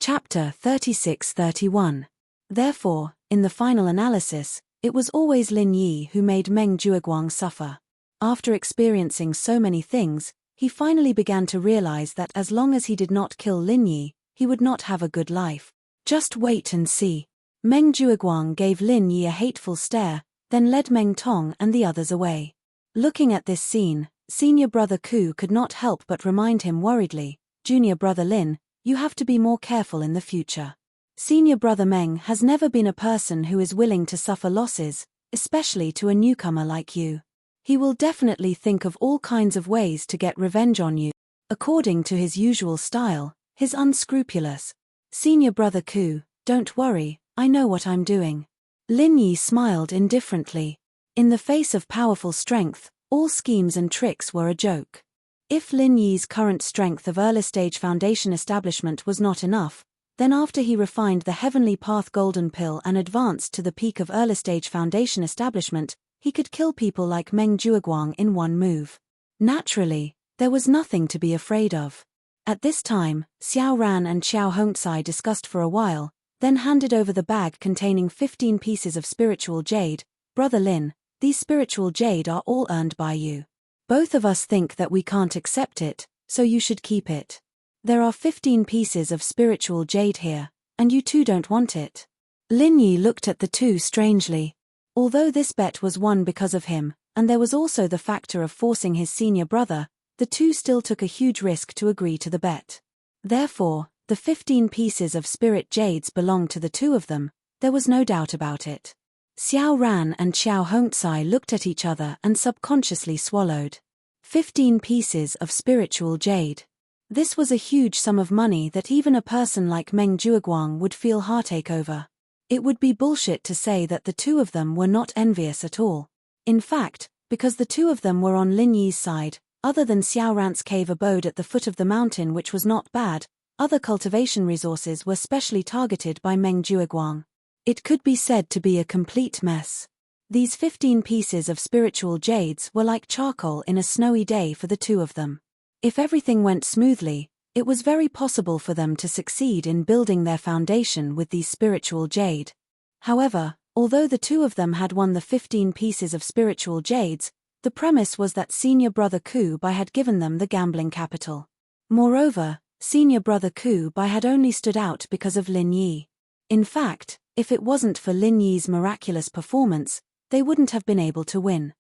Chapter 36-31. Therefore, in the final analysis, it was always Lin Yi who made Meng Jueguang suffer. After experiencing so many things, he finally began to realize that as long as he did not kill Lin Yi, he would not have a good life. Just wait and see. Meng Jueguang gave Lin Yi a hateful stare, then led Meng Tong and the others away. Looking at this scene, senior brother Ku could not help but remind him worriedly, "Junior brother Lin, you have to be more careful in the future. Senior brother Meng has never been a person who is willing to suffer losses, especially to a newcomer like you. He will definitely think of all kinds of ways to get revenge on you." According to his usual style, his unscrupulous, "Senior brother Ku, don't worry, I know what I'm doing." Lin Yi smiled indifferently. In the face of powerful strength, all schemes and tricks were a joke. If Lin Yi's current strength of early-stage foundation establishment was not enough, then after he refined the Heavenly Path Golden Pill and advanced to the peak of early-stage foundation establishment, he could kill people like Meng Jueguang in one move. Naturally, there was nothing to be afraid of. At this time, Xiao Ran and Xiao Hongcai discussed for a while, then handed over the bag containing 15 pieces of spiritual jade. "Brother Lin, these spiritual jade are all earned by you. Both of us think that we can't accept it, so you should keep it. There are 15 pieces of spiritual jade here, and you two don't want it." Lin Yi looked at the two strangely. Although this bet was won because of him, and there was also the factor of forcing his senior brother, the two still took a huge risk to agree to the bet. Therefore, the 15 pieces of spirit jades belonged to the two of them, there was no doubt about it. Xiao Ran and Xiao Hongcai looked at each other and subconsciously swallowed. 15 pieces of spiritual jade. This was a huge sum of money that even a person like Meng Jueguang would feel heartache over. It would be bullshit to say that the two of them were not envious at all. In fact, because the two of them were on Lin Yi's side, other than Xiao Ran's cave abode at the foot of the mountain, which was not bad, other cultivation resources were specially targeted by Meng Jueguang. It could be said to be a complete mess. These 15 pieces of spiritual jades were like charcoal in a snowy day for the two of them. If everything went smoothly, it was very possible for them to succeed in building their foundation with these spiritual jade. However, although the two of them had won the 15 pieces of spiritual jades, the premise was that senior brother Ku Bai had given them the gambling capital. Moreover, senior brother Ku Bai had only stood out because of Lin Yi. In fact, if it wasn't for Lin Yi's miraculous performance, they wouldn't have been able to win.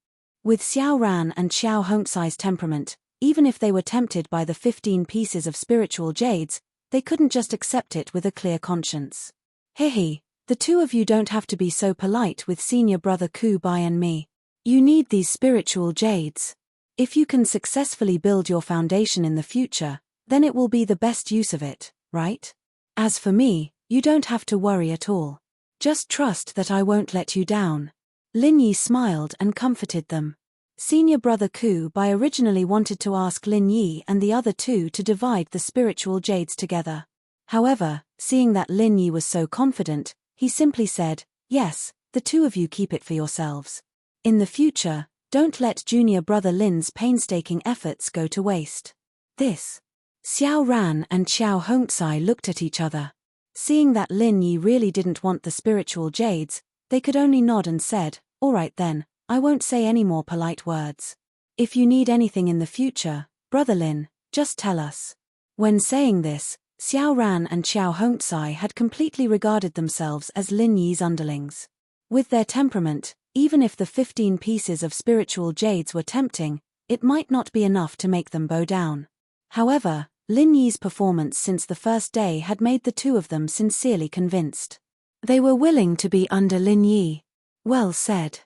With Xiao Ran and Xiao Hongcai's temperament, even if they were tempted by the 15 pieces of spiritual jades, they couldn't just accept it with a clear conscience. "Hehe, the two of you don't have to be so polite with senior brother Ku Bai and me. You need these spiritual jades. If you can successfully build your foundation in the future, then it will be the best use of it, right? As for me, you don't have to worry at all. Just trust that I won't let you down." Lin Yi smiled and comforted them. Senior brother Ku Bai originally wanted to ask Lin Yi and the other two to divide the spiritual jades together. However, seeing that Lin Yi was so confident, he simply said, "Yes, the two of you keep it for yourselves. In the future, don't let junior brother Lin's painstaking efforts go to waste." This. Xiao Ran and Xiao Hongcai looked at each other. Seeing that Lin Yi really didn't want the spiritual jades, they could only nod and said, "All right then, I won't say any more polite words. If you need anything in the future, brother Lin, just tell us." When saying this, Xiao Ran and Xiao Hongcai had completely regarded themselves as Lin Yi's underlings. With their temperament, even if the 15 pieces of spiritual jades were tempting, it might not be enough to make them bow down. However, Lin Yi's performance since the first day had made the two of them sincerely convinced. They were willing to be under Lin Yi. Well said.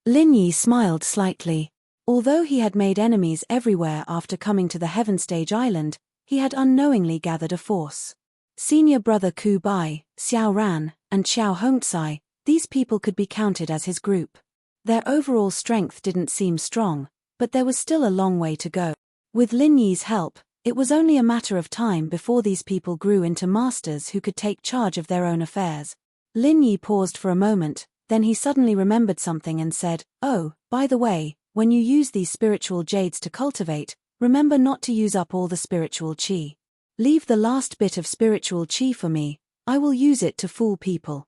Lin Yi smiled slightly. Although he had made enemies everywhere after coming to the Heaven Stage Island, he had unknowingly gathered a force. Senior brother Ku Bai, Xiao Ran, and Xiao Hongcai, these people could be counted as his group. Their overall strength didn't seem strong, but there was still a long way to go. With Lin Yi's help, it was only a matter of time before these people grew into masters who could take charge of their own affairs. Lin Yi paused for a moment, then he suddenly remembered something and said, "Oh, by the way, when you use these spiritual jades to cultivate, remember not to use up all the spiritual qi. Leave the last bit of spiritual qi for me, I will use it to fool people.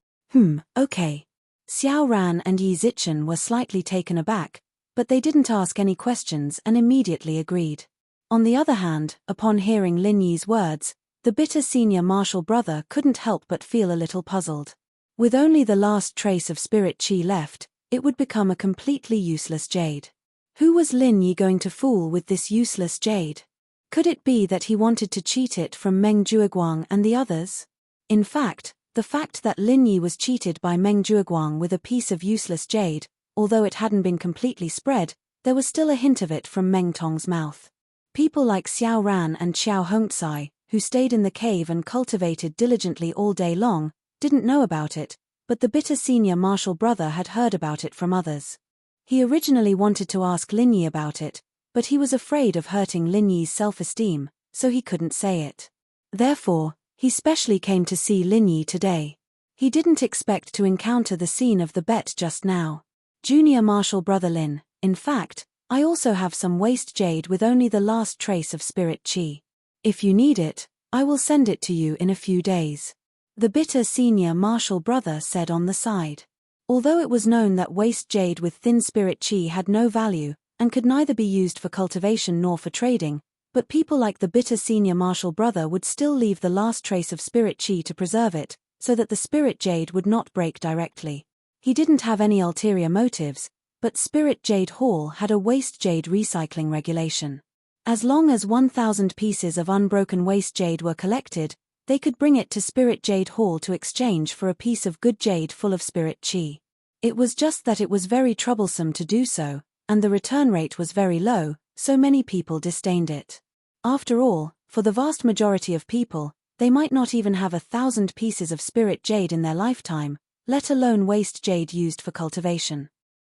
Okay. Xiao Ran and Yi Zichen were slightly taken aback, but they didn't ask any questions and immediately agreed. On the other hand, upon hearing Lin Yi's words, the bitter senior martial brother couldn't help but feel a little puzzled. With only the last trace of spirit qi left, it would become a completely useless jade. Who was Lin Yi going to fool with this useless jade? Could it be that he wanted to cheat it from Meng Jueguang and the others? In fact, the fact that Lin Yi was cheated by Meng Jueguang with a piece of useless jade, although it hadn't been completely spread, there was still a hint of it from Meng Tong's mouth. People like Xiao Ran and Xiao Hongcai, who stayed in the cave and cultivated diligently all day long, didn't know about it, but the bitter senior martial brother had heard about it from others. He originally wanted to ask Lin Yi about it, but he was afraid of hurting Lin Yi's self-esteem, so he couldn't say it. Therefore, he specially came to see Lin Yi today. He didn't expect to encounter the scene of the bet just now. Junior martial brother Lin, in fact, I also have some waste jade with only the last trace of spirit qi. If you need it, I will send it to you in a few days. The bitter senior martial brother said on the side. Although it was known that waste jade with thin spirit qi had no value, and could neither be used for cultivation nor for trading, but people like the bitter senior martial brother would still leave the last trace of spirit qi to preserve it, so that the spirit jade would not break directly. He didn't have any ulterior motives, but Spirit Jade Hall had a waste jade recycling regulation. As long as 1,000 pieces of unbroken waste jade were collected, they could bring it to Spirit Jade Hall to exchange for a piece of good jade full of spirit qi. It was just that it was very troublesome to do so, and the return rate was very low, so many people disdained it. After all, for the vast majority of people, they might not even have 1,000 pieces of spirit jade in their lifetime, let alone waste jade used for cultivation.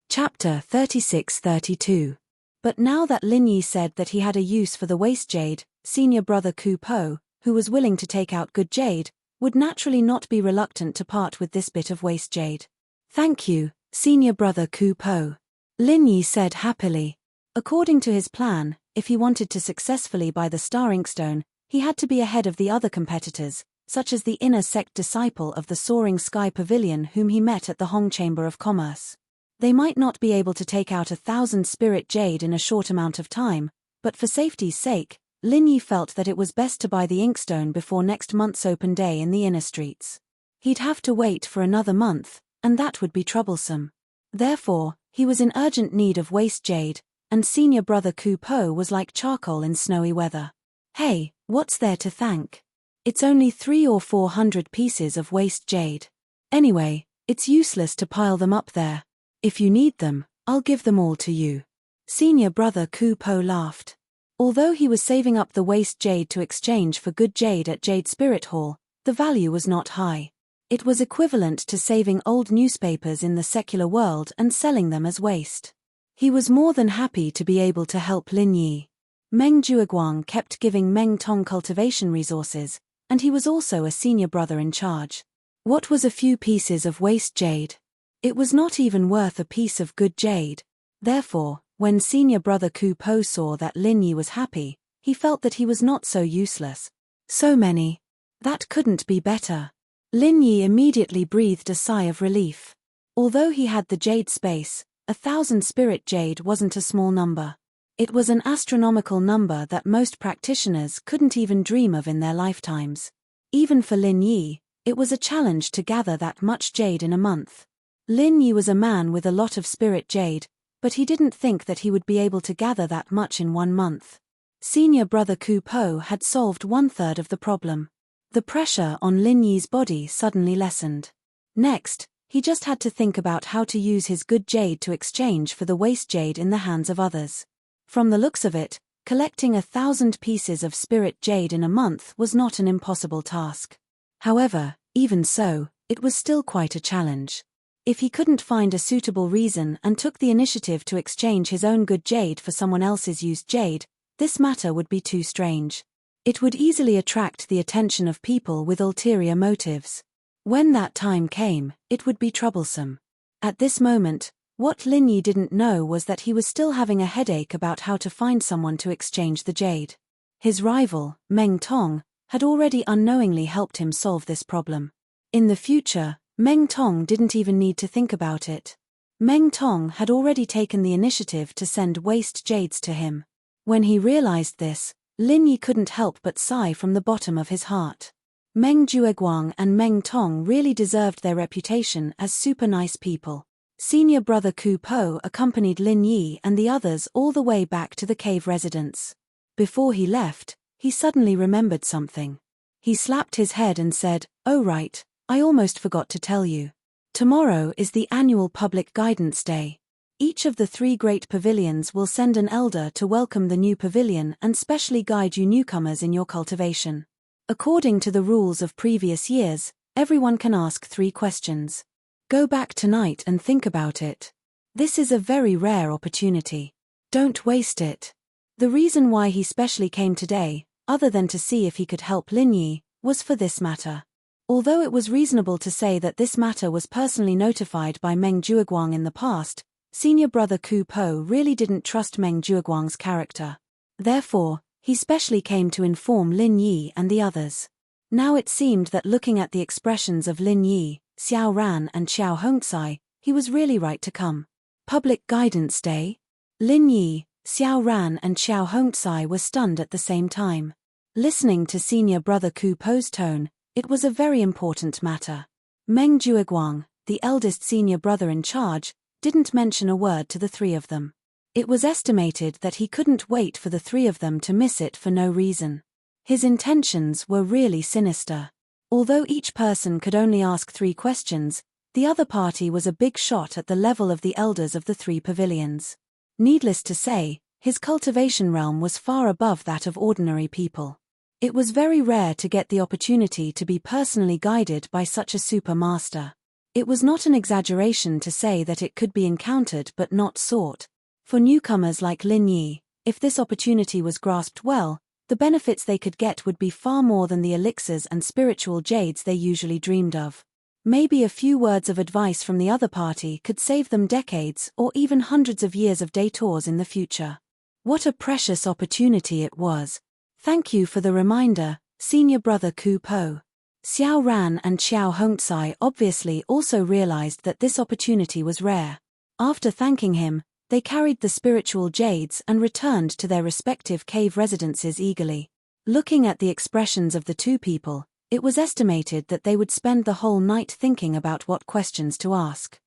Chapter 36-32. But now that Lin Yi said that he had a use for the waste jade, senior brother Ku Po, who was willing to take out good jade, would naturally not be reluctant to part with this bit of waste jade. Thank you, senior brother Ku Po. Lin Yi said happily. According to his plan, if he wanted to successfully buy the Star Inkstone, he had to be ahead of the other competitors, such as the inner sect disciple of the Soaring Sky Pavilion whom he met at the Hong Chamber of Commerce. They might not be able to take out 1,000 spirit jade in a short amount of time, but for safety's sake, Lin Yi felt that it was best to buy the inkstone before next month's open day in the inner streets. He'd have to wait for another month, and that would be troublesome. Therefore, he was in urgent need of waste jade, and senior brother Ku Po was like charcoal in snowy weather. Hey, what's there to thank? It's only 300 or 400 pieces of waste jade. Anyway, it's useless to pile them up there. If you need them, I'll give them all to you. Senior brother Ku Po laughed. Although he was saving up the waste jade to exchange for good jade at Jade Spirit Hall, the value was not high. It was equivalent to saving old newspapers in the secular world and selling them as waste. He was more than happy to be able to help Lin Yi. Meng Jueguang kept giving Meng Tong cultivation resources, and he was also a senior brother in charge. What was a few pieces of waste jade? It was not even worth a piece of good jade. Therefore, when senior brother Ku Po saw that Lin Yi was happy, he felt that he was not so useless. So many. That couldn't be better. Lin Yi immediately breathed a sigh of relief. Although he had the jade space, 1,000 spirit jade wasn't a small number. It was an astronomical number that most practitioners couldn't even dream of in their lifetimes. Even for Lin Yi, it was a challenge to gather that much jade in a month. Lin Yi was a man with a lot of spirit jade, but he didn't think that he would be able to gather that much in 1 month. Senior brother Ku Po had solved 1/3 of the problem. The pressure on Lin Yi's body suddenly lessened. Next, he just had to think about how to use his good jade to exchange for the waste jade in the hands of others. From the looks of it, collecting 1,000 pieces of spirit jade in a month was not an impossible task. However, even so, it was still quite a challenge. If he couldn't find a suitable reason and took the initiative to exchange his own good jade for someone else's used jade, this matter would be too strange. It would easily attract the attention of people with ulterior motives. When that time came, it would be troublesome. At this moment, what Lin Yi didn't know was that he was still having a headache about how to find someone to exchange the jade. His rival, Meng Tong, had already unknowingly helped him solve this problem. In the future, Meng Tong didn't even need to think about it. Meng Tong had already taken the initiative to send waste jades to him. When he realized this, Lin Yi couldn't help but sigh from the bottom of his heart. Meng Jueguang and Meng Tong really deserved their reputation as super nice people. Senior brother Ku Po accompanied Lin Yi and the others all the way back to the cave residence. Before he left, he suddenly remembered something. He slapped his head and said, "Oh right, I almost forgot to tell you. Tomorrow is the annual Public Guidance Day. Each of the 3 great pavilions will send an elder to welcome the new pavilion and specially guide you newcomers in your cultivation. According to the rules of previous years, everyone can ask 3 questions. Go back tonight and think about it. This is a very rare opportunity. Don't waste it." The reason why he specially came today, other than to see if he could help Lin Yi, was for this matter. Although it was reasonable to say that this matter was personally notified by Meng Jueguang in the past, senior brother Ku Po really didn't trust Meng Jueguang's character. Therefore, he specially came to inform Lin Yi and the others. Now it seemed that looking at the expressions of Lin Yi, Xiao Ran and Xiao Hongcai, he was really right to come. Public Guidance Day? Lin Yi, Xiao Ran and Xiao Hongcai were stunned at the same time. Listening to senior brother Ku Po's tone, it was a very important matter. Meng Jueguang, the eldest senior brother in charge, didn't mention a word to the 3 of them. It was estimated that he couldn't wait for the 3 of them to miss it for no reason. His intentions were really sinister. Although each person could only ask 3 questions, the other party was a big shot at the level of the elders of the 3 pavilions. Needless to say, his cultivation realm was far above that of ordinary people. It was very rare to get the opportunity to be personally guided by such a super master. It was not an exaggeration to say that it could be encountered but not sought. For newcomers like Lin Yi, if this opportunity was grasped well, the benefits they could get would be far more than the elixirs and spiritual jades they usually dreamed of. Maybe a few words of advice from the other party could save them decades or even hundreds of years of detours in the future. What a precious opportunity it was. Thank you for the reminder, senior brother Ku Po. Xiao Ran and Xiao Hongcai obviously also realized that this opportunity was rare. After thanking him, they carried the spiritual jades and returned to their respective cave residences eagerly. Looking at the expressions of the 2 people, it was estimated that they would spend the whole night thinking about what questions to ask.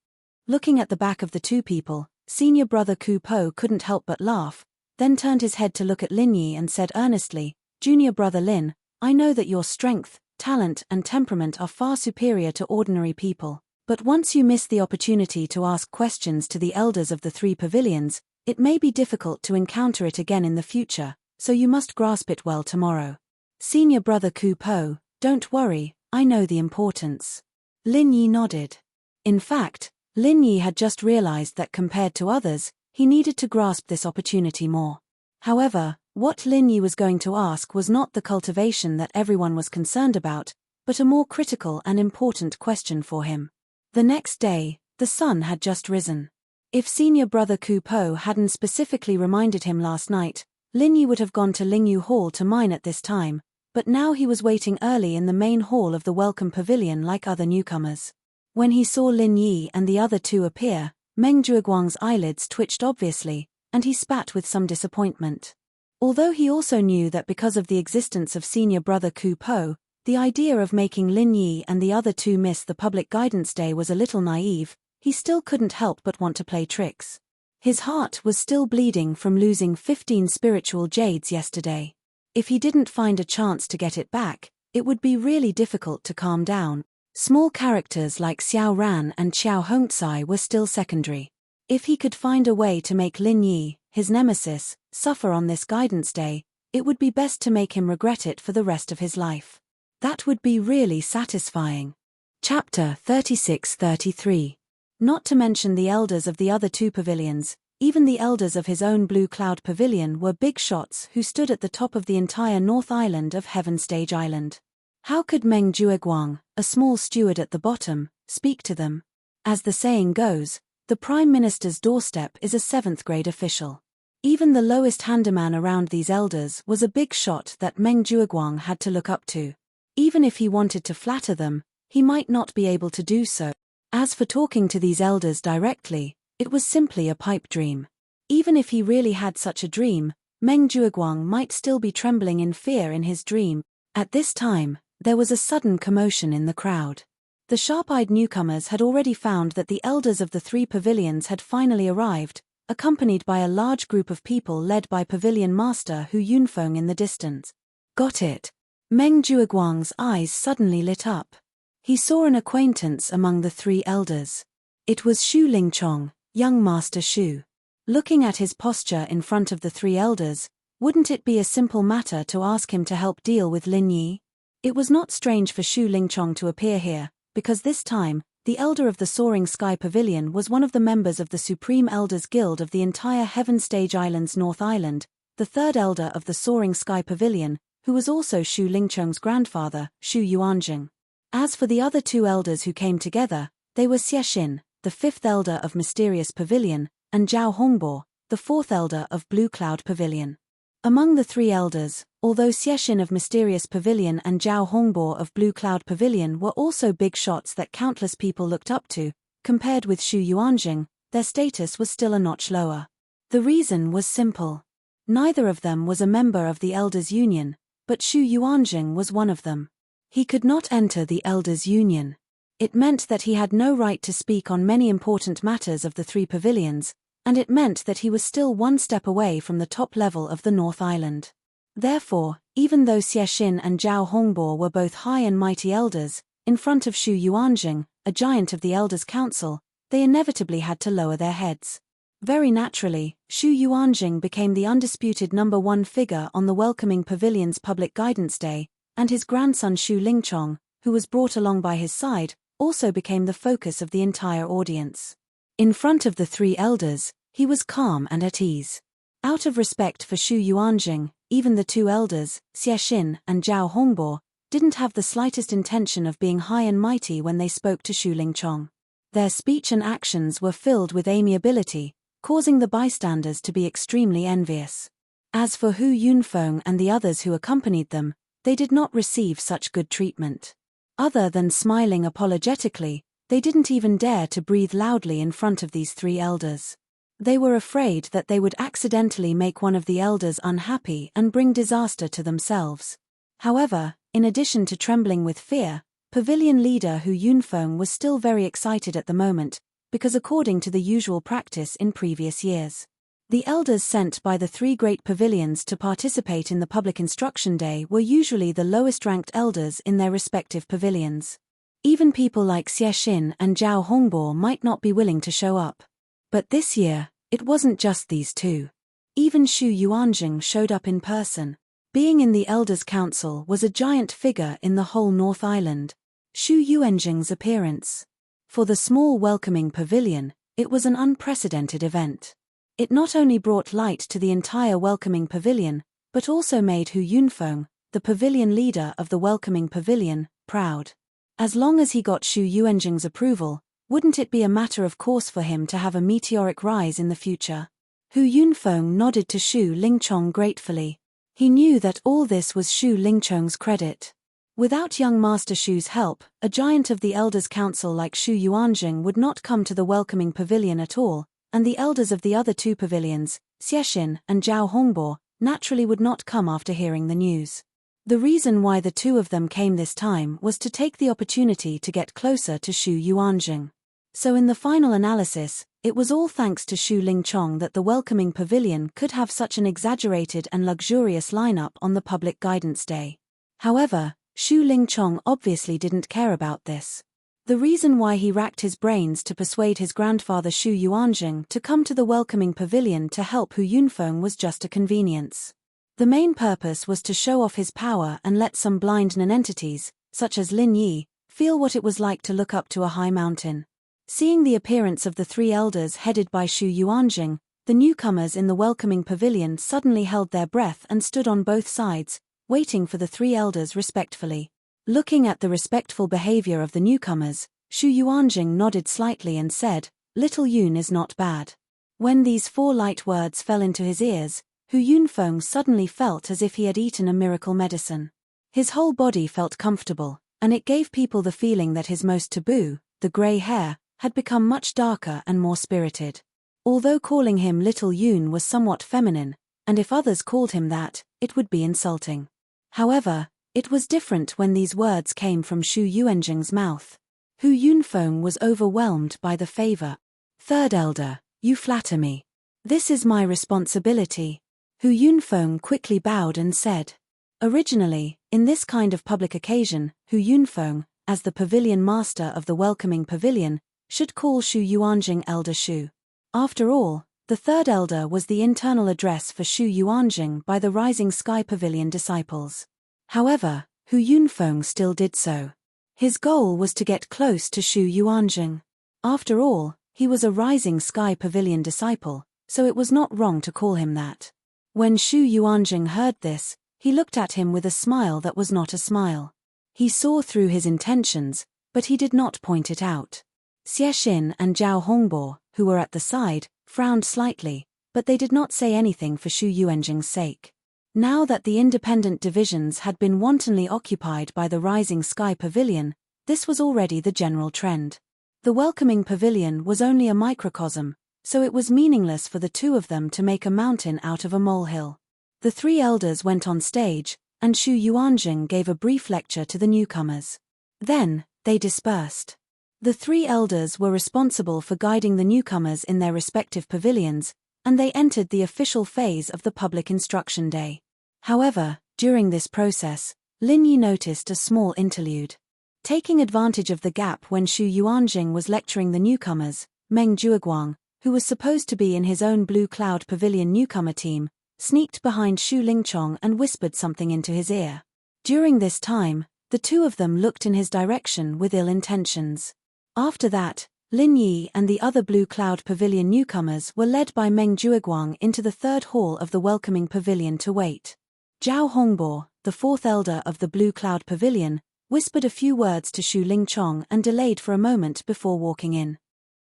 Looking at the back of the 2 people, senior brother Ku Po couldn't help but laugh, then turned his head to look at Lin Yi and said earnestly, "Junior brother Lin, I know that your strength, talent and temperament are far superior to ordinary people. But once you miss the opportunity to ask questions to the elders of the 3 pavilions, it may be difficult to encounter it again in the future, so you must grasp it well tomorrow." Senior brother Ku Po, "Don't worry, I know the importance." Lin Yi nodded. In fact, Lin Yi had just realized that compared to others, he needed to grasp this opportunity more. However, what Lin Yi was going to ask was not the cultivation that everyone was concerned about, but a more critical and important question for him. The next day, the sun had just risen. If senior brother Ku Po hadn't specifically reminded him last night, Lin Yi would have gone to Lingyu Hall to mine at this time, but now he was waiting early in the main hall of the Welcome Pavilion like other newcomers. When he saw Lin Yi and the other 2 appear, Meng Jueguang's eyelids twitched obviously, and he spat with some disappointment. Although he also knew that because of the existence of senior brother Ku Po, the idea of making Lin Yi and the other 2 miss the Public Guidance Day was a little naive, he still couldn't help but want to play tricks. His heart was still bleeding from losing 15 spiritual jades yesterday. If he didn't find a chance to get it back, it would be really difficult to calm down. Small characters like Xiao Ran and Xiao Hongcai were still secondary. If he could find a way to make Lin Yi, his nemesis, suffer on this guidance day, it would be best to make him regret it for the rest of his life. That would be really satisfying. Chapter 36-33. Not to mention the elders of the other 2 pavilions, even the elders of his own Blue Cloud Pavilion were big shots who stood at the top of the entire North Island of Heaven Stage Island. How could Meng Jueguang, a small steward at the bottom, speak to them? As the saying goes, the Prime Minister's doorstep is a 7th grade official. Even the lowest handyman around these elders was a big shot that Meng Jueguang had to look up to. Even if he wanted to flatter them, he might not be able to do so. As for talking to these elders directly, it was simply a pipe dream. Even if he really had such a dream, Meng Jueguang might still be trembling in fear in his dream. At this time, there was a sudden commotion in the crowd. The sharp-eyed newcomers had already found that the elders of the three pavilions had finally arrived, accompanied by a large group of people led by Pavilion Master Hu Yunfeng in the distance. Got it. Meng Jueguang's eyes suddenly lit up. He saw an acquaintance among the three elders. It was Shu Lingchong, young Master Shu. Looking at his posture in front of the three elders, wouldn't it be a simple matter to ask him to help deal with Lin Yi? It was not strange for Shu Lingchong to appear here, because this time, the elder of the Soaring Sky Pavilion was one of the members of the Supreme Elders Guild of the entire Heaven Stage Island's North Island, the third elder of the Soaring Sky Pavilion, who was also Shu Lingchong's grandfather, Shu Yuanjing. As for the other two elders who came together, they were Xiexin, the fifth elder of Mysterious Pavilion, and Zhao Hongbo, the fourth elder of Blue Cloud Pavilion. Among the three elders, although Xiexin of Mysterious Pavilion and Zhao Hongbo of Blue Cloud Pavilion were also big shots that countless people looked up to, compared with Shu Yuanjing, their status was still a notch lower. The reason was simple. Neither of them was a member of the Elders' Union, but Shu Yuanjing was one of them. He could not enter the Elders' Union. It meant that he had no right to speak on many important matters of the three pavilions, and it meant that he was still one step away from the top level of the North Island. Therefore, even though Xiexin and Zhao Hongbo were both high and mighty elders, in front of Shu Yuanjing, a giant of the Elders' Council, they inevitably had to lower their heads. Very naturally, Shu Yuanjing became the undisputed number one figure on the Welcoming Pavilion's Public Guidance Day, and his grandson Shu Lingchong, who was brought along by his side, also became the focus of the entire audience. In front of the three elders, he was calm and at ease. Out of respect for Shu Yuanjing, even the two elders, Xiexin and Zhao Hongbo, didn't have the slightest intention of being high and mighty when they spoke to Shu Lingchong. Their speech and actions were filled with amiability, causing the bystanders to be extremely envious. As for Hu Yunfeng and the others who accompanied them, they did not receive such good treatment. Other than smiling apologetically, they didn't even dare to breathe loudly in front of these three elders. They were afraid that they would accidentally make one of the elders unhappy and bring disaster to themselves. However, in addition to trembling with fear, Pavilion leader Hu Yunfeng was still very excited at the moment, because according to the usual practice in previous years, the elders sent by the three great pavilions to participate in the public instruction day were usually the lowest-ranked elders in their respective pavilions. Even people like Xiexin and Zhao Hongbo might not be willing to show up. But this year, it wasn't just these two. Even Shu Yuanjing showed up in person. Being in the Elders' Council was a giant figure in the whole North Island. Shu Yuanjing's appearance. For the small welcoming pavilion, it was an unprecedented event. It not only brought light to the entire welcoming pavilion, but also made Hu Yunfeng, the pavilion leader of the welcoming pavilion, proud. As long as he got Shu Yuanjing's approval, wouldn't it be a matter of course for him to have a meteoric rise in the future? Hu Yunfeng nodded to Shu Lingchong gratefully. He knew that all this was Shu Lingchong's credit. Without young Master Shu's help, a giant of the Elders' Council like Shu Yuanjing would not come to the welcoming pavilion at all, and the elders of the other two pavilions, Xiexin and Zhao Hongbo, naturally would not come after hearing the news. The reason why the two of them came this time was to take the opportunity to get closer to Shu Yuanjing. So in the final analysis, it was all thanks to Shu Lingchong that the welcoming pavilion could have such an exaggerated and luxurious lineup on the public guidance day. However, Shu Lingchong obviously didn't care about this. The reason why he racked his brains to persuade his grandfather Shu Yuanjing to come to the welcoming pavilion to help Hu Yunfeng was just a convenience. The main purpose was to show off his power and let some blind nonentities, such as Lin Yi, feel what it was like to look up to a high mountain. Seeing the appearance of the three elders headed by Shu Yuanjing, the newcomers in the welcoming pavilion suddenly held their breath and stood on both sides, waiting for the three elders respectfully. Looking at the respectful behavior of the newcomers, Shu Yuanjing nodded slightly and said, "Little Yun is not bad." When these 4 light words fell into his ears, Hu Yunfeng suddenly felt as if he had eaten a miracle medicine. His whole body felt comfortable, and it gave people the feeling that his most taboo, the grey hair, had become much darker and more spirited. Although calling him Little Yun was somewhat feminine, and if others called him that, it would be insulting. However, it was different when these words came from Shu Yuanjing's mouth. Hu Yunfeng was overwhelmed by the favor. "Third elder, you flatter me. This is my responsibility." Hu Yunfeng quickly bowed and said. Originally, in this kind of public occasion, Hu Yunfeng, as the pavilion master of the welcoming pavilion, should call Shu Yuanjing Elder Shu. After all, the third elder was the internal address for Shu Yuanjing by the Rising Sky Pavilion disciples. However, Hu Yunfeng still did so. His goal was to get close to Shu Yuanjing. After all, he was a Rising Sky Pavilion disciple, so it was not wrong to call him that. When Shu Yuanjing heard this, he looked at him with a smile that was not a smile. He saw through his intentions, but he did not point it out. Xie Xin and Zhao Hongbo, who were at the side, frowned slightly, but they did not say anything for Shu Yuanjing's sake. Now that the independent divisions had been wantonly occupied by the Rising Sky Pavilion, this was already the general trend. The welcoming pavilion was only a microcosm, so it was meaningless for the 2 of them to make a mountain out of a molehill. The 3 elders went on stage, and Shu Yuanjing gave a brief lecture to the newcomers. Then, they dispersed. The 3 elders were responsible for guiding the newcomers in their respective pavilions, and they entered the official phase of the public instruction day. However, during this process, Lin Yi noticed a small interlude. Taking advantage of the gap when Shu Yuanjing was lecturing the newcomers, Meng Jueguang, who was supposed to be in his own Blue Cloud Pavilion newcomer team, sneaked behind Shu Lingchong and whispered something into his ear. During this time, the 2 of them looked in his direction with ill intentions. After that, Lin Yi and the other Blue Cloud Pavilion newcomers were led by Meng Jueguang into the 3rd hall of the welcoming pavilion to wait. Zhao Hongbo, the 4th elder of the Blue Cloud Pavilion, whispered a few words to Shu Lingchong and delayed for a moment before walking in.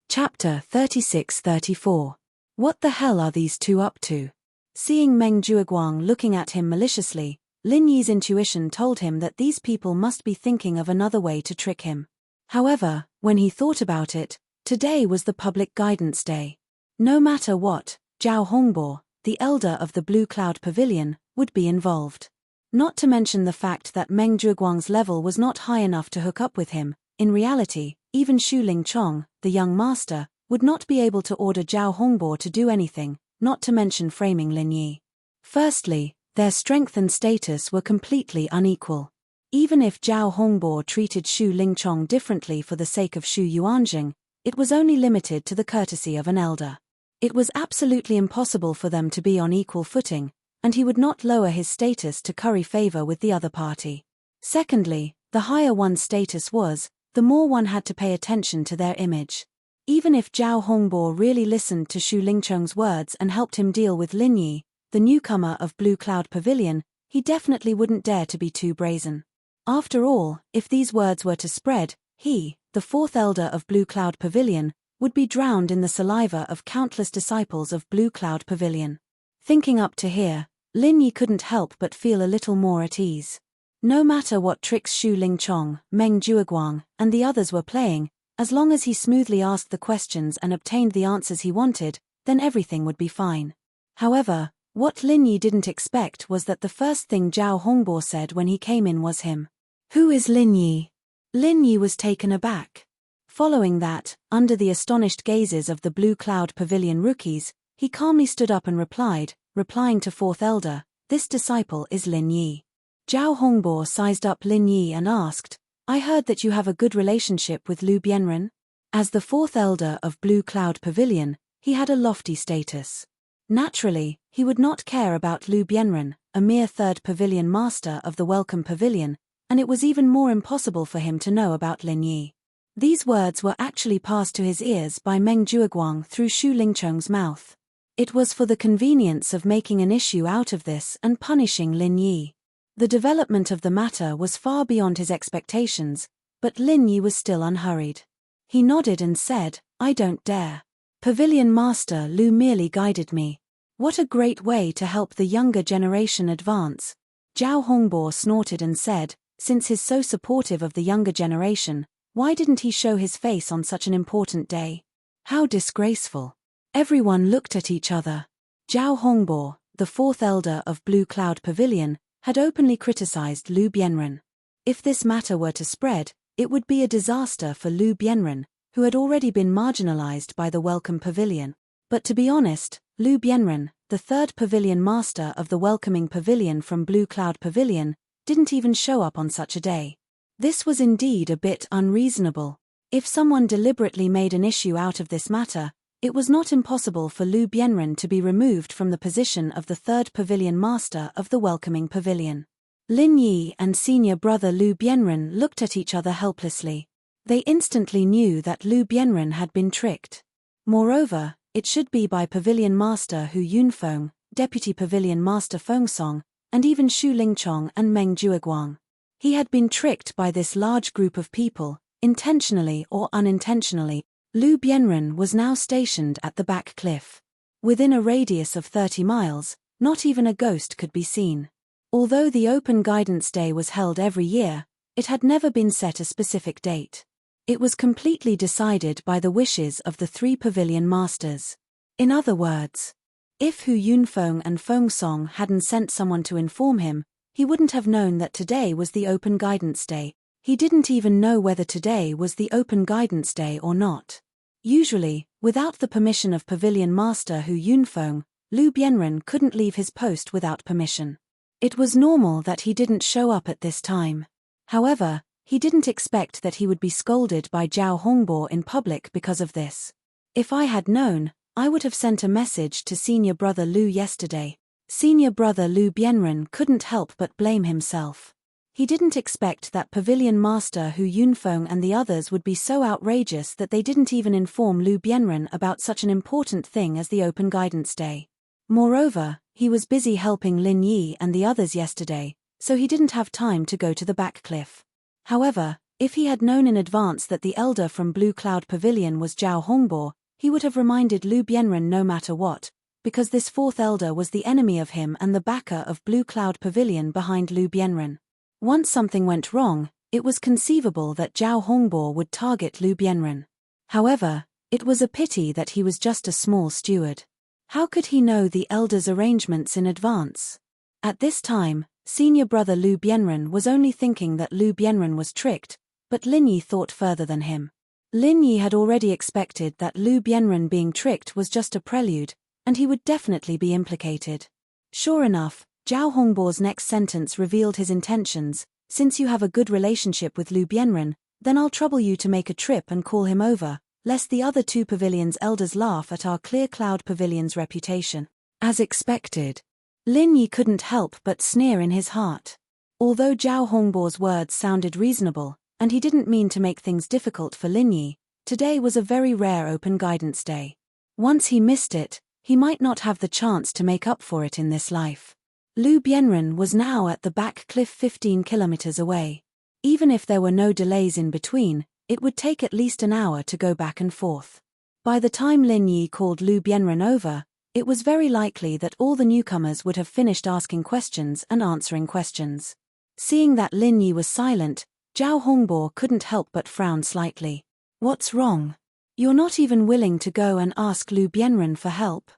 Chapter 36-34. What the hell are these 2 up to? Seeing Meng Jueguang looking at him maliciously, Lin Yi's intuition told him that these people must be thinking of another way to trick him. However, when he thought about it, today was the public guidance day. No matter what, Zhao Hongbo, the elder of the Blue Cloud Pavilion, would be involved. Not to mention the fact that Meng Jueguang's level was not high enough to hook up with him. In reality, even Shu Lingchong, the young master, would not be able to order Zhao Hongbo to do anything, not to mention framing Lin Yi. Firstly, their strength and status were completely unequal. Even if Zhao Hongbo treated Shu Lingchong differently for the sake of Shu Yuanjing, it was only limited to the courtesy of an elder. It was absolutely impossible for them to be on equal footing, and he would not lower his status to curry favor with the other party. Secondly, the higher one's status was, the more one had to pay attention to their image. Even if Zhao Hongbo really listened to Shu Lingchong's words and helped him deal with Lin Yi, the newcomer of Blue Cloud Pavilion, he definitely wouldn't dare to be too brazen. After all, if these words were to spread, he, the 4th elder of Blue Cloud Pavilion, would be drowned in the saliva of countless disciples of Blue Cloud Pavilion. Thinking up to here, Lin Yi couldn't help but feel a little more at ease. No matter what tricks Shu Lingchong, Meng Jueguang, and the others were playing, as long as he smoothly asked the questions and obtained the answers he wanted, then everything would be fine. However, what Lin Yi didn't expect was that the first thing Zhao Hongbo said when he came in was him. "Who is Lin Yi?" Lin Yi was taken aback. Following that, under the astonished gazes of the Blue Cloud Pavilion rookies, he calmly stood up and replying to 4th elder, "This disciple is Lin Yi." Zhao Hongbo sized up Lin Yi and asked, "I heard that you have a good relationship with Lu Bianren?" As the 4th elder of Blue Cloud Pavilion, he had a lofty status. Naturally, he would not care about Lu Bianren, a mere 3rd pavilion master of the Welcome Pavilion, and it was even more impossible for him to know about Lin Yi. These words were actually passed to his ears by Meng Jueguang through Shu Lingchong's mouth. It was for the convenience of making an issue out of this and punishing Lin Yi. The development of the matter was far beyond his expectations, but Lin Yi was still unhurried. He nodded and said, "I don't dare." Pavilion Master Lu merely guided me. What a great way to help the younger generation advance. Zhao Hongbo snorted and said, since he's so supportive of the younger generation, why didn't he show his face on such an important day? How disgraceful. Everyone looked at each other. Zhao Hongbo, the fourth elder of Blue Cloud Pavilion, had openly criticized Lu Bianren. If this matter were to spread, it would be a disaster for Lu Bianren, who had already been marginalized by the Welcome Pavilion. But to be honest, Lu Bianren, the third pavilion master of the Welcoming Pavilion from Blue Cloud Pavilion, didn't even show up on such a day. This was indeed a bit unreasonable. If someone deliberately made an issue out of this matter, it was not impossible for Lu Bianren to be removed from the position of the third pavilion master of the Welcoming Pavilion. Lin Yi and senior brother Lu Bianren looked at each other helplessly. They instantly knew that Lu Bianren had been tricked. Moreover, it should be by Pavilion Master Hu Yunfeng, Deputy Pavilion Master Fengsong, and even Xu Lingchong and Meng Jueguang. He had been tricked by this large group of people, intentionally or unintentionally. Lu Bianren was now stationed at the back cliff. Within a radius of 30 miles, not even a ghost could be seen. Although the Open Guidance Day was held every year, it had never been set a specific date. It was completely decided by the wishes of the three pavilion masters. In other words, if Hu Yunfeng and Fengsong hadn't sent someone to inform him, he wouldn't have known that today was the Open Guidance Day. He didn't even know whether today was the Open Guidance Day or not. Usually, without the permission of Pavilion Master Hu Yunfeng, Lu Bianren couldn't leave his post without permission. It was normal that he didn't show up at this time. However, he didn't expect that he would be scolded by Zhao Hongbo in public because of this. If I had known, I would have sent a message to senior brother Lu yesterday. Senior brother Lu Bianren couldn't help but blame himself. He didn't expect that Pavilion Master Hu Yunfeng and the others would be so outrageous that they didn't even inform Lu Bianren about such an important thing as the Open Guidance Day. Moreover, he was busy helping Lin Yi and the others yesterday, so he didn't have time to go to the back cliff. However, if he had known in advance that the elder from Blue Cloud Pavilion was Zhao Hongbo, he would have reminded Lu Bianren no matter what, because this fourth elder was the enemy of him and the backer of Blue Cloud Pavilion behind Lu Bianren. Once something went wrong, it was conceivable that Zhao Hongbo would target Lu Bianren. However, it was a pity that he was just a small steward. How could he know the elder's arrangements in advance? At this time, senior brother Lu Bianren was only thinking that Lu Bianren was tricked, but Lin Yi thought further than him. Lin Yi had already expected that Lu Bianren being tricked was just a prelude, and he would definitely be implicated. Sure enough, Zhao Hongbo's next sentence revealed his intentions. Since you have a good relationship with Lu Bianren, then I'll trouble you to make a trip and call him over, lest the other two pavilions' elders laugh at our Clear Cloud Pavilion's reputation. As expected, Lin Yi couldn't help but sneer in his heart. Although Zhao Hongbo's words sounded reasonable, and he didn't mean to make things difficult for Lin Yi, today was a very rare Open Guidance Day. Once he missed it, he might not have the chance to make up for it in this life. Lu Bianren was now at the back cliff 15 kilometers away. Even if there were no delays in between, it would take at least an hour to go back and forth. By the time Lin Yi called Lu Bianren over, it was very likely that all the newcomers would have finished asking questions and answering questions. Seeing that Lin Yi was silent, Zhao Hongbo couldn't help but frown slightly. What's wrong? You're not even willing to go and ask Lu Bianren for help?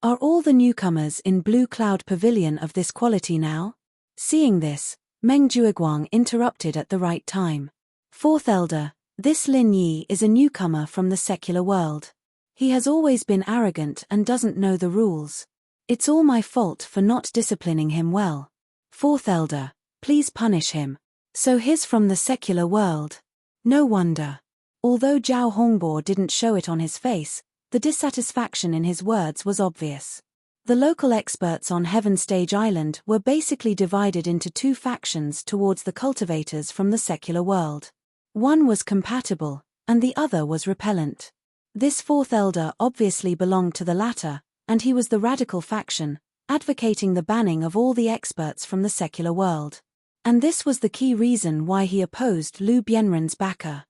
Are all the newcomers in Blue Cloud Pavilion of this quality now? Seeing this, Meng Jueguang interrupted at the right time. Fourth elder, this Lin Yi is a newcomer from the secular world. He has always been arrogant and doesn't know the rules. It's all my fault for not disciplining him well. Fourth elder, please punish him. So he's from the secular world. No wonder. Although Zhao Hongbo didn't show it on his face, the dissatisfaction in his words was obvious. The local experts on Heaven Stage Island were basically divided into two factions towards the cultivators from the secular world. One was compatible, and the other was repellent. This fourth elder obviously belonged to the latter, and he was the radical faction, advocating the banning of all the experts from the secular world. And this was the key reason why he opposed Lu Bianren's backer.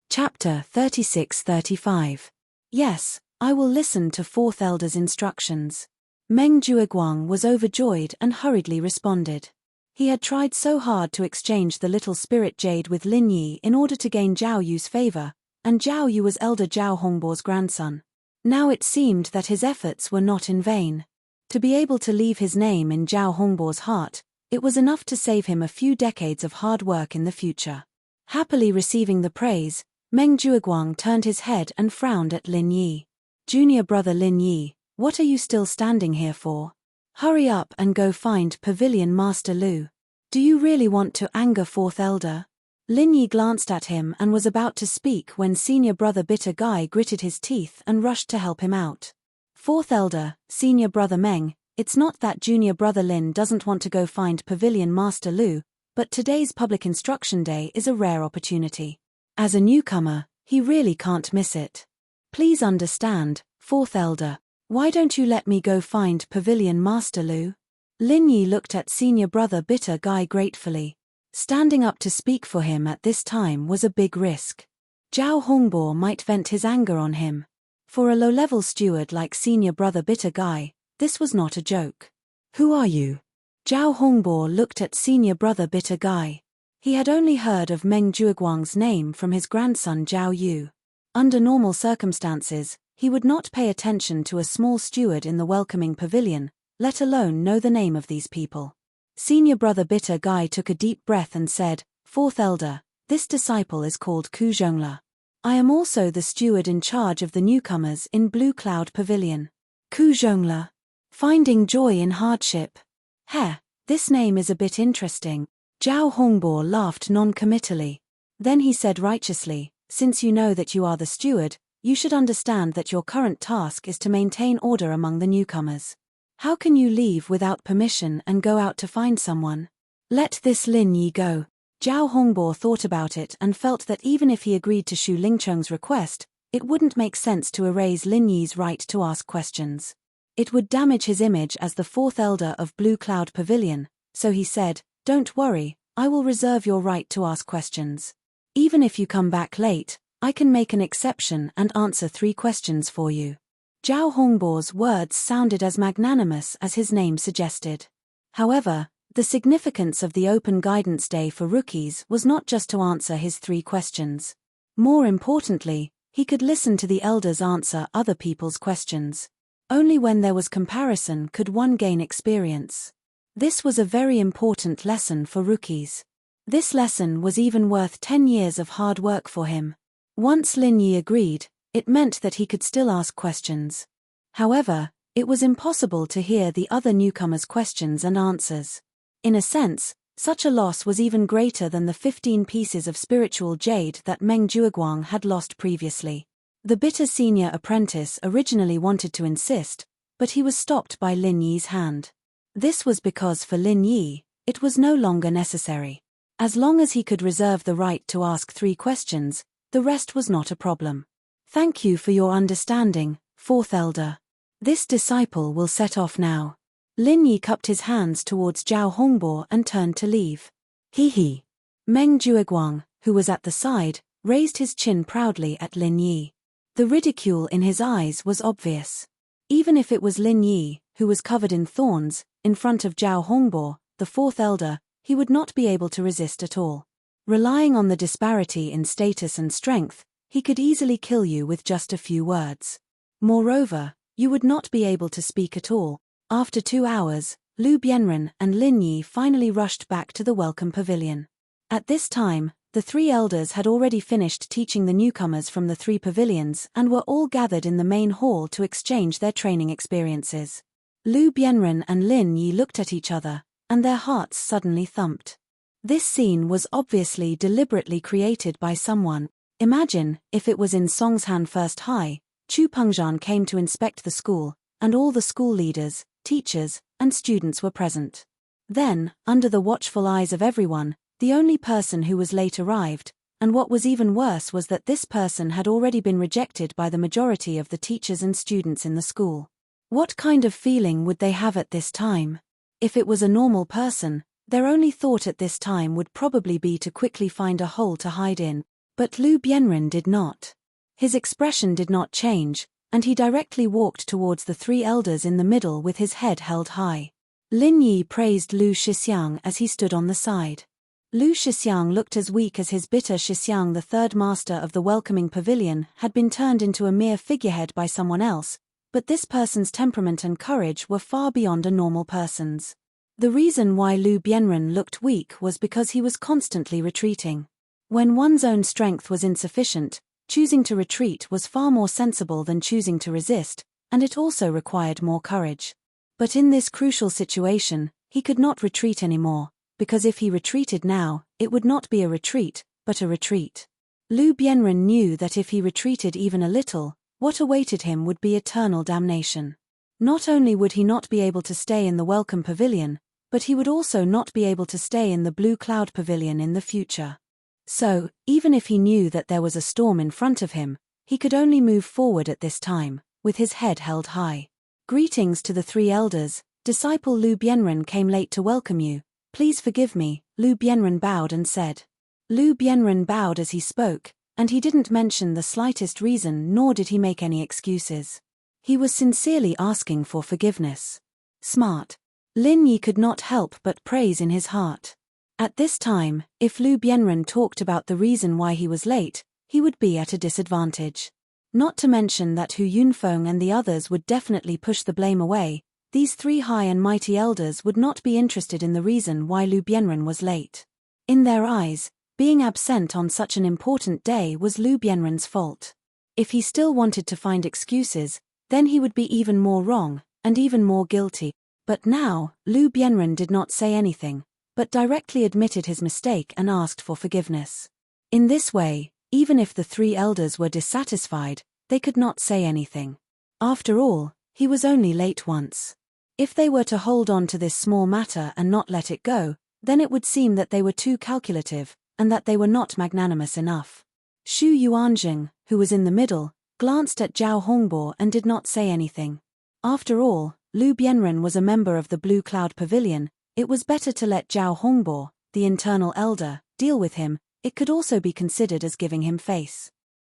Chapter 36-35. Yes, I will listen to fourth elder's instructions. Meng Jueguang was overjoyed and hurriedly responded. He had tried so hard to exchange the little spirit jade with Lin Yi in order to gain Zhao Yu's favor, and Zhao Yu was elder Zhao Hongbo's grandson. Now it seemed that his efforts were not in vain. To be able to leave his name in Zhao Hongbo's heart, it was enough to save him a few decades of hard work in the future. Happily receiving the praise, Meng Jueguang turned his head and frowned at Lin Yi. Junior brother Lin Yi, what are you still standing here for? Hurry up and go find Pavilion Master Lu. Do you really want to anger fourth elder? Lin Yi glanced at him and was about to speak when senior brother Bitter Guy gritted his teeth and rushed to help him out. Fourth elder, senior brother Meng, it's not that junior brother Lin doesn't want to go find Pavilion Master Lu, but today's public instruction day is a rare opportunity. As a newcomer, he really can't miss it. Please understand, fourth elder. Why don't you let me go find Pavilion Master Lu? Lin Yi looked at senior brother Bitter Guy gratefully. Standing up to speak for him at this time was a big risk. Zhao Hongbo might vent his anger on him. For a low-level steward like senior brother Bitter Guy, this was not a joke. Who are you? Zhao Hongbo looked at senior brother Bitter Guy. He had only heard of Meng Jueguang's name from his grandson Zhao Yu. Under normal circumstances, he would not pay attention to a small steward in the welcoming pavilion, let alone know the name of these people. Senior brother Bitter Guy took a deep breath and said, Fourth elder, this disciple is called Ku Zhongla. I am also the steward in charge of the newcomers in Blue Cloud Pavilion. Ku Zhongla. Finding joy in hardship. Heh, this name is a bit interesting. Zhao Hongbo laughed non-committally. Then he said righteously, since you know that you are the steward, you should understand that your current task is to maintain order among the newcomers. How can you leave without permission and go out to find someone? Let this Lin Yi go. Zhao Hongbo thought about it and felt that even if he agreed to Xu Lingcheng's request, it wouldn't make sense to erase Lin Yi's right to ask questions. It would damage his image as the fourth elder of Blue Cloud Pavilion, so he said, Don't worry, I will reserve your right to ask questions. Even if you come back late, I can make an exception and answer 3 questions for you. Zhao Hongbo's words sounded as magnanimous as his name suggested. However, the significance of the Open Guidance Day for rookies was not just to answer his 3 questions. More importantly, he could listen to the elders answer other people's questions. Only when there was comparison could one gain experience. This was a very important lesson for rookies. This lesson was even worth 10 years of hard work for him. Once Lin Yi agreed, it meant that he could still ask questions. However, it was impossible to hear the other newcomers' questions and answers. In a sense, such a loss was even greater than the 15 pieces of spiritual jade that Meng Jueguang had lost previously. The bitter senior apprentice originally wanted to insist, but he was stopped by Lin Yi's hand. This was because for Lin Yi, it was no longer necessary. As long as he could reserve the right to ask 3 questions, the rest was not a problem. Thank you for your understanding, fourth elder. This disciple will set off now. Lin Yi cupped his hands towards Zhao Hongbo and turned to leave. He. Meng Jueguang, who was at the side, raised his chin proudly at Lin Yi. The ridicule in his eyes was obvious. Even if it was Lin Yi, who was covered in thorns, in front of Zhao Hongbo, the fourth elder, he would not be able to resist at all. Relying on the disparity in status and strength, he could easily kill you with just a few words. Moreover, you would not be able to speak at all. After 2 hours, Lu Bianren and Lin Yi finally rushed back to the welcome pavilion. At this time, the 3 elders had already finished teaching the newcomers from the 3 pavilions and were all gathered in the main hall to exchange their training experiences. Lu Bianren and Lin Yi looked at each other, and their hearts suddenly thumped. This scene was obviously deliberately created by someone. Imagine, if it was in Songshan First High, Chu Pengzhan came to inspect the school, and all the school leaders, teachers, and students were present. Then, under the watchful eyes of everyone, the only person who was late arrived, and what was even worse was that this person had already been rejected by the majority of the teachers and students in the school. What kind of feeling would they have at this time? If it was a normal person, their only thought at this time would probably be to quickly find a hole to hide in, but Lu Bianren did not. His expression did not change, and he directly walked towards the three elders in the middle with his head held high. Lin Yi praised Lu Shixiang as he stood on the side. Lu Shixiang looked as weak as his bitter Shixiang. The third master of the welcoming pavilion had been turned into a mere figurehead by someone else, but this person's temperament and courage were far beyond a normal person's. The reason why Lu Bianren looked weak was because he was constantly retreating. When one's own strength was insufficient, choosing to retreat was far more sensible than choosing to resist, and it also required more courage. But in this crucial situation, he could not retreat anymore, because if he retreated now, it would not be a retreat, but a retreat. Lu Bianren knew that if he retreated even a little, what awaited him would be eternal damnation. Not only would he not be able to stay in the welcome pavilion, but he would also not be able to stay in the blue cloud pavilion in the future. So, even if he knew that there was a storm in front of him, he could only move forward at this time, with his head held high. Greetings to the three elders. Disciple Lu Bianren came late to welcome you. Please forgive me. Lu Bianren bowed and said. Lu Bianren bowed as he spoke, and he didn't mention the slightest reason nor did he make any excuses. He was sincerely asking for forgiveness. Smart. Lin Yi could not help but praise in his heart. At this time, if Lu Bianren talked about the reason why he was late, he would be at a disadvantage. Not to mention that Hu Yunfeng and the others would definitely push the blame away. These three high and mighty elders would not be interested in the reason why Lu Bianren was late. In their eyes, being absent on such an important day was Lu Bianren's fault. If he still wanted to find excuses, then he would be even more wrong, and even more guilty. But now, Lu Bianren did not say anything, but directly admitted his mistake and asked for forgiveness. In this way, even if the three elders were dissatisfied, they could not say anything. After all, he was only late once. If they were to hold on to this small matter and not let it go, then it would seem that they were too calculative, and that they were not magnanimous enough. Xu Yuanjing, who was in the middle, glanced at Zhao Hongbo and did not say anything. After all, Lu Bianren was a member of the Blue Cloud Pavilion. It was better to let Zhao Hongbo, the internal elder, deal with him. It could also be considered as giving him face.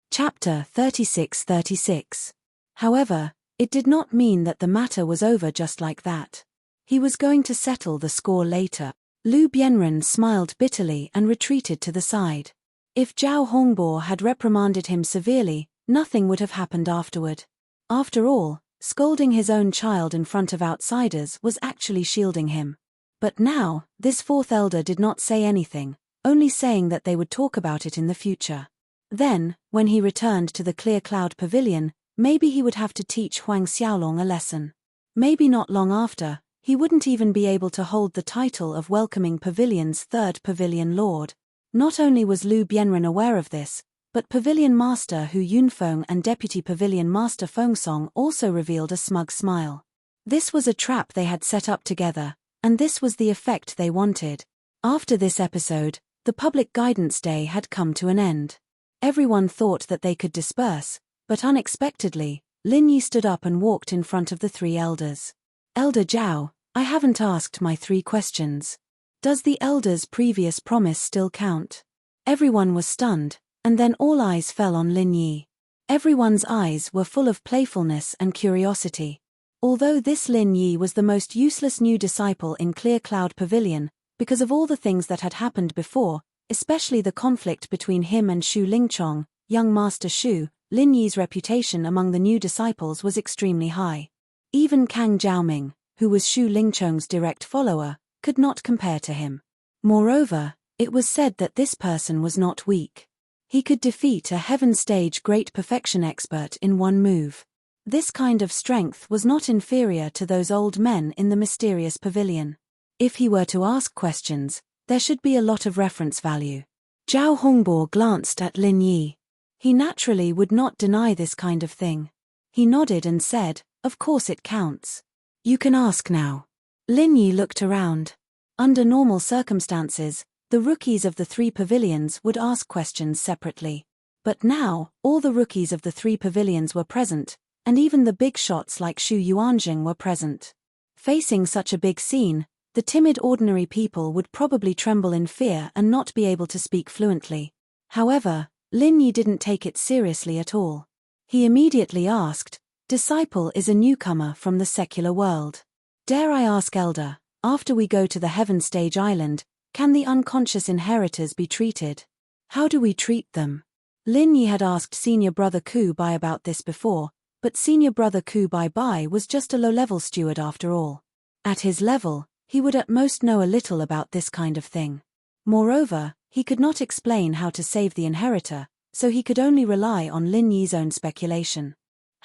Chapter 36-36. However, it did not mean that the matter was over just like that. He was going to settle the score later. Lu Bianren smiled bitterly and retreated to the side. If Zhao Hongbo had reprimanded him severely, nothing would have happened afterward. After all, scolding his own child in front of outsiders was actually shielding him. But now, this fourth elder did not say anything, only saying that they would talk about it in the future. Then, when he returned to the Clear Cloud Pavilion, maybe he would have to teach Huang Xiaolong a lesson. Maybe not long after, he wouldn't even be able to hold the title of Welcoming Pavilion's third Pavilion Lord. Not only was Lu Bianren aware of this, but Pavilion Master Hu Yunfeng and Deputy Pavilion Master Fengsong also revealed a smug smile. This was a trap they had set up together, and this was the effect they wanted. After this episode, the public guidance day had come to an end. Everyone thought that they could disperse, but unexpectedly, Lin Yi stood up and walked in front of the three elders. Elder Zhao, I haven't asked my 3 questions. Does the elder's previous promise still count? Everyone was stunned, and then all eyes fell on Lin Yi. Everyone's eyes were full of playfulness and curiosity. Although this Lin Yi was the most useless new disciple in Clear Cloud Pavilion, because of all the things that had happened before, especially the conflict between him and Shu Lingchong, young Master Shu, Lin Yi's reputation among the new disciples was extremely high. Even Kang Zhaoming, who was Shu Lingchong's direct follower, could not compare to him. Moreover, it was said that this person was not weak. He could defeat a heaven stage great perfection expert in one move. This kind of strength was not inferior to those old men in the mysterious pavilion. If he were to ask questions, there should be a lot of reference value. Zhao Hongbo glanced at Lin Yi. He naturally would not deny this kind of thing. He nodded and said, "Of course it counts. You can ask now." Lin Yi looked around. Under normal circumstances, the rookies of the 3 pavilions would ask questions separately. But now, all the rookies of the 3 pavilions were present, and even the big shots like Xu Yuanjing were present. Facing such a big scene, the timid ordinary people would probably tremble in fear and not be able to speak fluently. However, Lin Yi didn't take it seriously at all. He immediately asked, Disciple is a newcomer from the secular world. Dare I ask, Elder, after we go to the Heaven Stage Island, can the unconscious inheritors be treated? How do we treat them? Lin Yi had asked Senior Brother Ku Bai about this before, but Senior Brother Ku Bai was just a low-level steward after all. At his level, he would at most know a little about this kind of thing. Moreover, he could not explain how to save the inheritor, so he could only rely on Lin Yi's own speculation.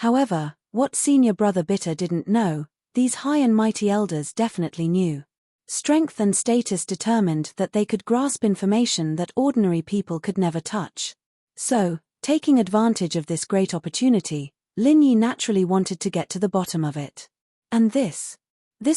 However, what Senior Brother Bitter didn't know, these high and mighty elders definitely knew. Strength and status determined that they could grasp information that ordinary people could never touch. So, taking advantage of this great opportunity, Lin Yi naturally wanted to get to the bottom of it. And this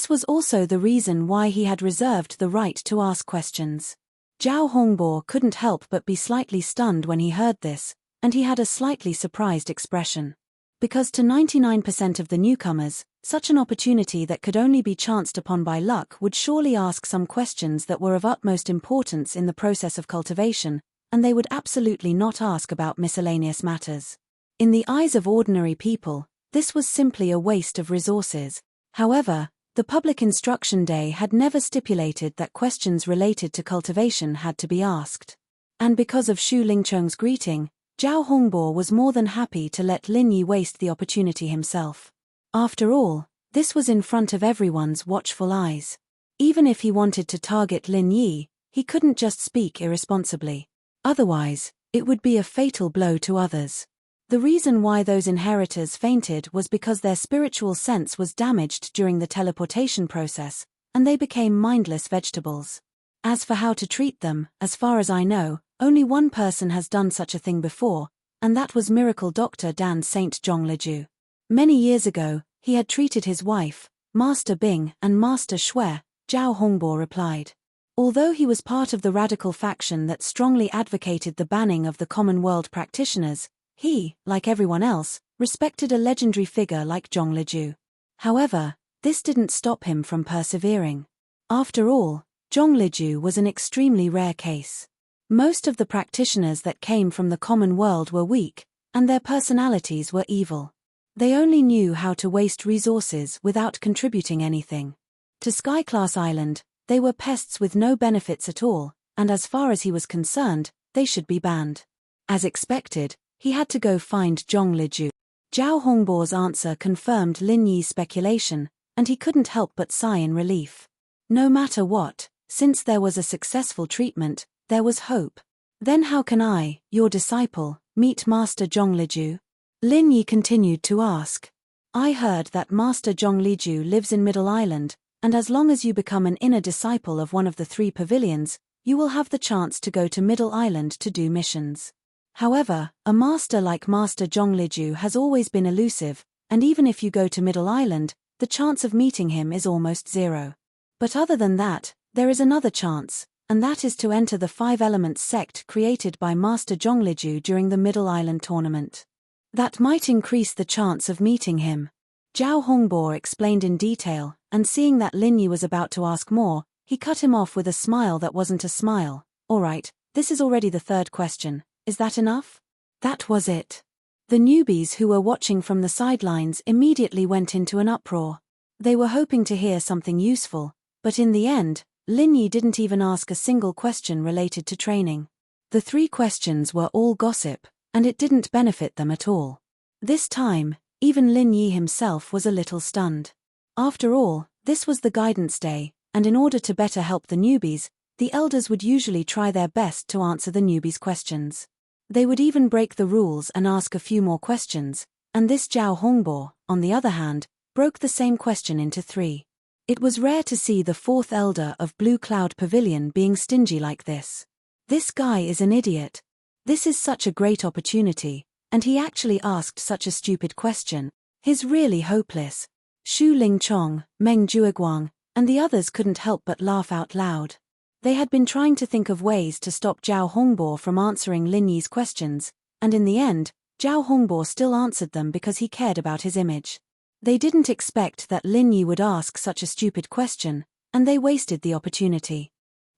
was also the reason why he had reserved the right to ask questions. Zhao Hongbo couldn't help but be slightly stunned when he heard this, and he had a slightly surprised expression. Because to 99% of the newcomers, such an opportunity that could only be chanced upon by luck would surely ask some questions that were of utmost importance in the process of cultivation, and they would absolutely not ask about miscellaneous matters. In the eyes of ordinary people, this was simply a waste of resources. However, the public instruction day had never stipulated that questions related to cultivation had to be asked. And because of Shu Lingcheng's greeting, Zhao Hongbo was more than happy to let Lin Yi waste the opportunity himself. After all, this was in front of everyone's watchful eyes. Even if he wanted to target Lin Yi, he couldn't just speak irresponsibly. Otherwise, it would be a fatal blow to others. The reason why those inheritors fainted was because their spiritual sense was damaged during the teleportation process, and they became mindless vegetables. As for how to treat them, as far as I know, only one person has done such a thing before, and that was Miracle Dr. Dan Saint Zhongleju. Many years ago, he had treated his wife, Master Bing and Master Shui, Zhao Hongbo replied. Although he was part of the radical faction that strongly advocated the banning of the common world practitioners, he, like everyone else, respected a legendary figure like Zhongleju. However, this didn't stop him from persevering. After all, Zhongleju was an extremely rare case. Most of the practitioners that came from the common world were weak, and their personalities were evil. They only knew how to waste resources without contributing anything. To Sky-class Island, they were pests with no benefits at all, and as far as he was concerned, they should be banned. As expected, he had to go find Zhongleju. Zhao Hongbo's answer confirmed Lin Yi's speculation, and he couldn't help but sigh in relief. No matter what, since there was a successful treatment, there was hope. Then how can I, your disciple, meet Master Zhongleju? Lin Yi continued to ask. I heard that Master Zhongleju lives in Middle Island, and as long as you become an inner disciple of one of the 3 pavilions, you will have the chance to go to Middle Island to do missions. However, a master like Master Zhongleju has always been elusive, and even if you go to Middle Island, the chance of meeting him is almost 0. But other than that, there is another chance, and that is to enter the 5 Elements sect created by Master Zhongleju during the Middle Island tournament. That might increase the chance of meeting him. Zhao Hongbo explained in detail, and seeing that Lin Yi was about to ask more, he cut him off with a smile that wasn't a smile. All right, this is already the 3rd question. Is that enough? That was it. The newbies who were watching from the sidelines immediately went into an uproar. They were hoping to hear something useful, but in the end, Lin Yi didn't even ask a single question related to training. The 3 questions were all gossip, and it didn't benefit them at all. This time, even Lin Yi himself was a little stunned. After all, this was the guidance day, and in order to better help the newbies, the elders would usually try their best to answer the newbies' questions. They would even break the rules and ask a few more questions, and this Zhao Hongbo, on the other hand, broke the same question into 3. It was rare to see the 4th elder of Blue Cloud Pavilion being stingy like this. This guy is an idiot. This is such a great opportunity, and he actually asked such a stupid question. He's really hopeless. Shu Lingchong, Meng Jueguang, and the others couldn't help but laugh out loud. They had been trying to think of ways to stop Zhao Hongbo from answering Lin Yi's questions, and in the end, Zhao Hongbo still answered them because he cared about his image. They didn't expect that Lin Yi would ask such a stupid question, and they wasted the opportunity.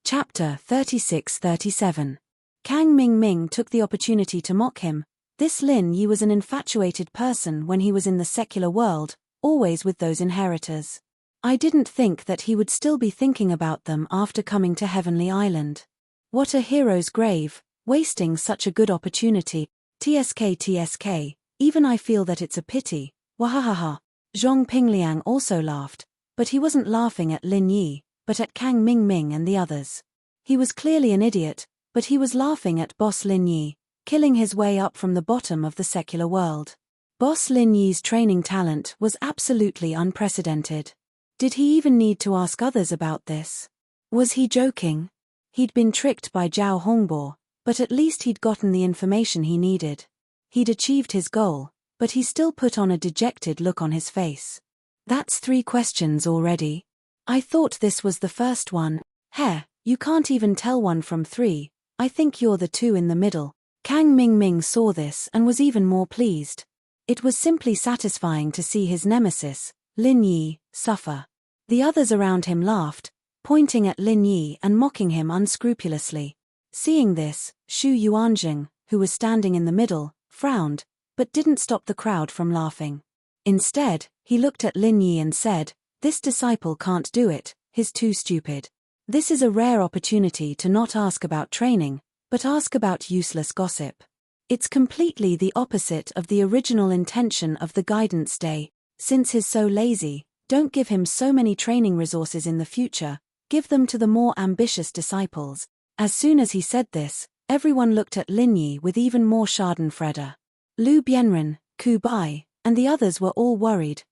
Chapter 36-37. Kang Ming took the opportunity to mock him, This Lin Yi was an infatuated person when he was in the secular world, always with those inheritors. I didn't think that he would still be thinking about them after coming to Heavenly Island. What a hero's grave, wasting such a good opportunity. TSK, even I feel that it's a pity. Wahahaha. Zhong Pingliang also laughed, but he wasn't laughing at Lin Yi, but at Kang Mingming and the others. He was clearly an idiot, but he was laughing at Boss Lin Yi, killing his way up from the bottom of the secular world. Boss Lin Yi's training talent was absolutely unprecedented. Did he even need to ask others about this? Was he joking? He'd been tricked by Zhao Hongbo, but at least he'd gotten the information he needed. He'd achieved his goal, but he still put on a dejected look on his face. That's 3 questions already. I thought this was the first one. Heh, you can't even tell 1 from 3, I think you're the 2 in the middle. Kang Mingming saw this and was even more pleased. It was simply satisfying to see his nemesis, Lin Yi, suffer. The others around him laughed, pointing at Lin Yi and mocking him unscrupulously. Seeing this, Xu Yuanjing, who was standing in the middle, frowned, but didn't stop the crowd from laughing. Instead, he looked at Lin Yi and said, "This disciple can't do it, he's too stupid. This is a rare opportunity to not ask about training, but ask about useless gossip. It's completely the opposite of the original intention of the guidance day. Since he's so lazy, don't give him so many training resources in the future, give them to the more ambitious disciples." As soon as he said this, everyone looked at Lin Yi with even more schadenfreude. Lu Bianren, Ku Bai, and the others were all worried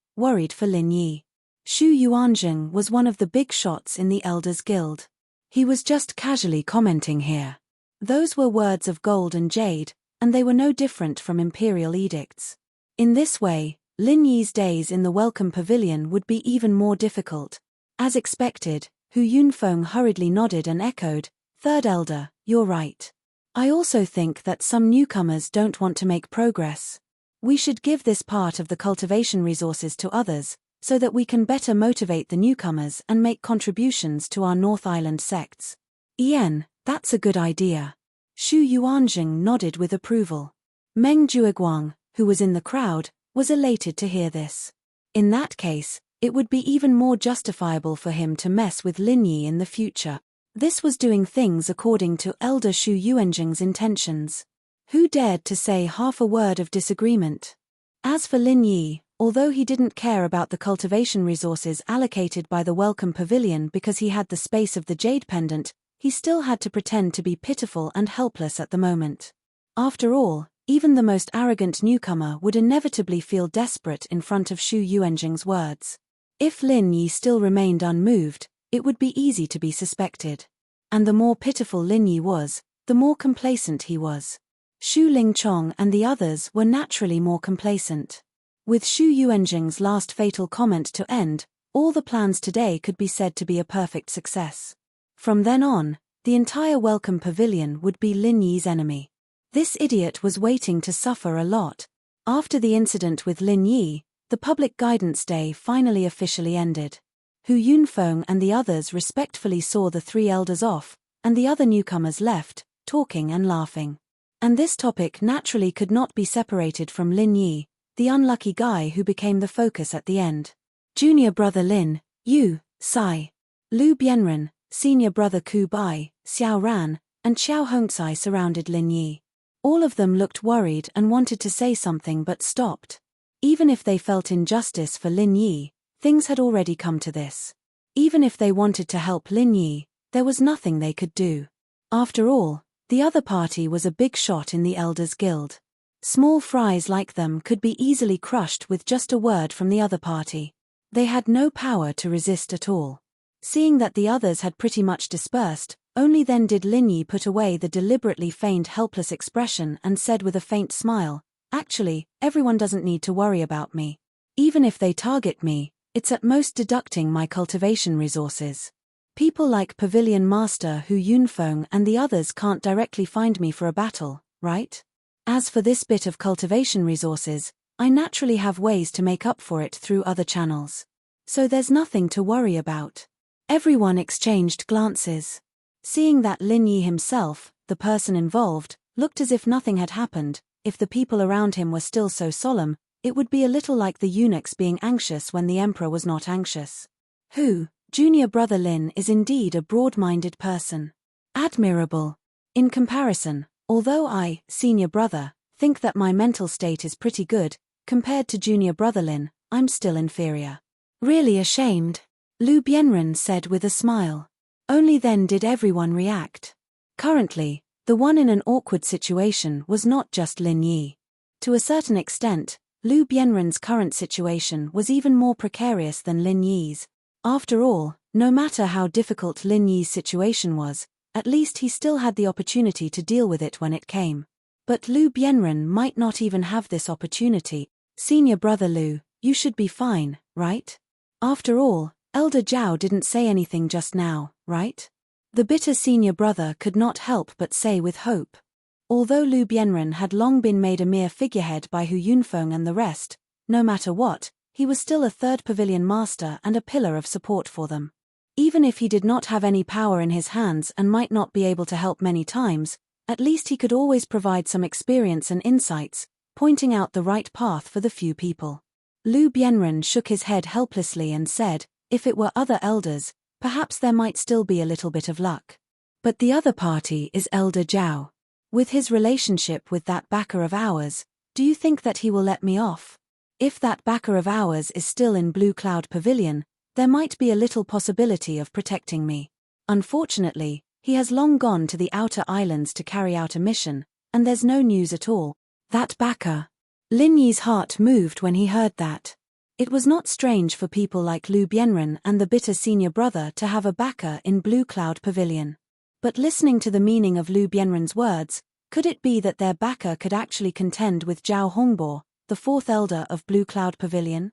for Lin Yi. Xu Yuanjing was one of the big shots in the Elders Guild. He was just casually commenting here. Those were words of gold and jade, and they were no different from imperial edicts. In this way, Lin Yi's days in the Welcome Pavilion would be even more difficult. As expected, Hu Yunfeng hurriedly nodded and echoed, "Third Elder, you're right. I also think that some newcomers don't want to make progress. We should give this part of the cultivation resources to others, so that we can better motivate the newcomers and make contributions to our North Island sects." "Ian, that's a good idea." Xu Yuanjing nodded with approval. Meng Jueguang, who was in the crowd, was elated to hear this. In that case, it would be even more justifiable for him to mess with Lin Yi in the future. This was doing things according to Elder Xu Yuanjing's intentions. Who dared to say half a word of disagreement? As for Lin Yi, although he didn't care about the cultivation resources allocated by the Welcome Pavilion because he had the space of the Jade Pendant, he still had to pretend to be pitiful and helpless at the moment. After all, even the most arrogant newcomer would inevitably feel desperate in front of Xu Yuanjing's words. If Lin Yi still remained unmoved, it would be easy to be suspected. And the more pitiful Lin Yi was, the more complacent he was. Xu Lingchong and the others were naturally more complacent. With Xu Yuanjing's last fatal comment to end, all the plans today could be said to be a perfect success. From then on, the entire Welcome Pavilion would be Lin Yi's enemy. This idiot was waiting to suffer a lot. After the incident with Lin Yi, the public guidance day finally officially ended. Hu Yunfeng and the others respectfully saw the 3 elders off, and the other newcomers left, talking and laughing. And this topic naturally could not be separated from Lin Yi, the unlucky guy who became the focus at the end. Junior brother Lin, Yu, Sai, Lu Bianren, senior brother Ku Bai, Xiao Ran, and Xiao Hongcai surrounded Lin Yi. All of them looked worried and wanted to say something but stopped. Even if they felt injustice for Lin Yi, things had already come to this. Even if they wanted to help Lin Yi, there was nothing they could do. After all, the other party was a big shot in the Elders Guild. Small fries like them could be easily crushed with just a word from the other party. They had no power to resist at all. Seeing that the others had pretty much dispersed, only then did Lin Yi put away the deliberately feigned helpless expression and said with a faint smile, "Actually, everyone doesn't need to worry about me. Even if they target me, it's at most deducting my cultivation resources. People like Pavilion Master Hu Yunfeng and the others can't directly find me for a battle, right? As for this bit of cultivation resources, I naturally have ways to make up for it through other channels. So there's nothing to worry about." Everyone exchanged glances. Seeing that Lin Yi himself, the person involved, looked as if nothing had happened, if the people around him were still so solemn, it would be a little like the eunuchs being anxious when the emperor was not anxious. Junior brother Lin is indeed a broad-minded person. Admirable. In comparison, although I, senior brother, think that my mental state is pretty good, compared to junior brother Lin, I'm still inferior. Really ashamed, Lu Bianren said with a smile. Only then did everyone react. Currently, the one in an awkward situation was not just Lin Yi. To a certain extent, Lu Bianren's current situation was even more precarious than Lin Yi's. After all, no matter how difficult Lin Yi's situation was, at least he still had the opportunity to deal with it when it came. But Lu Bianren might not even have this opportunity. Senior brother Lu, you should be fine, right? After all, Elder Zhao didn't say anything just now, right? The bitter senior brother could not help but say with hope. Although Lu Bianren had long been made a mere figurehead by Hu Yunfeng and the rest, no matter what, he was still a third pavilion master and a pillar of support for them. Even if he did not have any power in his hands and might not be able to help many times, at least he could always provide some experience and insights, pointing out the right path for the few people. Lu Bianren shook his head helplessly and said, if it were other elders, perhaps there might still be a little bit of luck. But the other party is Elder Zhao. With his relationship with that backer of ours, do you think that he will let me off? If that backer of ours is still in Blue Cloud Pavilion, there might be a little possibility of protecting me. Unfortunately, he has long gone to the outer islands to carry out a mission, and there's no news at all. That backer. Lin Yi's heart moved when he heard that. It was not strange for people like Lu Bianren and the bitter senior brother to have a backer in Blue Cloud Pavilion. But listening to the meaning of Lu Bianren's words, could it be that their backer could actually contend with Zhao Hongbo, the fourth elder of Blue Cloud Pavilion?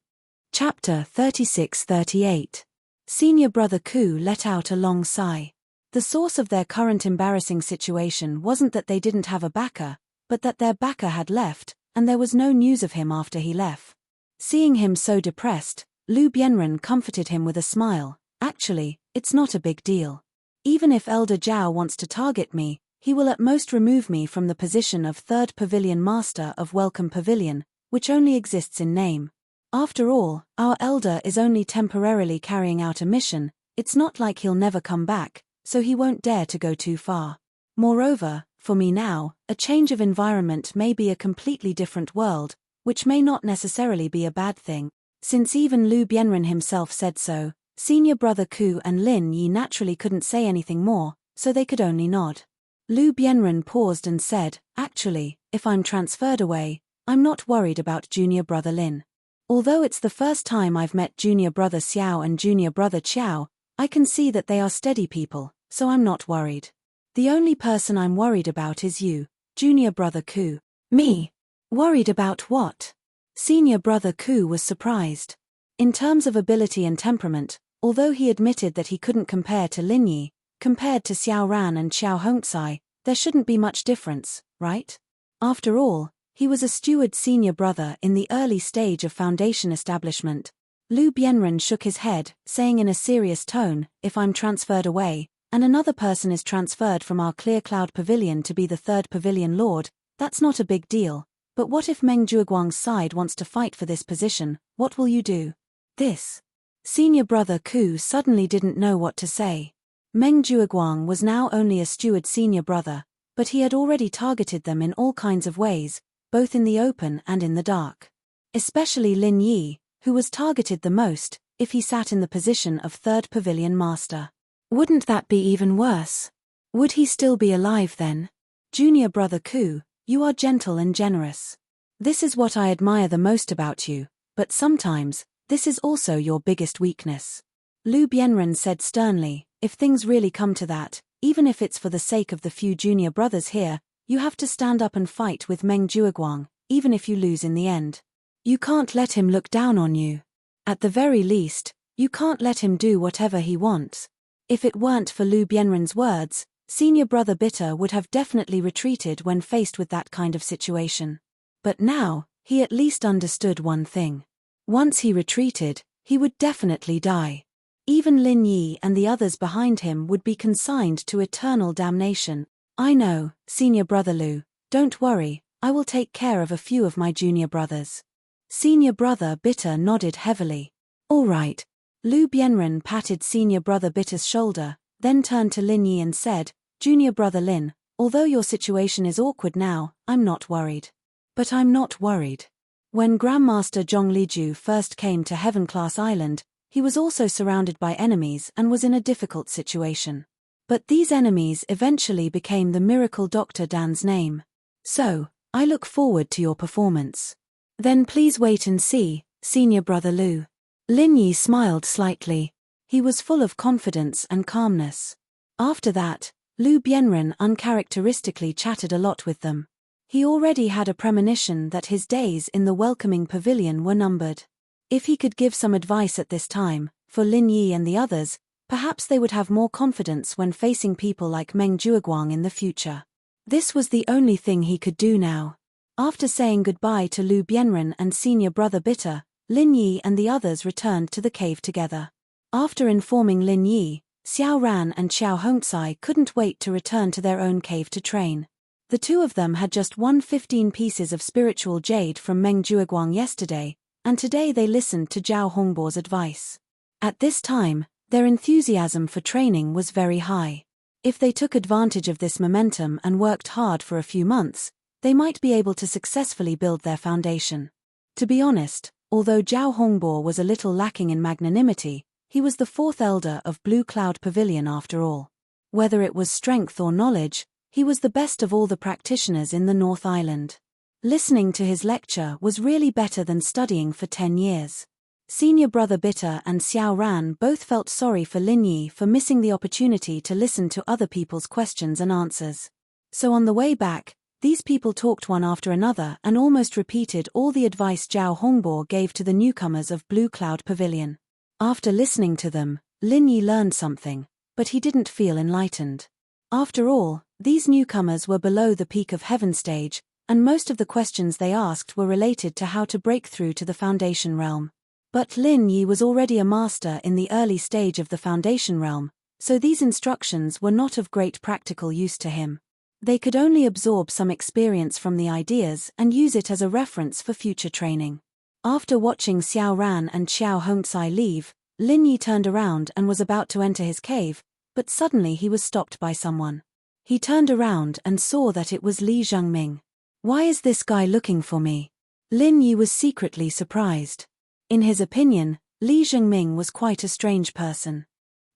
Chapter 36-38. Senior brother Ku let out a long sigh. The source of their current embarrassing situation wasn't that they didn't have a backer, but that their backer had left, and there was no news of him after he left. Seeing him so depressed, Lu Bianren comforted him with a smile. Actually, it's not a big deal. Even if Elder Zhao wants to target me, he will at most remove me from the position of third pavilion master of Welcome Pavilion, which only exists in name. After all, our elder is only temporarily carrying out a mission, it's not like he'll never come back, so he won't dare to go too far. Moreover, for me now, a change of environment may be a completely different world, which may not necessarily be a bad thing. Since even Lu Bianren himself said so, senior brother Ku and Lin Yi naturally couldn't say anything more, so they could only nod. Lu Bianren paused and said, actually, if I'm transferred away, I'm not worried about junior brother Lin. Although it's the first time I've met junior brother Xiao and junior brother Qiao, I can see that they are steady people, so I'm not worried. The only person I'm worried about is you, junior brother Ku. Me? Worried about what? Senior brother Ku was surprised. In terms of ability and temperament, although he admitted that he couldn't compare to Lin Yi, compared to Xiao Ran and Xiao Hongcai, there shouldn't be much difference, right? After all, he was a steward senior brother in the early stage of foundation establishment. Lu Bianren shook his head, saying in a serious tone, if I'm transferred away, and another person is transferred from our Clear Cloud Pavilion to be the third pavilion lord, that's not a big deal. But what if Meng Zhuoguang's side wants to fight for this position, what will you do? This. Senior brother Ku suddenly didn't know what to say. Meng Zhuoguang was now only a steward senior brother, but he had already targeted them in all kinds of ways, both in the open and in the dark. Especially Lin Yi, who was targeted the most, if he sat in the position of third pavilion master. Wouldn't that be even worse? Would he still be alive then? Junior brother Ku, you are gentle and generous. This is what I admire the most about you, but sometimes, this is also your biggest weakness. Lu Bianren said sternly, if things really come to that, even if it's for the sake of the few junior brothers here, you have to stand up and fight with Meng Zhuoguang, even if you lose in the end. You can't let him look down on you. At the very least, you can't let him do whatever he wants. If it weren't for Lu Bianren's words, senior brother Bitter would have definitely retreated when faced with that kind of situation. But now, he at least understood one thing. Once he retreated, he would definitely die. Even Lin Yi and the others behind him would be consigned to eternal damnation. I know, senior brother Lu, don't worry, I will take care of a few of my junior brothers. Senior brother Bitter nodded heavily. All right. Lu Bianren patted senior brother Bitter's shoulder, then turned to Lin Yi and said, Junior brother Lin, although your situation is awkward now, I'm not worried. But I'm not worried. When Grandmaster Zhongliju first came to Heaven Class Island, he was also surrounded by enemies and was in a difficult situation. But these enemies eventually became the Miracle Doctor Dan's name. So, I look forward to your performance. Then please wait and see, Senior Brother Lu. Lin Yi smiled slightly. He was full of confidence and calmness. After that, Lu Bianren uncharacteristically chatted a lot with them. He already had a premonition that his days in the welcoming pavilion were numbered. If he could give some advice at this time, for Lin Yi and the others, perhaps they would have more confidence when facing people like Meng Jueguang in the future. This was the only thing he could do now. After saying goodbye to Lu Bianren and senior brother Bitter, Lin Yi and the others returned to the cave together. After informing Lin Yi, Xiao Ran and Xiao Hongcai couldn't wait to return to their own cave to train. The two of them had just won 15 pieces of spiritual jade from Meng Jueguang yesterday, and today they listened to Zhao Hongbo's advice. At this time, their enthusiasm for training was very high. If they took advantage of this momentum and worked hard for a few months, they might be able to successfully build their foundation. To be honest, although Zhao Hongbo was a little lacking in magnanimity, he was the fourth elder of Blue Cloud Pavilion after all. Whether it was strength or knowledge, he was the best of all the practitioners in the North Island. Listening to his lecture was really better than studying for 10 years. Senior brother Bitter and Xiao Ran both felt sorry for Lin Yi for missing the opportunity to listen to other people's questions and answers. So on the way back, these people talked one after another and almost repeated all the advice Zhao Hongbo gave to the newcomers of Blue Cloud Pavilion. After listening to them, Lin Yi learned something, but he didn't feel enlightened. After all, these newcomers were below the peak of heaven stage, and most of the questions they asked were related to how to break through to the foundation realm. But Lin Yi was already a master in the early stage of the foundation realm, so these instructions were not of great practical use to him. They could only absorb some experience from the ideas and use it as a reference for future training. After watching Xiao Ran and Xiao Hongcai leave, Lin Yi turned around and was about to enter his cave, but suddenly he was stopped by someone. He turned around and saw that it was Li Zhengming. Why is this guy looking for me? Lin Yi was secretly surprised. In his opinion, Li Zhengming was quite a strange person.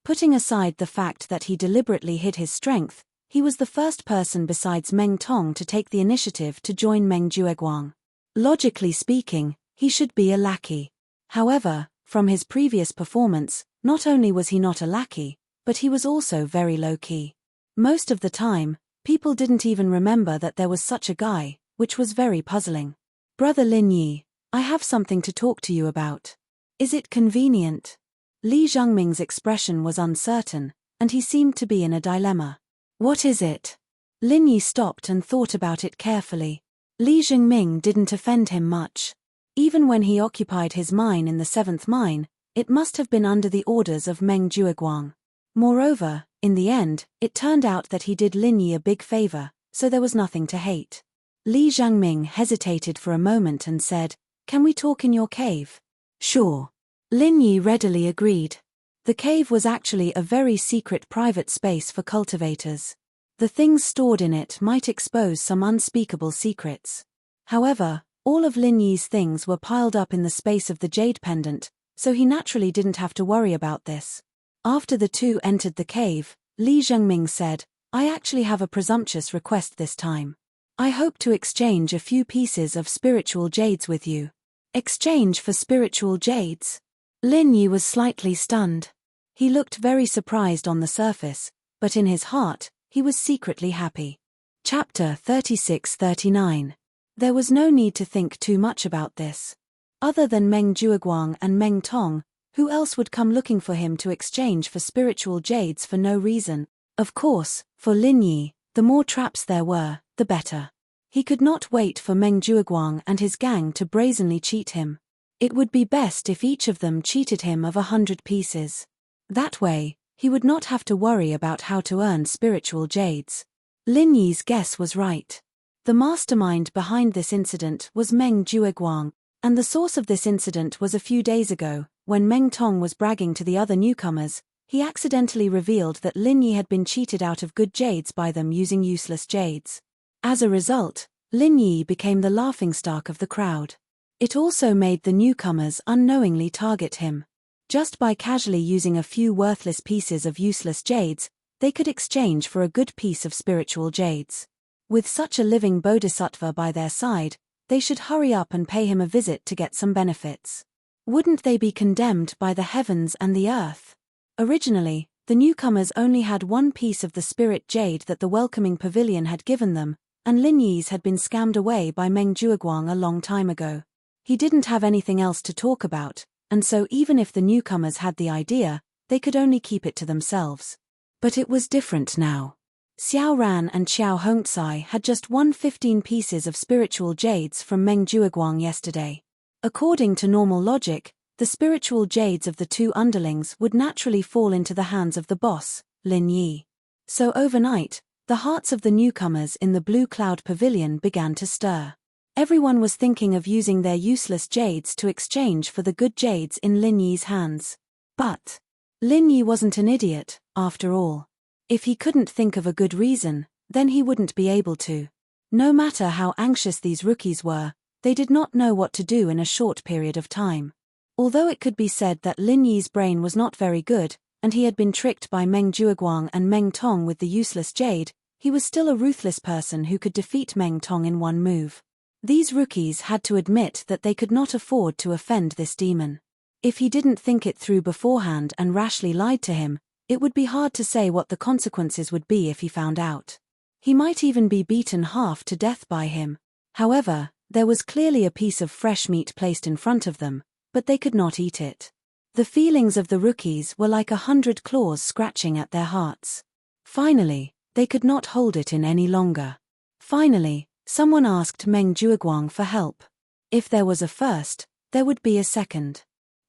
Putting aside the fact that he deliberately hid his strength, he was the first person besides Meng Tong to take the initiative to join Meng Jueguang. Logically speaking, he should be a lackey. However, from his previous performance, not only was he not a lackey, but he was also very low-key. Most of the time, people didn't even remember that there was such a guy, which was very puzzling. Brother Lin Yi, I have something to talk to you about. Is it convenient? Li Zhengming's expression was uncertain, and he seemed to be in a dilemma. What is it? Lin Yi stopped and thought about it carefully. Li Zhengming didn't offend him much. Even when he occupied his mine in the 7th mine, it must have been under the orders of Meng Jueguang. Moreover, in the end, it turned out that he did Lin Yi a big favor, so there was nothing to hate. Li Zhengming hesitated for a moment and said, "Can we talk in your cave?" "Sure." Lin Yi readily agreed. The cave was actually a very secret private space for cultivators. The things stored in it might expose some unspeakable secrets. However, all of Lin Yi's things were piled up in the space of the jade pendant, so he naturally didn't have to worry about this. After the two entered the cave, Li Zhengming said, "I actually have a presumptuous request this time. I hope to exchange a few pieces of spiritual jades with you." Exchange for spiritual jades? Lin Yi was slightly stunned. He looked very surprised on the surface, but in his heart, he was secretly happy. Chapter 36-39. There was no need to think too much about this. Other than Meng Jueguang and Meng Tong, who else would come looking for him to exchange for spiritual jades for no reason? Of course, for Lin Yi, the more traps there were, the better. He could not wait for Meng Jueguang and his gang to brazenly cheat him. It would be best if each of them cheated him of 100 pieces. That way, he would not have to worry about how to earn spiritual jades. Lin Yi's guess was right. The mastermind behind this incident was Meng Jueguang, and the source of this incident was a few days ago, when Meng Tong was bragging to the other newcomers. He accidentally revealed that Lin Yi had been cheated out of good jades by them using useless jades. As a result, Lin Yi became the laughingstock of the crowd. It also made the newcomers unknowingly target him. Just by casually using a few worthless pieces of useless jades, they could exchange for a good piece of spiritual jades. With such a living bodhisattva by their side, they should hurry up and pay him a visit to get some benefits. Wouldn't they be condemned by the heavens and the earth? Originally, the newcomers only had one piece of the spirit jade that the welcoming pavilion had given them, and Lin Yi's had been scammed away by Meng Jueguang a long time ago. He didn't have anything else to talk about, and so even if the newcomers had the idea, they could only keep it to themselves. But it was different now. Xiao Ran and Xiao Hongcai had just won 15 pieces of spiritual jades from Meng Jueguang yesterday. According to normal logic, the spiritual jades of the two underlings would naturally fall into the hands of the boss, Lin Yi. So overnight, the hearts of the newcomers in the Blue Cloud Pavilion began to stir. Everyone was thinking of using their useless jades to exchange for the good jades in Lin Yi's hands. But Lin Yi wasn't an idiot, after all. If he couldn't think of a good reason, then he wouldn't be able to. No matter how anxious these rookies were, they did not know what to do in a short period of time. Although it could be said that Lin Yi's brain was not very good, and he had been tricked by Meng Jueguang and Meng Tong with the useless jade, he was still a ruthless person who could defeat Meng Tong in one move. These rookies had to admit that they could not afford to offend this demon. If he didn't think it through beforehand and rashly lied to him, it would be hard to say what the consequences would be if he found out. He might even be beaten half to death by him. However, there was clearly a piece of fresh meat placed in front of them, but they could not eat it. The feelings of the rookies were like 100 claws scratching at their hearts. Finally, they could not hold it in any longer. Finally, someone asked Meng Jueguang for help. If there was a first, there would be a second.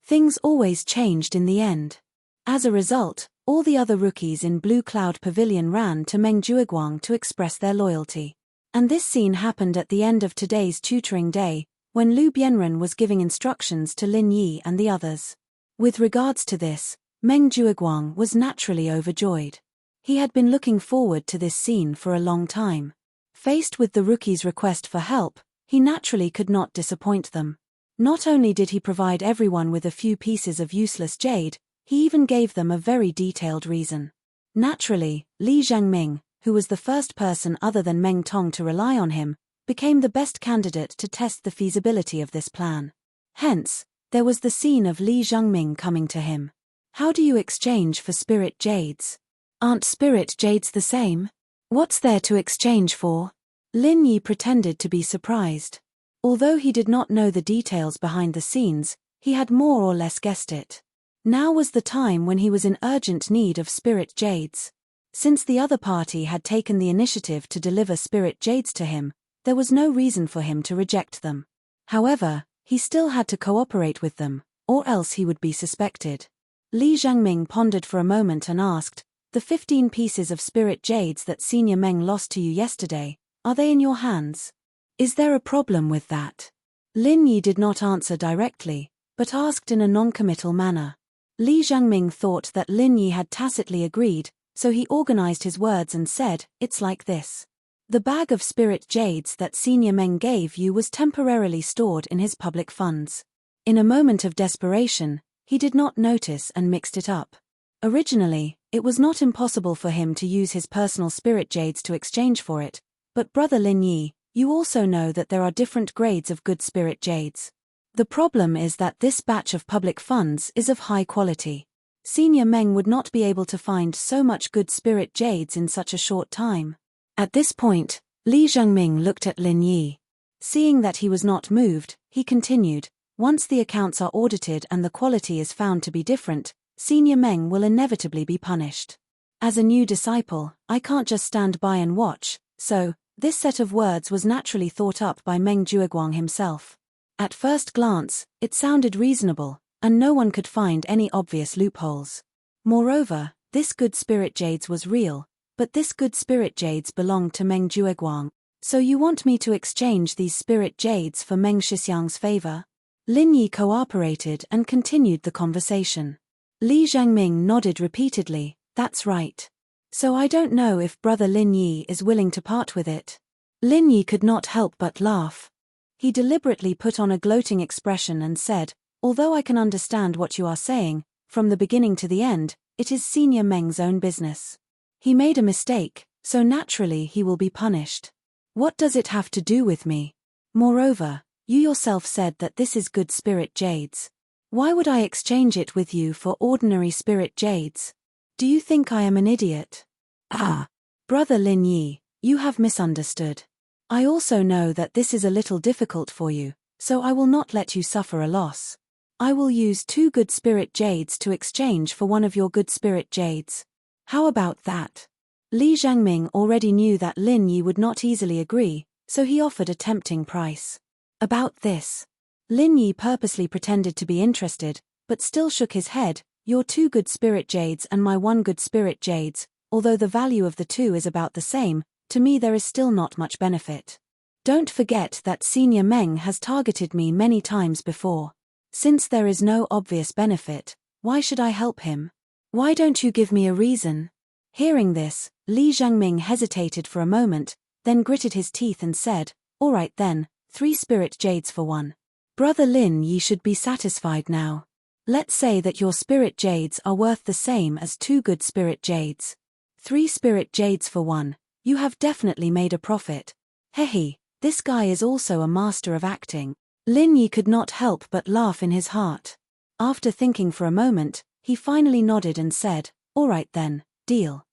Things always changed in the end. As a result, all the other rookies in Blue Cloud Pavilion ran to Meng Jueguang to express their loyalty. And this scene happened at the end of today's tutoring day, when Lu Bianren was giving instructions to Lin Yi and the others. With regards to this, Meng Jueguang was naturally overjoyed. He had been looking forward to this scene for a long time. Faced with the rookies' request for help, he naturally could not disappoint them. Not only did he provide everyone with a few pieces of useless jade, he even gave them a very detailed reason. Naturally, Li Zhangming, who was the first person other than Meng Tong to rely on him, became the best candidate to test the feasibility of this plan. Hence, there was the scene of Li Zhangming coming to him. How do you exchange for spirit jades? Aren't spirit jades the same? What's there to exchange for? Lin Yi pretended to be surprised. Although he did not know the details behind the scenes, he had more or less guessed it. Now was the time when he was in urgent need of spirit jades. Since the other party had taken the initiative to deliver spirit jades to him, there was no reason for him to reject them. However, he still had to cooperate with them, or else he would be suspected. Li Zhangming pondered for a moment and asked, "The 15 pieces of spirit jades that Senior Meng lost to you yesterday, are they in your hands? Is there a problem with that?" Lin Yi did not answer directly, but asked in a non-committal manner. Li Zhangming thought that Lin Yi had tacitly agreed, so he organized his words and said, "It's like this. The bag of spirit jades that Senior Meng gave you was temporarily stored in his public funds. In a moment of desperation, he did not notice and mixed it up. Originally, it was not impossible for him to use his personal spirit jades to exchange for it, but Brother Lin Yi, you also know that there are different grades of good spirit jades. The problem is that this batch of public funds is of high quality. Senior Meng would not be able to find so much good spirit jades in such a short time." At this point, Li Zhangming looked at Lin Yi. Seeing that he was not moved, he continued, "Once the accounts are audited and the quality is found to be different, Senior Meng will inevitably be punished. As a new disciple, I can't just stand by and watch, so, this set of words was naturally thought up by Meng Jueguang himself. At first glance, it sounded reasonable, and no one could find any obvious loopholes. Moreover, this good spirit jades was real, but this good spirit jades belonged to Meng Jueguang. So you want me to exchange these spirit jades for Meng Shixiang's favor? Lin Yi cooperated and continued the conversation. Li Zhangming nodded repeatedly, that's right. So I don't know if brother Lin Yi is willing to part with it. Lin Yi could not help but laugh. He deliberately put on a gloating expression and said, although I can understand what you are saying, from the beginning to the end, it is Senior Meng's own business. He made a mistake, so naturally he will be punished. What does it have to do with me? Moreover, you yourself said that this is good spirit jades. Why would I exchange it with you for ordinary spirit jades? Do you think I am an idiot? Ah, brother Lin Yi, you have misunderstood. I also know that this is a little difficult for you, so I will not let you suffer a loss. I will use 2 good spirit jades to exchange for one of your good spirit jades. How about that? Li Zhangming already knew that Lin Yi would not easily agree, so he offered a tempting price. About this, Lin Yi purposely pretended to be interested, but still shook his head. Your 2 good spirit jades and my 1 good spirit jades, although the value of the 2 is about the same, to me there is still not much benefit. Don't forget that Senior Meng has targeted me many times before. Since there is no obvious benefit, why should I help him? Why don't you give me a reason? Hearing this, Li Zhangming hesitated for a moment, then gritted his teeth and said, all right then, 3 spirit jades for 1. Brother Lin Yi should be satisfied now. Let's say that your spirit jades are worth the same as 2 good spirit jades. 3 spirit jades for 1, you have definitely made a profit. Hehe, this guy is also a master of acting. Lin Yi could not help but laugh in his heart. After thinking for a moment, he finally nodded and said, all right then, deal.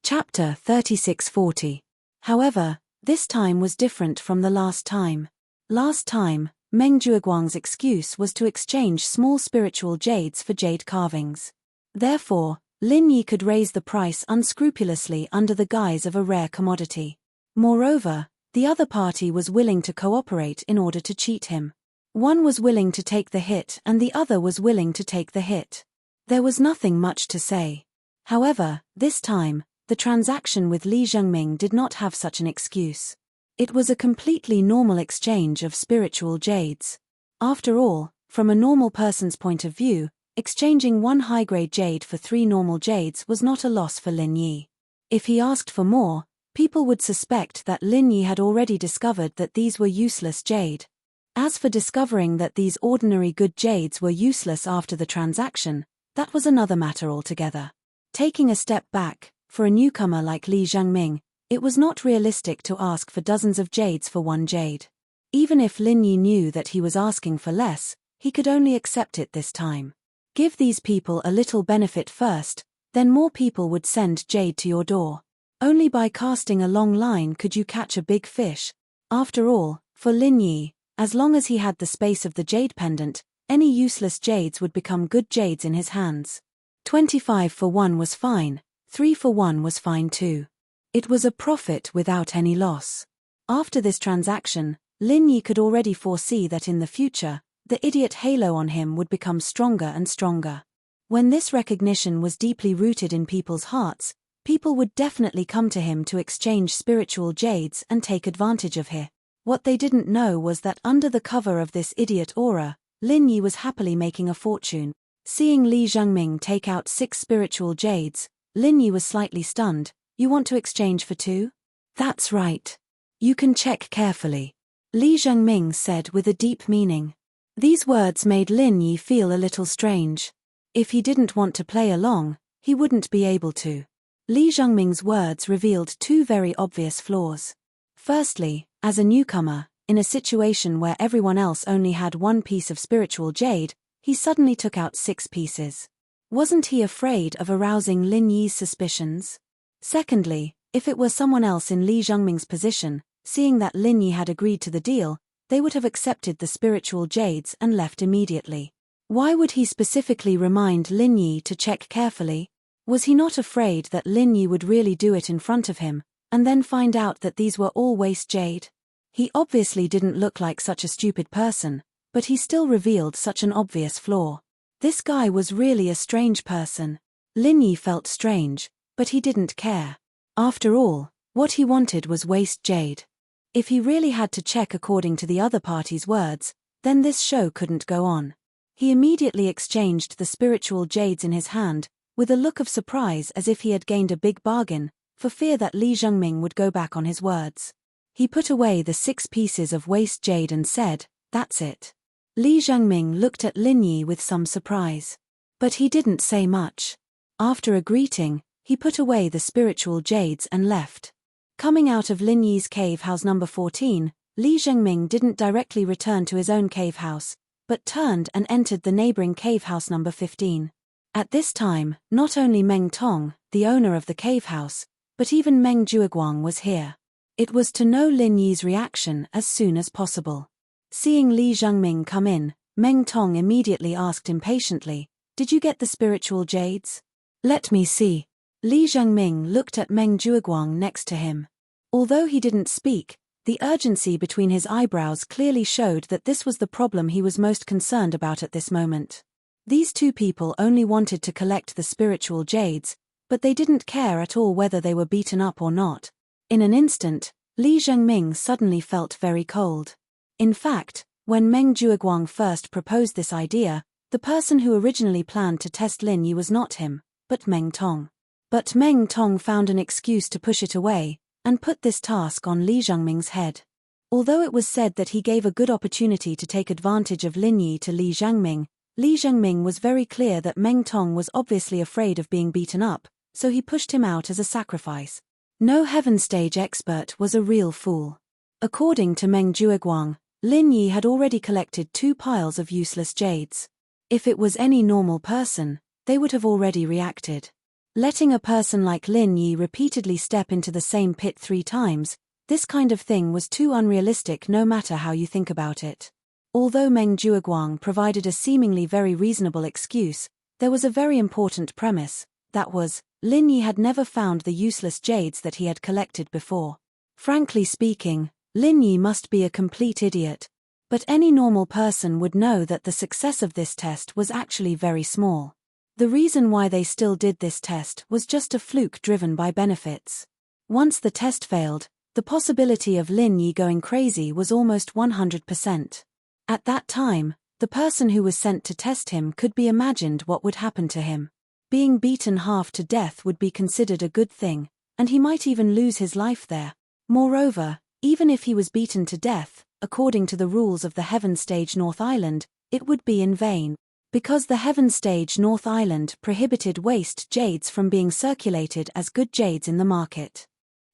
Chapter 3640. However, this time was different from the last time. Last time, Meng Jueguang's excuse was to exchange small spiritual jades for jade carvings. Therefore, Lin Yi could raise the price unscrupulously under the guise of a rare commodity. Moreover, the other party was willing to cooperate in order to cheat him. One was willing to take the hit and the other was willing to take the hit. There was nothing much to say. However, this time, the transaction with Li Zhangming did not have such an excuse. It was a completely normal exchange of spiritual jades. After all, from a normal person's point of view, exchanging 1 high-grade jade for 3 normal jades was not a loss for Lin Yi. If he asked for more, people would suspect that Lin Yi had already discovered that these were useless jade. As for discovering that these ordinary good jades were useless after the transaction, that was another matter altogether. Taking a step back, for a newcomer like Li Zhangming, it was not realistic to ask for dozens of jades for 1 jade. Even if Lin Yi knew that he was asking for less, he could only accept it this time. Give these people a little benefit first, then more people would send jade to your door. Only by casting a long line could you catch a big fish. After all, for Lin Yi, as long as he had the space of the jade pendant, any useless jades would become good jades in his hands. 25 for 1 was fine, 3 for 1 was fine too. It was a profit without any loss. After this transaction, Lin Yi could already foresee that in the future, the idiot halo on him would become stronger and stronger. When this recognition was deeply rooted in people's hearts, people would definitely come to him to exchange spiritual jades and take advantage of him. What they didn't know was that under the cover of this idiot aura, Lin Yi was happily making a fortune. Seeing Li Zhangming take out 6 spiritual jades, Lin Yi was slightly stunned. You want to exchange for 2? That's right. You can check carefully. Li Zhangming said with a deep meaning. These words made Lin Yi feel a little strange. If he didn't want to play along, he wouldn't be able to. Li Zhangming's words revealed 2 very obvious flaws. Firstly, as a newcomer, in a situation where everyone else only had 1 piece of spiritual jade, he suddenly took out 6 pieces. Wasn't he afraid of arousing Lin Yi's suspicions? Secondly, if it were someone else in Li Zhangming's position, seeing that Lin Yi had agreed to the deal, they would have accepted the spiritual jades and left immediately. Why would he specifically remind Lin Yi to check carefully? Was he not afraid that Lin Yi would really do it in front of him, and then find out that these were all waste jade? He obviously didn't look like such a stupid person, but he still revealed such an obvious flaw. This guy was really a strange person. Lin Yi felt strange, but he didn't care. After all, what he wanted was waste jade. If he really had to check according to the other party's words, then this show couldn't go on. He immediately exchanged the spiritual jades in his hand, with a look of surprise as if he had gained a big bargain, for fear that Li Zhengming would go back on his words. He put away the 6 pieces of waste jade and said, "That's it." Li Zhengming looked at Lin Yi with some surprise. But he didn't say much. After a greeting, he put away the spiritual jades and left. Coming out of Lin Yi's cave house number 14, Li Zhengming didn't directly return to his own cave house, but turned and entered the neighboring cave house number 15. At this time, not only Meng Tong, the owner of the cave house, but even Meng Jueguang was here. It was to know Lin Yi's reaction as soon as possible. Seeing Li Zhengming come in, Meng Tong immediately asked impatiently, "Did you get the spiritual jades?" "Let me see." Li Zhengming looked at Meng Jueguang next to him. Although he didn't speak, the urgency between his eyebrows clearly showed that this was the problem he was most concerned about at this moment. These two people only wanted to collect the spiritual jades, but they didn't care at all whether they were beaten up or not. In an instant, Li Zhengming suddenly felt very cold. In fact, when Meng Jueguang first proposed this idea, the person who originally planned to test Lin Yi was not him, but Meng Tong. But Meng Tong found an excuse to push it away, and put this task on Li Zhengming's head. Although it was said that he gave a good opportunity to take advantage of Lin Yi to Li Zhengming was very clear that Meng Tong was obviously afraid of being beaten up, so he pushed him out as a sacrifice. No heaven stage expert was a real fool. According to Meng Jueguang, Lin Yi had already collected 2 piles of useless jades. If it was any normal person, they would have already reacted. Letting a person like Lin Yi repeatedly step into the same pit 3 times, this kind of thing was too unrealistic no matter how you think about it. Although Meng Jueguang provided a seemingly very reasonable excuse, there was a very important premise, that was, Lin Yi had never found the useless jades that he had collected before. Frankly speaking, Lin Yi must be a complete idiot. But any normal person would know that the success of this test was actually very small. The reason why they still did this test was just a fluke driven by benefits. Once the test failed, the possibility of Lin Yi going crazy was almost 100%. At that time, the person who was sent to test him could be imagined what would happen to him. Being beaten half to death would be considered a good thing, and he might even lose his life there. Moreover, even if he was beaten to death, according to the rules of the Heaven Stage North Island, it would be in vain. Because the Heaven Stage North Island prohibited waste jades from being circulated as good jades in the market.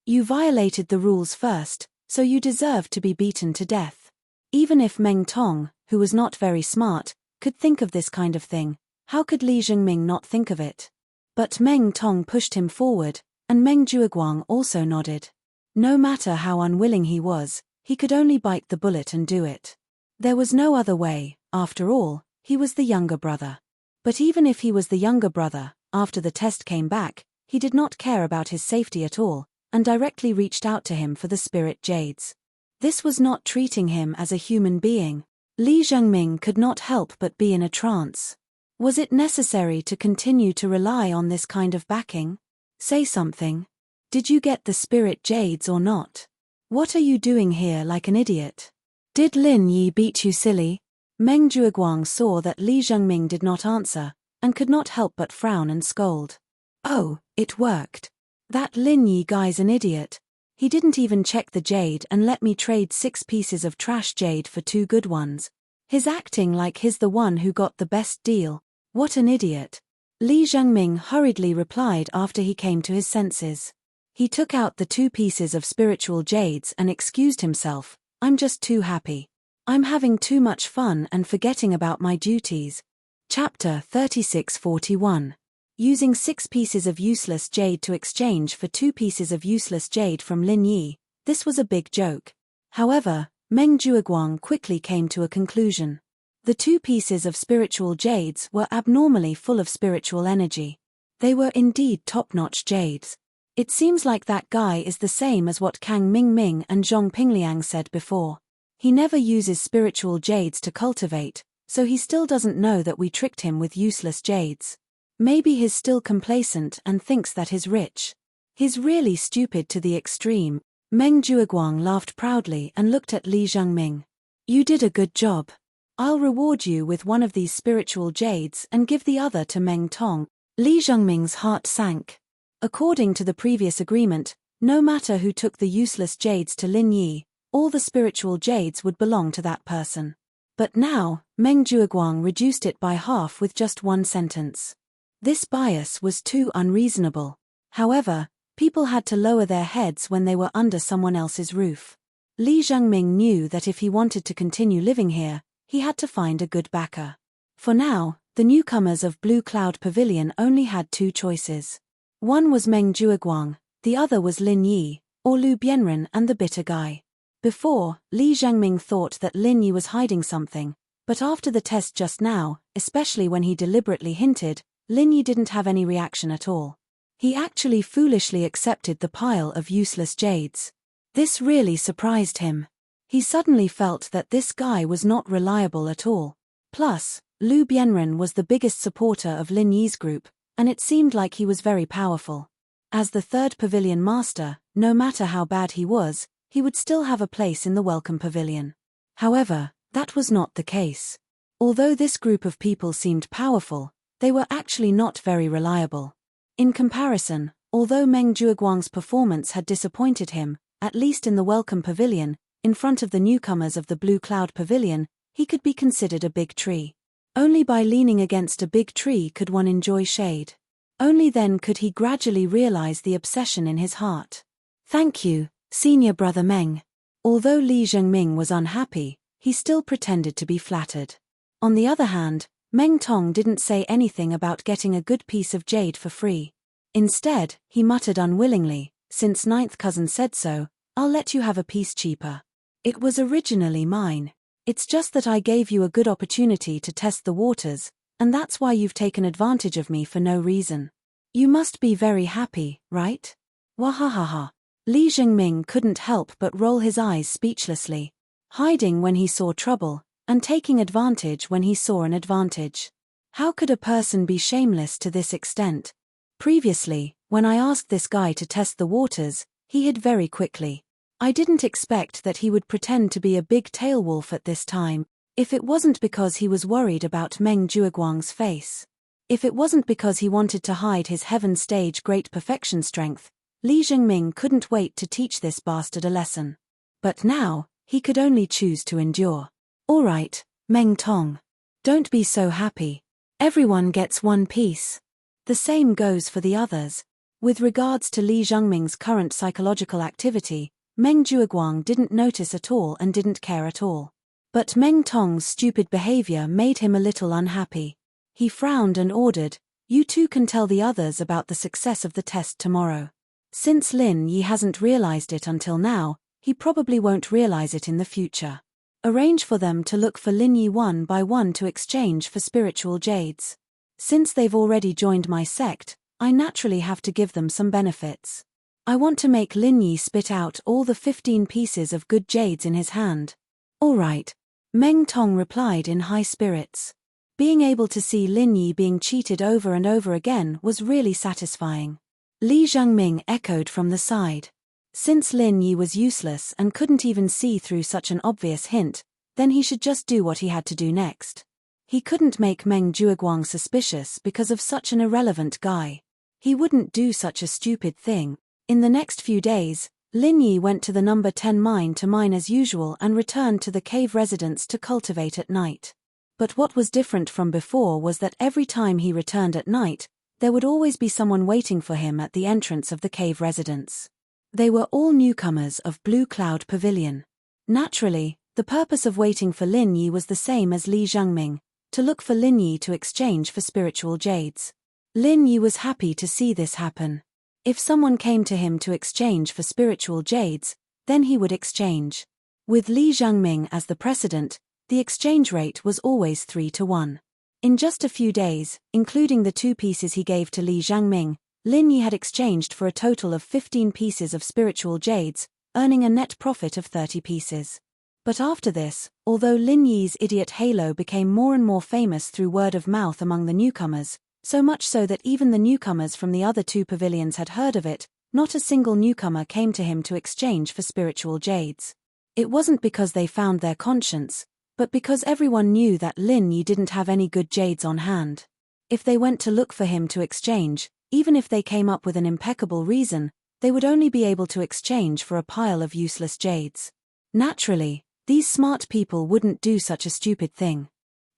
You violated the rules first, so you deserved to be beaten to death. Even if Meng Tong, who was not very smart, could think of this kind of thing, how could Li Zhengming not think of it? But Meng Tong pushed him forward, and Meng Jueguang also nodded. No matter how unwilling he was, he could only bite the bullet and do it. There was no other way, after all. He was the younger brother. But even if he was the younger brother, after the test came back, he did not care about his safety at all, and directly reached out to him for the spirit jades. This was not treating him as a human being. Li Zhengming could not help but be in a trance. Was it necessary to continue to rely on this kind of backing? Say something. Did you get the spirit jades or not? What are you doing here like an idiot? Did Lin Yi beat you silly? Meng Jueguang saw that Li Zhengming did not answer, and could not help but frown and scold. Oh, it worked. That Lin Yi guy's an idiot. He didn't even check the jade and let me trade 6 pieces of trash jade for 2 good ones. He's acting like he's the one who got the best deal. What an idiot. Li Zhengming hurriedly replied after he came to his senses. He took out the 2 pieces of spiritual jades and excused himself. I'm just too happy. I'm having too much fun and forgetting about my duties. Chapter 3641. Using 6 pieces of useless jade to exchange for 2 pieces of useless jade from Lin Yi, this was a big joke. However, Meng Jueguang quickly came to a conclusion. The 2 pieces of spiritual jades were abnormally full of spiritual energy. They were indeed top-notch jades. It seems like that guy is the same as what Kang Mingming and Zhong Pingliang said before. He never uses spiritual jades to cultivate, so he still doesn't know that we tricked him with useless jades. Maybe he's still complacent and thinks that he's rich. He's really stupid to the extreme. Meng Jueguang laughed proudly and looked at Li Zhengming. You did a good job. I'll reward you with one of these spiritual jades and give the other to Meng Tong. Li Zhengming's heart sank. According to the previous agreement, no matter who took the useless jades to Lin Yi, all the spiritual jades would belong to that person. But now, Meng Jueguang reduced it by half with just one sentence. This bias was too unreasonable. However, people had to lower their heads when they were under someone else's roof. Li Zhengming knew that if he wanted to continue living here, he had to find a good backer. For now, the newcomers of Blue Cloud Pavilion only had two choices. One was Meng Jueguang, the other was Lin Yi, or Lu Bianren and the bitter guy. Before, Li Zhengming thought that Lin Yi was hiding something, but after the test just now, especially when he deliberately hinted, Lin Yi didn't have any reaction at all. He actually foolishly accepted the pile of useless jades. This really surprised him. He suddenly felt that this guy was not reliable at all. Plus, Lu Bianren was the biggest supporter of Lin Yi's group, and it seemed like he was very powerful. As the third pavilion master, no matter how bad he was, he would still have a place in the welcome pavilion. However, that was not the case. Although this group of people seemed powerful, they were actually not very reliable. In comparison, although Meng Jueguang's performance had disappointed him, at least in the welcome pavilion, in front of the newcomers of the Blue Cloud Pavilion, he could be considered a big tree. Only by leaning against a big tree could one enjoy shade. Only then could he gradually realize the obsession in his heart. Thank you, senior brother Meng. Although Li Zhengming was unhappy, he still pretended to be flattered. On the other hand, Meng Tong didn't say anything about getting a good piece of jade for free. Instead, he muttered unwillingly, since ninth cousin said so, I'll let you have a piece cheaper. It was originally mine. It's just that I gave you a good opportunity to test the waters, and that's why you've taken advantage of me for no reason. You must be very happy, right? Wahahaha. Li Zhengming couldn't help but roll his eyes speechlessly. Hiding when he saw trouble, and taking advantage when he saw an advantage. How could a person be shameless to this extent? Previously, when I asked this guy to test the waters, he hid very quickly. I didn't expect that he would pretend to be a big tail wolf at this time, if it wasn't because he was worried about Meng Jueguang's face. If it wasn't because he wanted to hide his heaven stage great perfection strength, Li Zhengming couldn't wait to teach this bastard a lesson. But now, he could only choose to endure. Alright, Meng Tong. Don't be so happy. Everyone gets one piece. The same goes for the others. With regards to Li Zhengming's current psychological activity, Meng Jueguang didn't notice at all and didn't care at all. But Meng Tong's stupid behavior made him a little unhappy. He frowned and ordered, you two can tell the others about the success of the test tomorrow. Since Lin Yi hasn't realized it until now, he probably won't realize it in the future. Arrange for them to look for Lin Yi one by one to exchange for spiritual jades. Since they've already joined my sect, I naturally have to give them some benefits. I want to make Lin Yi spit out all the 15 pieces of good jades in his hand. Alright. Meng Tong replied in high spirits. Being able to see Lin Yi being cheated over and over again was really satisfying. Li Zhengming echoed from the side. Since Lin Yi was useless and couldn't even see through such an obvious hint, then he should just do what he had to do next. He couldn't make Meng Jueguang suspicious because of such an irrelevant guy. He wouldn't do such a stupid thing. In the next few days, Lin Yi went to the number 10 mine to mine as usual and returned to the cave residence to cultivate at night. But what was different from before was that every time he returned at night, there would always be someone waiting for him at the entrance of the cave residence. They were all newcomers of Blue Cloud Pavilion. Naturally, the purpose of waiting for Lin Yi was the same as Li Zhengming, to look for Lin Yi to exchange for spiritual jades. Lin Yi was happy to see this happen. If someone came to him to exchange for spiritual jades, then he would exchange. With Li Zhengming as the precedent, the exchange rate was always 3-1. In just a few days, including the 2 pieces he gave to Li Zhengming, Lin Yi had exchanged for a total of 15 pieces of spiritual jades, earning a net profit of 30 pieces. But after this, although Lin Yi's idiot halo became more and more famous through word of mouth among the newcomers, so much so that even the newcomers from the other 2 pavilions had heard of it, not a single newcomer came to him to exchange for spiritual jades. It wasn't because they found their conscience, but because everyone knew that Lin Yi didn't have any good jades on hand. If they went to look for him to exchange, even if they came up with an impeccable reason, they would only be able to exchange for a pile of useless jades. Naturally, these smart people wouldn't do such a stupid thing.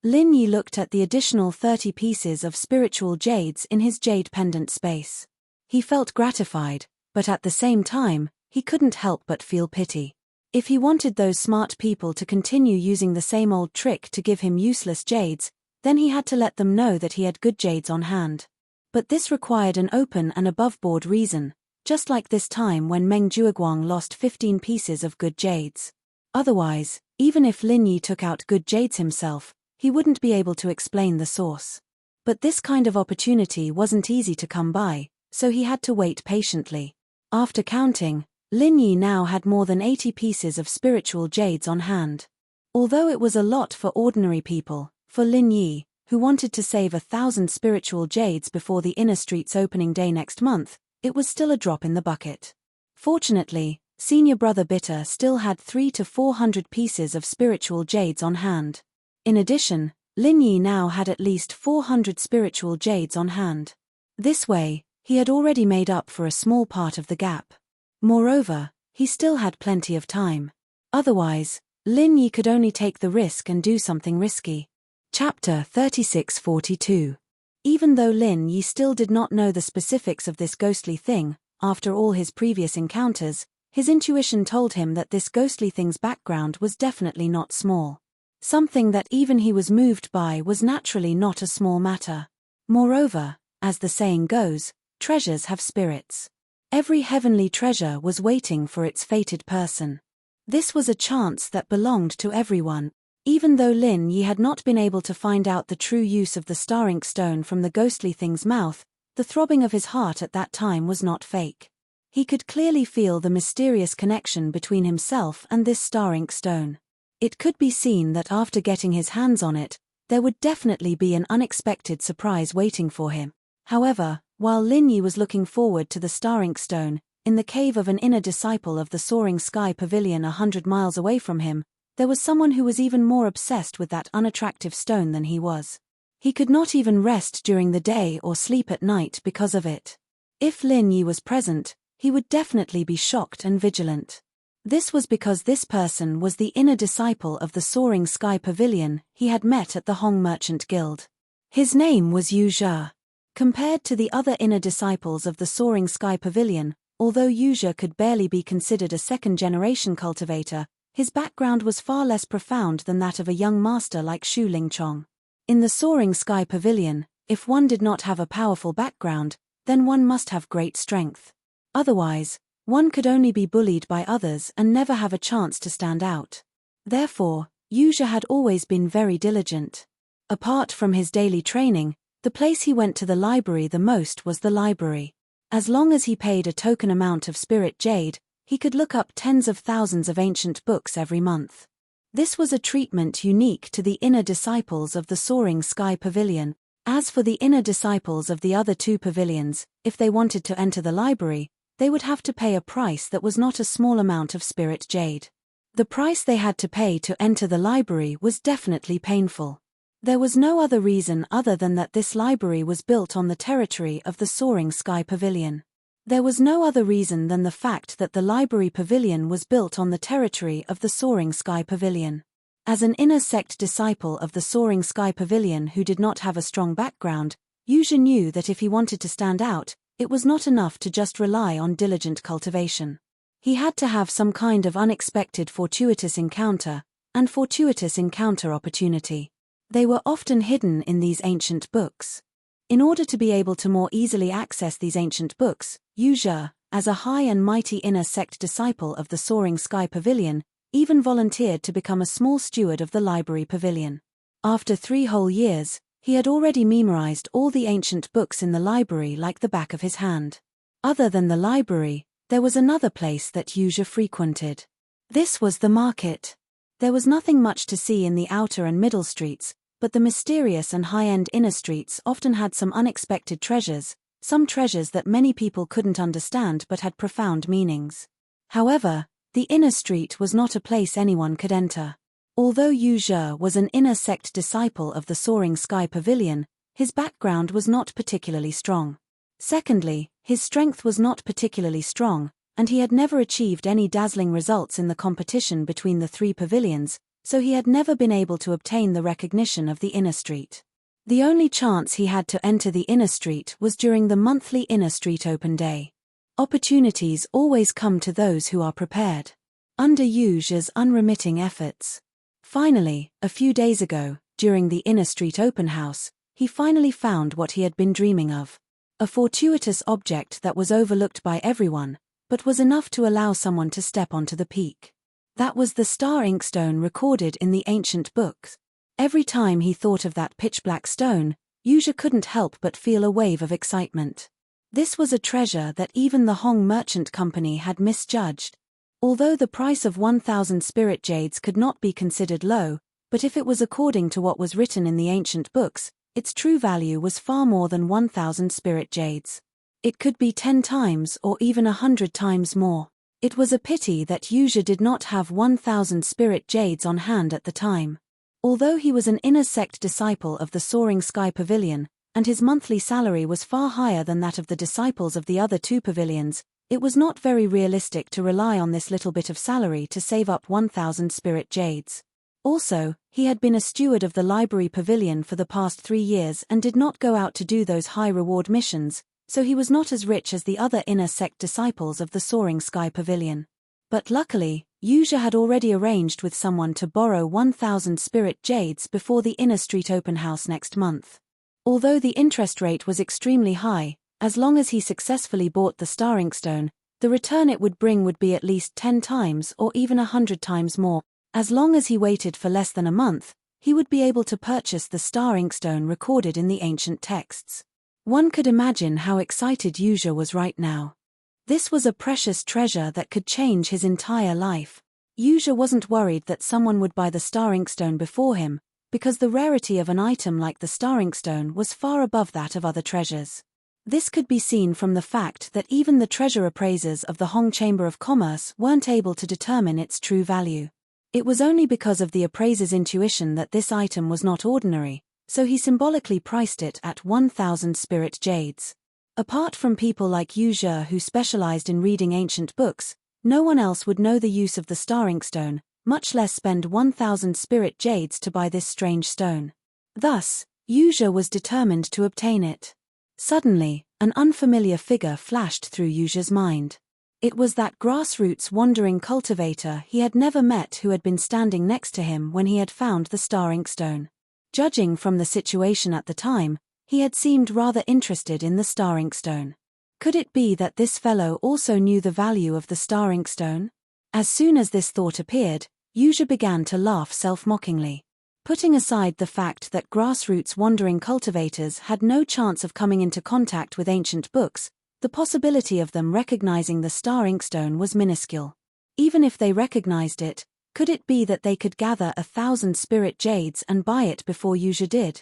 Lin Yi looked at the additional 30 pieces of spiritual jades in his jade pendant space. He felt gratified, but at the same time, he couldn't help but feel pity. If he wanted those smart people to continue using the same old trick to give him useless jades, then he had to let them know that he had good jades on hand. But this required an open and above-board reason, just like this time when Meng Jueguang lost 15 pieces of good jades. Otherwise, even if Lin Yi took out good jades himself, he wouldn't be able to explain the source. But this kind of opportunity wasn't easy to come by, so he had to wait patiently. After counting, Lin Yi now had more than 80 pieces of spiritual jades on hand. Although it was a lot for ordinary people, for Lin Yi, who wanted to save 1,000 spiritual jades before the Inner Street's opening day next month, it was still a drop in the bucket. Fortunately, senior brother Bitter still had 300 to 400 pieces of spiritual jades on hand. In addition, Lin Yi now had at least 400 spiritual jades on hand. This way, he had already made up for a small part of the gap. Moreover, he still had plenty of time. Otherwise, Lin Yi could only take the risk and do something risky. Chapter 3642. Even though Lin Yi still did not know the specifics of this ghostly thing, after all his previous encounters, his intuition told him that this ghostly thing's background was definitely not small. Something that even he was moved by was naturally not a small matter. Moreover, as the saying goes, treasures have spirits. Every heavenly treasure was waiting for its fated person. This was a chance that belonged to everyone. Even though Lin Yi had not been able to find out the true use of the star ink stone from the ghostly thing's mouth, the throbbing of his heart at that time was not fake. He could clearly feel the mysterious connection between himself and this star ink stone. It could be seen that after getting his hands on it, there would definitely be an unexpected surprise waiting for him. However, while Lin Yi was looking forward to the star ink stone, in the cave of an inner disciple of the Soaring Sky Pavilion 100 miles away from him, there was someone who was even more obsessed with that unattractive stone than he was. He could not even rest during the day or sleep at night because of it. If Lin Yi was present, he would definitely be shocked and vigilant. This was because this person was the inner disciple of the Soaring Sky Pavilion he had met at the Hong Merchant Guild. His name was Yu Zhe. Compared to the other inner disciples of the Soaring Sky Pavilion, although Yu Zhe could barely be considered a second-generation cultivator, his background was far less profound than that of a young master like Xu Lingchong. In the Soaring Sky Pavilion, if one did not have a powerful background, then one must have great strength. Otherwise, one could only be bullied by others and never have a chance to stand out. Therefore, Yu Zhe had always been very diligent. Apart from his daily training, the place he went to the library the most was the library. As long as he paid a token amount of spirit jade, he could look up tens of thousands of ancient books every month. This was a treatment unique to the inner disciples of the Soaring Sky Pavilion. As for the inner disciples of the other two pavilions, if they wanted to enter the library, they would have to pay a price that was not a small amount of spirit jade. The price they had to pay to enter the library was definitely painful. There was no other reason other than that this library was built on the territory of the Soaring Sky Pavilion. There was no other reason than the fact that the library pavilion was built on the territory of the Soaring Sky Pavilion. As an inner sect disciple of the Soaring Sky Pavilion who did not have a strong background, Yu Zhe knew that if he wanted to stand out, it was not enough to just rely on diligent cultivation. He had to have some kind of unexpected fortuitous encounter, and fortuitous encounter opportunity. They were often hidden in these ancient books. In order to be able to more easily access these ancient books, Yu Zhe, as a high and mighty inner sect disciple of the Soaring Sky Pavilion, even volunteered to become a small steward of the library pavilion. After 3 whole years, he had already memorized all the ancient books in the library like the back of his hand. Other than the library, there was another place that Yu Zhe frequented. This was the market. There was nothing much to see in the outer and middle streets, but the mysterious and high-end inner streets often had some unexpected treasures, some treasures that many people couldn't understand but had profound meanings. However, the inner street was not a place anyone could enter. Although Yu Zhe was an inner sect disciple of the Soaring Sky Pavilion, his background was not particularly strong. Secondly, his strength was not particularly strong, and he had never achieved any dazzling results in the competition between the three pavilions, so he had never been able to obtain the recognition of the inner street. The only chance he had to enter the inner street was during the monthly Inner Street Open Day. Opportunities always come to those who are prepared. Under Yu Zhe's unremitting efforts. Finally, a few days ago, during the Inner Street Open House, he finally found what he had been dreaming of. A fortuitous object that was overlooked by everyone, but was enough to allow someone to step onto the peak. That was the star inkstone recorded in the ancient books. Every time he thought of that pitch-black stone, Yu Zhe couldn't help but feel a wave of excitement. This was a treasure that even the Hong Merchant Company had misjudged. Although the price of 1,000 spirit jades could not be considered low, but if it was according to what was written in the ancient books, its true value was far more than 1,000 spirit jades. It could be 10 times or even 100 times more. It was a pity that Yu Zhe did not have 1,000 spirit jades on hand at the time. Although he was an inner sect disciple of the Soaring Sky Pavilion, and his monthly salary was far higher than that of the disciples of the other two pavilions, it was not very realistic to rely on this little bit of salary to save up 1,000 spirit jades. Also, he had been a steward of the library pavilion for the past 3 years and did not go out to do those high-reward missions, so he was not as rich as the other inner sect disciples of the Soaring Sky Pavilion. But luckily, Yu Zhe had already arranged with someone to borrow 1,000 spirit jades before the Inner Street Open House next month. Although the interest rate was extremely high, as long as he successfully bought the star inkstone, the return it would bring would be at least 10 times or even 100 times more. As long as he waited for less than a month, he would be able to purchase the star inkstone recorded in the ancient texts. One could imagine how excited Yu Zhe was right now. This was a precious treasure that could change his entire life. Yu Zhe wasn't worried that someone would buy the star inkstone before him, because the rarity of an item like the star inkstone was far above that of other treasures. This could be seen from the fact that even the treasure appraisers of the Hong Chamber of Commerce weren't able to determine its true value. It was only because of the appraiser's intuition that this item was not ordinary, so he symbolically priced it at 1,000 spirit jades. Apart from people like Yu Zhe who specialized in reading ancient books, no one else would know the use of the star inkstone, much less spend 1,000 spirit jades to buy this strange stone. Thus, Yu Zhe was determined to obtain it. Suddenly, an unfamiliar figure flashed through Yu Zhe's mind. It was that grassroots wandering cultivator he had never met who had been standing next to him when he had found the star inkstone. Judging from the situation at the time, he had seemed rather interested in the star inkstone. Could it be that this fellow also knew the value of the star inkstone? As soon as this thought appeared, Yu Zhe began to laugh self-mockingly. Putting aside the fact that grassroots wandering cultivators had no chance of coming into contact with ancient books, the possibility of them recognizing the star inkstone was minuscule. Even if they recognized it, could it be that they could gather 1,000 spirit jades and buy it before Yu Zhe did?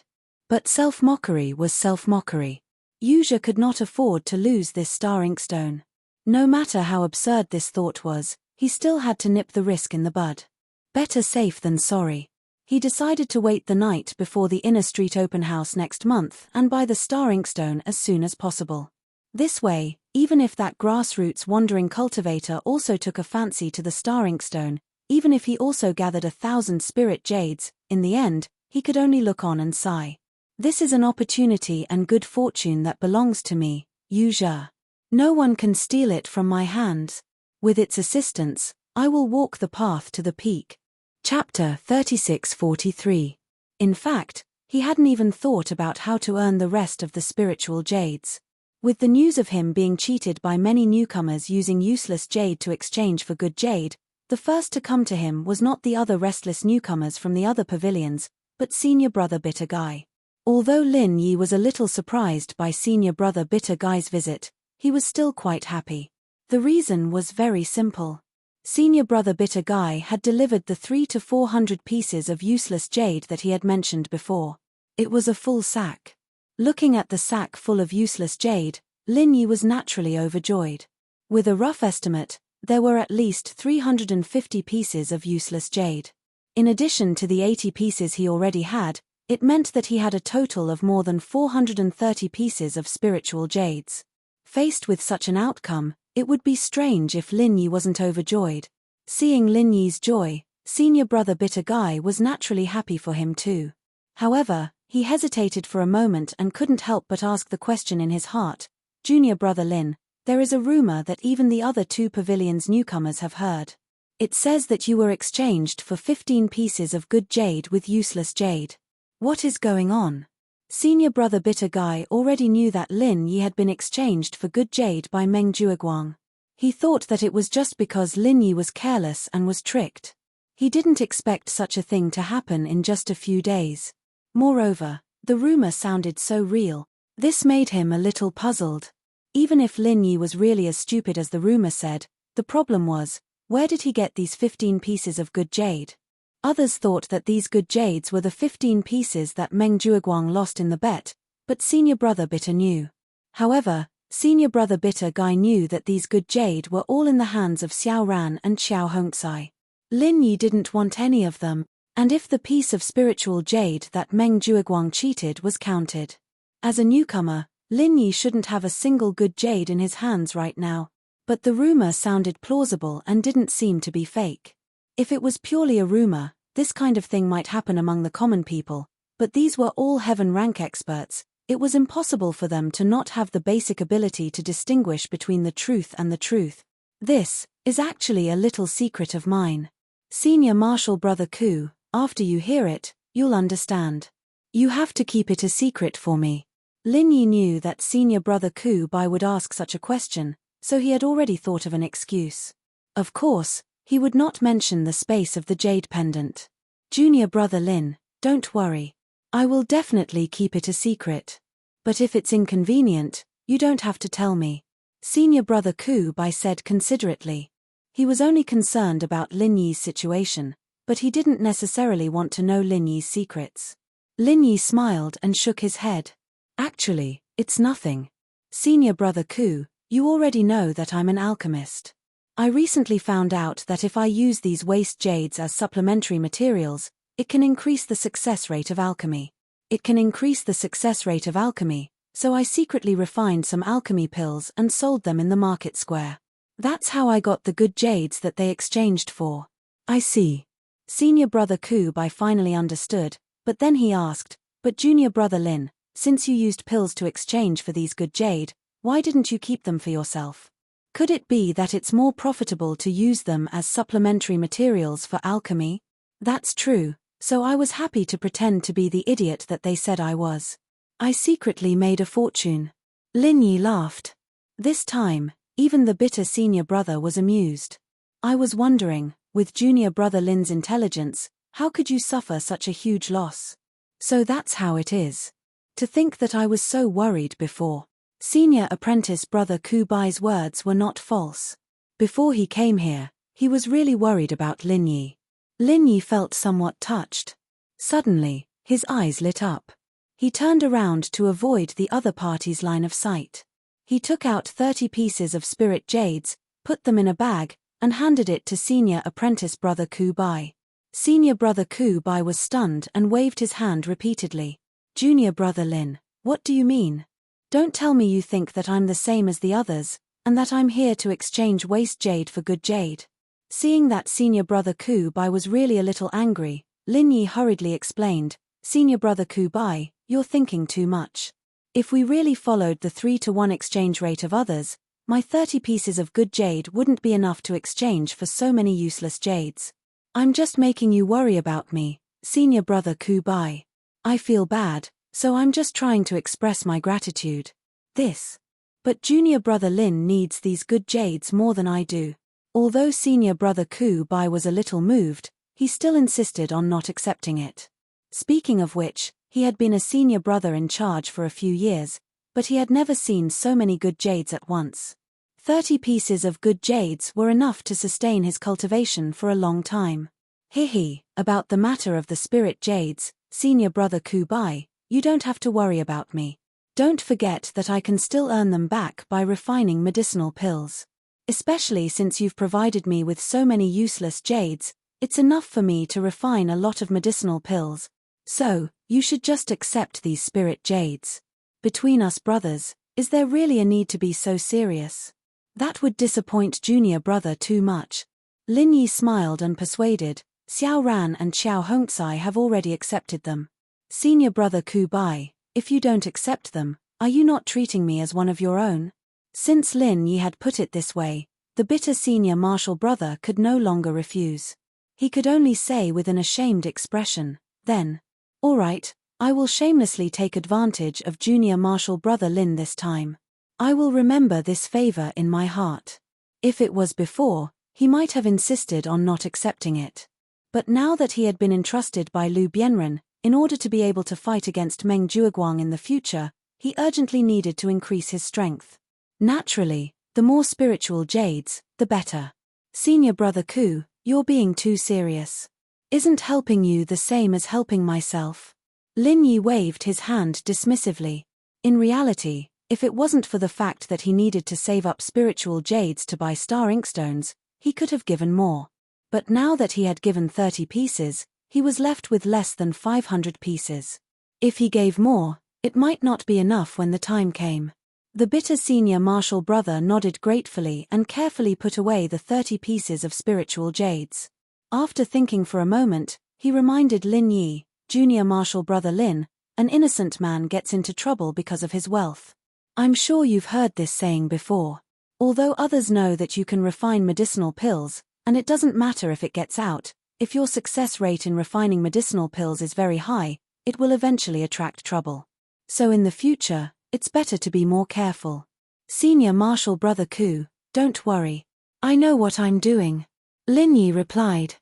But self-mockery was self-mockery. Yu Zhe could not afford to lose this star inkstone. No matter how absurd this thought was, he still had to nip the risk in the bud. Better safe than sorry. He decided to wait the night before the Inner Street Open House next month and buy the star inkstone as soon as possible. This way, even if that grassroots wandering cultivator also took a fancy to the star inkstone, even if he also gathered 1,000 spirit jades, in the end, he could only look on and sigh. This is an opportunity and good fortune that belongs to me, Yu Zhe. No one can steal it from my hands. With its assistance, I will walk the path to the peak. Chapter 3643. In fact, he hadn't even thought about how to earn the rest of the spiritual jades. With the news of him being cheated by many newcomers using useless jade to exchange for good jade, the first to come to him was not the other restless newcomers from the other pavilions, but senior brother Bitter Guy. Although Lin Yi was a little surprised by senior brother Bitter Guy's visit, he was still quite happy. The reason was very simple. Senior brother Bitter Guy had delivered the 300 to 400 pieces of useless jade that he had mentioned before. It was a full sack. Looking at the sack full of useless jade, Lin Yi was naturally overjoyed. With a rough estimate, there were at least 350 pieces of useless jade. In addition to the 80 pieces he already had, it meant that he had a total of more than 430 pieces of spiritual jades. Faced with such an outcome, it would be strange if Lin Yi wasn't overjoyed. Seeing Lin Yi's joy, senior brother Bitter Guy was naturally happy for him too. However, he hesitated for a moment and couldn't help but ask the question in his heart, "Junior brother Lin, there is a rumor that even the other 2 pavilion's newcomers have heard. It says that you were exchanged for 15 pieces of good jade with useless jade. What is going on?" Senior brother Bitter Guy already knew that Lin Yi had been exchanged for good jade by Meng Jueguang. He thought that it was just because Lin Yi was careless and was tricked. He didn't expect such a thing to happen in just a few days. Moreover, the rumor sounded so real. This made him a little puzzled. Even if Lin Yi was really as stupid as the rumor said, the problem was, where did he get these 15 pieces of good jade? Others thought that these good jades were the 15 pieces that Meng Jueguang lost in the bet, but senior brother Bitter knew. However, senior brother Bitter Guy knew that these good jade were all in the hands of Xiao Ran and Xiao Hongcai. Lin Yi didn't want any of them, and if the piece of spiritual jade that Meng Jueguang cheated was counted. As a newcomer, Lin Yi shouldn't have a single good jade in his hands right now, but the rumor sounded plausible and didn't seem to be fake. If it was purely a rumor, this kind of thing might happen among the common people, but these were all heaven rank experts. It was impossible for them to not have the basic ability to distinguish between the truth and the truth. This is actually a little secret of mine. Senior Marshal Brother Ku, after you hear it, you'll understand. You have to keep it a secret for me. Lin Yi knew that Senior Brother Ku Bai would ask such a question, so he had already thought of an excuse. Of course, he would not mention the space of the jade pendant. Junior brother Lin, don't worry. I will definitely keep it a secret. But if it's inconvenient, you don't have to tell me. Senior brother Ku Bai said considerately. He was only concerned about Lin Yi's situation, but he didn't necessarily want to know Lin Yi's secrets. Lin Yi smiled and shook his head. Actually, it's nothing. Senior brother Ku, you already know that I'm an alchemist. I recently found out that if I use these waste jades as supplementary materials, it can increase the success rate of alchemy. So I secretly refined some alchemy pills and sold them in the market square. That's how I got the good jades that they exchanged for. I see. Senior brother Ku Bai finally understood, but then he asked, "But junior brother Lin, since you used pills to exchange for these good jade, why didn't you keep them for yourself? Could it be that it's more profitable to use them as supplementary materials for alchemy?" That's true, so I was happy to pretend to be the idiot that they said I was. I secretly made a fortune. Lin Yi laughed. This time, even the bitter senior brother was amused. I was wondering, with junior brother Lin's intelligence, how could you suffer such a huge loss? So that's how it is. To think that I was so worried before. Senior apprentice brother Ku Bai's words were not false. Before he came here, he was really worried about Lin Yi. Lin Yi felt somewhat touched. Suddenly, his eyes lit up. He turned around to avoid the other party's line of sight. He took out 30 pieces of spirit jades, put them in a bag, and handed it to senior apprentice brother Ku Bai. Senior brother Ku Bai was stunned and waved his hand repeatedly. Junior brother Lin, what do you mean? Don't tell me you think that I'm the same as the others, and that I'm here to exchange waste jade for good jade. Seeing that senior brother Ku Bai was really a little angry, Lin Yi hurriedly explained, "Senior brother Ku Bai, you're thinking too much. If we really followed the 3-to-1 exchange rate of others, my 30 pieces of good jade wouldn't be enough to exchange for so many useless jades. I'm just making you worry about me, senior brother Ku Bai. I feel bad, so I'm just trying to express my gratitude. But junior brother Lin needs these good jades more than I do." Although senior brother Ku Bai was a little moved, he still insisted on not accepting it. Speaking of which, he had been a senior brother in charge for a few years, but he had never seen so many good jades at once. 30 pieces of good jades were enough to sustain his cultivation for a long time. About the matter of the spirit jades, senior brother Ku Bai, you don't have to worry about me. Don't forget that I can still earn them back by refining medicinal pills. Especially since you've provided me with so many useless jades, it's enough for me to refine a lot of medicinal pills. So, you should just accept these spirit jades. Between us brothers, is there really a need to be so serious? That would disappoint junior brother too much. Lin Yi smiled and persuaded, Xiao Ran and Xiao Hongcai have already accepted them. Senior brother Ku Bai, if you don't accept them, are you not treating me as one of your own? Since Lin Yi had put it this way, the bitter senior martial brother could no longer refuse. He could only say with an ashamed expression, then, all right, I will shamelessly take advantage of junior martial brother Lin this time. I will remember this favor in my heart. If it was before, he might have insisted on not accepting it. But now that he had been entrusted by Lu Bianren, in order to be able to fight against Meng Jueguang in the future, he urgently needed to increase his strength. Naturally, the more spiritual jades, the better. Senior brother Ku, you're being too serious. Isn't helping you the same as helping myself? Lin Yi waved his hand dismissively. In reality, if it wasn't for the fact that he needed to save up spiritual jades to buy star inkstones, he could have given more. But now that he had given 30 pieces, he was left with less than 500 pieces. If he gave more, it might not be enough when the time came. The bitter senior martial brother nodded gratefully and carefully put away the 30 pieces of spiritual jades. After thinking for a moment, he reminded Lin Yi, junior martial brother Lin, an innocent man gets into trouble because of his wealth. I'm sure you've heard this saying before. Although others know that you can refine medicinal pills, and it doesn't matter if it gets out, if your success rate in refining medicinal pills is very high, it will eventually attract trouble. So in the future, it's better to be more careful. Senior martial brother Ku, don't worry. I know what I'm doing. Lin Yi replied.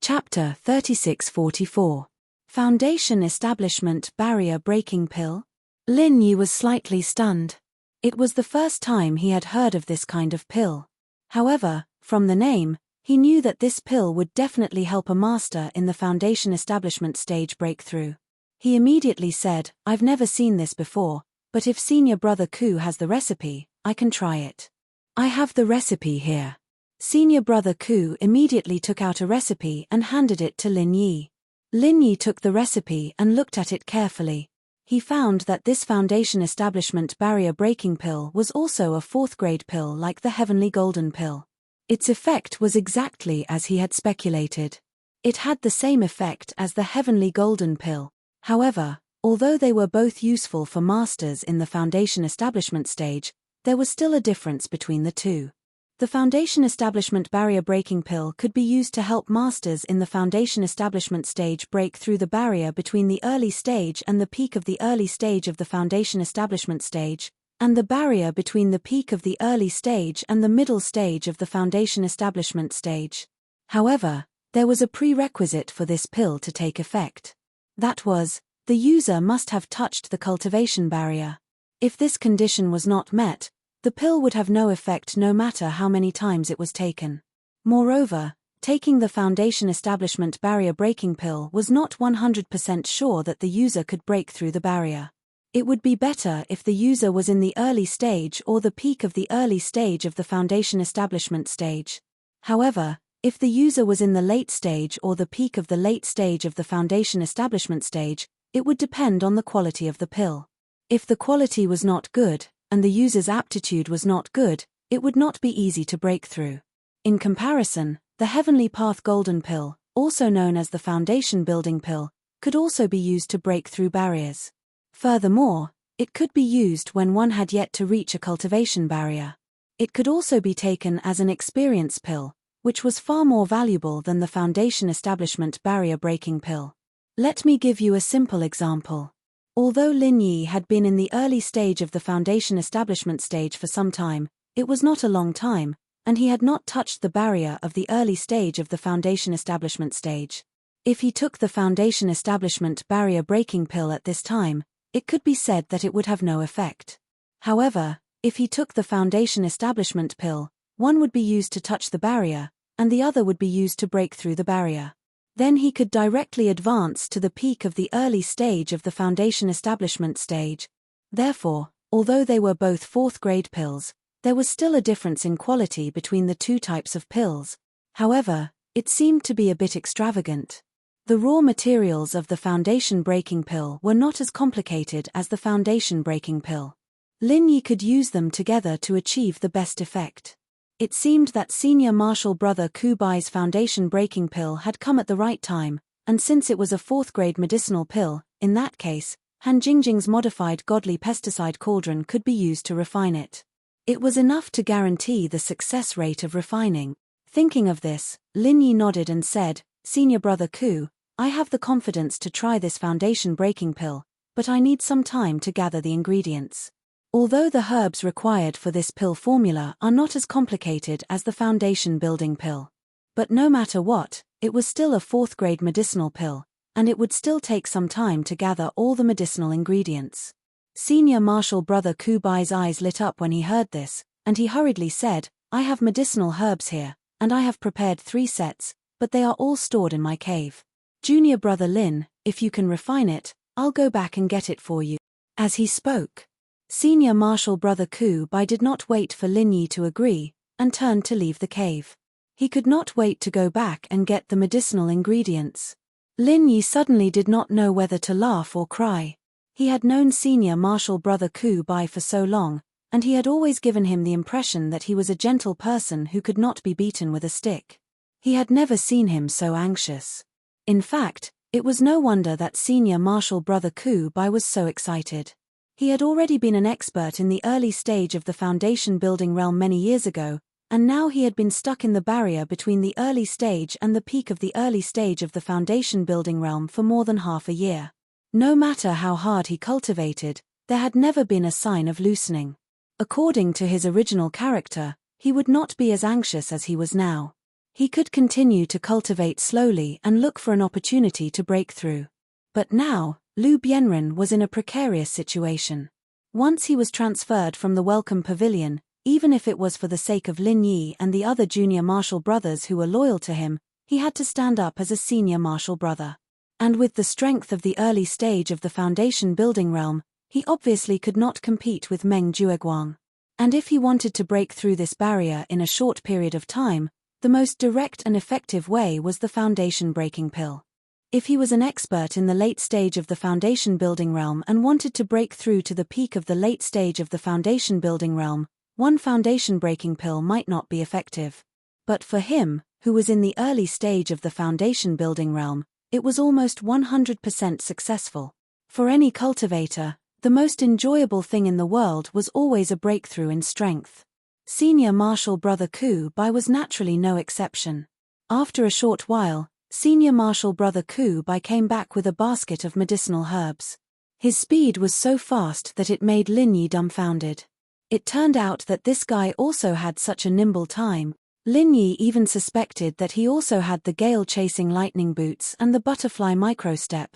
Chapter 3644. Foundation Establishment Barrier Breaking Pill? Lin Yi was slightly stunned. It was the first time he had heard of this kind of pill. However, from the name, he knew that this pill would definitely help a master in the foundation establishment stage breakthrough. He immediately said, I've never seen this before, but if senior brother Ku has the recipe, I can try it. I have the recipe here. Senior brother Ku immediately took out a recipe and handed it to Lin Yi. Lin Yi took the recipe and looked at it carefully. He found that this foundation establishment barrier breaking pill was also a 4th grade pill like the heavenly golden pill. Its effect was exactly as he had speculated. It had the same effect as the heavenly golden pill. However, although they were both useful for masters in the foundation establishment stage, there was still a difference between the two. The foundation establishment barrier breaking pill could be used to help masters in the foundation establishment stage break through the barrier between the early stage and the peak of the early stage of the foundation establishment stage, and the barrier between the peak of the early stage and the middle stage of the foundation establishment stage. However, there was a prerequisite for this pill to take effect. That was, the user must have touched the cultivation barrier. If this condition was not met, the pill would have no effect no matter how many times it was taken. Moreover, taking the foundation establishment barrier breaking pill was not 100% sure that the user could break through the barrier. It would be better if the user was in the early stage or the peak of the early stage of the foundation establishment stage. However, if the user was in the late stage or the peak of the late stage of the foundation establishment stage, it would depend on the quality of the pill. If the quality was not good, and the user's aptitude was not good, it would not be easy to break through. In comparison, the Heavenly Path Golden Pill, also known as the Foundation Building Pill, could also be used to break through barriers. Furthermore, it could be used when one had yet to reach a cultivation barrier. It could also be taken as an experience pill, which was far more valuable than the Foundation Establishment Barrier Breaking Pill. Let me give you a simple example. Although Lin Yi had been in the early stage of the foundation establishment stage for some time, it was not a long time, and he had not touched the barrier of the early stage of the foundation establishment stage. If he took the foundation establishment barrier breaking pill at this time, it could be said that it would have no effect. However, if he took the foundation establishment pill, one would be used to touch the barrier, and the other would be used to break through the barrier. Then he could directly advance to the peak of the early stage of the foundation establishment stage. Therefore, although they were both fourth-grade pills, there was still a difference in quality between the two types of pills. However, it seemed to be a bit extravagant. The raw materials of the foundation-breaking pill were not as complicated as the foundation-breaking pill. Lin Yi could use them together to achieve the best effect. It seemed that senior marshal brother Ku Bai's foundation-breaking pill had come at the right time, and since it was a fourth-grade medicinal pill, in that case, Han Jingjing's modified godly pesticide cauldron could be used to refine it. It was enough to guarantee the success rate of refining. Thinking of this, Lin Yi nodded and said, "Senior brother Ku, I have the confidence to try this foundation-breaking pill, but I need some time to gather the ingredients. Although the herbs required for this pill formula are not as complicated as the foundation-building pill. But no matter what, it was still a fourth-grade medicinal pill, and it would still take some time to gather all the medicinal ingredients." Senior marshal brother Ku Bai's eyes lit up when he heard this, and he hurriedly said, "I have medicinal herbs here, and I have prepared 3 sets, but they are all stored in my cave. Junior brother Lin, if you can refine it, I'll go back and get it for you." As he spoke, senior marshal brother Ku Bai did not wait for Lin Yi to agree, and turned to leave the cave. He could not wait to go back and get the medicinal ingredients. Lin Yi suddenly did not know whether to laugh or cry. He had known senior marshal brother Ku Bai for so long, and he had always given him the impression that he was a gentle person who could not be beaten with a stick. He had never seen him so anxious. In fact, it was no wonder that senior marshal brother Ku Bai was so excited. He had already been an expert in the early stage of the foundation building realm many years ago, and now he had been stuck in the barrier between the early stage and the peak of the early stage of the foundation building realm for more than half a year. No matter how hard he cultivated, there had never been a sign of loosening. According to his original character, he would not be as anxious as he was now. He could continue to cultivate slowly and look for an opportunity to break through. But now, Lu Bianren was in a precarious situation. Once he was transferred from the Welcome Pavilion, even if it was for the sake of Lin Yi and the other junior marshal brothers who were loyal to him, he had to stand up as a senior marshal brother. And with the strength of the early stage of the foundation building realm, he obviously could not compete with Meng Jueguang. And if he wanted to break through this barrier in a short period of time, the most direct and effective way was the foundation-breaking pill. If he was an expert in the late stage of the foundation building realm and wanted to break through to the peak of the late stage of the foundation building realm, one foundation-breaking pill might not be effective. But for him, who was in the early stage of the foundation building realm, it was almost 100% successful. For any cultivator, the most enjoyable thing in the world was always a breakthrough in strength. Senior marshal brother Ku Bai was naturally no exception. After a short while, senior marshal brother Ku Bai came back with a basket of medicinal herbs. His speed was so fast that it made Lin Yi dumbfounded. It turned out that this guy also had such a nimble time. Lin Yi even suspected that he also had the gale-chasing lightning boots and the butterfly microstep.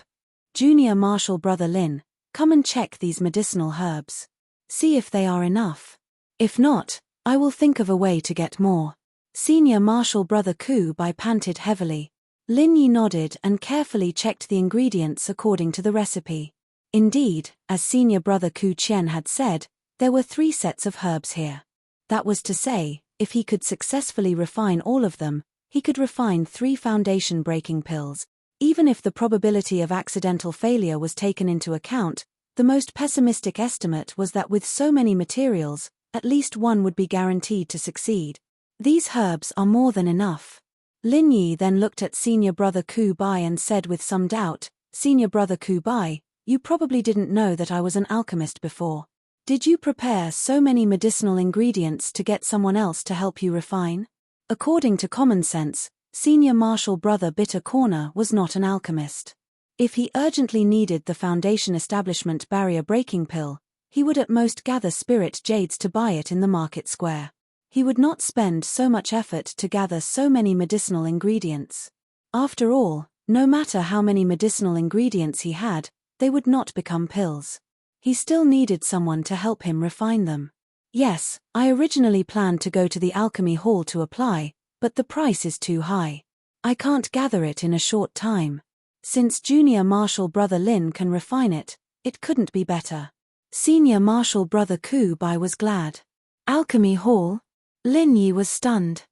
Junior marshal brother Lin, come and check these medicinal herbs. See if they are enough. If not, I will think of a way to get more. Senior marshal brother Ku Bai panted heavily. Lin Yi nodded and carefully checked the ingredients according to the recipe. Indeed, as senior brother Ku Qian had said, there were 3 sets of herbs here. That was to say, if he could successfully refine all of them, he could refine 3 foundation-breaking pills. Even if the probability of accidental failure was taken into account, the most pessimistic estimate was that with so many materials, at least one would be guaranteed to succeed. These herbs are more than enough. Lin Yi then looked at senior brother Ku Bai and said with some doubt, "Senior brother Ku Bai, you probably didn't know that I was an alchemist before. Did you prepare so many medicinal ingredients to get someone else to help you refine?" According to common sense, senior marshal brother Bitter Corner was not an alchemist. If he urgently needed the foundation establishment barrier-breaking pill, he would at most gather spirit jades to buy it in the market square. He would not spend so much effort to gather so many medicinal ingredients. After all, no matter how many medicinal ingredients he had, they would not become pills. He still needed someone to help him refine them. "Yes, I originally planned to go to the alchemy hall to apply, but the price is too high. I can't gather it in a short time. Since junior marshal brother Lin can refine it, it couldn't be better." Senior Marshal Brother Ku Bai was glad. Alchemy Hall? Lin Yi was stunned.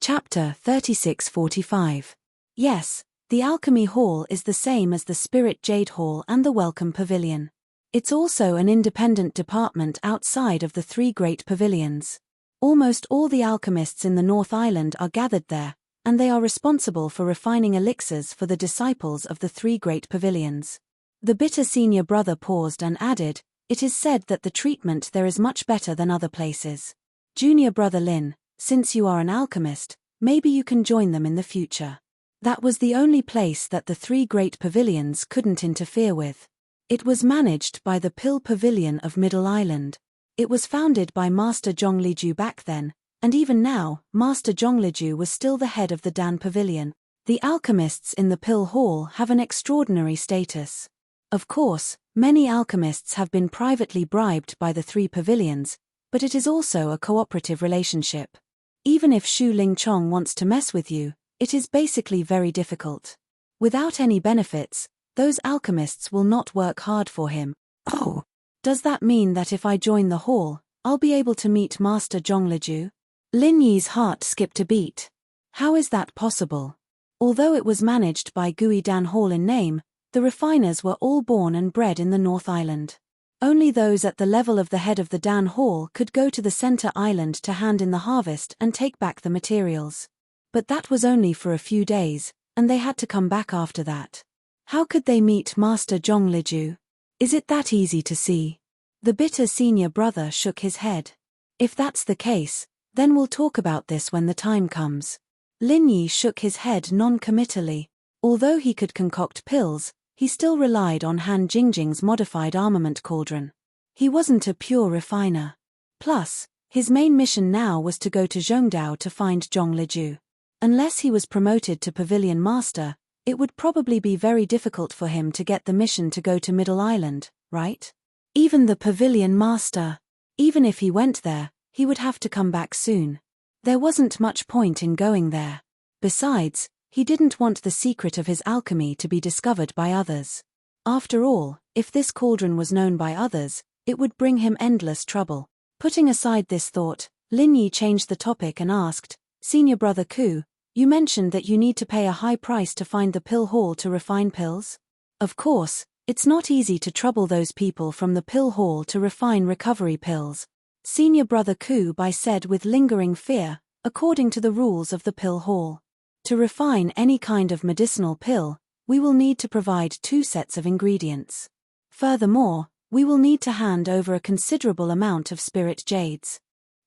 Chapter 3645. Yes, the Alchemy Hall is the same as the Spirit Jade Hall and the Welcome Pavilion. It's also an independent department outside of the three great pavilions. Almost all the alchemists in the North Island are gathered there, and they are responsible for refining elixirs for the disciples of the three great pavilions. The bitter senior brother paused and added, "It is said that the treatment there is much better than other places. Junior brother Lin, since you are an alchemist, maybe you can join them in the future." That was the only place that the three great pavilions couldn't interfere with. It was managed by the Pill Pavilion of Middle Island. It was founded by Master Zhongliju back then, and even now, Master Zhongliju was still the head of the Dan Pavilion. The alchemists in the Pill Hall have an extraordinary status. Of course, many alchemists have been privately bribed by the three pavilions, but it is also a cooperative relationship. Even if Shu Lingchong wants to mess with you, it is basically very difficult. Without any benefits, those alchemists will not work hard for him. Oh, does that mean that if I join the hall, I'll be able to meet Master Zhongliju? Lin Yi's heart skipped a beat. How is that possible? Although it was managed by Gui Dan Hall in name, the refiners were all born and bred in the North Island. Only those at the level of the head of the Dan Hall could go to the center island to hand in the harvest and take back the materials. But that was only for a few days, and they had to come back after that. How could they meet Master Zhongliju? Is it that easy to see? The bitter senior brother shook his head. If that's the case, then we'll talk about this when the time comes. Lin Yi shook his head non-committally. Although he could concoct pills, he still relied on Han Jingjing's modified armament cauldron. He wasn't a pure refiner. Plus, his main mission now was to go to Zhongdao to find Zhongliju. Unless he was promoted to Pavilion Master, it would probably be very difficult for him to get the mission to go to Middle Island, right? Even the Pavilion Master. Even if he went there, he would have to come back soon. There wasn't much point in going there. Besides, he didn't want the secret of his alchemy to be discovered by others. After all, if this cauldron was known by others, it would bring him endless trouble. Putting aside this thought, Lin Yi changed the topic and asked, "Senior brother Ku, you mentioned that you need to pay a high price to find the pill hall to refine pills? Of course, it's not easy to trouble those people from the pill hall to refine recovery pills," Senior brother Ku Bai said with lingering fear, according to the rules of the pill hall. To refine any kind of medicinal pill, we will need to provide 2 sets of ingredients. Furthermore, we will need to hand over a considerable amount of spirit jades.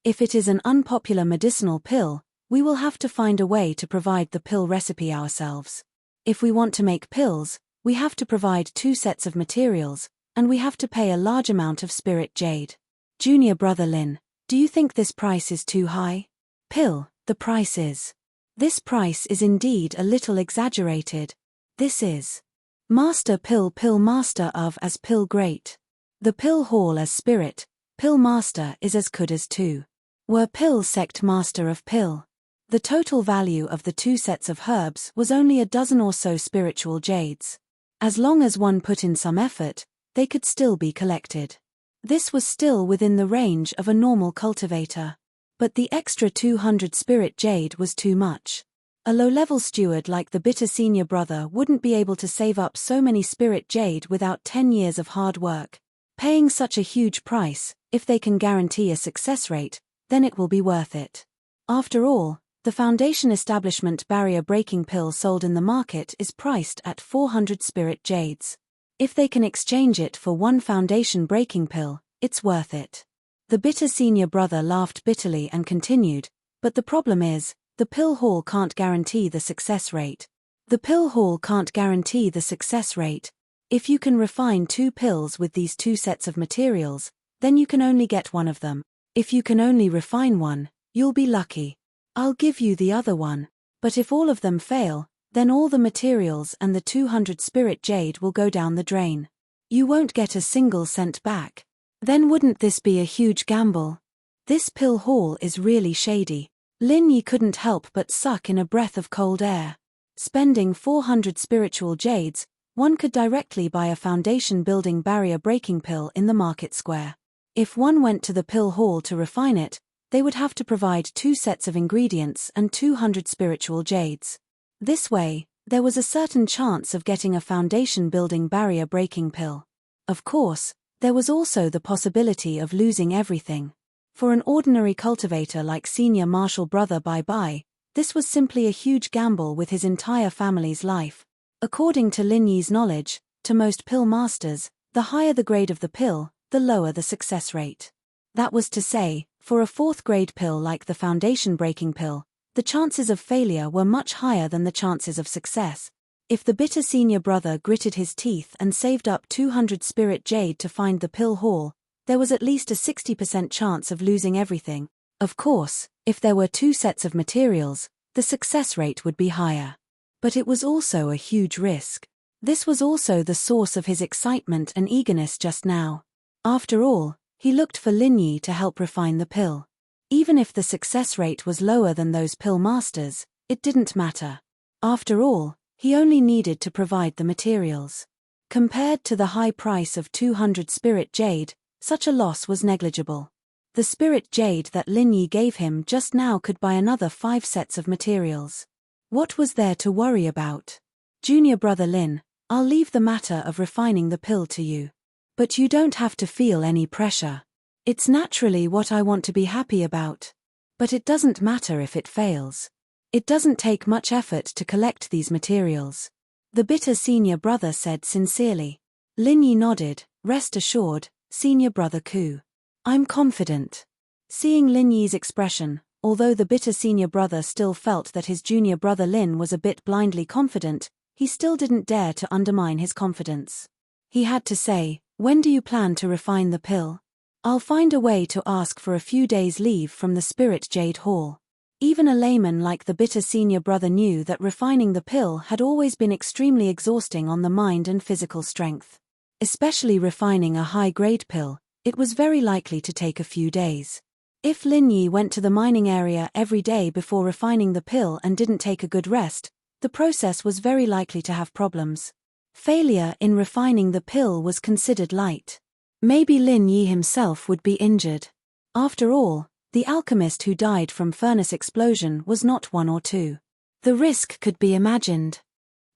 If it is an unpopular medicinal pill, we will have to find a way to provide the pill recipe ourselves. If we want to make pills, we have to provide 2 sets of materials, and we have to pay a large amount of spirit jade. Junior brother Lin, do you think this price is too high? Pill, the price is. This price is indeed a little exaggerated. This is Master Pill Master of as Pill Great. The Pill Hall as Spirit, Pill Master is as good as 2. Were Pill Sect Master of Pill. The total value of the 2 sets of herbs was only a dozen or so spiritual jades. As long as one put in some effort, they could still be collected. This was still within the range of a normal cultivator. But the extra 200 spirit jade was too much. A low-level steward like the bitter senior brother wouldn't be able to save up so many spirit jade without 10 years of hard work. Paying such a huge price, if they can guarantee a success rate, then it will be worth it. After all, the Foundation Establishment barrier-breaking pill sold in the market is priced at 400 spirit jades. If they can exchange it for 1 Foundation-breaking pill, it's worth it. The bitter senior brother laughed bitterly and continued, but the problem is, the pill hall can't guarantee the success rate. The pill hall can't guarantee the success rate. If you can refine 2 pills with these 2 sets of materials, then you can only get one of them. If you can only refine one, you'll be lucky. I'll give you the other one. But if all of them fail, then all the materials and the 200 spirit jade will go down the drain. You won't get a single cent back. Then wouldn't this be a huge gamble? This pill hall is really shady. Lin Yi couldn't help but suck in a breath of cold air. Spending 400 spiritual jades, One could directly buy a foundation-building barrier-breaking pill in the market square. If one went to the pill hall to refine it, they would have to provide 2 sets of ingredients and 200 spiritual jades. This way, there was a certain chance of getting a foundation-building barrier-breaking pill. Of course, there was also the possibility of losing everything. For an ordinary cultivator like Senior Marshal Brother Bye-Bye, this was simply a huge gamble with his entire family's life. According to Lin Yi's knowledge, to most pill masters, the higher the grade of the pill, the lower the success rate. That was to say, for a 4th grade pill like the foundation-breaking pill, the chances of failure were much higher than the chances of success. If the bitter senior brother gritted his teeth and saved up 200 spirit jade to find the pill hall, there was at least a 60% chance of losing everything. Of course, if there were 2 sets of materials, the success rate would be higher. But it was also a huge risk. This was also the source of his excitement and eagerness just now. After all, he looked for Lin Yi to help refine the pill. Even if the success rate was lower than those pill masters, it didn't matter. After all, he only needed to provide the materials. Compared to the high price of 200 spirit jade, such a loss was negligible. The spirit jade that Lin Yi gave him just now could buy another 5 sets of materials. What was there to worry about? Junior brother Lin, I'll leave the matter of refining the pill to you. But you don't have to feel any pressure. It's naturally what I want to be happy about. But it doesn't matter if it fails. It doesn't take much effort to collect these materials. The bitter senior brother said sincerely. Lin Yi nodded. Rest assured, senior brother Ku. I'm confident. Seeing Lin Yi's expression, although the bitter senior brother still felt that his junior brother Lin was a bit blindly confident, he still didn't dare to undermine his confidence. He had to say, when do you plan to refine the pill? I'll find a way to ask for a few days' leave from the Spirit Jade Hall. Even a layman like the bitter senior brother knew that refining the pill had always been extremely exhausting on the mind and physical strength. Especially refining a high-grade pill, it was very likely to take a few days. If Lin Yi went to the mining area every day before refining the pill and didn't take a good rest, the process was very likely to have problems. Failure in refining the pill was considered light. Maybe Lin Yi himself would be injured. After all, the alchemist who died from furnace explosion was not 1 or 2. The risk could be imagined.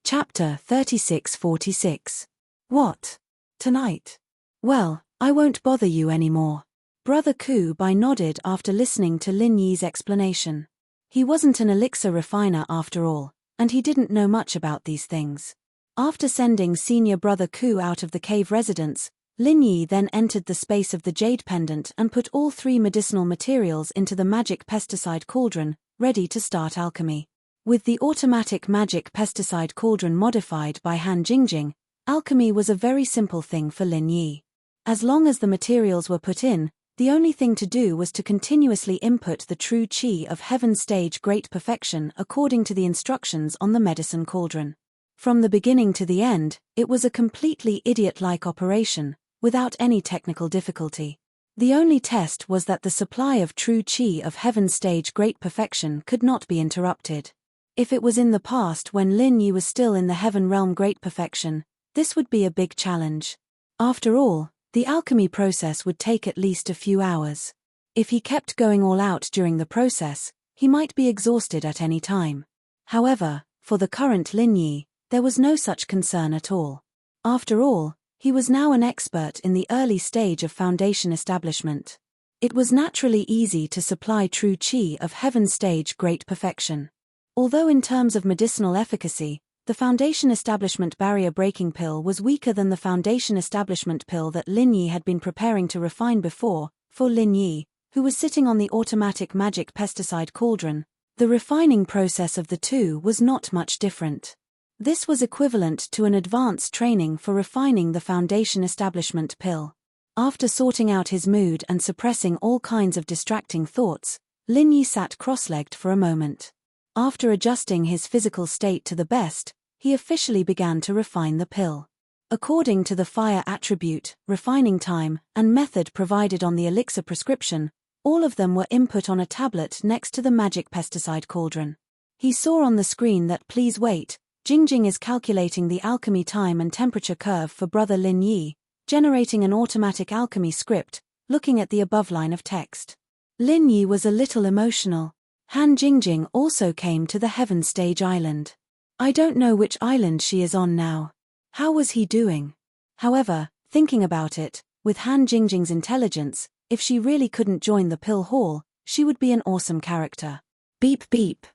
Chapter 3646. What? Tonight? Well, I won't bother you anymore. Brother Ku Bai nodded after listening to Lin Yi's explanation. He wasn't an elixir refiner after all, and he didn't know much about these things. After sending senior brother Ku out of the cave residence, Lin Yi then entered the space of the jade pendant and put all 3 medicinal materials into the magic pesticide cauldron, ready to start alchemy. With the automatic magic pesticide cauldron modified by Han Jingjing, alchemy was a very simple thing for Lin Yi. As long as the materials were put in, the only thing to do was to continuously input the true qi of heaven stage great perfection according to the instructions on the medicine cauldron. From the beginning to the end, it was a completely idiot-like operation, without any technical difficulty. The only test was that the supply of true qi of heaven stage great perfection could not be interrupted. If it was in the past when Lin Yi was still in the heaven realm great perfection, this would be a big challenge. After all, the alchemy process would take at least a few hours. If he kept going all out during the process, he might be exhausted at any time. However, for the current Lin Yi, there was no such concern at all. After all, he was now an expert in the early stage of foundation establishment. It was naturally easy to supply true qi of heaven stage great perfection. Although in terms of medicinal efficacy, the foundation establishment barrier-breaking pill was weaker than the foundation establishment pill that Lin Yi had been preparing to refine before, for Lin Yi, who was sitting on the automatic magic pesticide cauldron, the refining process of the two was not much different. This was equivalent to an advanced training for refining the foundation establishment pill. After sorting out his mood and suppressing all kinds of distracting thoughts, Lin Yi sat cross-legged for a moment. After adjusting his physical state to the best, he officially began to refine the pill. According to the fire attribute, refining time, and method provided on the elixir prescription, all of them were input on a tablet next to the magic pesticide cauldron. He saw on the screen that "Please wait" Jingjing is calculating the alchemy time and temperature curve for brother Lin Yi, generating an automatic alchemy script, looking at the above line of text. Lin Yi was a little emotional. Han Jingjing also came to the Heaven Stage Island. I don't know which island she is on now. How was he doing? However, thinking about it, with Han Jingjing's intelligence, if she really couldn't join the Pill Hall, she would be an awesome character. Beep beep.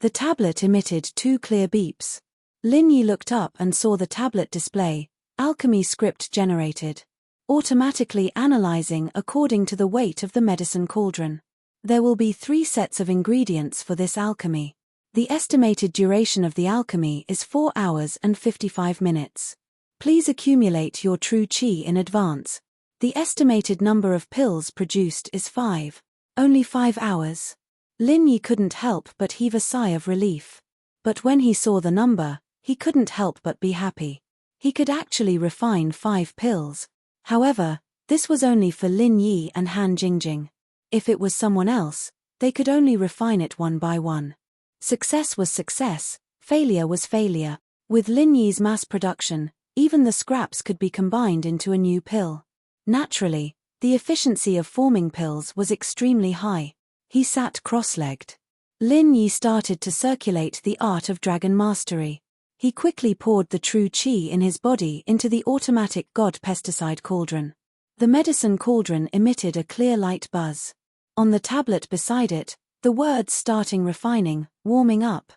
The tablet emitted 2 clear beeps. Lin Yi looked up and saw the tablet display, alchemy script generated. Automatically analyzing according to the weight of the medicine cauldron. There will be 3 sets of ingredients for this alchemy. The estimated duration of the alchemy is 4 hours and 55 minutes. Please accumulate your true qi in advance. The estimated number of pills produced is 5. Only 5 hours. Lin Yi couldn't help but heave a sigh of relief. But when he saw the number, he couldn't help but be happy. He could actually refine 5 pills. However, this was only for Lin Yi and Han Jingjing. If it was someone else, they could only refine it one by one. Success was success, failure was failure. With Lin Yi's mass production, even the scraps could be combined into a new pill. Naturally, the efficiency of forming pills was extremely high. He sat cross-legged. Lin Yi started to circulate the art of dragon mastery. He quickly poured the true qi in his body into the automatic god pesticide cauldron. The medicine cauldron emitted a clear light buzz. On the tablet beside it, the words starting refining, warming up,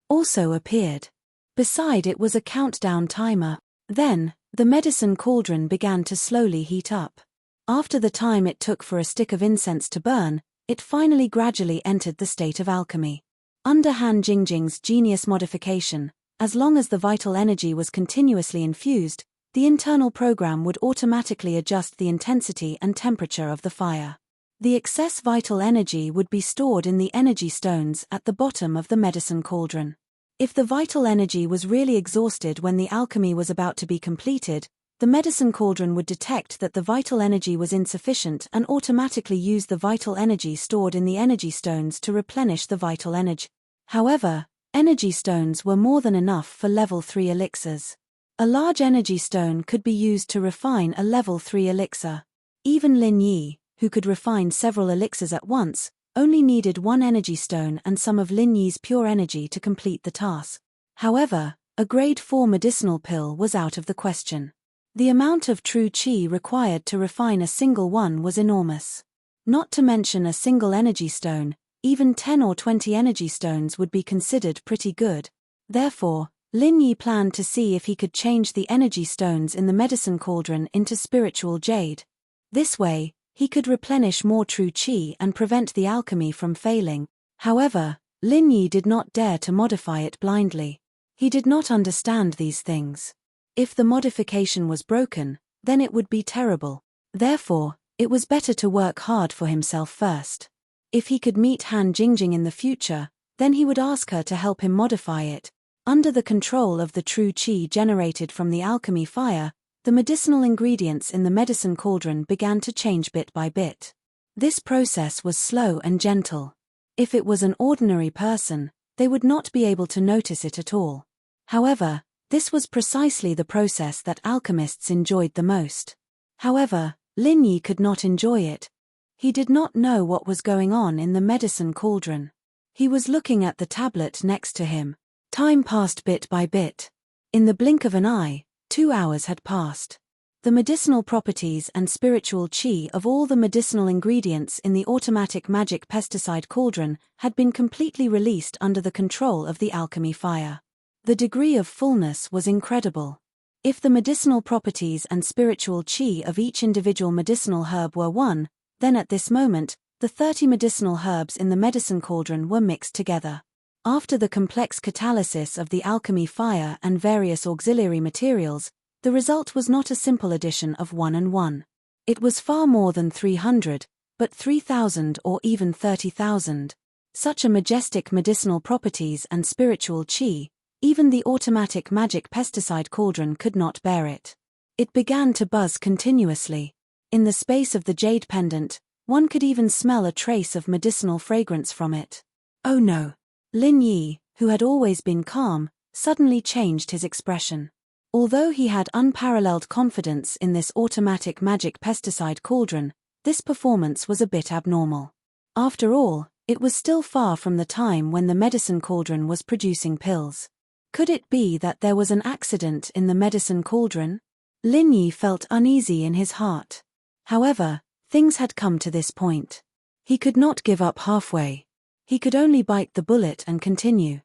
also appeared. Beside it was a countdown timer. Then, the medicine cauldron began to slowly heat up. After the time it took for a stick of incense to burn, it finally gradually entered the state of alchemy. Under Han Jingjing's genius modification, as long as the vital energy was continuously infused, the internal program would automatically adjust the intensity and temperature of the fire. The excess vital energy would be stored in the energy stones at the bottom of the medicine cauldron. If the vital energy was really exhausted when the alchemy was about to be completed, the medicine cauldron would detect that the vital energy was insufficient and automatically use the vital energy stored in the energy stones to replenish the vital energy. However, energy stones were more than enough for level 3 elixirs. A large energy stone could be used to refine a level 3 elixir. Even Lin Yi, who could refine several elixirs at once, only needed 1 energy stone and some of Lin Yi's pure energy to complete the task. However, a grade 4 medicinal pill was out of the question. The amount of true qi required to refine a single one was enormous. Not to mention a single energy stone, even 10 or 20 energy stones would be considered pretty good. Therefore, Lin Yi planned to see if he could change the energy stones in the medicine cauldron into spiritual jade. This way, he could replenish more true qi and prevent the alchemy from failing. However, Lin Yi did not dare to modify it blindly. He did not understand these things. If the modification was broken, then it would be terrible. Therefore, it was better to work hard for himself first. If he could meet Han Jingjing in the future, then he would ask her to help him modify it. Under the control of the true qi generated from the alchemy fire, the medicinal ingredients in the medicine cauldron began to change bit by bit. This process was slow and gentle. If it was an ordinary person, they would not be able to notice it at all. However, this was precisely the process that alchemists enjoyed the most. However, Lin Yi could not enjoy it. He did not know what was going on in the medicine cauldron. He was looking at the tablet next to him. Time passed bit by bit. In the blink of an eye, 2 hours had passed. The medicinal properties and spiritual qi of all the medicinal ingredients in the automatic magic pesticide cauldron had been completely released under the control of the alchemy fire. The degree of fullness was incredible. If the medicinal properties and spiritual qi of each individual medicinal herb were 1, then at this moment, the 30 medicinal herbs in the medicine cauldron were mixed together. After the complex catalysis of the alchemy fire and various auxiliary materials, the result was not a simple addition of 1 and 1. It was far more than 300, but 3,000 or even 30,000. Such a majestic medicinal properties and spiritual qi, even the automatic magic pesticide cauldron could not bear it. It began to buzz continuously. In the space of the jade pendant, one could even smell a trace of medicinal fragrance from it. Oh no! Lin Yi, who had always been calm, suddenly changed his expression. Although he had unparalleled confidence in this automatic magic pesticide cauldron, this performance was a bit abnormal. After all, it was still far from the time when the medicine cauldron was producing pills. Could it be that there was an accident in the medicine cauldron? Lin Yi felt uneasy in his heart. However, things had come to this point. He could not give up halfway. He could only bite the bullet and continue.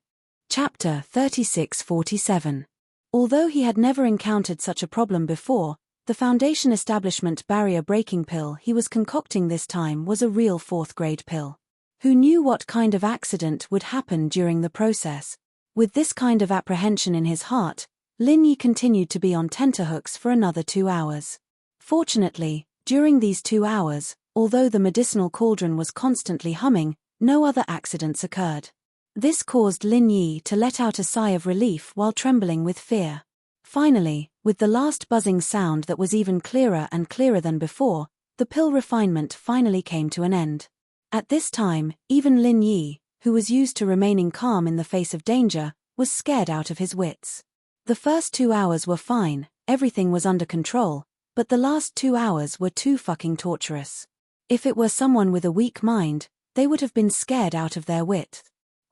Chapter 3647. Although he had never encountered such a problem before, the Foundation Establishment barrier-breaking pill he was concocting this time was a real fourth-grade pill. Who knew what kind of accident would happen during the process? With this kind of apprehension in his heart, Lin Yi continued to be on tenterhooks for another 2 hours. Fortunately, during these 2 hours, although the medicinal cauldron was constantly humming, no other accidents occurred. This caused Lin Yi to let out a sigh of relief while trembling with fear. Finally, with the last buzzing sound that was even clearer and clearer than before, the pill refinement finally came to an end. At this time, even Lin Yi, who was used to remaining calm in the face of danger, was scared out of his wits. The first 2 hours were fine, everything was under control, but the last 2 hours were too fucking torturous. If it were someone with a weak mind, they would have been scared out of their wit.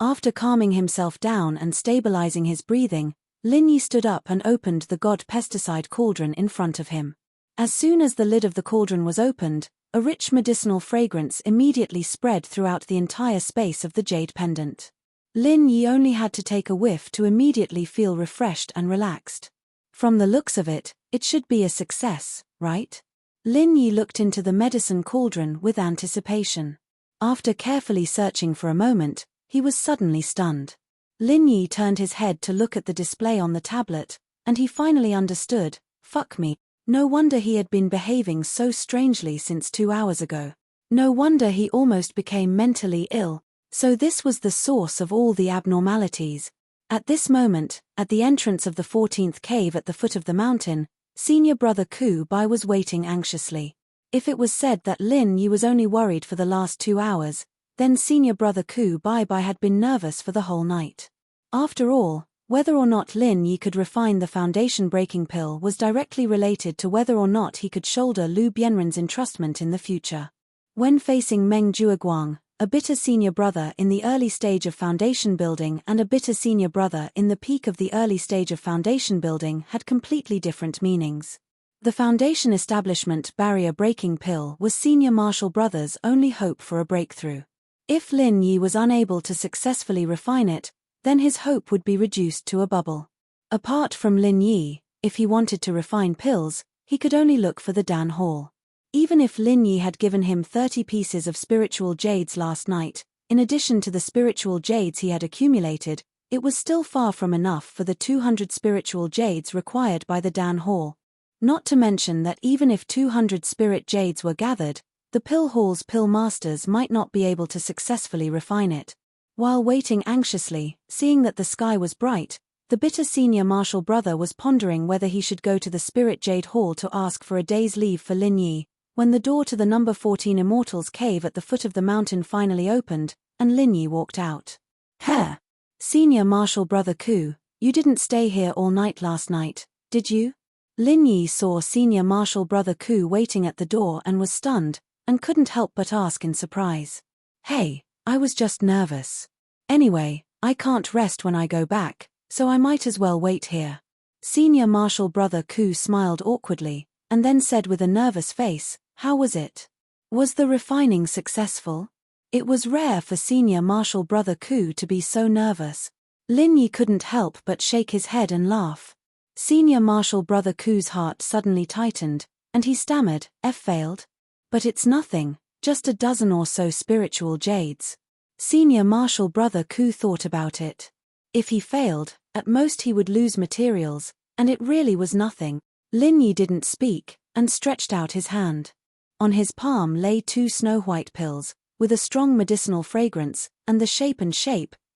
After calming himself down and stabilizing his breathing, Lin Yi stood up and opened the god pesticide cauldron in front of him. As soon as the lid of the cauldron was opened, a rich medicinal fragrance immediately spread throughout the entire space of the jade pendant. Lin Yi only had to take a whiff to immediately feel refreshed and relaxed. From the looks of it, it should be a success, right? Lin Yi looked into the medicine cauldron with anticipation. After carefully searching for a moment, he was suddenly stunned. Lin Yi turned his head to look at the display on the tablet, and he finally understood. Fuck me. No wonder he had been behaving so strangely since 2 hours ago. No wonder he almost became mentally ill. So this was the source of all the abnormalities. At this moment, at the entrance of the 14th cave at the foot of the mountain, senior brother Ku Bai was waiting anxiously. If it was said that Lin Yi was only worried for the last 2 hours, then senior brother Ku Bai had been nervous for the whole night. After all, whether or not Lin Yi could refine the foundation breaking pill was directly related to whether or not he could shoulder Lu Bianren's entrustment in the future. When facing Meng Jueguang, a bitter senior brother in the early stage of foundation building and a bitter senior brother in the peak of the early stage of foundation building had completely different meanings. The foundation establishment barrier breaking pill was senior martial brother's only hope for a breakthrough. If Lin Yi was unable to successfully refine it, then his hope would be reduced to a bubble. Apart from Lin Yi, if he wanted to refine pills, he could only look for the Dan Hall. Even if Lin Yi had given him 30 pieces of spiritual jades last night, in addition to the spiritual jades he had accumulated, it was still far from enough for the 200 spiritual jades required by the Dan Hall. Not to mention that even if 200 spirit jades were gathered, the pill hall's pill masters might not be able to successfully refine it. While waiting anxiously, seeing that the sky was bright, the bitter senior martial brother was pondering whether he should go to the Spirit Jade Hall to ask for a day's leave for Lin Yi, when the door to the number 14 Immortals cave at the foot of the mountain finally opened, and Lin Yi walked out. "Heh! Senior martial brother Ku, you didn't stay here all night last night, did you?" Lin Yi saw senior martial brother Ku waiting at the door and was stunned, and couldn't help but ask in surprise. "Hey, I was just nervous. Anyway, I can't rest when I go back, so I might as well wait here." Senior martial brother Ku smiled awkwardly, and then said with a nervous face, "How was it? Was the refining successful?" It was rare for senior martial brother Ku to be so nervous. Lin Yi couldn't help but shake his head and laugh. Senior martial brother Ku's heart suddenly tightened, and he stammered, "Failed? But it's nothing. Just a dozen or so spiritual jades." Senior martial brother Ku thought about it. If he failed, at most he would lose materials, and it really was nothing. Lin Yi didn't speak, and stretched out his hand. On his palm lay 2 snow-white pills, with a strong medicinal fragrance, and the shape,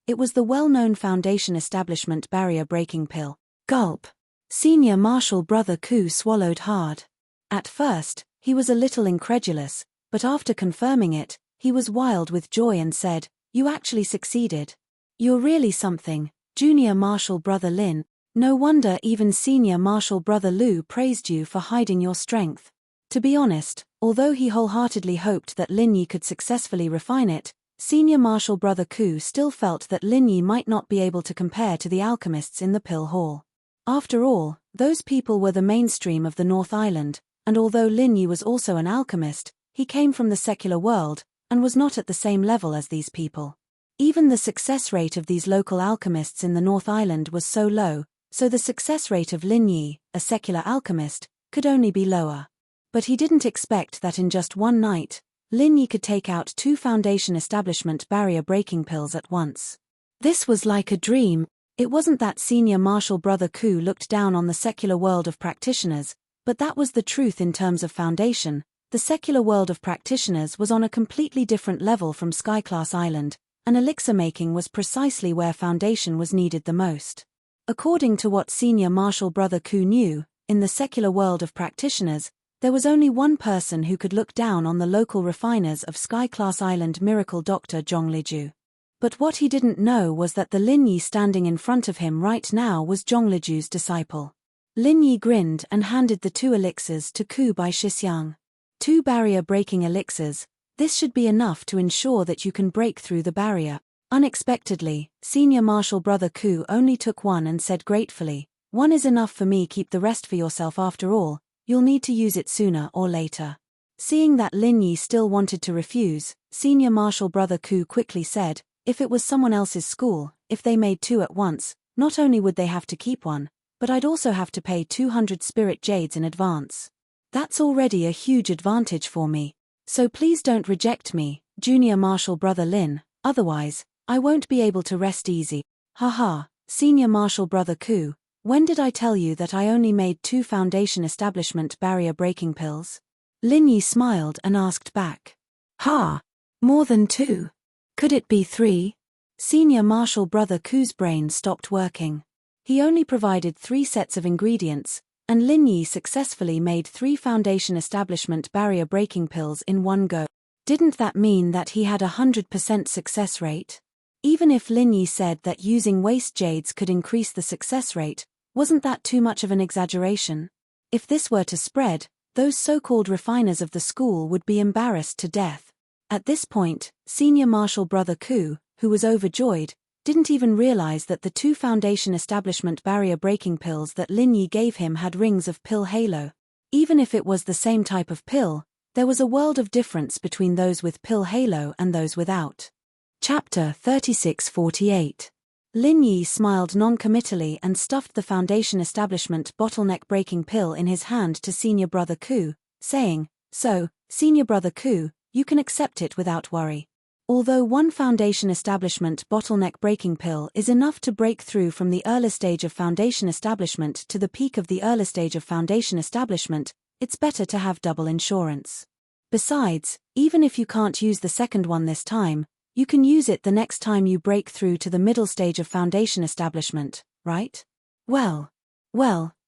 it was the well-known Foundation Establishment barrier-breaking pill. Gulp. Senior martial brother Ku swallowed hard. At first, he was a little incredulous, but after confirming it, he was wild with joy and said, "You actually succeeded. You're really something. Junior Marshal Brother Lin, no wonder even Senior Marshal Brother Lu praised you for hiding your strength. To be honest, although he wholeheartedly hoped that Lin Yi could successfully refine it, Senior Marshal Brother Ku still felt that Lin Yi might not be able to compare to the alchemists in the Pill Hall. After all, those people were the mainstream of the North Island, and although Lin Yi was also an alchemist, he came from the secular world, and was not at the same level as these people. Even the success rate of these local alchemists in the North Island was so low, so the success rate of Lin Yi, a secular alchemist, could only be lower. But he didn't expect that in just one night, Lin Yi could take out 2 Foundation Establishment barrier-breaking pills at once. This was like a dream. It wasn't that Senior Marshal Brother Ku looked down on the secular world of practitioners, but that was the truth in terms of Foundation. The secular world of practitioners was on a completely different level from Sky-class Island, and elixir making was precisely where Foundation was needed the most. According to what Senior Marshal Brother Ku knew, in the secular world of practitioners, there was only one person who could look down on the local refiners of Sky-class Island, Miracle Dr. Zhong Liju. But what he didn't know was that the Lin Yi standing in front of him right now was Zhong Liju's disciple. Lin Yi grinned and handed the 2 elixirs to Ku Bai Shixiang. 2 barrier-breaking elixirs, this should be enough to ensure that you can break through the barrier. Unexpectedly, Senior Marshal Brother Ku only took 1 and said gratefully, "1 is enough for me, keep the rest for yourself after all. You'll need to use it sooner or later." Seeing that Lin Yi still wanted to refuse, Senior Marshal Brother Ku quickly said, "If it was someone else's school, if they made 2 at once, not only would they have to keep 1, but I'd also have to pay 200 spirit jades in advance. That's already a huge advantage for me. So please don't reject me, Junior Marshal Brother Lin, otherwise, I won't be able to rest easy." Haha, Senior Marshal Brother Ku, when did I tell you that I only made 2 Foundation Establishment barrier-breaking pills? Lin Yi smiled and asked back. "Ha! More than 2? Could it be 3? Senior Marshal Brother Ku's brain stopped working. He only provided 3 sets of ingredients, and Lin Yi successfully made 3 Foundation Establishment barrier-breaking pills in one go. Didn't that mean that he had a 100% success rate? Even if Lin Yi said that using waste jades could increase the success rate, wasn't that too much of an exaggeration? If this were to spread, those so-called refiners of the school would be embarrassed to death. At this point, Senior Marshal Brother Ku, who was overjoyed, didn't even realize that the 2 Foundation Establishment barrier-breaking pills that Lin Yi gave him had rings of pill halo. Even if it was the same type of pill, there was a world of difference between those with pill halo and those without. Chapter 3648. Lin Yi smiled non-committally and stuffed the Foundation Establishment bottleneck-breaking pill in his hand to Senior Brother Ku, saying, "So, Senior Brother Ku, you can accept it without worry. Although 1 Foundation Establishment bottleneck-breaking pill is enough to break through from the early stage of Foundation Establishment to the peak of the early stage of Foundation Establishment, it's better to have double insurance. Besides, even if you can't use the second one this time, you can use it the next time you break through to the middle stage of Foundation Establishment, right?" Well,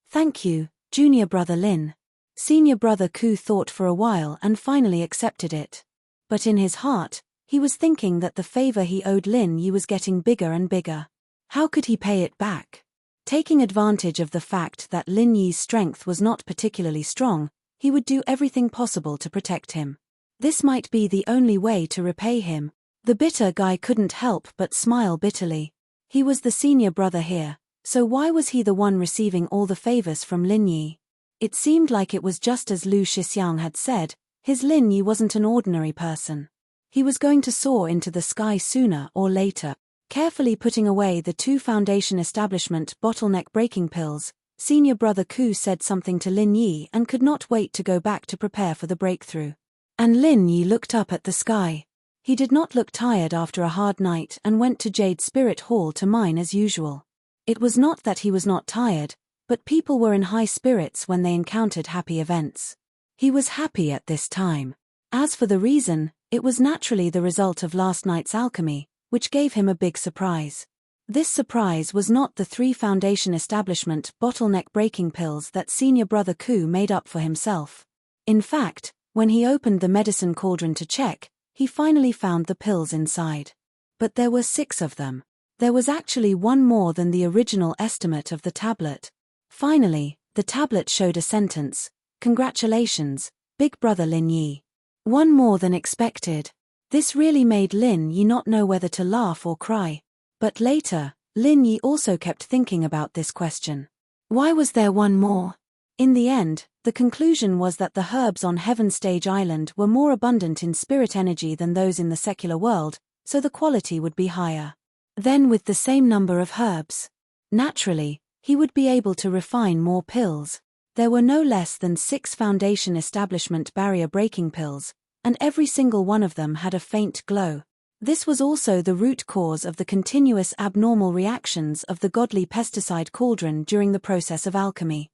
thank you, Junior Brother Lin. Senior Brother Ku thought for a while and finally accepted it. But in his heart, he was thinking that the favor he owed Lin Yi was getting bigger and bigger. How could he pay it back? Taking advantage of the fact that Lin Yi's strength was not particularly strong, he would do everything possible to protect him. This might be the only way to repay him. The bitter guy couldn't help but smile bitterly. He was the senior brother here, so why was he the one receiving all the favors from Lin Yi? It seemed like it was just as Lu Shixiang had said, his Lin Yi wasn't an ordinary person. He was going to soar into the sky sooner or later. Carefully putting away the 2 Foundation Establishment bottleneck-breaking pills, Senior Brother Ku said something to Lin Yi and could not wait to go back to prepare for the breakthrough. And Lin Yi looked up at the sky. He did not look tired after a hard night and went to Jade Spirit Hall to mine as usual. It was not that he was not tired, but people were in high spirits when they encountered happy events. He was happy at this time. As for the reason, it was naturally the result of last night's alchemy, which gave him a big surprise. This surprise was not the 3 Foundation Establishment bottleneck-breaking pills that Senior Brother Ku made up for himself. In fact, when he opened the medicine cauldron to check, he finally found the pills inside. But there were 6 of them. There was actually one more than the original estimate of the tablet. Finally, the tablet showed a sentence: "Congratulations, Big Brother Lin Yi." One more than expected. This really made Lin Yi not know whether to laugh or cry. But later, Lin Yi also kept thinking about this question. Why was there one more? In the end, the conclusion was that the herbs on Heaven Stage Island were more abundant in spirit energy than those in the secular world, so the quality would be higher. Then with the same number of herbs, naturally, he would be able to refine more pills. There were no less than 6 foundation establishment barrier-breaking pills, and every single one of them had a faint glow. This was also the root cause of the continuous abnormal reactions of the godly pesticide cauldron during the process of alchemy.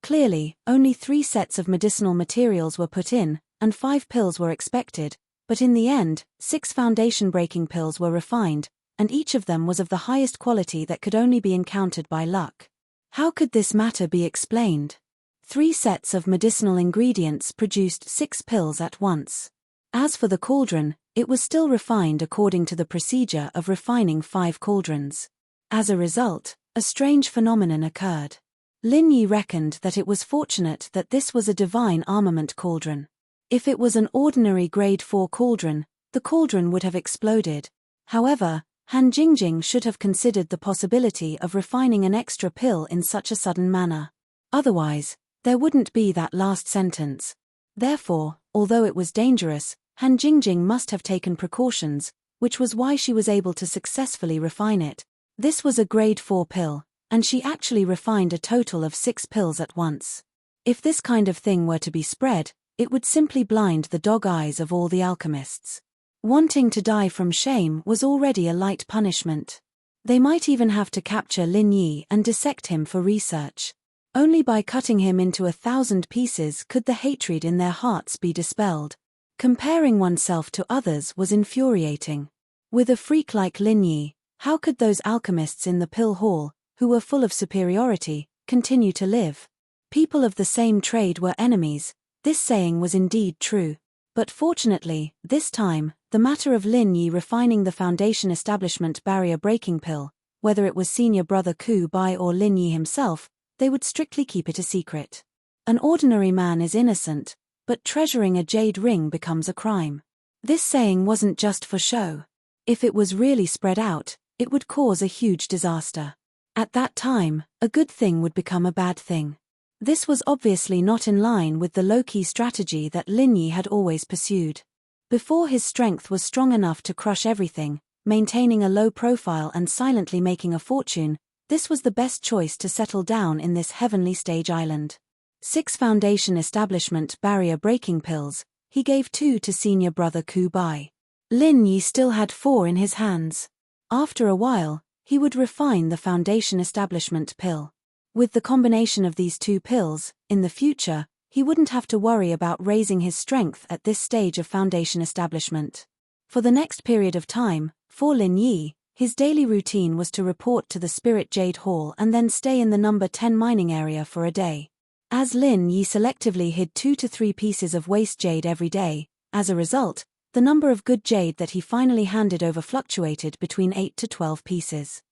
Clearly, only 3 sets of medicinal materials were put in, and 5 pills were expected, but in the end, 6 foundation-breaking pills were refined, and each of them was of the highest quality that could only be encountered by luck. How could this matter be explained? 3 sets of medicinal ingredients produced 6 pills at once. As for the cauldron, it was still refined according to the procedure of refining 5 cauldrons. As a result, a strange phenomenon occurred. Lin Yi reckoned that it was fortunate that this was a divine armament cauldron. If it was an ordinary grade 4 cauldron, the cauldron would have exploded. However, Han Jingjing should have considered the possibility of refining an extra pill in such a sudden manner. Otherwise, there wouldn't be that last sentence. Therefore, although it was dangerous, Han Jingjing must have taken precautions, which was why she was able to successfully refine it. This was a grade 4 pill, and she actually refined a total of 6 pills at once. If this kind of thing were to be spread, it would simply blind the dog eyes of all the alchemists. Wanting to die from shame was already a light punishment. They might even have to capture Lin Yi and dissect him for research. Only by cutting him into 1,000 pieces could the hatred in their hearts be dispelled. Comparing oneself to others was infuriating. With a freak like Lin Yi, how could those alchemists in the pill hall, who were full of superiority, continue to live? People of the same trade were enemies. This saying was indeed true. But fortunately, this time, the matter of Lin Yi refining the foundation establishment barrier-breaking pill, whether it was senior brother Ku Bai or Lin Yi himself, they would strictly keep it a secret. An ordinary man is innocent, but treasuring a jade ring becomes a crime. This saying wasn't just for show. If it was really spread out, it would cause a huge disaster. At that time, a good thing would become a bad thing. This was obviously not in line with the low-key strategy that Lin Yi had always pursued. Before his strength was strong enough to crush everything, maintaining a low profile and silently making a fortune, this was the best choice to settle down in this heavenly stage island. 6 foundation establishment barrier-breaking pills, he gave 2 to senior brother Ku Bai. Lin Yi still had 4 in his hands. After a while, he would refine the foundation establishment pill. With the combination of these 2 pills, in the future, he wouldn't have to worry about raising his strength at this stage of foundation establishment. For the next period of time, for Lin Yi, his daily routine was to report to the Spirit Jade Hall and then stay in the number 10 mining area for a day. As Lin Yi selectively hid 2 to 3 pieces of waste jade every day, as a result, the number of good jade that he finally handed over fluctuated between 8 to 12 pieces.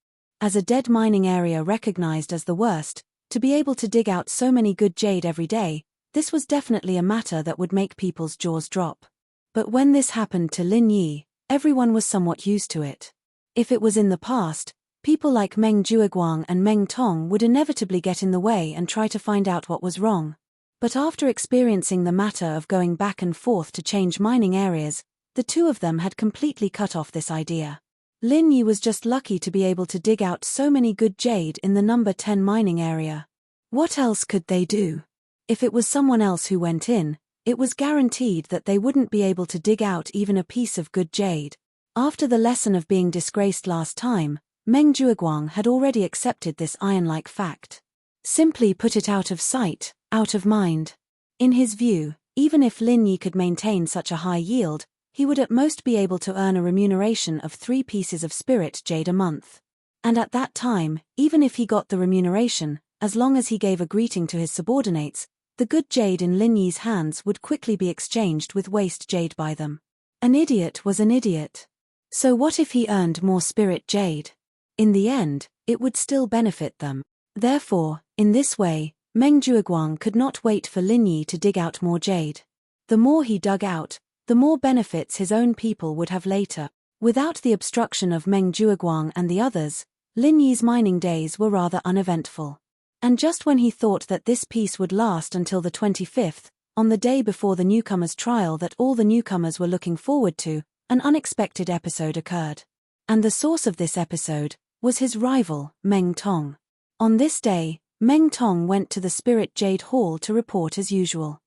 As a dead mining area recognized as the worst, to be able to dig out so many good jade every day, this was definitely a matter that would make people's jaws drop. But when this happened to Lin Yi, everyone was somewhat used to it. If it was in the past, people like Meng Jueguang and Meng Tong would inevitably get in the way and try to find out what was wrong. But after experiencing the matter of going back and forth to change mining areas, the 2 of them had completely cut off this idea. Lin Yi was just lucky to be able to dig out so many good jade in the number 10 mining area. What else could they do? If it was someone else who went in, it was guaranteed that they wouldn't be able to dig out even a piece of good jade. After the lesson of being disgraced last time, Meng Jueguang had already accepted this iron-like fact. Simply put it out of sight, out of mind. In his view, even if Lin Yi could maintain such a high yield, he would at most be able to earn a remuneration of 3 pieces of spirit jade a month. And at that time, even if he got the remuneration, as long as he gave a greeting to his subordinates, the good jade in Lin Yi's hands would quickly be exchanged with waste jade by them. An idiot was an idiot. So what if he earned more spirit jade? In the end, it would still benefit them. Therefore, in this way, Meng Jueguang could not wait for Lin Yi to dig out more jade. The more he dug out, the more benefits his own people would have later. Without the obstruction of Meng Jueguang and the others, Lin Yi's mining days were rather uneventful. And just when he thought that this peace would last until the 25th, on the day before the newcomers' trial that all the newcomers were looking forward to, an unexpected episode occurred. And the source of this episode was his rival, Meng Tong. On this day, Meng Tong went to the Spirit Jade Hall to report as usual.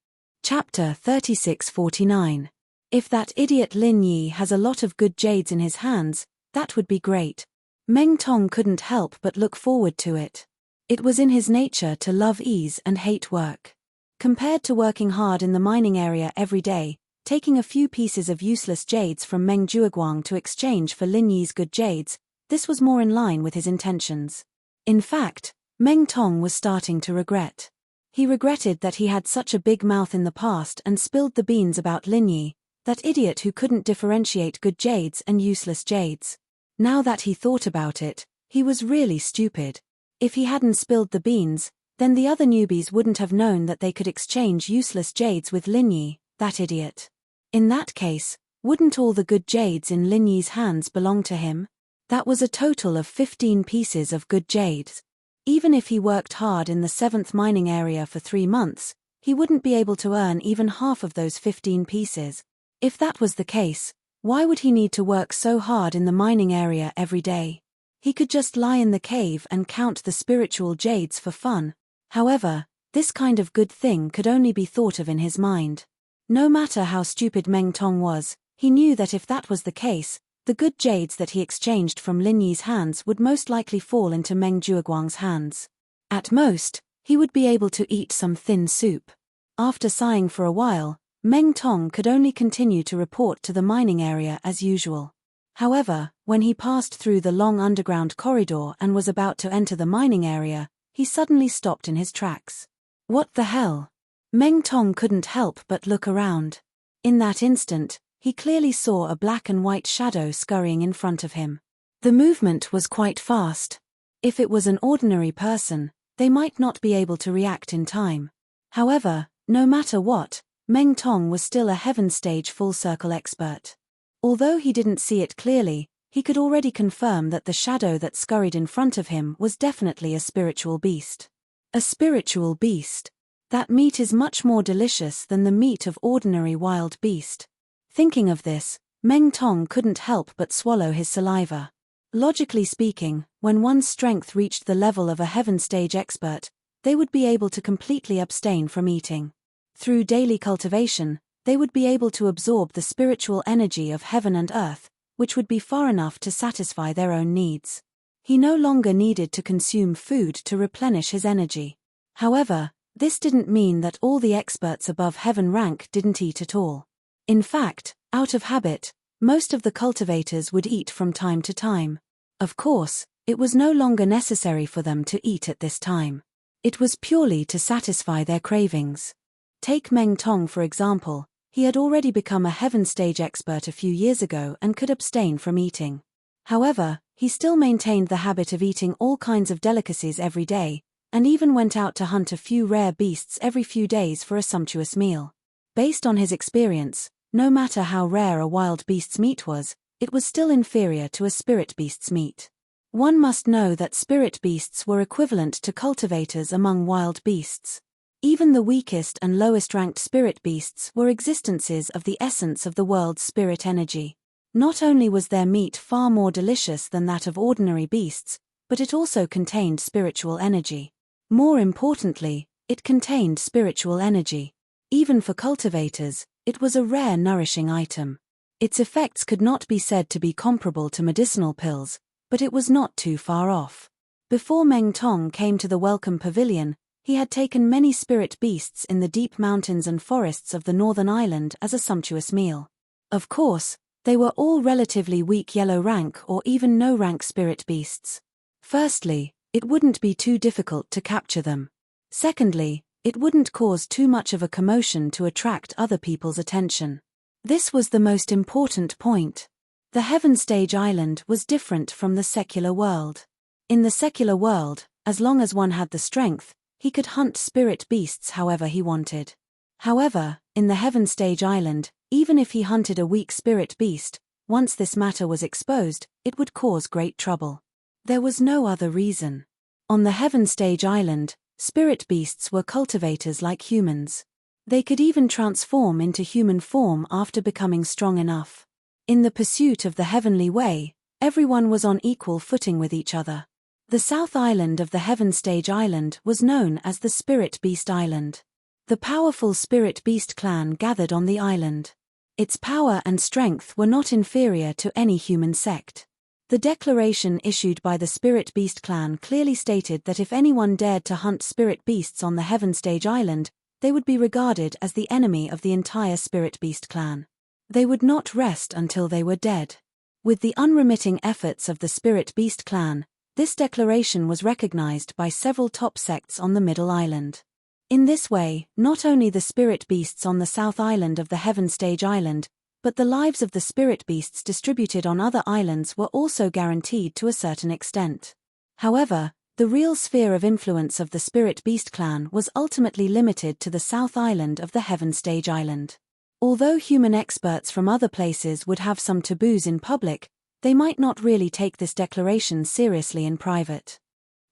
Chapter 3649. If that idiot Lin Yi has a lot of good jades in his hands, that would be great. Meng Tong couldn't help but look forward to it. It was in his nature to love ease and hate work. Compared to working hard in the mining area every day, taking a few pieces of useless jades from Meng Jueguang to exchange for Lin Yi's good jades, this was more in line with his intentions. In fact, Meng Tong was starting to regret. He regretted that he had such a big mouth in the past and spilled the beans about Lin Yi, that idiot who couldn't differentiate good jades and useless jades. Now that he thought about it, he was really stupid. If he hadn't spilled the beans, then the other newbies wouldn't have known that they could exchange useless jades with Lin Yi, that idiot. In that case, wouldn't all the good jades in Lin Yi's hands belong to him? That was a total of 15 pieces of good jades. Even if he worked hard in the 7th mining area for 3 months, he wouldn't be able to earn even half of those 15 pieces. If that was the case, why would he need to work so hard in the mining area every day? He could just lie in the cave and count the spiritual jades for fun. However, this kind of good thing could only be thought of in his mind. No matter how stupid Meng Tong was, he knew that if that was the case, the good jades that he exchanged from Lin Yi's hands would most likely fall into Meng Jueguang's hands. At most, he would be able to eat some thin soup. After sighing for a while, Meng Tong could only continue to report to the mining area as usual. However, when he passed through the long underground corridor and was about to enter the mining area, he suddenly stopped in his tracks. What the hell? Meng Tong couldn't help but look around. In that instant, he clearly saw a black and white shadow scurrying in front of him. The movement was quite fast. If it was an ordinary person, they might not be able to react in time. However, no matter what, Meng Tong was still a heaven stage full circle expert. Although he didn't see it clearly, he could already confirm that the shadow that scurried in front of him was definitely a spiritual beast. A spiritual beast. That meat is much more delicious than the meat of ordinary wild beast. Thinking of this, Meng Tong couldn't help but swallow his saliva. Logically speaking, when one's strength reached the level of a heaven stage expert, they would be able to completely abstain from eating. Through daily cultivation, they would be able to absorb the spiritual energy of heaven and earth, which would be far enough to satisfy their own needs. He no longer needed to consume food to replenish his energy. However, this didn't mean that all the experts above heaven rank didn't eat at all. In fact, out of habit, most of the cultivators would eat from time to time. Of course, it was no longer necessary for them to eat at this time. It was purely to satisfy their cravings. Take Meng Tong for example, he had already become a heaven stage expert a few years ago and could abstain from eating. However, he still maintained the habit of eating all kinds of delicacies every day, and even went out to hunt a few rare beasts every few days for a sumptuous meal. Based on his experience, no matter how rare a wild beast's meat was, it was still inferior to a spirit beast's meat. One must know that spirit beasts were equivalent to cultivators among wild beasts. Even the weakest and lowest-ranked spirit beasts were existences of the essence of the world's spirit energy. Not only was their meat far more delicious than that of ordinary beasts, but it also contained spiritual energy. More importantly, it contained spiritual energy. Even for cultivators, it was a rare nourishing item. Its effects could not be said to be comparable to medicinal pills, but it was not too far off. Before Meng Tong came to the Welcome Pavilion, he had taken many spirit beasts in the deep mountains and forests of the northern island as a sumptuous meal. Of course, they were all relatively weak yellow rank or even no rank spirit beasts. Firstly, it wouldn't be too difficult to capture them. Secondly, it wouldn't cause too much of a commotion to attract other people's attention. This was the most important point. The Heaven Stage Island was different from the secular world. In the secular world, as long as one had the strength, he could hunt spirit beasts however he wanted. However, in the Heaven Stage Island, even if he hunted a weak spirit beast, once this matter was exposed, it would cause great trouble. There was no other reason. On the Heaven Stage Island, spirit beasts were cultivators like humans. They could even transform into human form after becoming strong enough. In the pursuit of the heavenly way, everyone was on equal footing with each other. The South Island of the Heaven Stage Island was known as the Spirit Beast Island. The powerful Spirit Beast clan gathered on the island. Its power and strength were not inferior to any human sect. The declaration issued by the Spirit Beast clan clearly stated that if anyone dared to hunt spirit beasts on the Heaven Stage Island, they would be regarded as the enemy of the entire Spirit Beast clan. They would not rest until they were dead. With the unremitting efforts of the Spirit Beast clan, this declaration was recognized by several top sects on the Middle Island. In this way, not only the spirit beasts on the South Island of the Heaven Stage Island, but the lives of the spirit beasts distributed on other islands were also guaranteed to a certain extent. However, the real sphere of influence of the Spirit Beast clan was ultimately limited to the South Island of the Heaven Stage Island. Although human experts from other places would have some taboos in public, they might not really take this declaration seriously in private.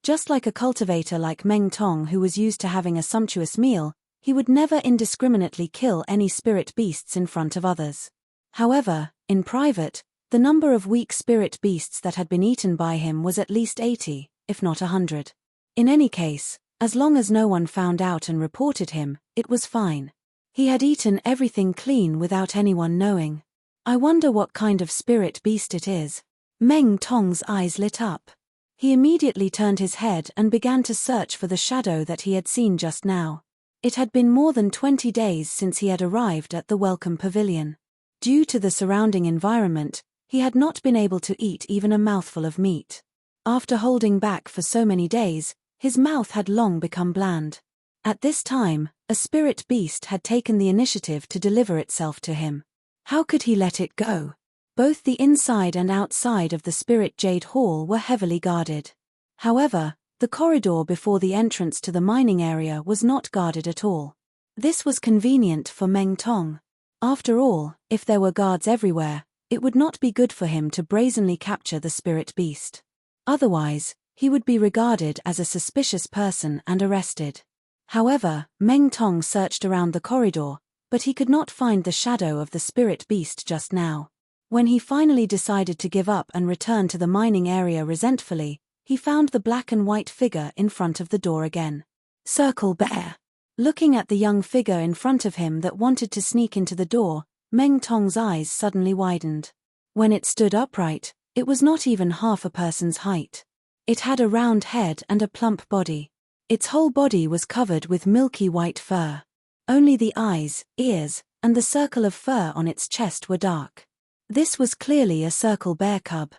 Just like a cultivator like Meng Tong who was used to having a sumptuous meal, he would never indiscriminately kill any spirit beasts in front of others. However, in private, the number of weak spirit beasts that had been eaten by him was at least 80, if not 100. In any case, as long as no one found out and reported him, it was fine. He had eaten everything clean without anyone knowing. I wonder what kind of spirit beast it is. Meng Tong's eyes lit up. He immediately turned his head and began to search for the shadow that he had seen just now. It had been more than 20 days since he had arrived at the Welcome Pavilion. Due to the surrounding environment, he had not been able to eat even a mouthful of meat. After holding back for so many days, his mouth had long become bland. At this time, a spirit beast had taken the initiative to deliver itself to him. How could he let it go? Both the inside and outside of the Spirit Jade Hall were heavily guarded. However, the corridor before the entrance to the mining area was not guarded at all. This was convenient for Meng Tong. After all, if there were guards everywhere, it would not be good for him to brazenly capture the spirit beast. Otherwise, he would be regarded as a suspicious person and arrested. However, Meng Tong searched around the corridor, but he could not find the shadow of the spirit beast just now. When he finally decided to give up and return to the mining area resentfully, he found the black and white figure in front of the door again. Circle Bear. Looking at the young figure in front of him that wanted to sneak into the door, Meng Tong's eyes suddenly widened. When it stood upright, it was not even half a person's height. It had a round head and a plump body. Its whole body was covered with milky white fur. Only the eyes, ears, and the circle of fur on its chest were dark. This was clearly a circle bear cub.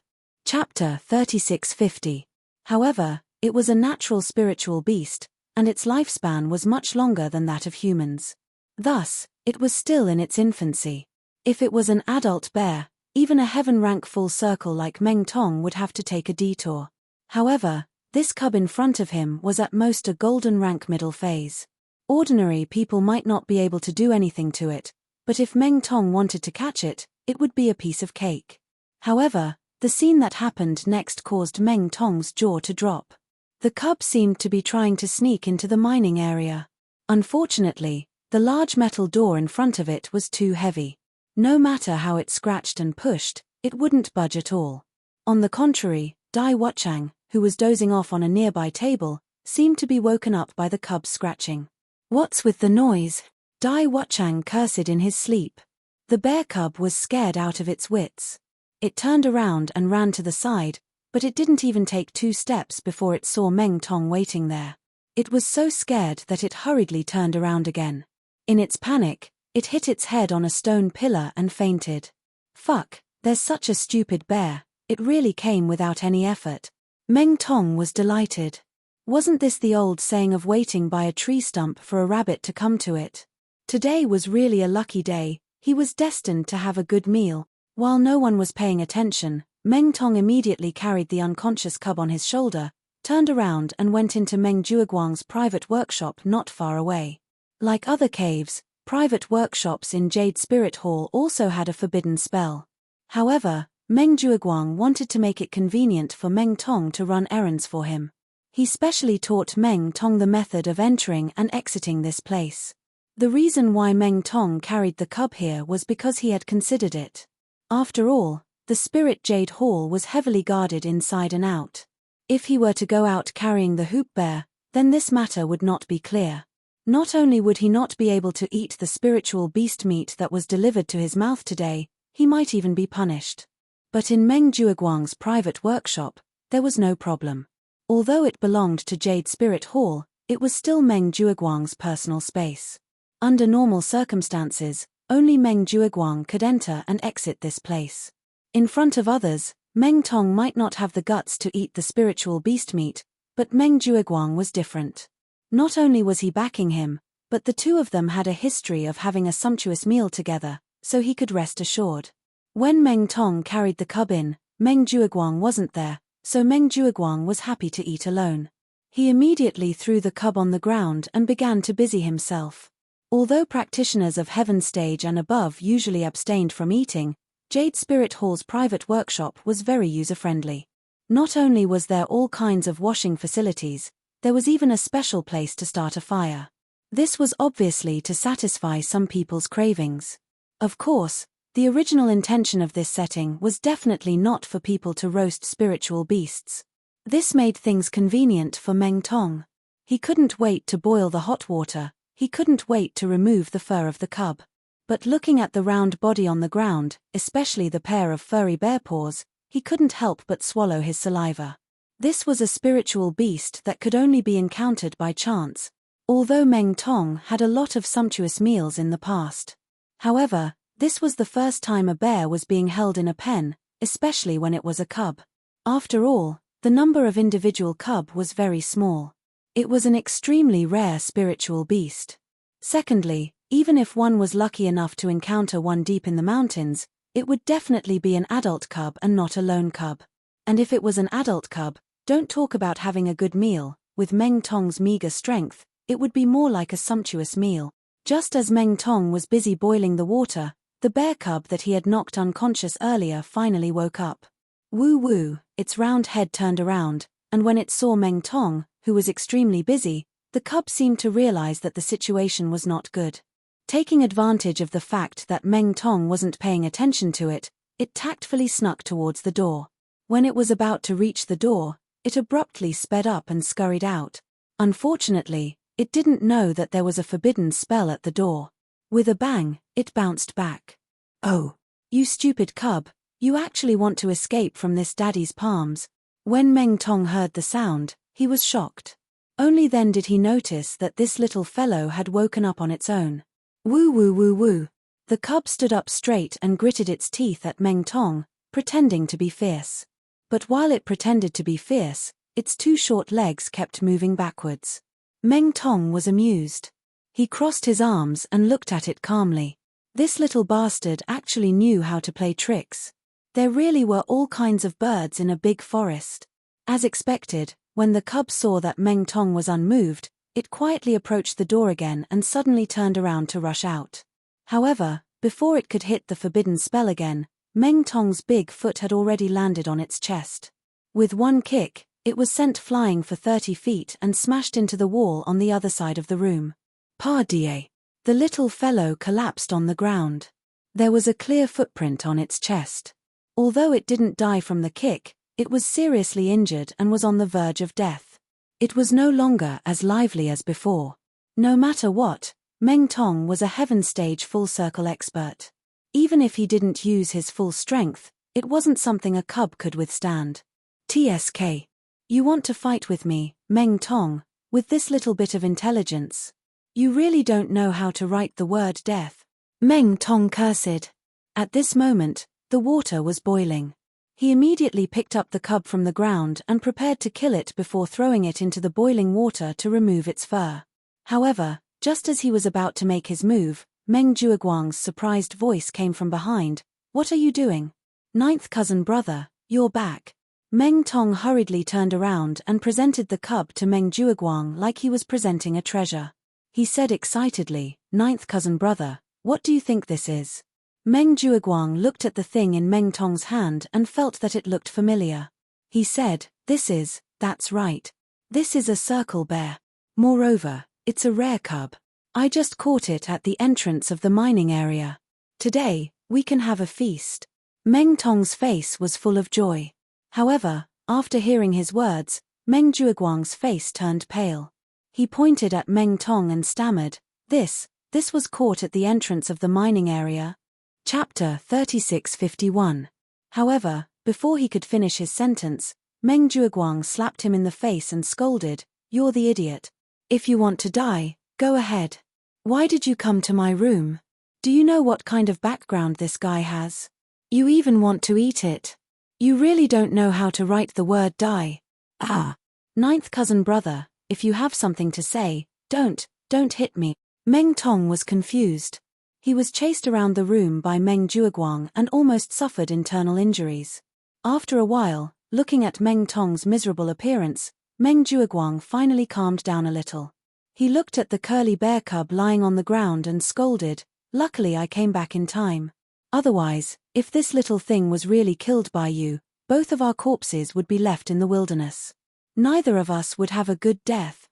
Chapter 3650. However, it was a natural spiritual beast, and its lifespan was much longer than that of humans. Thus, it was still in its infancy. If it was an adult bear, even a heaven-rank full circle like Meng Tong would have to take a detour. However, this cub in front of him was at most a golden rank middle phase. Ordinary people might not be able to do anything to it, but if Meng Tong wanted to catch it, it would be a piece of cake. However, the scene that happened next caused Meng Tong's jaw to drop. The cub seemed to be trying to sneak into the mining area. Unfortunately, the large metal door in front of it was too heavy. No matter how it scratched and pushed, it wouldn't budge at all. On the contrary, Dai Wuchang, who was dozing off on a nearby table, seemed to be woken up by the cub's scratching. "What's with the noise?" Dai Wuchang cursed in his sleep. The bear cub was scared out of its wits. It turned around and ran to the side, but it didn't even take 2 steps before it saw Meng Tong waiting there. It was so scared that it hurriedly turned around again. In its panic, it hit its head on a stone pillar and fainted. Fuck, there's such a stupid bear, it really came without any effort. Meng Tong was delighted. Wasn't this the old saying of waiting by a tree stump for a rabbit to come to it? Today was really a lucky day. He was destined to have a good meal. While no one was paying attention, Meng Tong immediately carried the unconscious cub on his shoulder, turned around and went into Meng Jueguang's private workshop not far away. Like other caves, private workshops in Jade Spirit Hall also had a forbidden spell. However, Meng Jueguang wanted to make it convenient for Meng Tong to run errands for him. He specially taught Meng Tong the method of entering and exiting this place. The reason why Meng Tong carried the cub here was because he had considered it. After all, the Spirit Jade Hall was heavily guarded inside and out. If he were to go out carrying the hoop bear, then this matter would not be clear. Not only would he not be able to eat the spiritual beast meat that was delivered to his mouth today, he might even be punished. But in Meng Jueguang's private workshop, there was no problem. Although it belonged to Jade Spirit Hall, it was still Meng Jueguang's personal space. Under normal circumstances, only Meng Jueguang could enter and exit this place. In front of others, Meng Tong might not have the guts to eat the spiritual beast meat, but Meng Jueguang was different. Not only was he backing him, but the two of them had a history of having a sumptuous meal together, so he could rest assured. When Meng Tong carried the cub in, Meng Jueguang wasn't there, so Meng Jueguang was happy to eat alone. He immediately threw the cub on the ground and began to busy himself. Although practitioners of Heaven Stage and above usually abstained from eating, Jade Spirit Hall's private workshop was very user-friendly. Not only was there all kinds of washing facilities, there was even a special place to start a fire. This was obviously to satisfy some people's cravings. Of course, the original intention of this setting was definitely not for people to roast spiritual beasts. This made things convenient for Meng Tong. He couldn't wait to boil the hot water, he couldn't wait to remove the fur of the cub. But looking at the round body on the ground, especially the pair of furry bear paws, he couldn't help but swallow his saliva. This was a spiritual beast that could only be encountered by chance, although Meng Tong had a lot of sumptuous meals in the past. However, this was the first time a bear was being held in a pen, especially when it was a cub. After all, the number of individual cub was very small. It was an extremely rare spiritual beast. Secondly, even if one was lucky enough to encounter one deep in the mountains, it would definitely be an adult cub and not a lone cub. And if it was an adult cub, don't talk about having a good meal. With Meng Tong's meager strength, it would be more like a sumptuous meal. Just as Meng Tong was busy boiling the water, the bear cub that he had knocked unconscious earlier finally woke up. Woo woo, its round head turned around, and when it saw Meng Tong, who was extremely busy, the cub seemed to realize that the situation was not good. Taking advantage of the fact that Meng Tong wasn't paying attention to it, it tactfully snuck towards the door. When it was about to reach the door, it abruptly sped up and scurried out. Unfortunately, it didn't know that there was a forbidden spell at the door. With a bang, it bounced back. Oh, you stupid cub, you actually want to escape from this daddy's palms. When Meng Tong heard the sound, he was shocked. Only then did he notice that this little fellow had woken up on its own. Woo woo woo woo. The cub stood up straight and gritted its teeth at Meng Tong, pretending to be fierce. But while it pretended to be fierce, its two short legs kept moving backwards. Meng Tong was amused. He crossed his arms and looked at it calmly. This little bastard actually knew how to play tricks. There really were all kinds of birds in a big forest. As expected, when the cub saw that Meng Tong was unmoved, it quietly approached the door again and suddenly turned around to rush out. However, before it could hit the forbidden spell again, Meng Tong's big foot had already landed on its chest. With one kick, it was sent flying for 30 feet and smashed into the wall on the other side of the room. Pardie! The little fellow collapsed on the ground. There was a clear footprint on its chest. Although it didn't die from the kick, it was seriously injured and was on the verge of death. It was no longer as lively as before. No matter what, Meng Tong was a Heaven Stage full circle expert. Even if he didn't use his full strength, it wasn't something a cub could withstand. TSK. You want to fight with me, Meng Tong, with this little bit of intelligence? You really don't know how to write the word death. Meng Tong cursed. At this moment, the water was boiling. He immediately picked up the cub from the ground and prepared to kill it before throwing it into the boiling water to remove its fur. However, just as he was about to make his move, Meng Jueguang's surprised voice came from behind, What are you doing? Ninth cousin brother, you're back. Meng Tong hurriedly turned around and presented the cub to Meng Jueguang like he was presenting a treasure. He said excitedly, Ninth cousin brother, what do you think this is? Meng Jueguang looked at the thing in Meng Tong's hand and felt that it looked familiar. He said, that's right. This is a circle bear. Moreover, it's a rare cub. I just caught it at the entrance of the mining area. Today, we can have a feast. Meng Tong's face was full of joy. However, after hearing his words, Meng Jueguang's face turned pale. He pointed at Meng Tong and stammered, This was caught at the entrance of the mining area. Chapter 36:51. However, before he could finish his sentence, Meng Jueguang slapped him in the face and scolded, You're the idiot. If you want to die, go ahead. Why did you come to my room? Do you know what kind of background this guy has? You even want to eat it. You really don't know how to write the word die. Ah. Ninth cousin brother, if you have something to say, don't hit me. Meng Tong was confused. He was chased around the room by Meng Jueguang and almost suffered internal injuries. After a while, looking at Meng Tong's miserable appearance, Meng Jueguang finally calmed down a little. He looked at the curly bear cub lying on the ground and scolded, Luckily I came back in time. Otherwise, if this little thing was really killed by you, both of our corpses would be left in the wilderness. Neither of us would have a good death.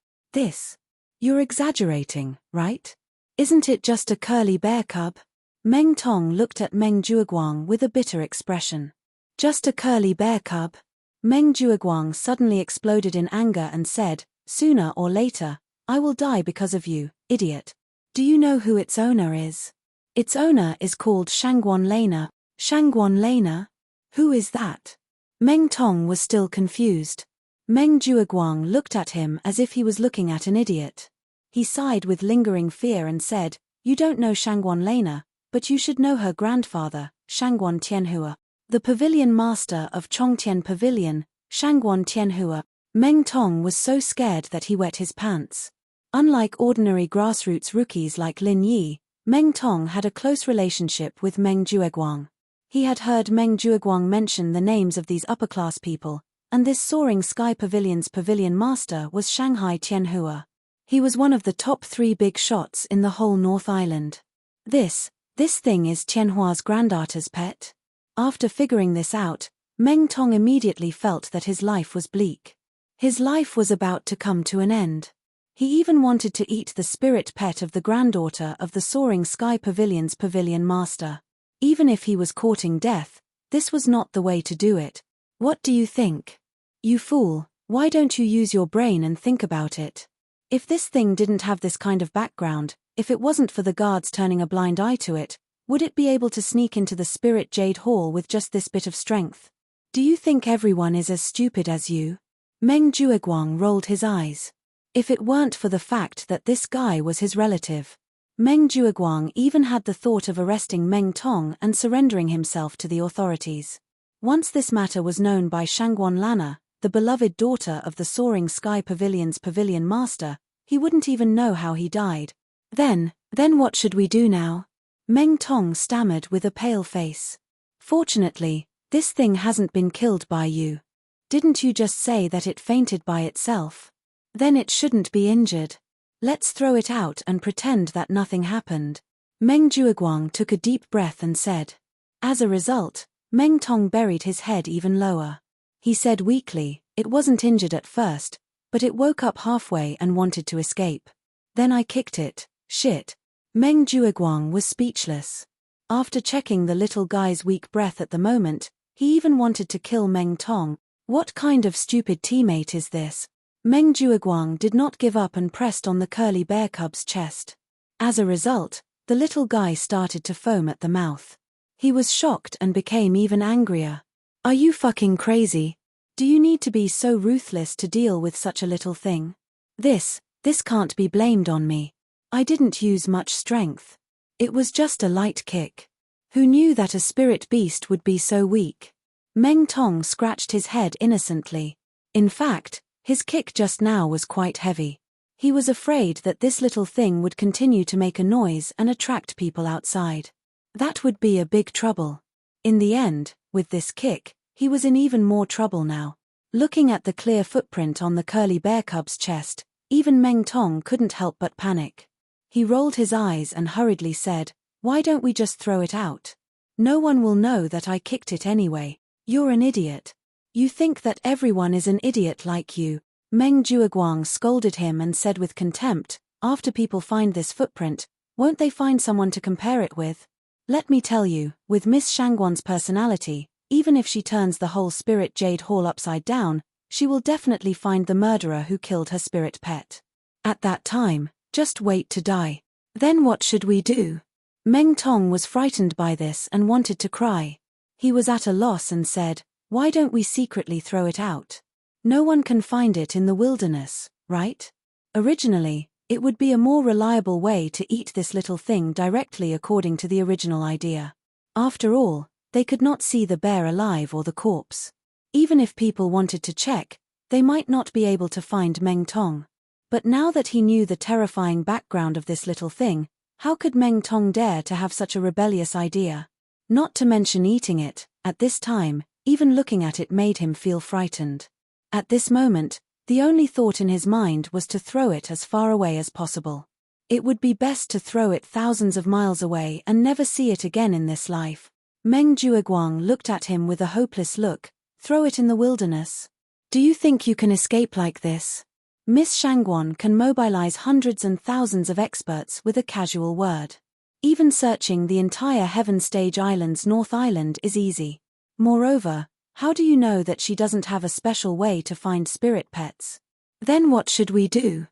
You're exaggerating, right? Isn't it just a curly bear cub? Meng Tong looked at Meng Jueguang with a bitter expression. Just a curly bear cub? Meng Jueguang suddenly exploded in anger and said, Sooner or later, I will die because of you, idiot. Do you know who its owner is? Its owner is called Shangguan Lena. Shangguan Lena? Who is that? Meng Tong was still confused. Meng Jueguang looked at him as if he was looking at an idiot. He sighed with lingering fear and said, You don't know Shangguan Lena, but you should know her grandfather, Shangguan Tianhua, the pavilion master of Chongtian Pavilion, Shangguan Tianhua. Meng Tong was so scared that he wet his pants. Unlike ordinary grassroots rookies like Lin Yi, Meng Tong had a close relationship with Meng Jueguang. He had heard Meng Jueguang mention the names of these upper-class people, and this soaring sky pavilion's pavilion master was Shanghai Tianhua. He was one of the top 3 big shots in the whole North Island. This thing is Tianhua's granddaughter's pet. After figuring this out, Meng Tong immediately felt that his life was bleak. His life was about to come to an end. He even wanted to eat the spirit pet of the granddaughter of the soaring sky pavilion's pavilion master. Even if he was courting death, this was not the way to do it. What do you think? You fool, why don't you use your brain and think about it? If this thing didn't have this kind of background, if it wasn't for the guards turning a blind eye to it, would it be able to sneak into the Spirit Jade Hall with just this bit of strength? Do you think everyone is as stupid as you? Meng Jueguang rolled his eyes. If it weren't for the fact that this guy was his relative. Meng Jueguang even had the thought of arresting Meng Tong and surrendering himself to the authorities. Once this matter was known by Shangguan Lana, the beloved daughter of the soaring sky pavilion's pavilion master, he wouldn't even know how he died. Then what should we do now? Meng Tong stammered with a pale face. Fortunately, this thing hasn't been killed by you. Didn't you just say that it fainted by itself? Then it shouldn't be injured. Let's throw it out and pretend that nothing happened. Meng Jueguang took a deep breath and said. As a result, Meng Tong buried his head even lower. He said weakly, It wasn't injured at first, but it woke up halfway and wanted to escape. Then I kicked it. Shit. Meng Jueguang was speechless. After checking the little guy's weak breath at the moment, he even wanted to kill Meng Tong. What kind of stupid teammate is this? Meng Jueguang did not give up and pressed on the curly bear cub's chest. As a result, the little guy started to foam at the mouth. He was shocked and became even angrier. Are you fucking crazy? Do you need to be so ruthless to deal with such a little thing? This can't be blamed on me. I didn't use much strength. It was just a light kick. Who knew that a spirit beast would be so weak? Meng Tong scratched his head innocently. In fact, his kick just now was quite heavy. He was afraid that this little thing would continue to make a noise and attract people outside. That would be a big trouble. In the end, with this kick, he was in even more trouble now. Looking at the clear footprint on the curly bear cub's chest, even Meng Tong couldn't help but panic. He rolled his eyes and hurriedly said, "Why don't we just throw it out? No one will know that I kicked it anyway. You're an idiot. You think that everyone is an idiot like you." Meng Jueguang scolded him and said with contempt, "After people find this footprint, won't they find someone to compare it with? Let me tell you, with Miss Shangguan's personality, even if she turns the whole Spirit Jade Hall upside down, she will definitely find the murderer who killed her spirit pet. At that time, just wait to die. Then what should we do?" Meng Tong was frightened by this and wanted to cry. He was at a loss and said, "Why don't we secretly throw it out? No one can find it in the wilderness, right? Originally, it would be a more reliable way to eat this little thing directly according to the original idea. After all, they could not see the bear alive or the corpse. Even if people wanted to check, they might not be able to find Meng Tong. But now that he knew the terrifying background of this little thing, how could Meng Tong dare to have such a rebellious idea? Not to mention eating it, at this time, even looking at it made him feel frightened. At this moment, the only thought in his mind was to throw it as far away as possible. It would be best to throw it thousands of miles away and never see it again in this life. Meng Jueguang looked at him with a hopeless look. "Throw it in the wilderness? Do you think you can escape like this? Miss Shangguan can mobilize hundreds and thousands of experts with a casual word. Even searching the entire Heaven Stage Island's North Island is easy. Moreover, how do you know that she doesn't have a special way to find spirit pets? Then what should we do?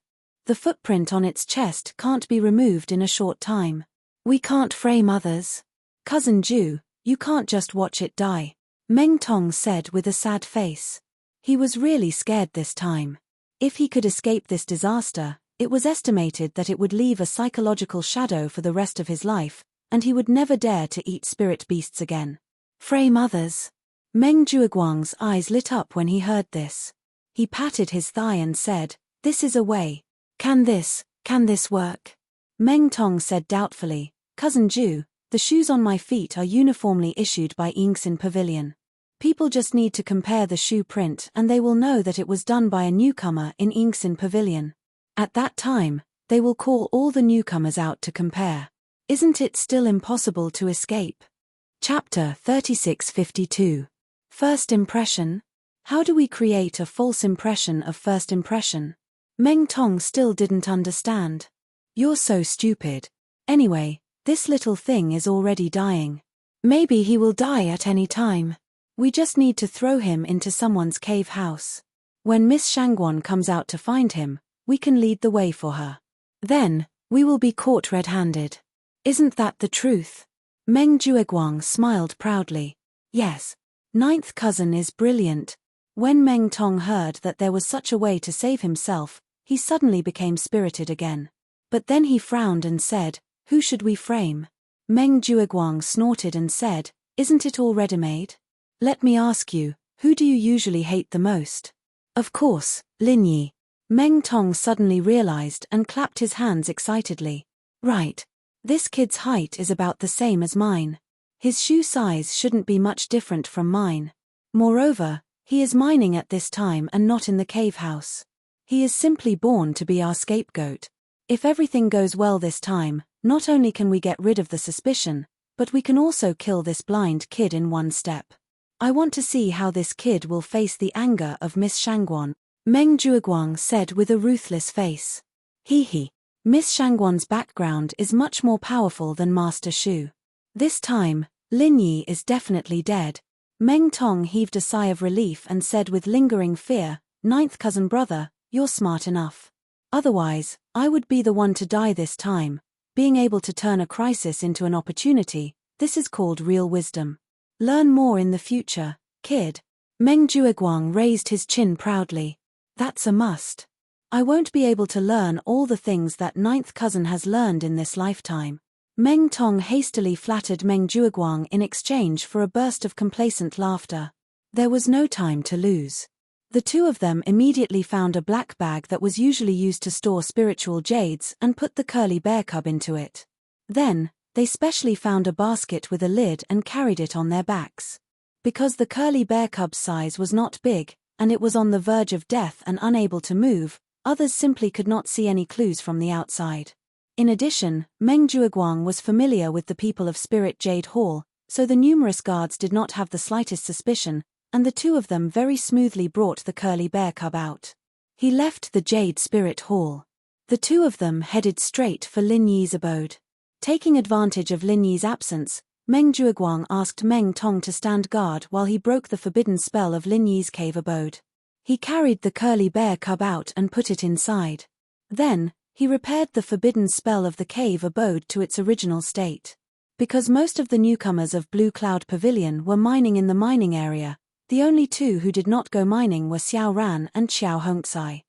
The footprint on its chest can't be removed in a short time. We can't frame others. Cousin Ju, you can't just watch it die," Meng Tong said with a sad face. He was really scared this time. If he could escape this disaster, it was estimated that it would leave a psychological shadow for the rest of his life, and he would never dare to eat spirit beasts again. Frame others. Meng Jueguang's eyes lit up when he heard this. He patted his thigh and said, "This is a way. Can this work?" Meng Tong said doubtfully, "Cousin Ju, the shoes on my feet are uniformly issued by Yingxin Pavilion. People just need to compare the shoe print and they will know that it was done by a newcomer in Yingxin Pavilion. At that time, they will call all the newcomers out to compare. Isn't it still impossible to escape?" Chapter 3652. First Impression? How do we create a false impression of first impression? Meng Tong still didn't understand. "You're so stupid. Anyway, this little thing is already dying. Maybe he will die at any time. We just need to throw him into someone's cave house. When Miss Shangguan comes out to find him, we can lead the way for her. Then, we will be caught red-handed. Isn't that the truth?" Meng Jueguang smiled proudly. "Yes. Ninth cousin is brilliant." When Meng Tong heard that there was such a way to save himself, he suddenly became spirited again. But then he frowned and said, "Who should we frame?" Meng Jueguang snorted and said, "Isn't it all ready-made? Let me ask you, who do you usually hate the most?" "Of course, Lin Yi." Meng Tong suddenly realized and clapped his hands excitedly. "Right. This kid's height is about the same as mine. His shoe size shouldn't be much different from mine. Moreover, he is mining at this time and not in the cave house. He is simply born to be our scapegoat. If everything goes well this time, not only can we get rid of the suspicion, but we can also kill this blind kid in one step. I want to see how this kid will face the anger of Miss Shangguan," Meng Jueguang said with a ruthless face. He. Miss Shangguan's background is much more powerful than Master Shu. This time, Lin Yi is definitely dead. Meng Tong heaved a sigh of relief and said with lingering fear, "Ninth cousin brother, you're smart enough. Otherwise, I would be the one to die this time. Being able to turn a crisis into an opportunity, this is called real wisdom. Learn more in the future, kid." Meng Jueguang raised his chin proudly. "That's a must. I won't be able to learn all the things that ninth cousin has learned in this lifetime." Meng Tong hastily flattered Meng Jueguang in exchange for a burst of complacent laughter. There was no time to lose. The two of them immediately found a black bag that was usually used to store spiritual jades and put the curly bear cub into it. Then, They specially found a basket with a lid and carried it on their backs. Because the curly bear cub's size was not big, and it was on the verge of death and unable to move, others simply could not see any clues from the outside. In addition, Meng Jueguang was familiar with the people of Spirit Jade Hall, so the numerous guards did not have the slightest suspicion, and the two of them very smoothly brought the curly bear cub out. He left the Jade Spirit Hall. The two of them headed straight for Lin Yi's abode. Taking advantage of Lin Yi's absence, Meng Jueguang asked Meng Tong to stand guard while he broke the forbidden spell of Lin Yi's cave abode. He carried the curly bear cub out and put it inside. Then, he repaired the forbidden spell of the cave abode to its original state. Because most of the newcomers of Blue Cloud Pavilion were mining in the mining area, the only two who did not go mining were Xiao Ran and Xiao Hongxai.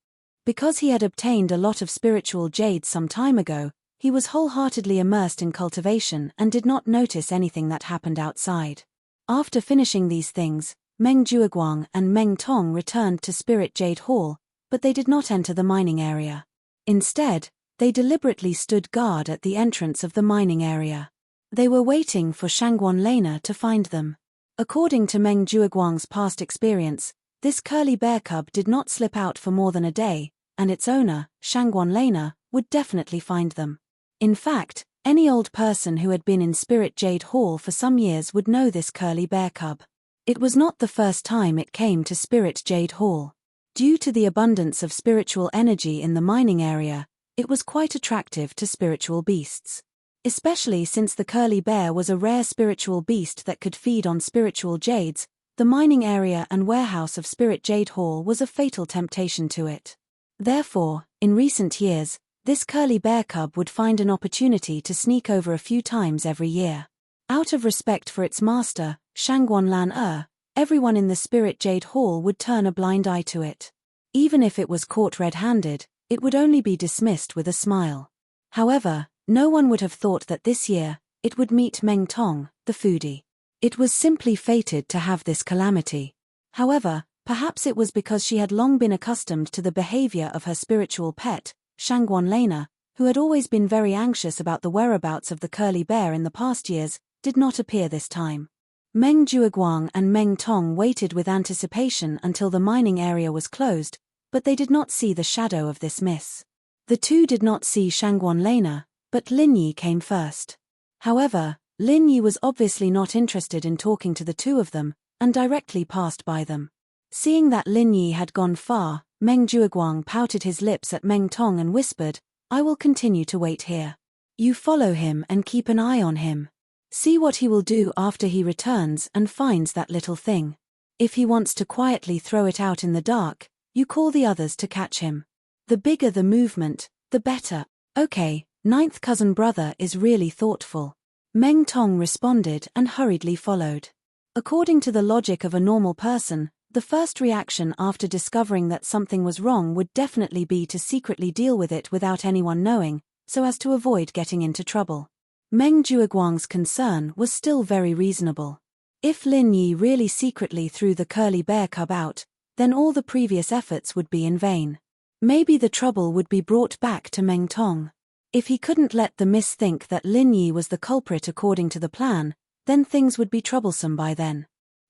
Because he had obtained a lot of spiritual jade some time ago, he was wholeheartedly immersed in cultivation and did not notice anything that happened outside. After finishing these things, Meng Jueguang and Meng Tong returned to Spirit Jade Hall, but they did not enter the mining area. Instead, they deliberately stood guard at the entrance of the mining area. They were waiting for Shangguan Lena to find them. According to Meng Jueguang's past experience, this curly bear cub did not slip out for more than a day, and its owner, Shangguan Lena, would definitely find them. In fact, any old person who had been in Spirit Jade Hall for some years would know this curly bear cub. It was not the first time it came to Spirit Jade Hall. Due to the abundance of spiritual energy in the mining area, it was quite attractive to spiritual beasts. Especially since the curly bear was a rare spiritual beast that could feed on spiritual jades, the mining area and warehouse of Spirit Jade Hall was a fatal temptation to it. Therefore, in recent years, this curly bear cub would find an opportunity to sneak over a few times every year. Out of respect for its master, Shangguan Lan everyone in the Spirit Jade Hall would turn a blind eye to it. Even if it was caught red-handed, it would only be dismissed with a smile. However, no one would have thought that this year, it would meet Meng Tong, the foodie. It was simply fated to have this calamity. However, perhaps it was because she had long been accustomed to the behavior of her spiritual pet, Shangguan Lena, who had always been very anxious about the whereabouts of the curly bear in the past years, did not appear this time. Meng Jueguang and Meng Tong waited with anticipation until the mining area was closed, but they did not see the shadow of this miss. The two did not see Shangguan Lena, but Lin Yi came first. However, Lin Yi was obviously not interested in talking to the two of them, and directly passed by them. Seeing that Lin Yi had gone far, Meng Jueguang pouted his lips at Meng Tong and whispered, "I will continue to wait here. You follow him and keep an eye on him. See what he will do after he returns and finds that little thing. If he wants to quietly throw it out in the dark, you call the others to catch him. The bigger the movement, the better." "Okay, ninth cousin brother is really thoughtful," Meng Tong responded and hurriedly followed. According to the logic of a normal person, the first reaction after discovering that something was wrong would definitely be to secretly deal with it without anyone knowing, so as to avoid getting into trouble. Meng Jueguang's concern was still very reasonable. If Lin Yi really secretly threw the curly bear cub out, then all the previous efforts would be in vain. Maybe the trouble would be brought back to Meng Tong. If he couldn't let the miss think that Lin Yi was the culprit according to the plan, then things would be troublesome by then.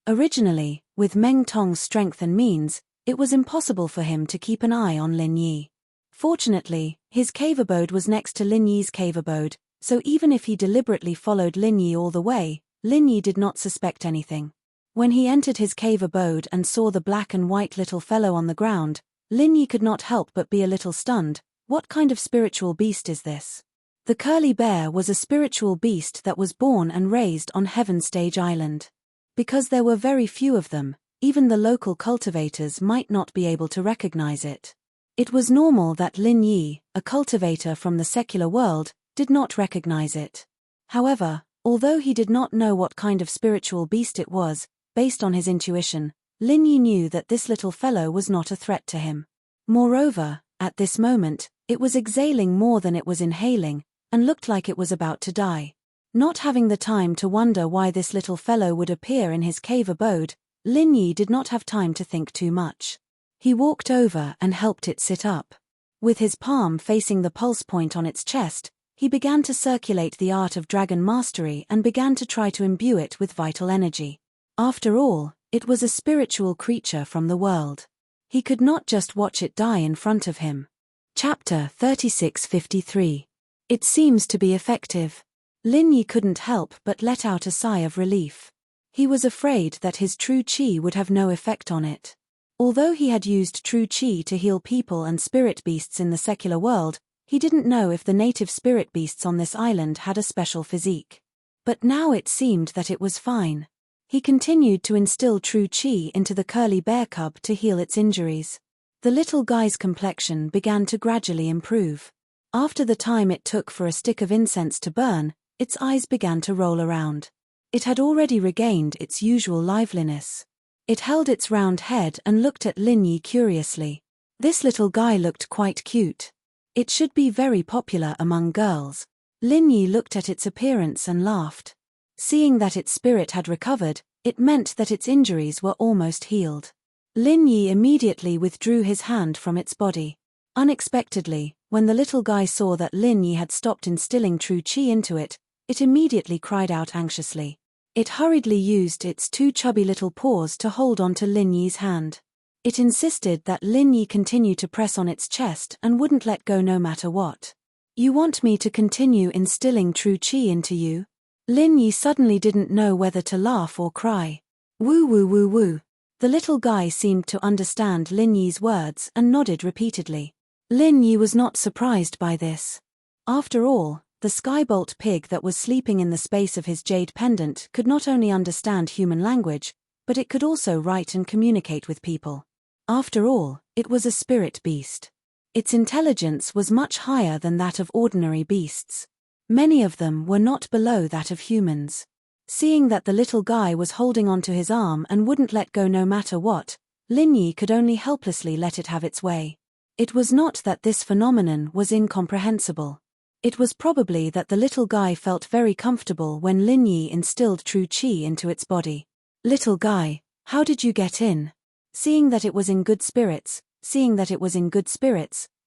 Originally, with Meng Tong's strength and means, it was impossible for him to keep an eye on Lin Yi. Fortunately, his cave abode was next to Lin Yi's cave abode, so even if he deliberately followed Lin Yi all the way, Lin Yi did not suspect anything. When he entered his cave abode and saw the black and white little fellow on the ground, Lin Yi could not help but be a little stunned. What kind of spiritual beast is this? The curly bear was a spiritual beast that was born and raised on Heaven Stage Island. Because there were very few of them, even the local cultivators might not be able to recognize it. It was normal that Lin Yi, a cultivator from the secular world, did not recognize it. However, although he did not know what kind of spiritual beast it was, based on his intuition, Lin Yi knew that this little fellow was not a threat to him. Moreover, at this moment, it was exhaling more than it was inhaling, and looked like it was about to die. Not having the time to wonder why this little fellow would appear in his cave abode, Lin Yi did not have time to think too much. He walked over and helped it sit up. With his palm facing the pulse point on its chest, He began to circulate the art of dragon mastery and began to try to imbue it with vital energy. After all, it was a spiritual creature from the world. He could not just watch it die in front of him. Chapter 36:53. It seems to be effective. Lin Yi couldn't help but let out a sigh of relief. He was afraid that his true qi would have no effect on it. Although he had used true qi to heal people and spirit beasts in the secular world, he didn't know if the native spirit beasts on this island had a special physique. But now it seemed that it was fine. He continued to instill true qi into the curly bear cub to heal its injuries. The little guy's complexion began to gradually improve. After the time it took for a stick of incense to burn, its eyes began to roll around. It had already regained its usual liveliness. It held its round head and looked at Lin Yi curiously. This little guy looked quite cute. It should be very popular among girls. Lin Yi looked at its appearance and laughed. Seeing that its spirit had recovered, it meant that its injuries were almost healed. Lin Yi immediately withdrew his hand from its body. Unexpectedly, when the little guy saw that Lin Yi had stopped instilling true qi into it, it immediately cried out anxiously. It hurriedly used its two chubby little paws to hold onto Lin Yi's hand. It insisted that Lin Yi continue to press on its chest and wouldn't let go no matter what. "You want me to continue instilling true qi into you?" Lin Yi suddenly didn't know whether to laugh or cry. Woo woo woo woo. The little guy seemed to understand Lin Yi's words and nodded repeatedly. Lin Yi was not surprised by this. After all, the skybolt pig that was sleeping in the space of his jade pendant could not only understand human language, but it could also write and communicate with people. After all, it was a spirit beast. Its intelligence was much higher than that of ordinary beasts. Many of them were not below that of humans. Seeing that the little guy was holding onto his arm and wouldn't let go no matter what, Lin Yi could only helplessly let it have its way. It was not that this phenomenon was incomprehensible. It was probably that the little guy felt very comfortable when Lin Yi instilled true qi into its body. "Little guy, how did you get in?" Seeing that it was in good spirits,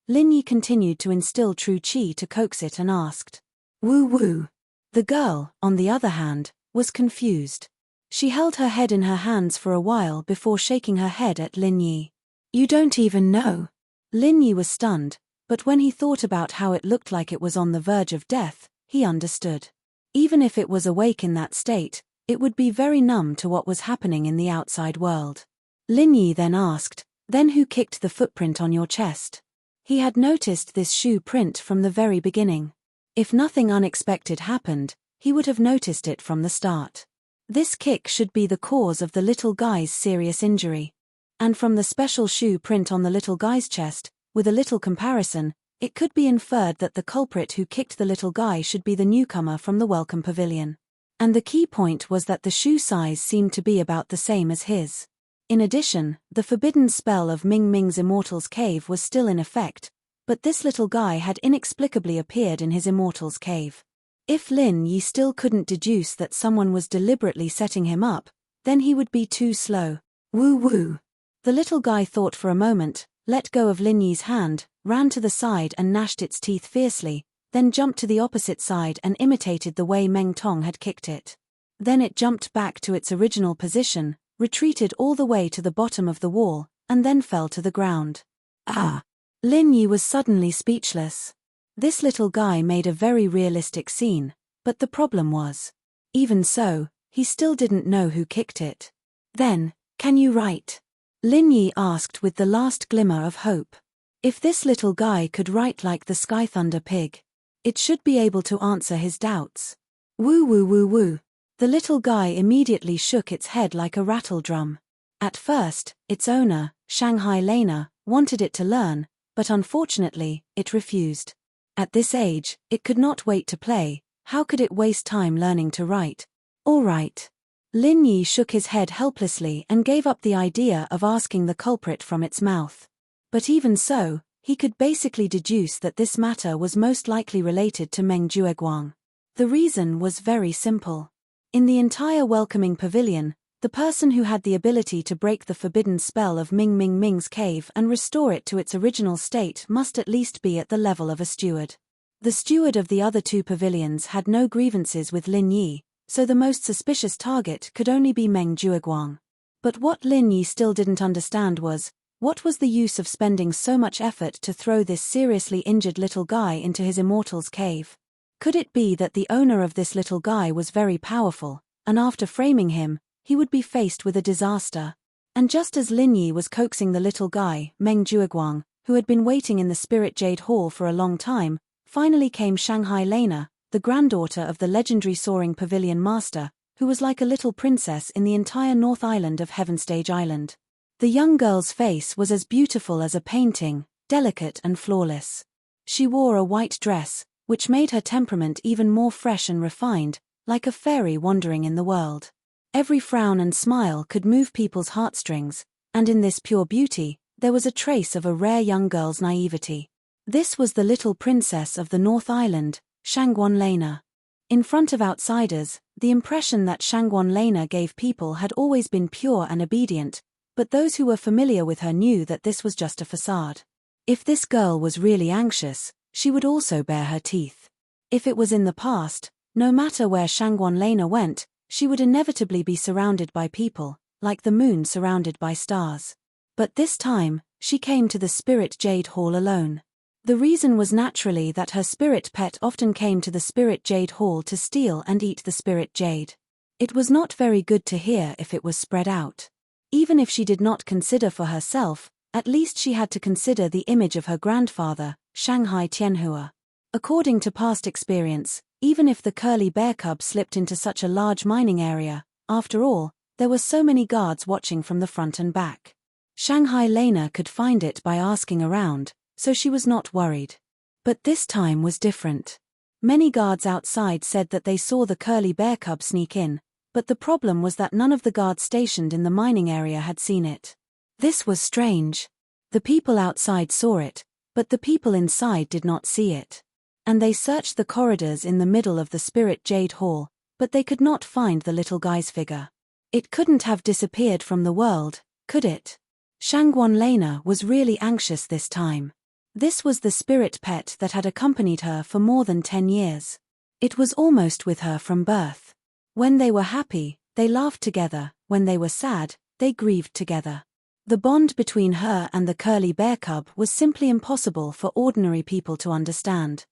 Lin Yi continued to instill true qi to coax it and asked. Woo woo. The girl, on the other hand, was confused. She held her head in her hands for a while before shaking her head at Lin Yi. "You don't even know." Lin Yi was stunned, but when he thought about how it looked like it was on the verge of death, he understood. Even if it was awake in that state, it would be very numb to what was happening in the outside world. Lin Yi then asked, "Then who kicked the footprint on your chest?" He had noticed this shoe print from the very beginning. If nothing unexpected happened, he would have noticed it from the start. This kick should be the cause of the little guy's serious injury. And from the special shoe print on the little guy's chest, with a little comparison, it could be inferred that the culprit who kicked the little guy should be the newcomer from the welcome pavilion. And the key point was that the shoe size seemed to be about the same as his. In addition, the forbidden spell of Ming Ming's Immortal's Cave was still in effect, but this little guy had inexplicably appeared in his Immortal's Cave. If Lin Yi still couldn't deduce that someone was deliberately setting him up, then he would be too slow. Woo woo. The little guy thought for a moment, let go of Lin Yi's hand, ran to the side and gnashed its teeth fiercely, then jumped to the opposite side and imitated the way Meng Tong had kicked it. Then it jumped back to its original position, retreated all the way to the bottom of the wall, and then fell to the ground. Ah! Lin Yi was suddenly speechless. This little guy made a very realistic scene, but the problem was, even so, he still didn't know who kicked it. Then, "Can you write?" Lin Yi asked with the last glimmer of hope. If this little guy could write like the Sky Thunder pig, it should be able to answer his doubts. Woo woo woo woo. The little guy immediately shook its head like a rattle drum. At first, its owner, Shanghai Lena, wanted it to learn, but unfortunately, it refused. At this age, it could not wait to play. How could it waste time learning to write? All right. Lin Yi shook his head helplessly and gave up the idea of asking the culprit from its mouth. But even so, he could basically deduce that this matter was most likely related to Meng Jueguang. The reason was very simple. In the entire welcoming pavilion, the person who had the ability to break the forbidden spell of Ming Ming's cave and restore it to its original state must at least be at the level of a steward. The steward of the other two pavilions had no grievances with Lin Yi, so the most suspicious target could only be Meng Jueguang. But what Lin Yi still didn't understand was, what was the use of spending so much effort to throw this seriously injured little guy into his immortal's cave? Could it be that the owner of this little guy was very powerful, and after framing him, he would be faced with a disaster? And just as Lin Yi was coaxing the little guy, Meng Jueguang, who had been waiting in the Spirit Jade Hall for a long time, finally came Shanghai Lena, the granddaughter of the legendary soaring pavilion master, who was like a little princess in the entire North Island of Heavenstage Island. The young girl's face was as beautiful as a painting, delicate and flawless. She wore a white dress, which made her temperament even more fresh and refined, like a fairy wandering in the world. Every frown and smile could move people's heartstrings, and in this pure beauty, there was a trace of a rare young girl's naivety. This was the little princess of the North Island, Shangguan Lena. In front of outsiders, the impression that Shangguan Lena gave people had always been pure and obedient, but those who were familiar with her knew that this was just a facade. If this girl was really anxious, she would also bare her teeth. If it was in the past, no matter where Shangguan Lena went, she would inevitably be surrounded by people, like the moon surrounded by stars. But this time, she came to the Spirit Jade Hall alone. The reason was naturally that her spirit pet often came to the Spirit Jade Hall to steal and eat the spirit jade. It was not very good to hear if it was spread out. Even if she did not consider for herself, at least she had to consider the image of her grandfather, Shanghai Tianhua. According to past experience, even if the curly bear cub slipped into such a large mining area, after all, there were so many guards watching from the front and back. Shanghai Lena could find it by asking around, so she was not worried. But this time was different. Many guards outside said that they saw the curly bear cub sneak in, but the problem was that none of the guards stationed in the mining area had seen it. This was strange. The people outside saw it, but the people inside did not see it. And they searched the corridors in the middle of the Spirit Jade Hall, but they could not find the little guy's figure. It couldn't have disappeared from the world, could it? Shangguan Lena was really anxious this time. This was the spirit pet that had accompanied her for more than 10 years. It was almost with her from birth. When they were happy, they laughed together, when they were sad, they grieved together. The bond between her and the curly bear cub was simply impossible for ordinary people to understand.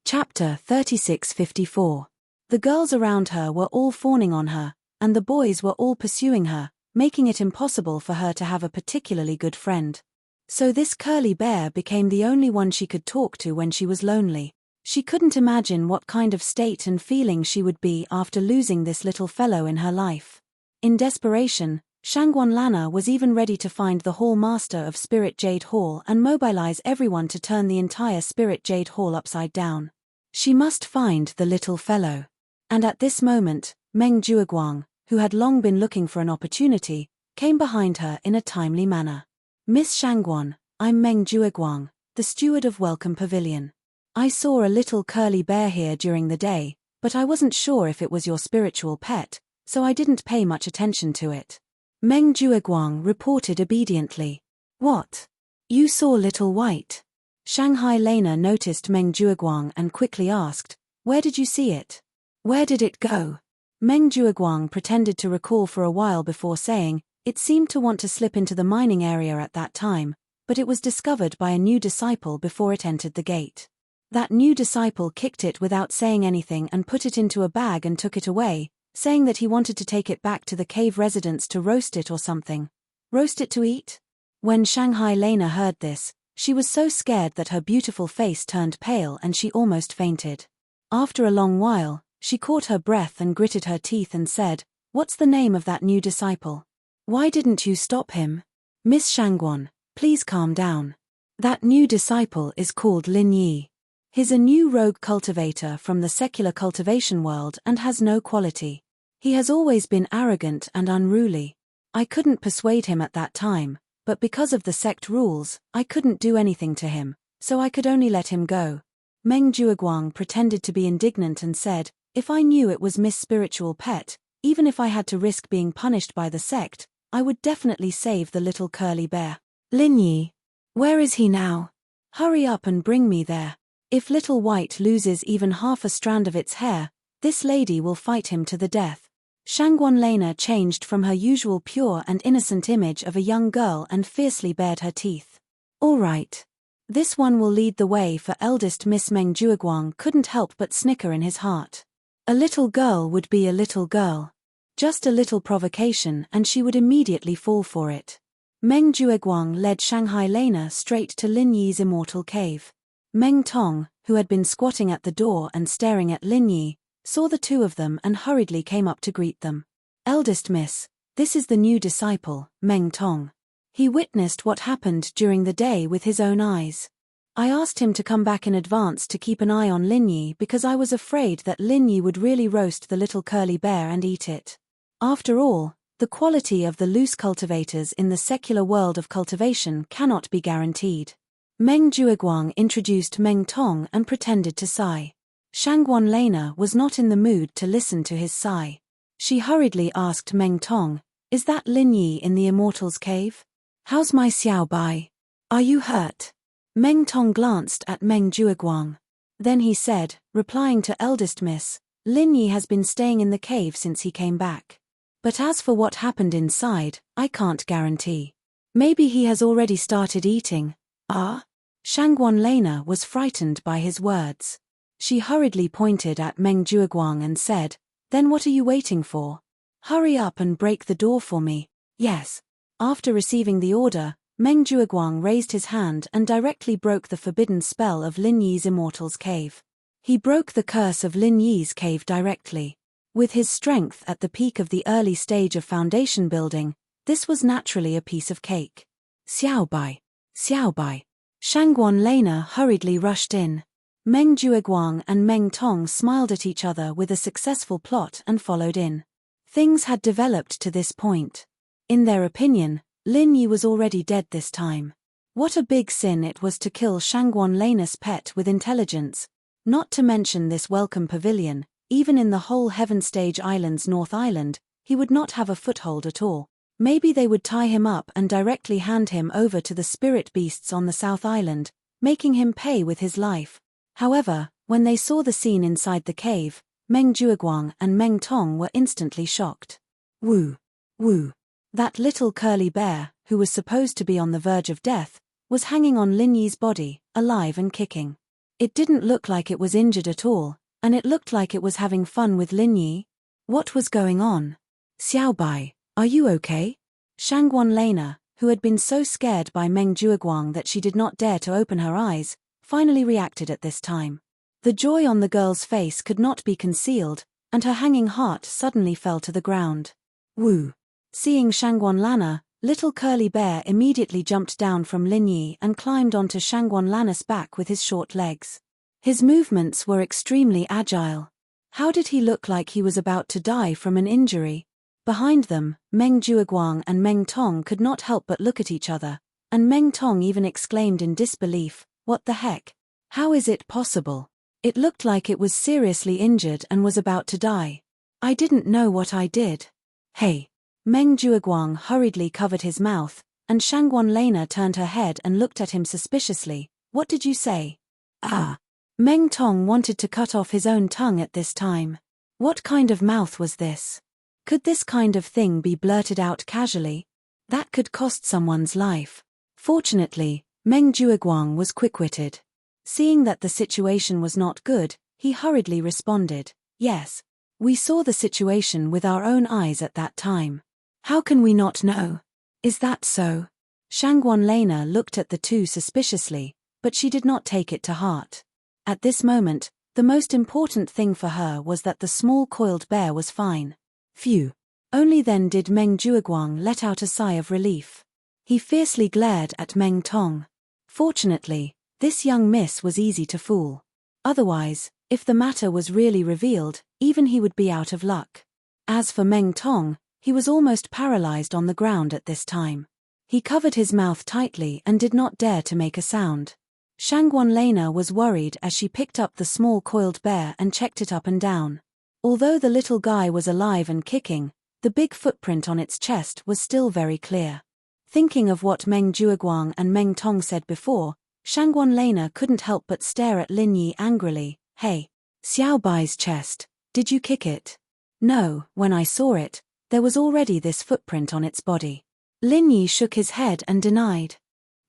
Chapter 3654. The girls around her were all fawning on her, and the boys were all pursuing her, making it impossible for her to have a particularly good friend. So this curly bear became the only one she could talk to when she was lonely. She couldn't imagine what kind of state and feeling she would be after losing this little fellow in her life. In desperation, Shangguan Lana was even ready to find the Hall Master of Spirit Jade Hall and mobilize everyone to turn the entire Spirit Jade Hall upside down. She must find the little fellow. And at this moment, Meng Jueguang, who had long been looking for an opportunity, came behind her in a timely manner. Miss Shangguan, I'm Meng Jueguang, the steward of Welcome Pavilion. I saw a little curly bear here during the day, but I wasn't sure if it was your spiritual pet, so I didn't pay much attention to it. Meng Jueguang reported obediently. What? You saw Little White? Shanghai Lena noticed Meng Jueguang and quickly asked, where did you see it? Where did it go? Meng Jueguang pretended to recall for a while before saying, it seemed to want to slip into the mining area at that time, but it was discovered by a new disciple before it entered the gate. That new disciple kicked it without saying anything and put it into a bag and took it away, saying that he wanted to take it back to the cave residents to roast it or something. Roast it to eat? When Shanghai Lena heard this, she was so scared that her beautiful face turned pale and she almost fainted. After a long while, she caught her breath and gritted her teeth and said, what's the name of that new disciple? Why didn't you stop him? Miss Shangguan, please calm down. That new disciple is called Lin Yi. He's a new rogue cultivator from the secular cultivation world and has no quality. He has always been arrogant and unruly. I couldn't persuade him at that time, but because of the sect rules, I couldn't do anything to him, so I could only let him go. Meng Jueguang pretended to be indignant and said, if I knew it was Miss Spiritual Pet, even if I had to risk being punished by the sect, I would definitely save the little curly bear. Lin Yi. Where is he now? Hurry up and bring me there. If Little White loses even half a strand of its hair, this lady will fight him to the death. Shangguan Lena changed from her usual pure and innocent image of a young girl and fiercely bared her teeth. All right. This one will lead the way, for eldest Miss Meng Jueguang couldn't help but snicker in his heart. A little girl would be a little girl. Just a little provocation and she would immediately fall for it. Meng Jueguang led Shanghai Lena straight to Lin Yi's immortal cave. Meng Tong, who had been squatting at the door and staring at Lin Yi, saw the two of them and hurriedly came up to greet them. Eldest Miss, this is the new disciple, Meng Tong. He witnessed what happened during the day with his own eyes. I asked him to come back in advance to keep an eye on Lin Yi because I was afraid that Lin Yi would really roast the little curly bear and eat it. After all, the quality of the loose cultivators in the secular world of cultivation cannot be guaranteed. Meng Jueguang introduced Meng Tong and pretended to sigh. Shangguan Lena was not in the mood to listen to his sigh. She hurriedly asked Meng Tong, "Is that Lin Yi in the Immortal's cave? How's my Xiao Bai? Are you hurt?" Meng Tong glanced at Meng Jueguang. Then he said, replying to eldest Miss, "Lin Yi has been staying in the cave since he came back. But as for what happened inside, I can't guarantee. Maybe he has already started eating." Ah? Shangguan Lena was frightened by his words. She hurriedly pointed at Meng Jueguang and said, "Then what are you waiting for? Hurry up and break the door for me." "Yes." After receiving the order, Meng Jueguang raised his hand and directly broke the forbidden spell of Lin Yi's Immortal's cave. He broke the curse of Lin Yi's cave directly. With his strength at the peak of the early stage of foundation building, this was naturally a piece of cake. "Xiao Bai! Xiao Bai!" Shangguan Lena hurriedly rushed in. Meng Jueguang and Meng Tong smiled at each other with a successful plot and followed in. Things had developed to this point. In their opinion, Lin Yi was already dead this time. What a big sin it was to kill Shangguan Lena's pet with intelligence. Not to mention this welcome pavilion, even in the whole Heaven Stage Island's North Island, he would not have a foothold at all. Maybe they would tie him up and directly hand him over to the spirit beasts on the South Island, making him pay with his life. However, when they saw the scene inside the cave, Meng Jueguang and Meng Tong were instantly shocked. Woo! Woo! That little curly bear, who was supposed to be on the verge of death, was hanging on Lin Yi's body, alive and kicking. It didn't look like it was injured at all, and it looked like it was having fun with Lin Yi. What was going on? "Xiao Bai, are you okay?" Shangguan Lena, who had been so scared by Meng Jueguang that she did not dare to open her eyes, finally reacted at this time. The joy on the girl's face could not be concealed, and her hanging heart suddenly fell to the ground. Woo! Seeing Shangguan Lana, little curly bear immediately jumped down from Lin Yi and climbed onto Shangguan Lana's back with his short legs. His movements were extremely agile. How did he look like he was about to die from an injury? Behind them, Meng Jueguang and Meng Tong could not help but look at each other, and Meng Tong even exclaimed in disbelief, "What the heck? How is it possible? It looked like it was seriously injured and was about to die. I didn't know what I did." "Hey!" Meng Jueguang hurriedly covered his mouth, and Shangguan Lena turned her head and looked at him suspiciously. "What did you say?" "Ah!" Meng Tong wanted to cut off his own tongue at this time. What kind of mouth was this? Could this kind of thing be blurted out casually? That could cost someone's life. Fortunately, Meng Jueguang was quick-witted. Seeing that the situation was not good, he hurriedly responded, "Yes. We saw the situation with our own eyes at that time. How can we not know? Is that so?" Shangguan Lena looked at the two suspiciously, but she did not take it to heart. At this moment, the most important thing for her was that the small coiled bear was fine. Phew! Only then did Meng Jueguang let out a sigh of relief. He fiercely glared at Meng Tong. Fortunately, this young miss was easy to fool. Otherwise, if the matter was really revealed, even he would be out of luck. As for Meng Tong, he was almost paralyzed on the ground at this time. He covered his mouth tightly and did not dare to make a sound. Shangguan Lena was worried as she picked up the small coiled bear and checked it up and down. Although the little guy was alive and kicking, the big footprint on its chest was still very clear. Thinking of what Meng Jueguang and Meng Tong said before, Shangguan Lena couldn't help but stare at Lin Yi angrily. Hey, Xiao Bai's chest, did you kick it? No, when I saw it, there was already this footprint on its body. Lin Yi shook his head and denied.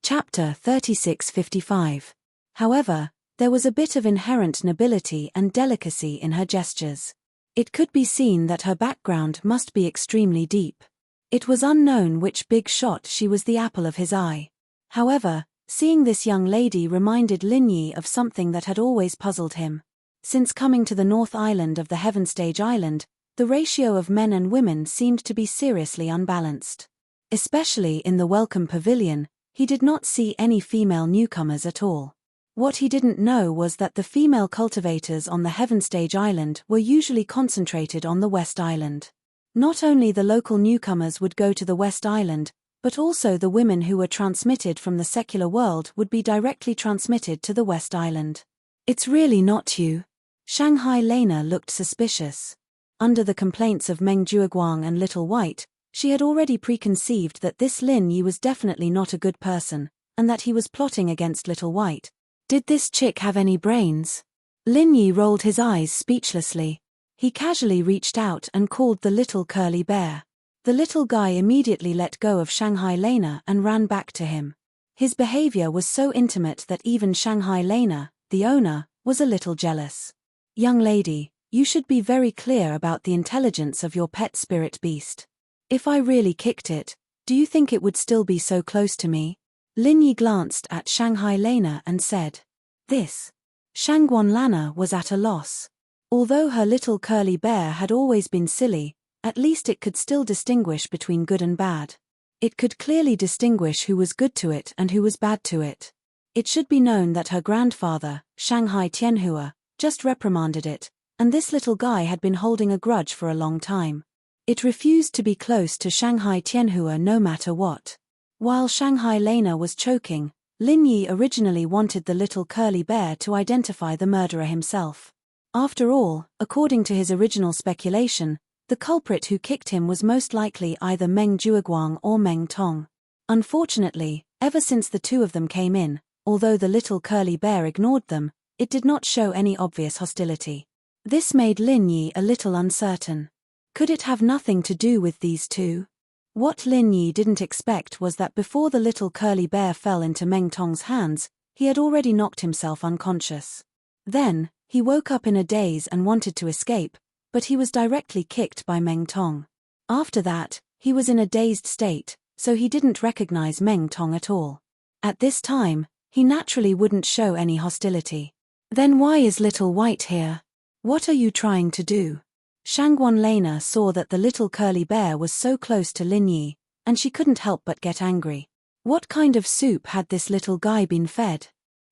Chapter 36:55. However, there was a bit of inherent nobility and delicacy in her gestures. It could be seen that her background must be extremely deep. It was unknown which big shot she was the apple of his eye. However, seeing this young lady reminded Lin Yi of something that had always puzzled him. Since coming to the North Island of the Heaven Stage Island, the ratio of men and women seemed to be seriously unbalanced. Especially in the Welcome Pavilion, he did not see any female newcomers at all. What he didn't know was that the female cultivators on the Heaven Stage Island were usually concentrated on the West Island. Not only the local newcomers would go to the West Island, but also the women who were transmitted from the secular world would be directly transmitted to the West Island. It's really not you. Shanghai Lena looked suspicious. Under the complaints of Meng Jueguang and Little White, she had already preconceived that this Lin Yi was definitely not a good person, and that he was plotting against Little White. Did this chick have any brains? Lin Yi rolled his eyes speechlessly. He casually reached out and called the little curly bear. The little guy immediately let go of Shanghai Lena and ran back to him. His behavior was so intimate that even Shanghai Lena, the owner, was a little jealous. Young lady, you should be very clear about the intelligence of your pet spirit beast. If I really kicked it, do you think it would still be so close to me? Lin Yi glanced at Shanghai Lena and said. This. Shangguan Lana was at a loss. Although her little curly bear had always been silly, at least it could still distinguish between good and bad. It could clearly distinguish who was good to it and who was bad to it. It should be known that her grandfather, Shanghai Tianhua, just reprimanded it, and this little guy had been holding a grudge for a long time. It refused to be close to Shanghai Tianhua no matter what. While Shanghai Lena was choking, Lin Yi originally wanted the little curly bear to identify the murderer himself. After all, according to his original speculation, the culprit who kicked him was most likely either Meng Jueguang or Meng Tong. Unfortunately, ever since the two of them came in, although the little curly bear ignored them, it did not show any obvious hostility. This made Lin Yi a little uncertain. Could it have nothing to do with these two? What Lin Yi didn't expect was that before the little curly bear fell into Meng Tong's hands, he had already knocked himself unconscious. Then, he woke up in a daze and wanted to escape, but he was directly kicked by Meng Tong. After that, he was in a dazed state, so he didn't recognize Meng Tong at all. At this time, he naturally wouldn't show any hostility. Then why is Little White here? What are you trying to do? Shangguan Lena saw that the little curly bear was so close to Lin Yi, and she couldn't help but get angry. What kind of soup had this little guy been fed?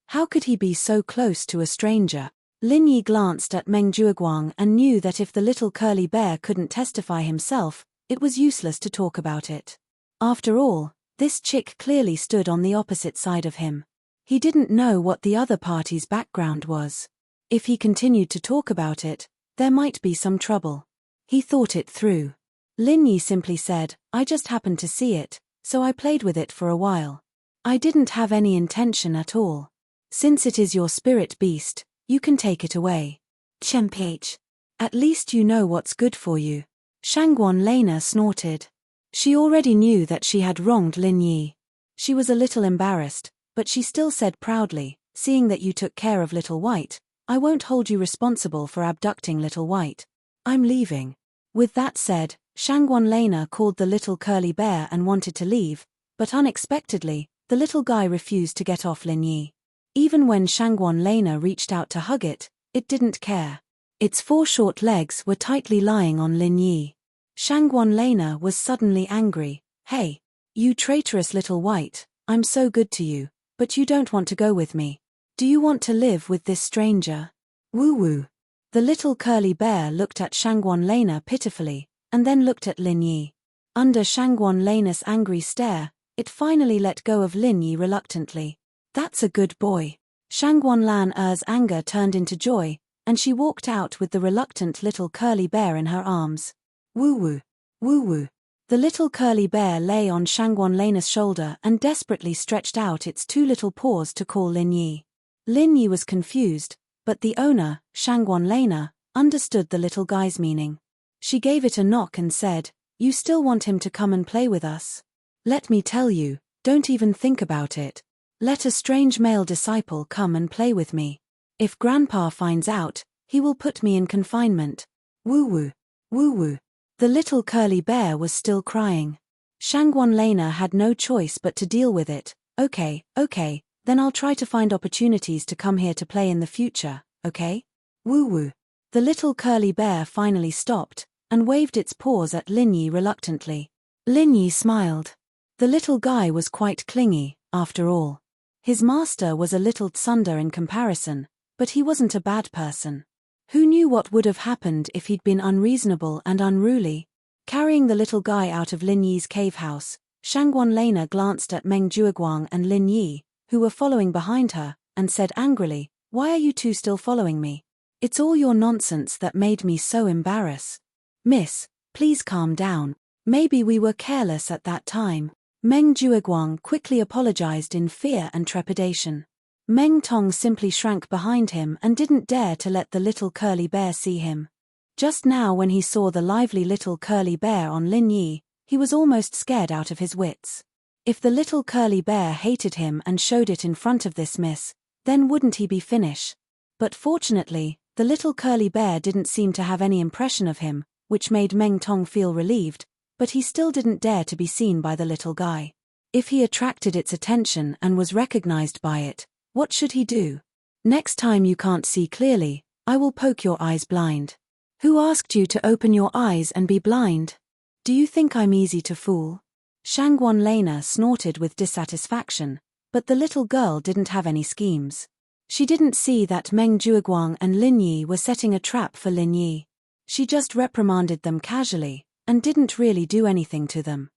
How could he be so close to a stranger? Lin Yi glanced at Meng Jueguang and knew that if the little curly bear couldn't testify himself, it was useless to talk about it. After all, this chick clearly stood on the opposite side of him. He didn't know what the other party's background was. If he continued to talk about it, there might be some trouble. He thought it through. Lin Yi simply said, I just happened to see it, so I played with it for a while. I didn't have any intention at all. Since it is your spirit beast, you can take it away. Chempage. At least you know what's good for you. Shangguan Lena snorted. She already knew that she had wronged Lin Yi. She was a little embarrassed, but she still said proudly, seeing that you took care of Little White, I won't hold you responsible for abducting Little White. I'm leaving. With that said, Shangguan Lena called the little curly bear and wanted to leave, but unexpectedly, the little guy refused to get off Lin Yi. Even when Shangguan Lena reached out to hug it, it didn't care. Its 4 short legs were tightly lying on Lin Yi. Shangguan Lena was suddenly angry. Hey, you traitorous Little White, I'm so good to you, but you don't want to go with me. Do you want to live with this stranger? Woo-woo. The little curly bear looked at Shangguan Lena pitifully, and then looked at Lin Yi. Under Shangguan Lena's angry stare, it finally let go of Lin Yi reluctantly. That's a good boy. Shangguan Lan's anger turned into joy, and she walked out with the reluctant little curly bear in her arms. Woo-woo. Woo-woo. The The little curly bear lay on Shangguan Lena's shoulder and desperately stretched out its two little paws to call Lin Yi. Lin Yi was confused, but the owner, Shangguan Lena, understood the little guy's meaning. She gave it a knock and said, "You still want him to come and play with us? Let me tell you, don't even think about it. Let a strange male disciple come and play with me. If Grandpa finds out, he will put me in confinement. Woo-woo, woo-woo." The little curly bear was still crying. Shangguan Lena had no choice but to deal with it. Okay, then I'll try to find opportunities to come here to play in the future, okay? Woo-woo. The little curly bear finally stopped, and waved its paws at Lin Yi reluctantly. Lin Yi smiled. The little guy was quite clingy, after all. His master was a little tsundere in comparison, but he wasn't a bad person. Who knew what would have happened if he'd been unreasonable and unruly? Carrying the little guy out of Lin Yi's cave house, Shangguan Lena glanced at Meng Jueguang and Lin Yi, who were following behind her, and said angrily, "Why are you two still following me? It's all your nonsense that made me so embarrassed. Miss, please calm down. Maybe we were careless at that time." Meng Jueguang quickly apologized in fear and trepidation. Meng Tong simply shrank behind him and didn't dare to let the little curly bear see him. Just now when he saw the lively little curly bear on Lin Yi, he was almost scared out of his wits. If the little curly bear hated him and showed it in front of this miss, then wouldn't he be finished? But fortunately, the little curly bear didn't seem to have any impression of him, which made Meng Tong feel relieved, but he still didn't dare to be seen by the little guy. If he attracted its attention and was recognized by it, what should he do? "Next time you can't see clearly, I will poke your eyes blind." "Who asked you to open your eyes and be blind? Do you think I'm easy to fool?" Shangguan Lena snorted with dissatisfaction, but the little girl didn't have any schemes. She didn't see that Meng Jueguang and Lin Yi were setting a trap for Lin Yi. She just reprimanded them casually, and didn't really do anything to them.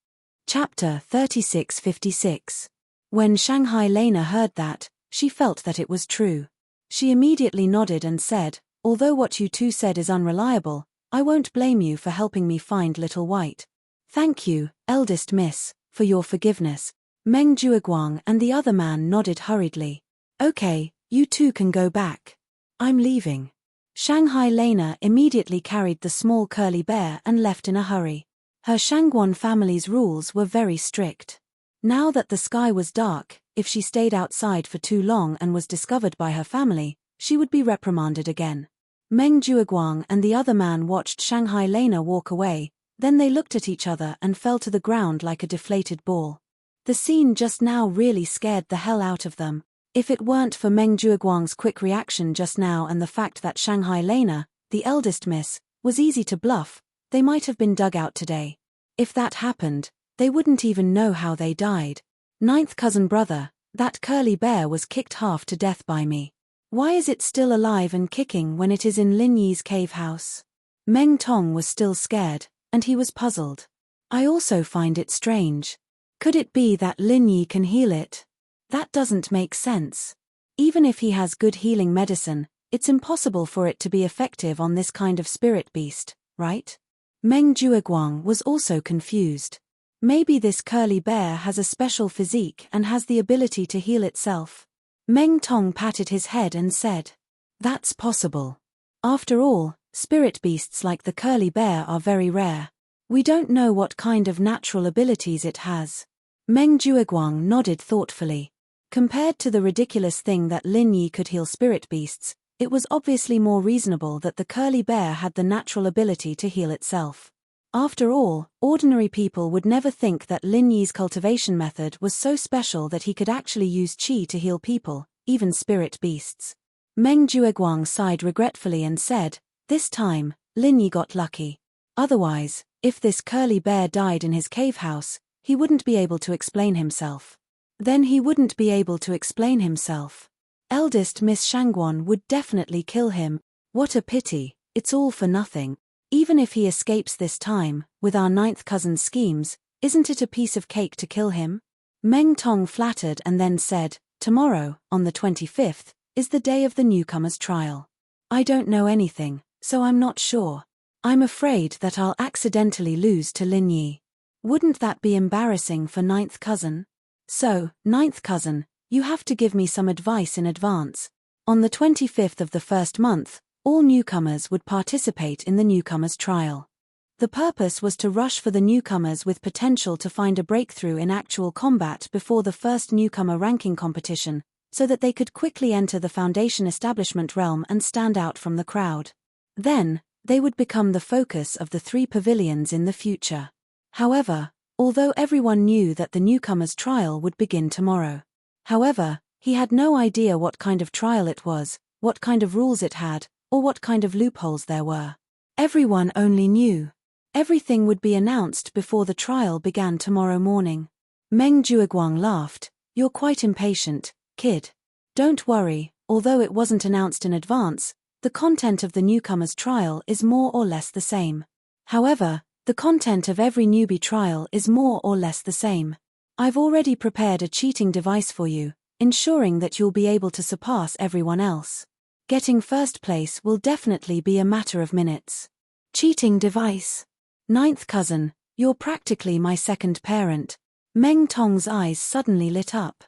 Chapter 3656. When Shanghai Lena heard that, she felt that it was true. She immediately nodded and said, "Although what you two said is unreliable, I won't blame you for helping me find Little White. Thank you, eldest miss, for your forgiveness." Meng Jueguang and the other man nodded hurriedly. "Okay, you two can go back. I'm leaving." Shanghai Lena immediately carried the small curly bear and left in a hurry. Her Shangguan family's rules were very strict. Now that the sky was dark, if she stayed outside for too long and was discovered by her family, she would be reprimanded again. Meng Jueguang and the other man watched Shanghai Lena walk away, then they looked at each other and fell to the ground like a deflated ball. The scene just now really scared the hell out of them. If it weren't for Meng Jueguang's quick reaction just now and the fact that Shanghai Lena, the eldest miss, was easy to bluff, they might have been dug out today. If that happened, they wouldn't even know how they died. "Ninth cousin brother, that curly bear was kicked half to death by me. Why is it still alive and kicking when it is in Lin Yi's cave house?" Meng Tong was still scared, and he was puzzled. "I also find it strange. Could it be that Lin Yi can heal it? That doesn't make sense. Even if he has good healing medicine, it's impossible for it to be effective on this kind of spirit beast, right?" Meng Jueguang was also confused. Maybe this curly bear has a special physique and has the ability to heal itself. Meng Tong patted his head and said, "That's possible. After all, spirit beasts like the curly bear are very rare. We don't know what kind of natural abilities it has." Meng Jueguang nodded thoughtfully. Compared to the ridiculous thing that Lin Yi could heal spirit beasts, it was obviously more reasonable that the curly bear had the natural ability to heal itself. After all, ordinary people would never think that Lin Yi's cultivation method was so special that he could actually use qi to heal people, even spirit beasts. Meng Jueguang sighed regretfully and said, "This time, Lin Yi got lucky. Otherwise, if this curly bear died in his cave house, he wouldn't be able to explain himself. Then he wouldn't be able to explain himself. Eldest Miss Shangguan would definitely kill him. What a pity, it's all for nothing. Even if he escapes this time, with our ninth cousin's schemes, isn't it a piece of cake to kill him?" Meng Tong flattered and then said, "Tomorrow, on the 25th, is the day of the newcomer's trial. I don't know anything, so I'm not sure. I'm afraid that I'll accidentally lose to Lin Yi." Wouldn't that be embarrassing for ninth cousin? So, ninth cousin, you have to give me some advice in advance. On the 25th of the first month, all newcomers would participate in the newcomers' trial. The purpose was to rush for the newcomers with potential to find a breakthrough in actual combat before the first newcomer ranking competition, so that they could quickly enter the Foundation establishment realm and stand out from the crowd. Then, they would become the focus of the 3 pavilions in the future. However, although everyone knew that the newcomer's trial would begin tomorrow. However, he had no idea what kind of trial it was, what kind of rules it had, or what kind of loopholes there were. Everyone only knew. Everything would be announced before the trial began tomorrow morning. Meng Jueguang laughed. You're quite impatient, kid. Don't worry, although it wasn't announced in advance, the content of the newcomer's trial is more or less the same. However, the content of every newbie trial is more or less the same. I've already prepared a cheating device for you, ensuring that you'll be able to surpass everyone else. Getting first place will definitely be a matter of minutes. Cheating device. Ninth cousin, you're practically my second parent. Meng Tong's eyes suddenly lit up.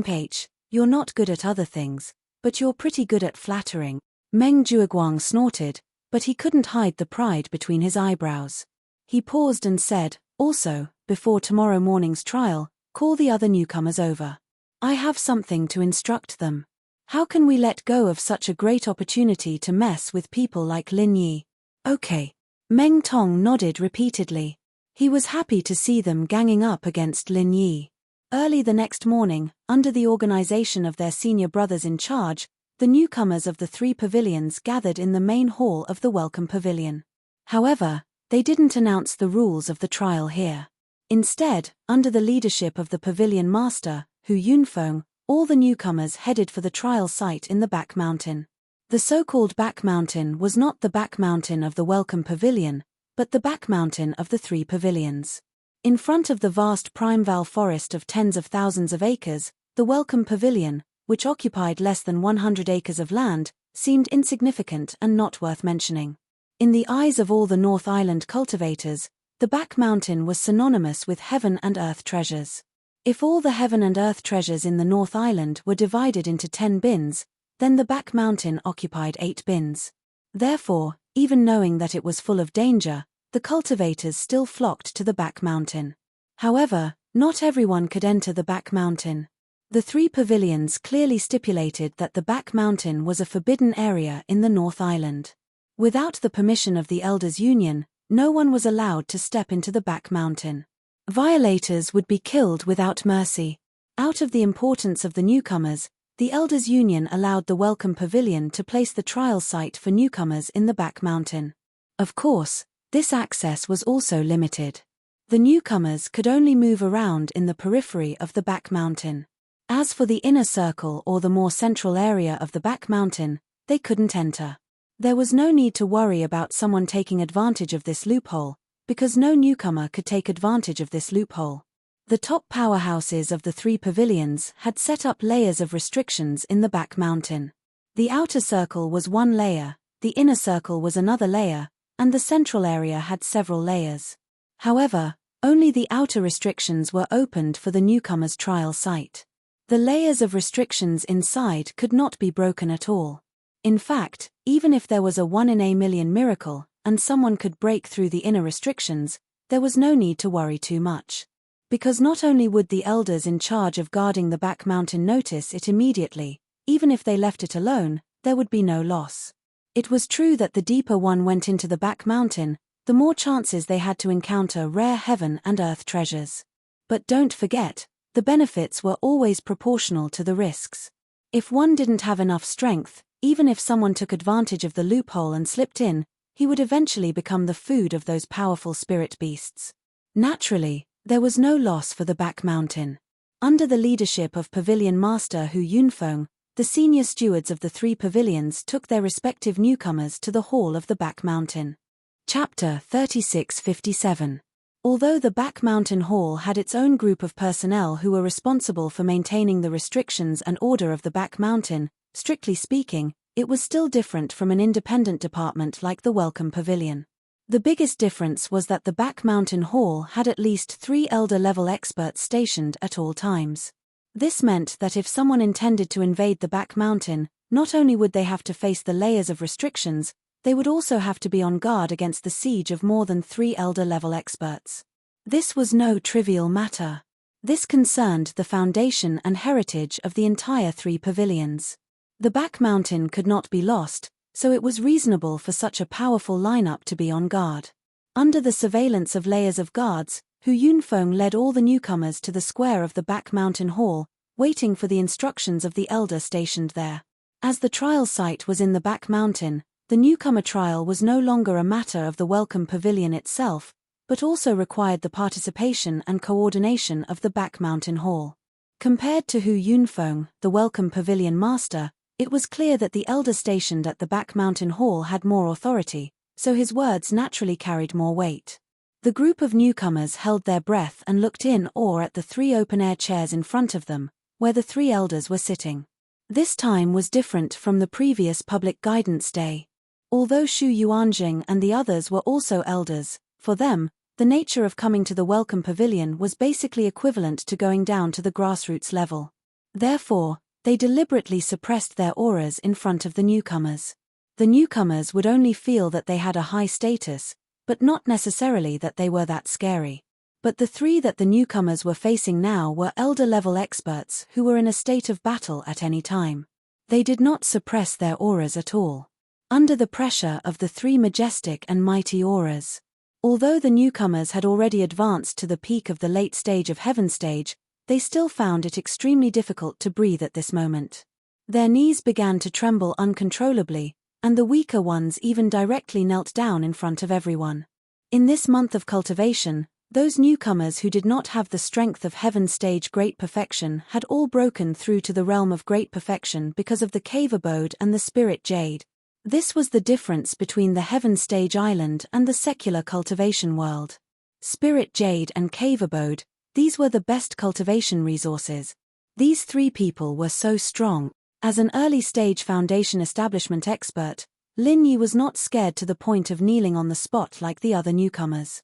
H, you're not good at other things, but you're pretty good at flattering. Meng Jueguang snorted, but he couldn't hide the pride between his eyebrows. He paused and said, also, before tomorrow morning's trial, call the other newcomers over. I have something to instruct them. How can we let go of such a great opportunity to mess with people like Lin Yi? Okay. Meng Tong nodded repeatedly. He was happy to see them ganging up against Lin Yi. Early the next morning, under the organization of their senior brothers in charge, the newcomers of the 3 pavilions gathered in the main hall of the Welcome Pavilion. However, they didn't announce the rules of the trial here. Instead, under the leadership of the pavilion master, Hu Yunfeng, all the newcomers headed for the trial site in the back mountain. The so-called back mountain was not the back mountain of the Welcome Pavilion, but the back mountain of the 3 pavilions. In front of the vast primeval forest of tens of thousands of acres, the Welcome Pavilion, which occupied less than 100 acres of land, seemed insignificant and not worth mentioning. In the eyes of all the North Island cultivators, the back mountain was synonymous with heaven and earth treasures. If all the heaven and earth treasures in the North Island were divided into 10 bins, then the back mountain occupied 8 bins. Therefore, even knowing that it was full of danger, the cultivators still flocked to the back mountain. However, not everyone could enter the back mountain. The 3 pavilions clearly stipulated that the back mountain was a forbidden area in the North Island. Without the permission of the Elders' Union, no one was allowed to step into the back mountain. Violators would be killed without mercy. Out of the importance of the newcomers, the Elders' Union allowed the Welcome Pavilion to place the trial site for newcomers in the back mountain. Of course, this access was also limited. The newcomers could only move around in the periphery of the back mountain. As for the inner circle or the more central area of the back mountain, they couldn't enter. There was no need to worry about someone taking advantage of this loophole, because no newcomer could take advantage of this loophole. The top powerhouses of the 3 pavilions had set up layers of restrictions in the back mountain. The outer circle was 1 layer, the inner circle was another layer, and the central area had several layers. However, only the outer restrictions were opened for the newcomers' trial site. The layers of restrictions inside could not be broken at all. In fact, even if there was a 1 in a million miracle, and someone could break through the inner restrictions, there was no need to worry too much. Because not only would the elders in charge of guarding the back mountain notice it immediately, even if they left it alone, there would be no loss. It was true that the deeper one went into the back mountain, the more chances they had to encounter rare heaven and earth treasures. But don't forget, the benefits were always proportional to the risks. If one didn't have enough strength, even if someone took advantage of the loophole and slipped in, he would eventually become the food of those powerful spirit beasts. Naturally, there was no loss for the back mountain. Under the leadership of Pavilion Master Hu Yunfeng, the senior stewards of the 3 pavilions took their respective newcomers to the hall of the back mountain. Chapter 3657. Although the back mountain hall had its own group of personnel who were responsible for maintaining the restrictions and order of the back mountain, strictly speaking, it was still different from an independent department like the Welcome Pavilion. The biggest difference was that the back mountain hall had at least 3 elder-level experts stationed at all times. This meant that if someone intended to invade the back mountain, not only would they have to face the layers of restrictions, they would also have to be on guard against the siege of more than 3 elder-level experts. This was no trivial matter. This concerned the foundation and heritage of the entire 3 pavilions. The back mountain could not be lost, so it was reasonable for such a powerful lineup to be on guard. Under the surveillance of layers of guards, Hu Yunfeng led all the newcomers to the square of the back mountain hall, waiting for the instructions of the elder stationed there. As the trial site was in the back mountain, the newcomer trial was no longer a matter of the welcome pavilion itself, but also required the participation and coordination of the back mountain hall. Compared to Hu Yunfeng, the welcome pavilion master, it was clear that the elder stationed at the back mountain hall had more authority, so his words naturally carried more weight. The group of newcomers held their breath and looked in awe at the 3 open-air chairs in front of them, where the 3 elders were sitting. This time was different from the previous public guidance day. Although Shu Yuanjing and the others were also elders, for them, the nature of coming to the welcome pavilion was basically equivalent to going down to the grassroots level. Therefore, they deliberately suppressed their auras in front of the newcomers. The newcomers would only feel that they had a high status, but not necessarily that they were that scary. But the 3 that the newcomers were facing now were elder-level experts who were in a state of battle at any time. They did not suppress their auras at all. Under the pressure of the 3 majestic and mighty auras. Although the newcomers had already advanced to the peak of the late stage of Heaven stage, they still found it extremely difficult to breathe at this moment. Their knees began to tremble uncontrollably, and the weaker ones even directly knelt down in front of everyone. In this month of cultivation, those newcomers who did not have the strength of Heaven stage Great Perfection had all broken through to the realm of Great Perfection because of the cave abode and the spirit jade. This was the difference between the Heaven stage island and the secular cultivation world. Spirit jade and cave abode, these were the best cultivation resources. These 3 people were so strong. As an early-stage foundation establishment expert, Lin Yi was not scared to the point of kneeling on the spot like the other newcomers.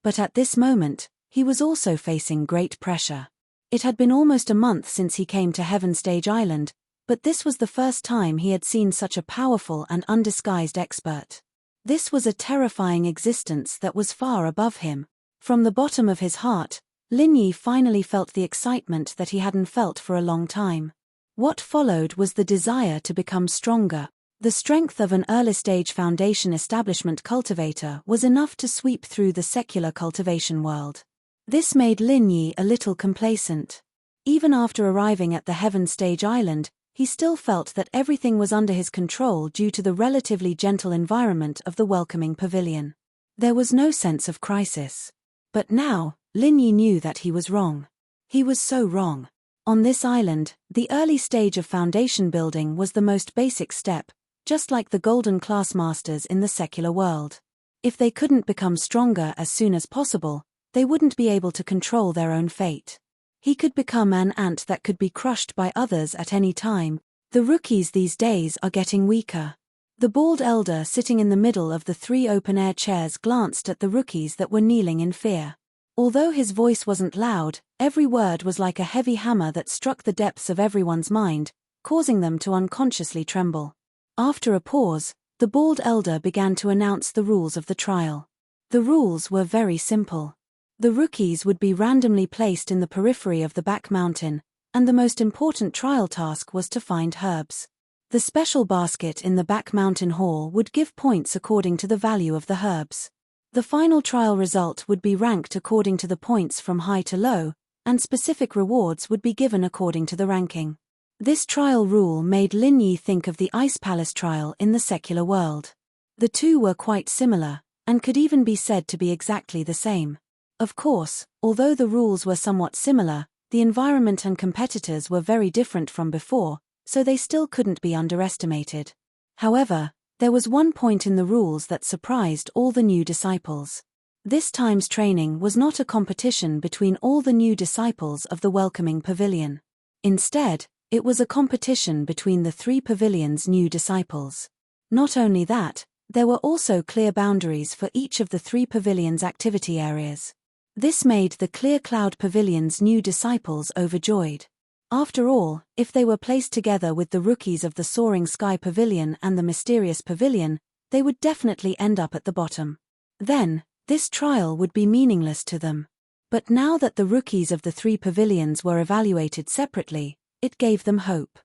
But at this moment, he was also facing great pressure. It had been almost a month since he came to Heaven Stage Island, but this was the first time he had seen such a powerful and undisguised expert. This was a terrifying existence that was far above him. From the bottom of his heart, Lin Yi finally felt the excitement that he hadn't felt for a long time. What followed was the desire to become stronger. The strength of an early-stage foundation establishment cultivator was enough to sweep through the secular cultivation world. This made Lin Yi a little complacent. Even after arriving at the Heaven Stage Island, he still felt that everything was under his control due to the relatively gentle environment of the welcoming pavilion. There was no sense of crisis. But now, Lin Yi knew that he was wrong. He was so wrong. On this island, the early stage of foundation building was the most basic step, just like the golden class masters in the secular world. If they couldn't become stronger as soon as possible, they wouldn't be able to control their own fate. He could become an ant that could be crushed by others at any time. The rookies these days are getting weaker. The bald elder sitting in the middle of the 3 open-air chairs glanced at the rookies that were kneeling in fear. Although his voice wasn't loud, every word was like a heavy hammer that struck the depths of everyone's mind, causing them to unconsciously tremble. After a pause, the bald elder began to announce the rules of the trial. The rules were very simple. The rookies would be randomly placed in the periphery of the back mountain, and the most important trial task was to find herbs. The special basket in the back mountain hall would give points according to the value of the herbs. The final trial result would be ranked according to the points from high to low, and specific rewards would be given according to the ranking. This trial rule made Lin Yi think of the Ice Palace trial in the secular world. The two were quite similar, and could even be said to be exactly the same. Of course, although the rules were somewhat similar, the environment and competitors were very different from before, so they still couldn't be underestimated. However, there was one point in the rules that surprised all the new disciples. This time's training was not a competition between all the new disciples of the welcoming pavilion. Instead, it was a competition between the 3 pavilions' new disciples. Not only that, There were also clear boundaries for each of the 3 pavilions' activity areas. This made the Clear Cloud Pavilion's new disciples overjoyed. After all, if they were placed together with the rookies of the Soaring Sky Pavilion and the Mysterious Pavilion, they would definitely end up at the bottom. Then, this trial would be meaningless to them. But now that the rookies of the 3 pavilions were evaluated separately, it gave them hope.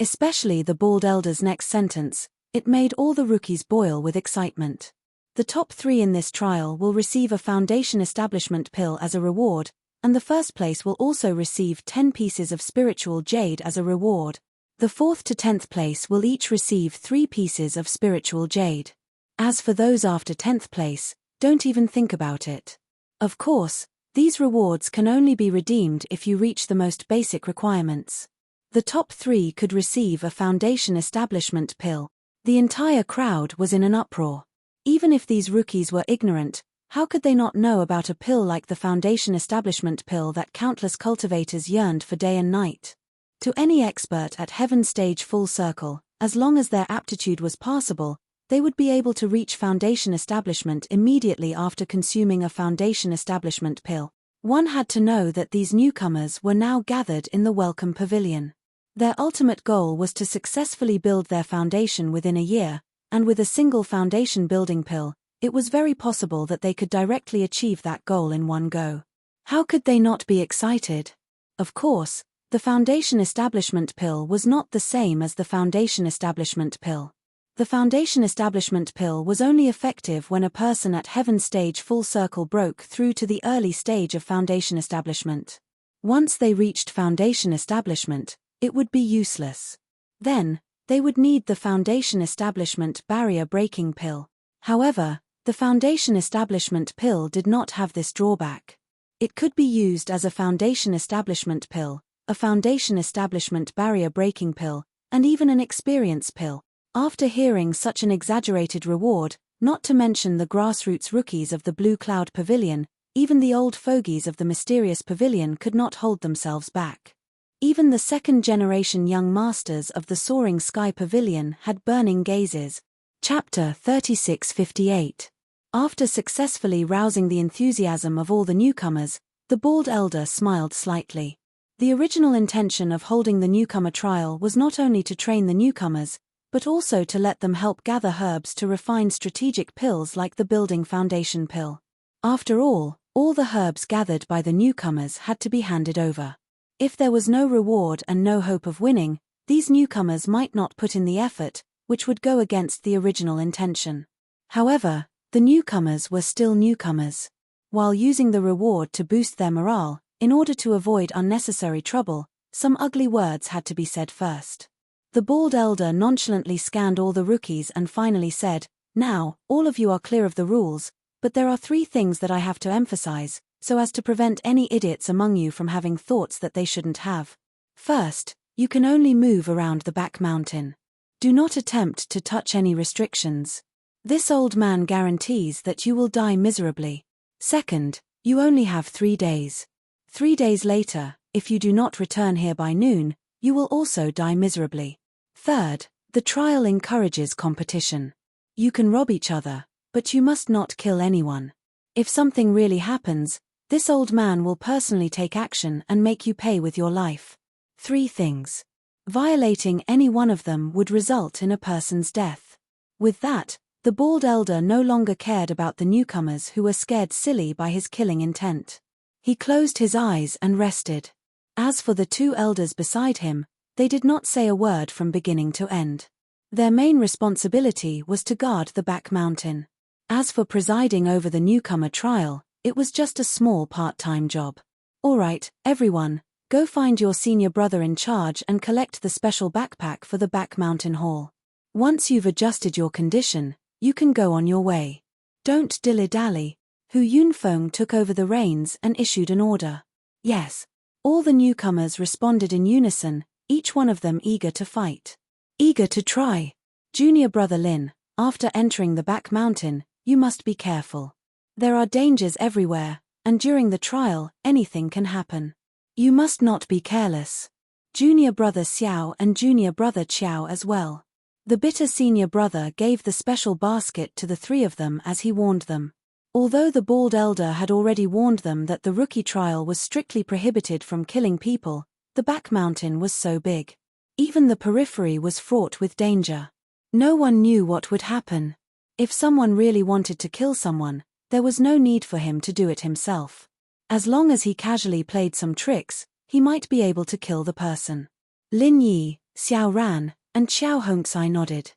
Especially the Bald Elder's next sentence, it made all the rookies boil with excitement. The top 3 in this trial will receive a Foundation Establishment Pill as a reward, and the first place will also receive 10 pieces of spiritual jade as a reward. The 4th to 10th place will each receive 3 pieces of spiritual jade. As for those after 10th place, don't even think about it. Of course, these rewards can only be redeemed if you reach the most basic requirements. The top 3 could receive a Foundation Establishment Pill. The entire crowd was in an uproar. Even if these rookies were ignorant, how could they not know about a pill like the Foundation Establishment Pill that countless cultivators yearned for day and night? To any expert at Heaven Stage Full Circle, as long as their aptitude was passable, they would be able to reach Foundation Establishment immediately after consuming a Foundation Establishment Pill. One had to know that these newcomers were now gathered in the Welcome Pavilion. Their ultimate goal was to successfully build their foundation within a year, and with a single foundation building pill, it was very possible that they could directly achieve that goal in one go. How could they not be excited? Of course, the Foundation Establishment Pill was not the same as the Foundation Establishment Pill. The Foundation Establishment Pill was only effective when a person at Heaven Stage Full Circle broke through to the early stage of Foundation Establishment. Once they reached Foundation Establishment, it would be useless. Then, they would need the Foundation Establishment Barrier Breaking Pill. However, the Foundation Establishment Pill did not have this drawback. It could be used as a Foundation Establishment Pill, a Foundation Establishment Barrier Breaking Pill, and even an Experience Pill. After hearing such an exaggerated reward, not to mention the grassroots rookies of the Blue Cloud Pavilion, even the old fogies of the Mysterious Pavilion could not hold themselves back. Even the second-generation young masters of the Soaring Sky Pavilion had burning gazes. Chapter 3658. After successfully rousing the enthusiasm of all the newcomers, the Bald Elder smiled slightly. The original intention of holding the newcomer trial was not only to train the newcomers, but also to let them help gather herbs to refine strategic pills like the Building Foundation Pill. After all the herbs gathered by the newcomers had to be handed over. If there was no reward and no hope of winning, these newcomers might not put in the effort, which would go against the original intention. However, the newcomers were still newcomers. While using the reward to boost their morale, in order to avoid unnecessary trouble, some ugly words had to be said first. The Bald Elder nonchalantly scanned all the rookies and finally said, "Now, all of you are clear of the rules, but there are 3 things that I have to emphasize, so as to prevent any idiots among you from having thoughts that they shouldn't have. First, you can only move around the back mountain. Do not attempt to touch any restrictions. This old man guarantees that you will die miserably. Second, you only have 3 days. 3 days later, if you do not return here by noon, you will also die miserably. Third, the trial encourages competition. You can rob each other, but you must not kill anyone. If something really happens, this old man will personally take action and make you pay with your life. 3 things. Violating any one of them would result in a person's death." With that, the Bald Elder no longer cared about the newcomers who were scared silly by his killing intent. He closed his eyes and rested. As for the 2 elders beside him, they did not say a word from beginning to end. Their main responsibility was to guard the back mountain. As for presiding over the newcomer trial, it was just a small part-time job. "All right, everyone, go find your senior brother in charge and collect the special backpack for the back mountain hall. Once you've adjusted your condition, you can go on your way. Don't dilly-dally." Hu Yunfeng took over the reins and issued an order. Yes. All the newcomers responded in unison, each one of them eager to fight. Eager to try. Junior brother Lin, after entering the back mountain, you must be careful. There are dangers everywhere, and during the trial, anything can happen. You must not be careless. Junior brother Xiao and junior brother Qiao as well. The bitter senior brother gave the special basket to the three of them as he warned them. Although the bald elder had already warned them that the rookie trial was strictly prohibited from killing people, the back mountain was so big. Even the periphery was fraught with danger. No one knew what would happen. If someone really wanted to kill someone, there was no need for him to do it himself. As long as he casually played some tricks, he might be able to kill the person. Lin Yi, Xiao Ran, and Xiao Hongxai nodded.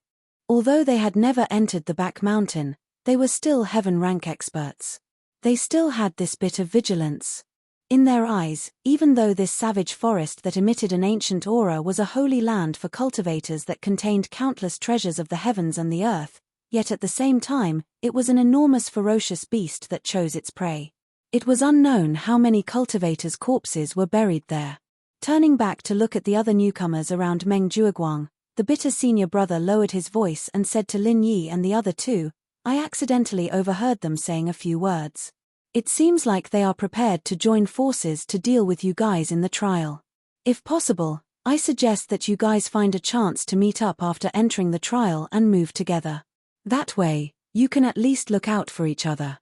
Although they had never entered the back mountain, they were still heaven rank experts. They still had this bit of vigilance. In their eyes, even though this savage forest that emitted an ancient aura was a holy land for cultivators that contained countless treasures of the heavens and the earth, yet at the same time, it was an enormous ferocious beast that chose its prey. It was unknown how many cultivators' corpses were buried there. Turning back to look at the other newcomers around Meng Jueguang, the bitter senior brother lowered his voice and said to Lin Yi and the other two, "I accidentally overheard them saying a few words. It seems like they are prepared to join forces to deal with you guys in the trial. If possible, I suggest that you guys find a chance to meet up after entering the trial and move together. That way, you can at least look out for each other."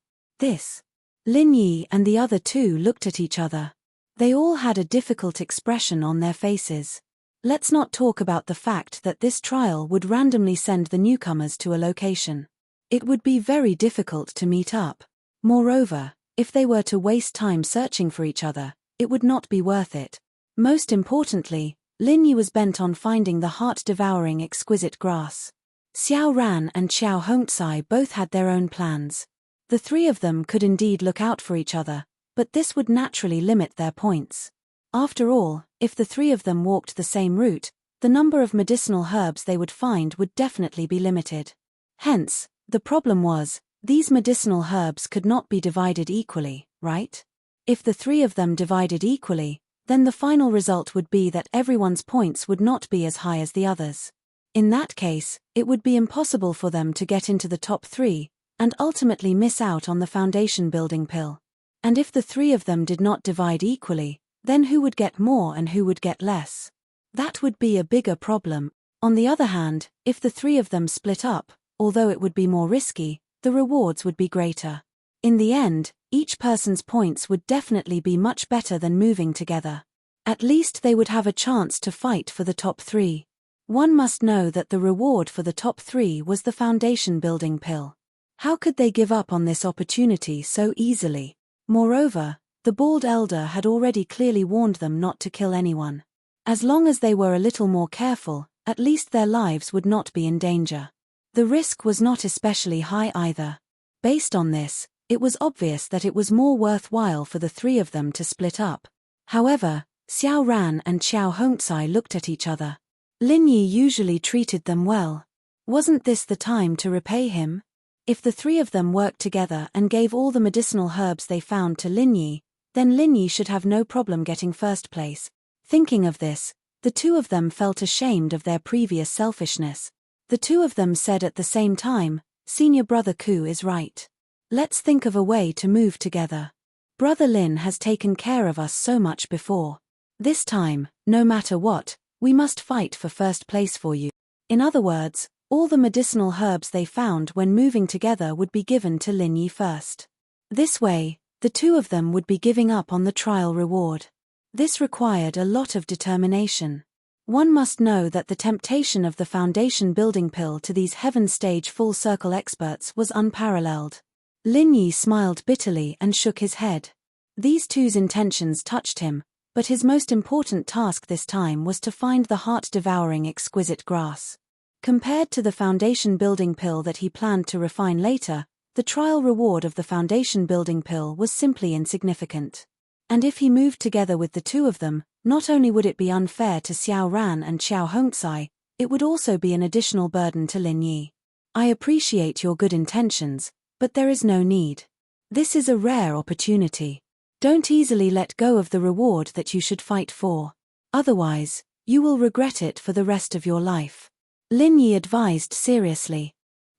Lin Yi and the other two looked at each other. They all had a difficult expression on their faces. Let's not talk about the fact that this trial would randomly send the newcomers to a location. It would be very difficult to meet up. Moreover, if they were to waste time searching for each other, it would not be worth it. Most importantly, Lin Yi was bent on finding the heart-devouring exquisite grass. Xiao Ran and Xiao Hongxai both had their own plans. The three of them could indeed look out for each other, but this would naturally limit their points. After all, if the three of them walked the same route, the number of medicinal herbs they would find would definitely be limited. Hence, the problem was, these medicinal herbs could not be divided equally, right? If the three of them divided equally, then the final result would be that everyone's points would not be as high as the others. In that case, it would be impossible for them to get into the top three, and ultimately miss out on the foundation building pill. And if the three of them did not divide equally, then who would get more and who would get less? That would be a bigger problem. On the other hand, if the three of them split up, although it would be more risky, the rewards would be greater. In the end, each person's points would definitely be much better than moving together. At least they would have a chance to fight for the top three. One must know that the reward for the top three was the foundation building pill. How could they give up on this opportunity so easily? Moreover, the bald elder had already clearly warned them not to kill anyone. As long as they were a little more careful, at least their lives would not be in danger. The risk was not especially high either. Based on this, it was obvious that it was more worthwhile for the three of them to split up. However, Xiao Ran and Xiao Hongxai looked at each other. Lin Yi usually treated them well. Wasn't this the time to repay him? If the three of them worked together and gave all the medicinal herbs they found to Lin Yi, then Lin Yi should have no problem getting first place. Thinking of this, the two of them felt ashamed of their previous selfishness. The two of them said at the same time, "Senior brother Ku is right. Let's think of a way to move together. Brother Lin has taken care of us so much before. This time, no matter what, we must fight for first place for you." In other words, all the medicinal herbs they found when moving together would be given to Lin Yi first. This way, the two of them would be giving up on the trial reward. This required a lot of determination. One must know that the temptation of the foundation building pill to these heaven stage full circle experts was unparalleled. Lin Yi smiled bitterly and shook his head. These two's intentions touched him, but his most important task this time was to find the heart-devouring exquisite grass. Compared to the foundation building pill that he planned to refine later, the trial reward of the foundation building pill was simply insignificant. And if he moved together with the two of them, not only would it be unfair to Xiao Ran and Xiao Hongxai, it would also be an additional burden to Lin Yi. I appreciate your good intentions, but there is no need. This is a rare opportunity. Don't easily let go of the reward that you should fight for. Otherwise, you will regret it for the rest of your life. Lin Yi advised seriously.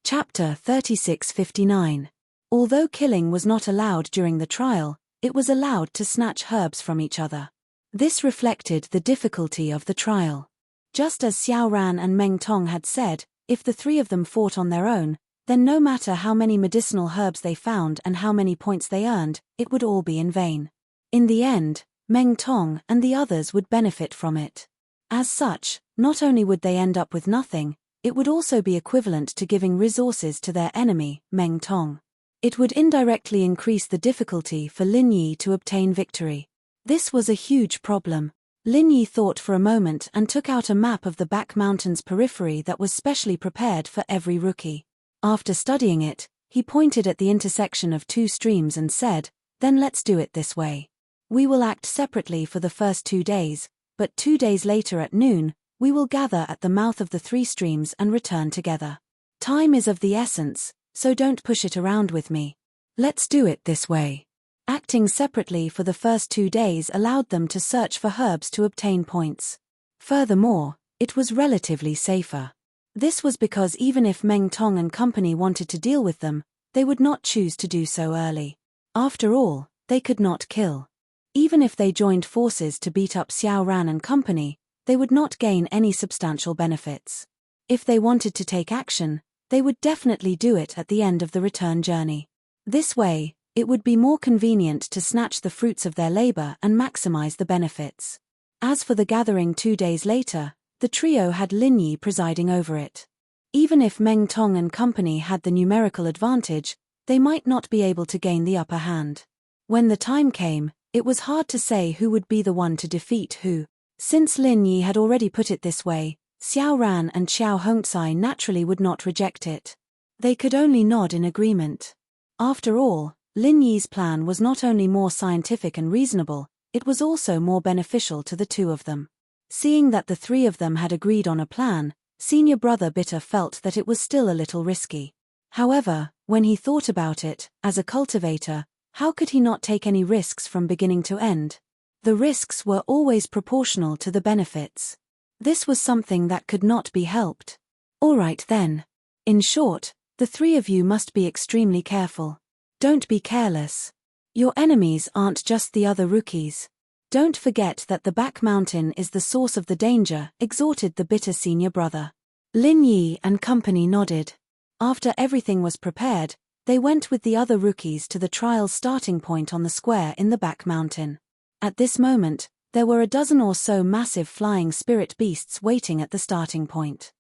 Chapter 3659. Although killing was not allowed during the trial, it was allowed to snatch herbs from each other. This reflected the difficulty of the trial. Just as Xiao Ran and Meng Tong had said, If the three of them fought on their own, then no matter how many medicinal herbs they found and how many points they earned, it would all be in vain. In the end, Meng Tong and the others would benefit from it. As such, not only would they end up with nothing, it would also be equivalent to giving resources to their enemy, Meng Tong. It would indirectly increase the difficulty for Lin Yi to obtain victory. This was a huge problem. Lin Yi thought for a moment and took out a map of the back mountain's periphery that was specially prepared for every rookie. After studying it, he pointed at the intersection of two streams and said, "Then let's do it this way. We will act separately for the first 2 days, but 2 days later at noon, we will gather at the mouth of the 3 streams and return together. Time is of the essence, so don't push it around with me. Let's do it this way." Acting separately for the first 2 days allowed them to search for herbs to obtain points. Furthermore, it was relatively safer. This was because even if Meng Tong and company wanted to deal with them, they would not choose to do so early. After all, they could not kill. Even if they joined forces to beat up Xiao Ran and company, they would not gain any substantial benefits. If they wanted to take action, they would definitely do it at the end of the return journey. This way, it would be more convenient to snatch the fruits of their labor and maximize the benefits. As for the gathering 2 days later, the trio had Lin Yi presiding over it. Even if Meng Tong and company had the numerical advantage, they might not be able to gain the upper hand. When the time came, it was hard to say who would be the one to defeat who. Since Lin Yi had already put it this way, Xiao Ran and Xiao Hongcai naturally would not reject it. They could only nod in agreement. After all, Lin Yi's plan was not only more scientific and reasonable, it was also more beneficial to the two of them. Seeing that the three of them had agreed on a plan, senior brother Bitter felt that it was still a little risky. However, when he thought about it, as a cultivator, how could he not take any risks from beginning to end? The risks were always proportional to the benefits. This was something that could not be helped. All right then. In short, the three of you must be extremely careful. Don't be careless. Your enemies aren't just the other rookies. Don't forget that the back mountain is the source of the danger, exhorted the bitter senior brother. Lin Yi and company nodded. After everything was prepared, they went with the other rookies to the trial's starting point on the square in the back mountain. At this moment, there were a dozen or so massive flying spirit beasts waiting at the starting point.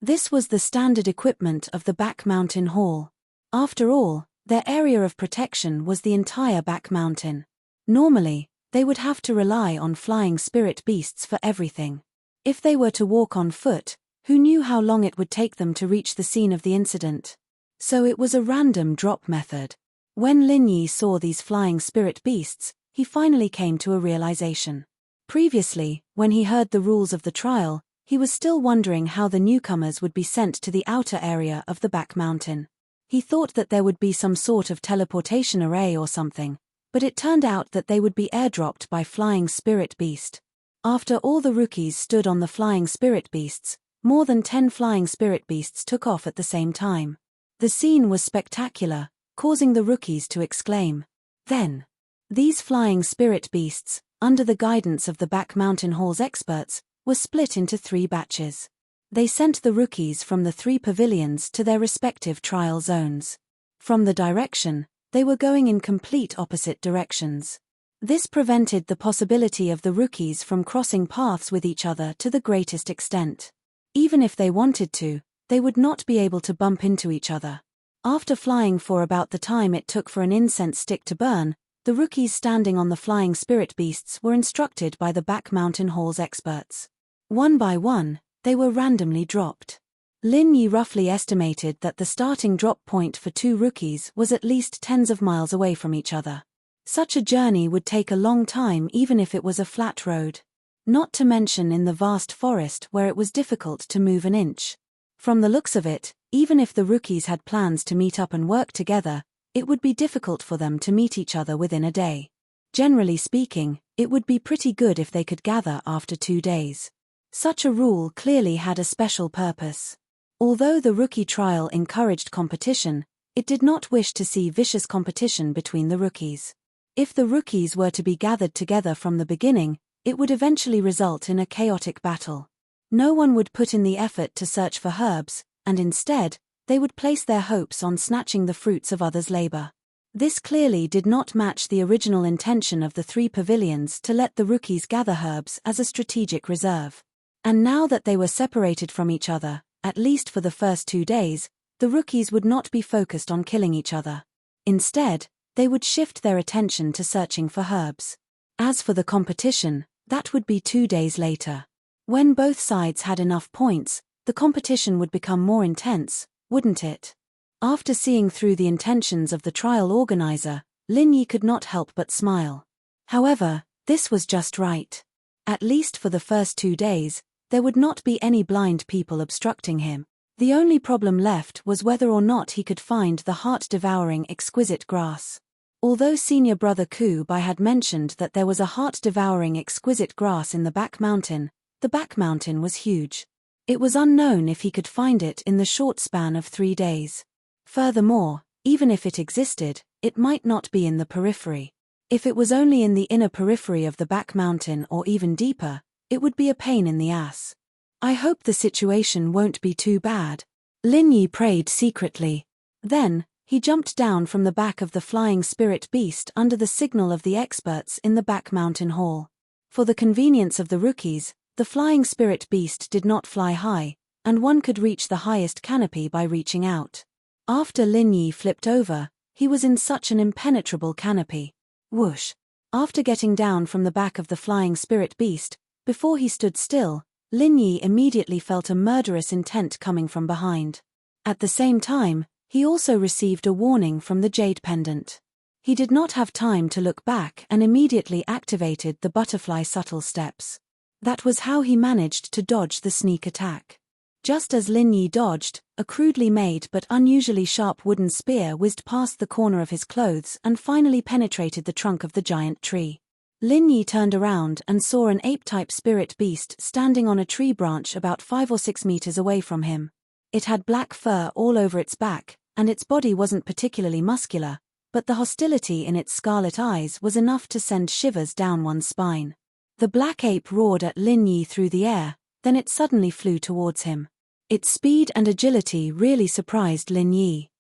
This was the standard equipment of the back mountain hall. After all, their area of protection was the entire back mountain. Normally, they would have to rely on flying spirit beasts for everything. If they were to walk on foot, who knew how long it would take them to reach the scene of the incident? So it was a random drop method. When Lin Yi saw these flying spirit beasts, he finally came to a realization. Previously, when he heard the rules of the trial, he was still wondering how the newcomers would be sent to the outer area of the back mountain. He thought that there would be some sort of teleportation array or something, but it turned out that they would be airdropped by flying spirit beast. After all the rookies stood on the flying spirit beasts, more than 10 flying spirit beasts took off at the same time. The scene was spectacular, causing the rookies to exclaim. Then, these flying spirit beasts, under the guidance of the back mountain hall's experts, were split into 3 batches. They sent the rookies from the 3 pavilions to their respective trial zones. From the direction, they were going in complete opposite directions. This prevented the possibility of the rookies from crossing paths with each other to the greatest extent. Even if they wanted to, they would not be able to bump into each other. After flying for about the time it took for an incense stick to burn, the rookies standing on the flying spirit beasts were instructed by the back mountain hall's experts. One by one, they were randomly dropped. Lin Yi roughly estimated that the starting drop point for 2 rookies was at least tens of miles away from each other. Such a journey would take a long time even if it was a flat road. Not to mention in the vast forest where it was difficult to move an inch. From the looks of it, even if the rookies had plans to meet up and work together, it would be difficult for them to meet each other within a day. Generally speaking, it would be pretty good if they could gather after 2 days. Such a rule clearly had a special purpose. Although the rookie trial encouraged competition, it did not wish to see vicious competition between the rookies. If the rookies were to be gathered together from the beginning, it would eventually result in a chaotic battle. No one would put in the effort to search for herbs, and instead, they would place their hopes on snatching the fruits of others' labor. This clearly did not match the original intention of the 3 pavilions to let the rookies gather herbs as a strategic reserve. And now that they were separated from each other, at least for the first 2 days, the rookies would not be focused on killing each other. Instead, they would shift their attention to searching for herbs. As for the competition, that would be 2 days later. When both sides had enough points, the competition would become more intense, wouldn't it? After seeing through the intentions of the trial organizer, Lin Yi could not help but smile. However, this was just right. At least for the first 2 days, there would not be any blind people obstructing him. The only problem left was whether or not he could find the heart-devouring exquisite grass. Although senior brother Ku Bai had mentioned that there was a heart-devouring exquisite grass in the back mountain, the back mountain was huge. It was unknown if he could find it in the short span of 3 days. Furthermore, even if it existed, it might not be in the periphery. If it was only in the inner periphery of the back mountain or even deeper, it would be a pain in the ass. I hope the situation won't be too bad. Lin Yi prayed secretly. Then, he jumped down from the back of the flying spirit beast under the signal of the experts in the back mountain hall. For the convenience of the rookies, the flying spirit beast did not fly high, and one could reach the highest canopy by reaching out. After Lin Yi flipped over, he was in such an impenetrable canopy. Whoosh! After getting down from the back of the flying spirit beast, before he stood still, Lin Yi immediately felt a murderous intent coming from behind. At the same time, he also received a warning from the jade pendant. He did not have time to look back and immediately activated the butterfly subtle steps. That was how he managed to dodge the sneak attack. Just as Lin Yi dodged, a crudely made but unusually sharp wooden spear whizzed past the corner of his clothes and finally penetrated the trunk of the giant tree. Lin Yi turned around and saw an ape-type spirit beast standing on a tree branch about 5 or 6 meters away from him. It had black fur all over its back, and its body wasn't particularly muscular, but the hostility in its scarlet eyes was enough to send shivers down one's spine. The black ape roared at Lin Yi through the air, then it suddenly flew towards him. Its speed and agility really surprised Lin Yi.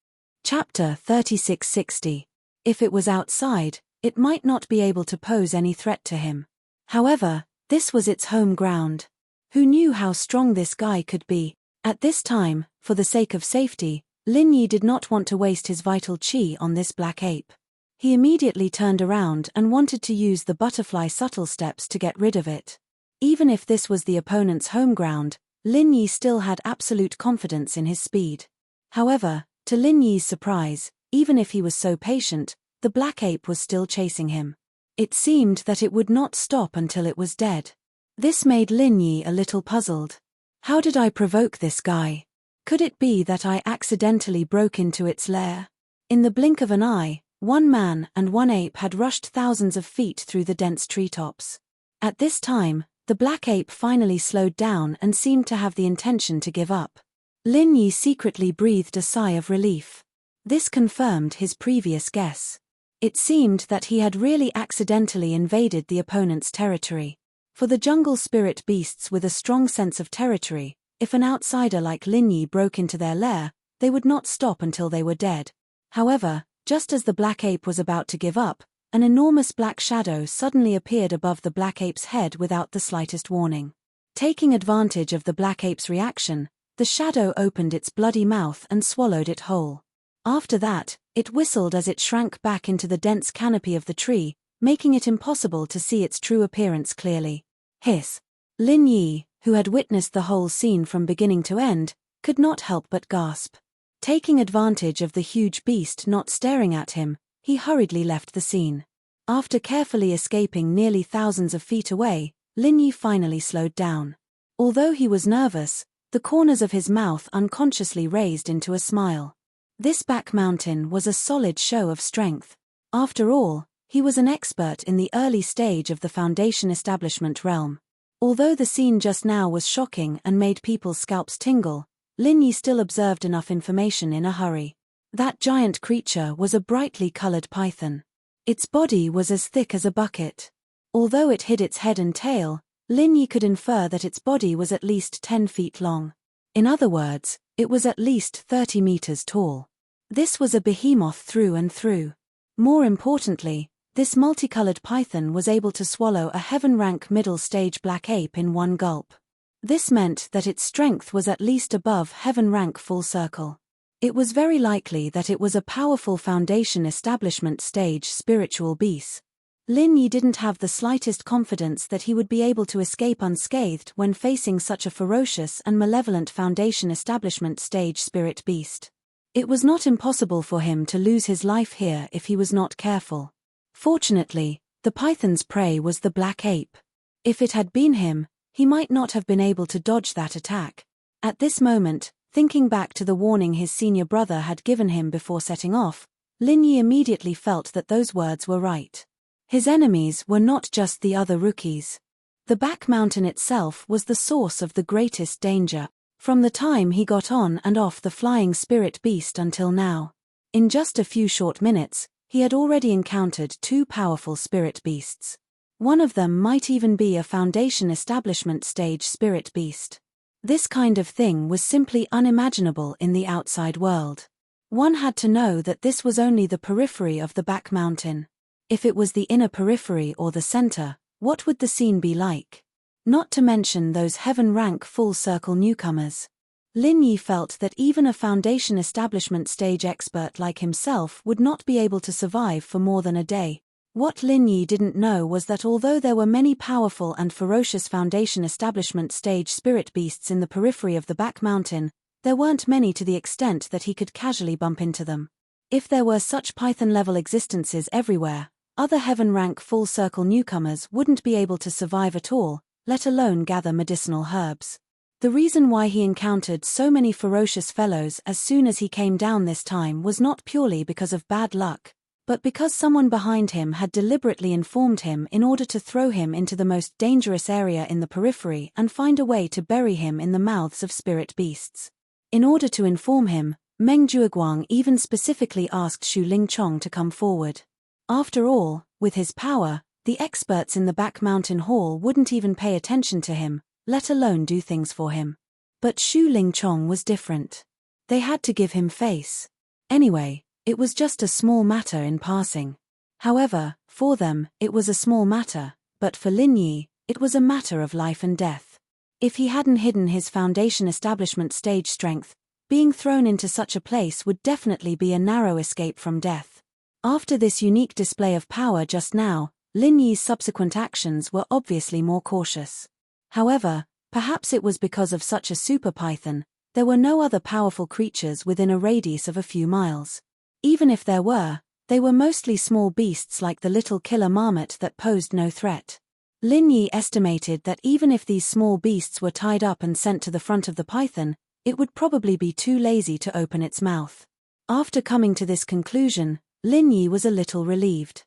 Chapter 3660. If it was outside, it might not be able to pose any threat to him. However, this was its home ground. Who knew how strong this guy could be? At this time, for the sake of safety, Lin Yi did not want to waste his vital chi on this black ape. He immediately turned around and wanted to use the butterfly subtle steps to get rid of it. Even if this was the opponent's home ground, Lin Yi still had absolute confidence in his speed. However, to Lin Yi's surprise, even if he was so patient, the black ape was still chasing him. It seemed that it would not stop until it was dead. This made Lin Yi a little puzzled. How did I provoke this guy? Could it be that I accidentally broke into its lair? In the blink of an eye, 1 man and 1 ape had rushed thousands of feet through the dense treetops. At this time, the black ape finally slowed down and seemed to have the intention to give up. Lin Yi secretly breathed a sigh of relief. This confirmed his previous guess. It seemed that he had really accidentally invaded the opponent's territory. For the jungle spirit beasts with a strong sense of territory, if an outsider like Lin Yi broke into their lair, they would not stop until they were dead. However, just as the black ape was about to give up, an enormous black shadow suddenly appeared above the black ape's head without the slightest warning. Taking advantage of the black ape's reaction, the shadow opened its bloody mouth and swallowed it whole. After that, it whistled as it shrank back into the dense canopy of the tree, making it impossible to see its true appearance clearly. Hiss! Lin Yi, who had witnessed the whole scene from beginning to end, could not help but gasp. Taking advantage of the huge beast not staring at him, he hurriedly left the scene. After carefully escaping nearly thousands of feet away, Lin Yi finally slowed down. Although he was nervous, the corners of his mouth unconsciously raised into a smile. This back mountain was a solid show of strength. After all, he was an expert in the early stage of the Foundation establishment realm. Although the scene just now was shocking and made people's scalps tingle, Lin Yi still observed enough information in a hurry. That giant creature was a brightly colored python. Its body was as thick as a bucket. Although it hid its head and tail, Lin Yi could infer that its body was at least 10 feet long. In other words, It was at least 30 meters tall. This was a behemoth through and through. More importantly, this multicolored python was able to swallow a heaven-rank middle-stage black ape in one gulp. This meant that its strength was at least above heaven-rank full circle. It was very likely that it was a powerful foundation establishment stage spiritual beast. Lin Yi didn't have the slightest confidence that he would be able to escape unscathed when facing such a ferocious and malevolent foundation establishment stage spirit beast. It was not impossible for him to lose his life here if he was not careful. Fortunately, the python's prey was the black ape. If it had been him, he might not have been able to dodge that attack. At this moment, thinking back to the warning his senior brother had given him before setting off, Lin Yi immediately felt that those words were right. His enemies were not just the other rookies. The back mountain itself was the source of the greatest danger, from the time he got on and off the flying spirit beast until now. In just a few short minutes, he had already encountered two powerful spirit beasts. One of them might even be a foundation establishment stage spirit beast. This kind of thing was simply unimaginable in the outside world. One had to know that this was only the periphery of the back mountain. If it was the inner periphery or the center, what would the scene be like? Not to mention those heaven-rank full-circle newcomers. Lin Yi felt that even a foundation establishment stage expert like himself would not be able to survive for more than a day. What Lin Yi didn't know was that although there were many powerful and ferocious foundation establishment stage spirit beasts in the periphery of the back mountain, there weren't many to the extent that he could casually bump into them. If there were such python-level existences everywhere, other heaven-rank full-circle newcomers wouldn't be able to survive at all, let alone gather medicinal herbs. The reason why he encountered so many ferocious fellows as soon as he came down this time was not purely because of bad luck, but because someone behind him had deliberately informed him in order to throw him into the most dangerous area in the periphery and find a way to bury him in the mouths of spirit beasts. In order to inform him, Meng Jueguang even specifically asked Xu Lingchong to come forward. After all, with his power, the experts in the back mountain hall wouldn't even pay attention to him, let alone do things for him. But Xu Lingchong was different. They had to give him face. Anyway, it was just a small matter in passing. However, for them, it was a small matter, but for Lin Yi, it was a matter of life and death. If he hadn't hidden his foundation establishment stage strength, being thrown into such a place would definitely be a narrow escape from death. After this unique display of power just now, Lin Yi's subsequent actions were obviously more cautious. However, perhaps it was because of such a super python, there were no other powerful creatures within a radius of a few miles. Even if there were, they were mostly small beasts like the little killer marmot that posed no threat. Lin Yi estimated that even if these small beasts were tied up and sent to the front of the python, it would probably be too lazy to open its mouth. After coming to this conclusion, Lin Yi was a little relieved.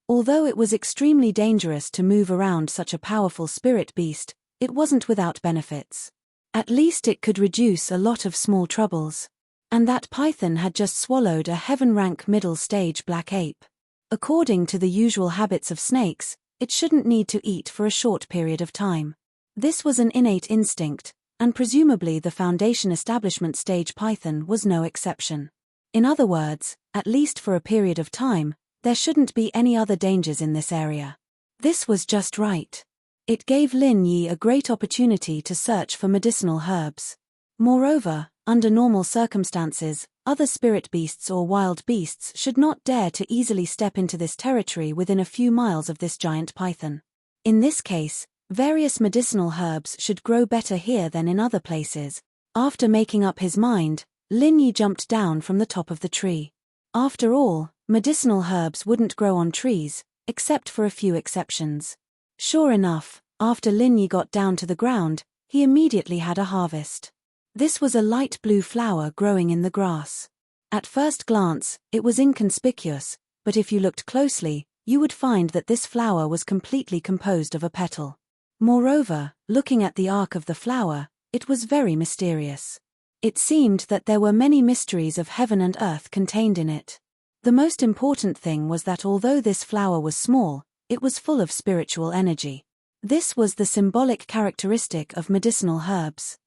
Although it was extremely dangerous to move around such a powerful spirit beast, it wasn't without benefits. At least it could reduce a lot of small troubles. And that python had just swallowed a heaven-rank middle-stage black ape. According to the usual habits of snakes, it shouldn't need to eat for a short period of time. This was an innate instinct, and presumably the foundation establishment stage python was no exception. In other words, at least for a period of time, there shouldn't be any other dangers in this area. This was just right. It gave Lin Yi a great opportunity to search for medicinal herbs. Moreover, under normal circumstances, other spirit beasts or wild beasts should not dare to easily step into this territory within a few miles of this giant python. In this case, various medicinal herbs should grow better here than in other places. After making up his mind, Lin Yi jumped down from the top of the tree. After all, medicinal herbs wouldn't grow on trees, except for a few exceptions. Sure enough, after Lin Yi got down to the ground, he immediately had a harvest. This was a light blue flower growing in the grass. At first glance, it was inconspicuous, but if you looked closely, you would find that this flower was completely composed of a petal. Moreover, looking at the arc of the flower, it was very mysterious. It seemed that there were many mysteries of heaven and earth contained in it. The most important thing was that although this flower was small, it was full of spiritual energy. This was the symbolic characteristic of medicinal herbs.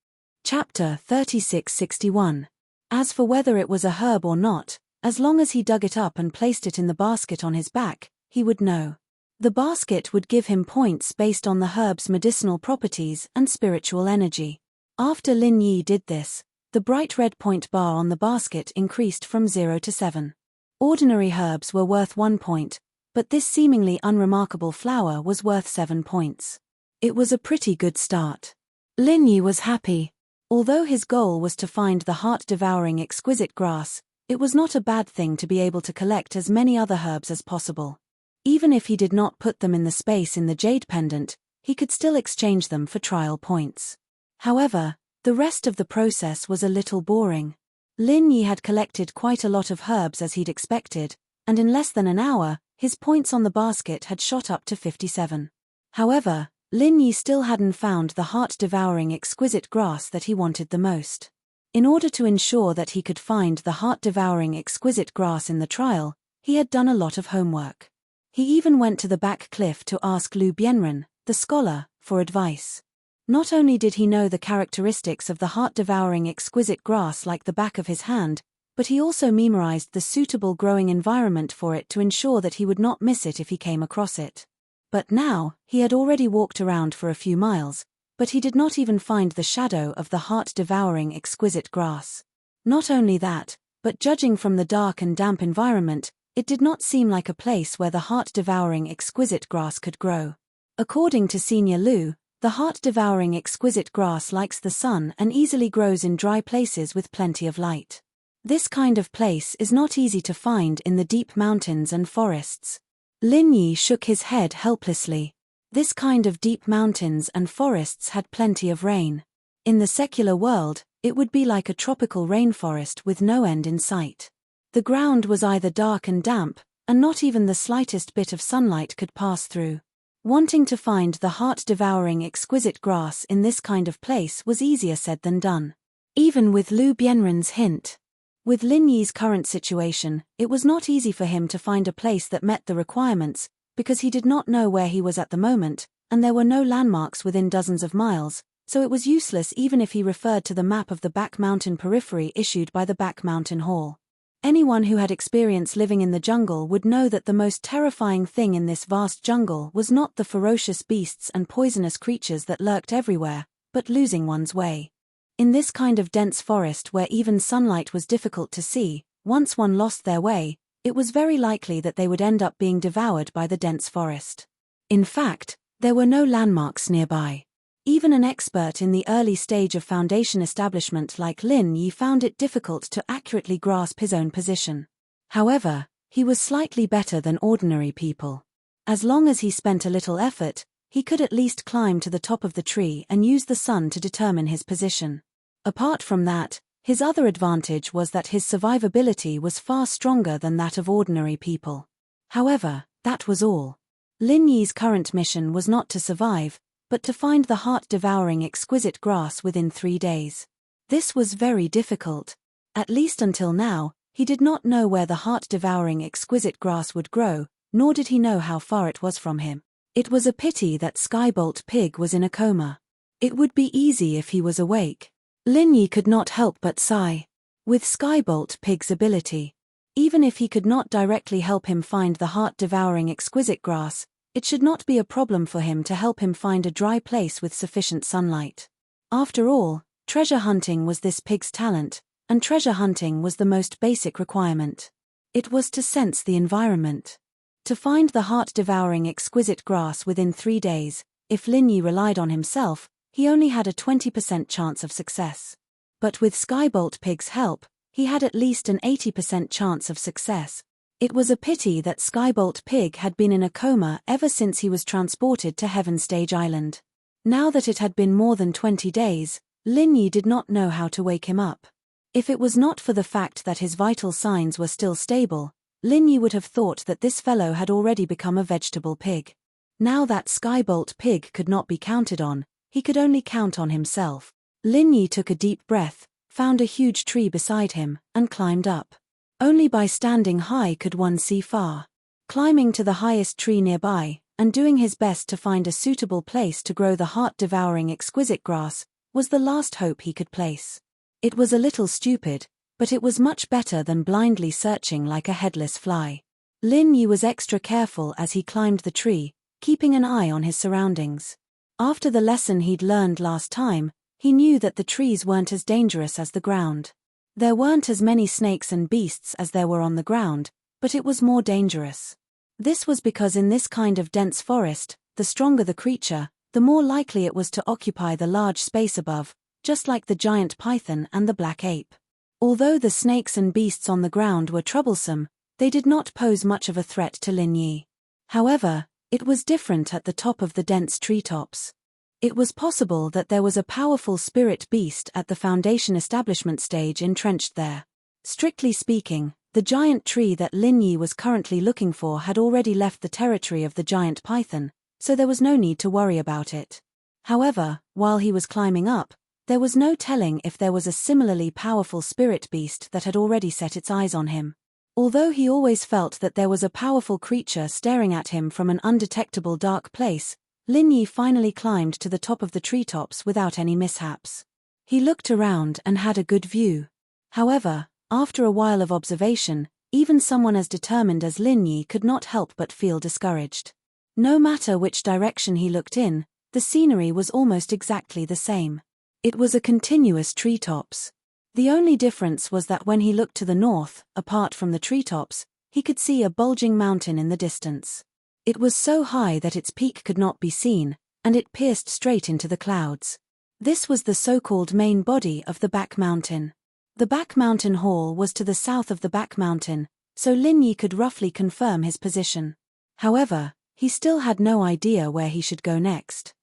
Chapter 3661. As for whether it was a herb or not, as long as he dug it up and placed it in the basket on his back, he would know. The basket would give him points based on the herb's medicinal properties and spiritual energy. After Lin Yi did this, the bright red point bar on the basket increased from 0 to 7. Ordinary herbs were worth 1 point, but this seemingly unremarkable flower was worth 7 points. It was a pretty good start. Lin Yi was happy. Although his goal was to find the heart-devouring exquisite grass, it was not a bad thing to be able to collect as many other herbs as possible. Even if he did not put them in the space in the jade pendant, he could still exchange them for trial points. However, the rest of the process was a little boring. Lin Yi had collected quite a lot of herbs as he'd expected, and in less than an hour, his points on the basket had shot up to 57. However, Lin Yi still hadn't found the heart-devouring exquisite grass that he wanted the most. In order to ensure that he could find the heart-devouring exquisite grass in the trial, he had done a lot of homework. He even went to the back cliff to ask Lu Bianren, the scholar, for advice. Not only did he know the characteristics of the heart-devouring exquisite grass like the back of his hand, but he also memorized the suitable growing environment for it to ensure that he would not miss it if he came across it. But now, he had already walked around for a few miles, but he did not even find the shadow of the heart-devouring exquisite grass. Not only that, but judging from the dark and damp environment, it did not seem like a place where the heart-devouring exquisite grass could grow. According to Senior Lu, the heart-devouring exquisite grass likes the sun and easily grows in dry places with plenty of light. This kind of place is not easy to find in the deep mountains and forests. Lin Yi shook his head helplessly. This kind of deep mountains and forests had plenty of rain. In the secular world, it would be like a tropical rainforest with no end in sight. The ground was either dark and damp, and not even the slightest bit of sunlight could pass through. Wanting to find the heart-devouring exquisite grass in this kind of place was easier said than done. Even with Lu Bianren's hint. With Lin Yi's current situation, it was not easy for him to find a place that met the requirements, because he did not know where he was at the moment, and there were no landmarks within dozens of miles, so it was useless even if he referred to the map of the Back Mountain periphery issued by the Back Mountain Hall. Anyone who had experience living in the jungle would know that the most terrifying thing in this vast jungle was not the ferocious beasts and poisonous creatures that lurked everywhere, but losing one's way. In this kind of dense forest where even sunlight was difficult to see, once one lost their way, it was very likely that they would end up being devoured by the dense forest. In fact, there were no landmarks nearby. Even an expert in the early stage of foundation establishment like Lin Yi found it difficult to accurately grasp his own position. However, he was slightly better than ordinary people. As long as he spent a little effort, he could at least climb to the top of the tree and use the sun to determine his position. Apart from that, his other advantage was that his survivability was far stronger than that of ordinary people. However, that was all. Lin Yi's current mission was not to survive, but to find the heart-devouring exquisite grass within 3 days. This was very difficult. At least until now, he did not know where the heart-devouring exquisite grass would grow, nor did he know how far it was from him. It was a pity that Skybolt Pig was in a coma. It would be easy if he was awake. Lin Yi could not help but sigh. With Skybolt Pig's ability, even if he could not directly help him find the heart-devouring exquisite grass, it should not be a problem for him to help him find a dry place with sufficient sunlight. After all, treasure hunting was this pig's talent, and treasure hunting was the most basic requirement. It was to sense the environment. To find the heart-devouring exquisite grass within 3 days, if Lin Yi relied on himself, he only had a 20% chance of success. But with Skybolt Pig's help, he had at least an 80% chance of success. It was a pity that Skybolt Pig had been in a coma ever since he was transported to Heaven Stage Island. Now that it had been more than 20 days, Lin Yi did not know how to wake him up. If it was not for the fact that his vital signs were still stable, Lin Yi would have thought that this fellow had already become a vegetable pig. Now that Skybolt Pig could not be counted on, he could only count on himself. Lin Yi took a deep breath, found a huge tree beside him, and climbed up. Only by standing high could one see far. Climbing to the highest tree nearby, and doing his best to find a suitable place to grow the heart-devouring exquisite grass, was the last hope he could place. It was a little stupid, but it was much better than blindly searching like a headless fly. Lin Yi was extra careful as he climbed the tree, keeping an eye on his surroundings. After the lesson he'd learned last time, he knew that the trees weren't as dangerous as the ground. There weren't as many snakes and beasts as there were on the ground, but it was more dangerous. This was because in this kind of dense forest, the stronger the creature, the more likely it was to occupy the large space above, just like the giant python and the black ape. Although the snakes and beasts on the ground were troublesome, they did not pose much of a threat to Lin Yi. However, it was different at the top of the dense treetops. It was possible that there was a powerful spirit beast at the foundation establishment stage entrenched there. Strictly speaking, the giant tree that Lin Yi was currently looking for had already left the territory of the giant python, so there was no need to worry about it. However, while he was climbing up, there was no telling if there was a similarly powerful spirit beast that had already set its eyes on him. Although he always felt that there was a powerful creature staring at him from an undetectable dark place, Lin Yi finally climbed to the top of the treetops without any mishaps. He looked around and had a good view. However, after a while of observation, even someone as determined as Lin Yi could not help but feel discouraged. No matter which direction he looked in, the scenery was almost exactly the same. It was a continuous treetops. The only difference was that when he looked to the north, apart from the treetops, he could see a bulging mountain in the distance. It was so high that its peak could not be seen, and it pierced straight into the clouds. This was the so-called main body of the back mountain. The back mountain hall was to the south of the back mountain, so Lin Yi could roughly confirm his position. However, he still had no idea where he should go next.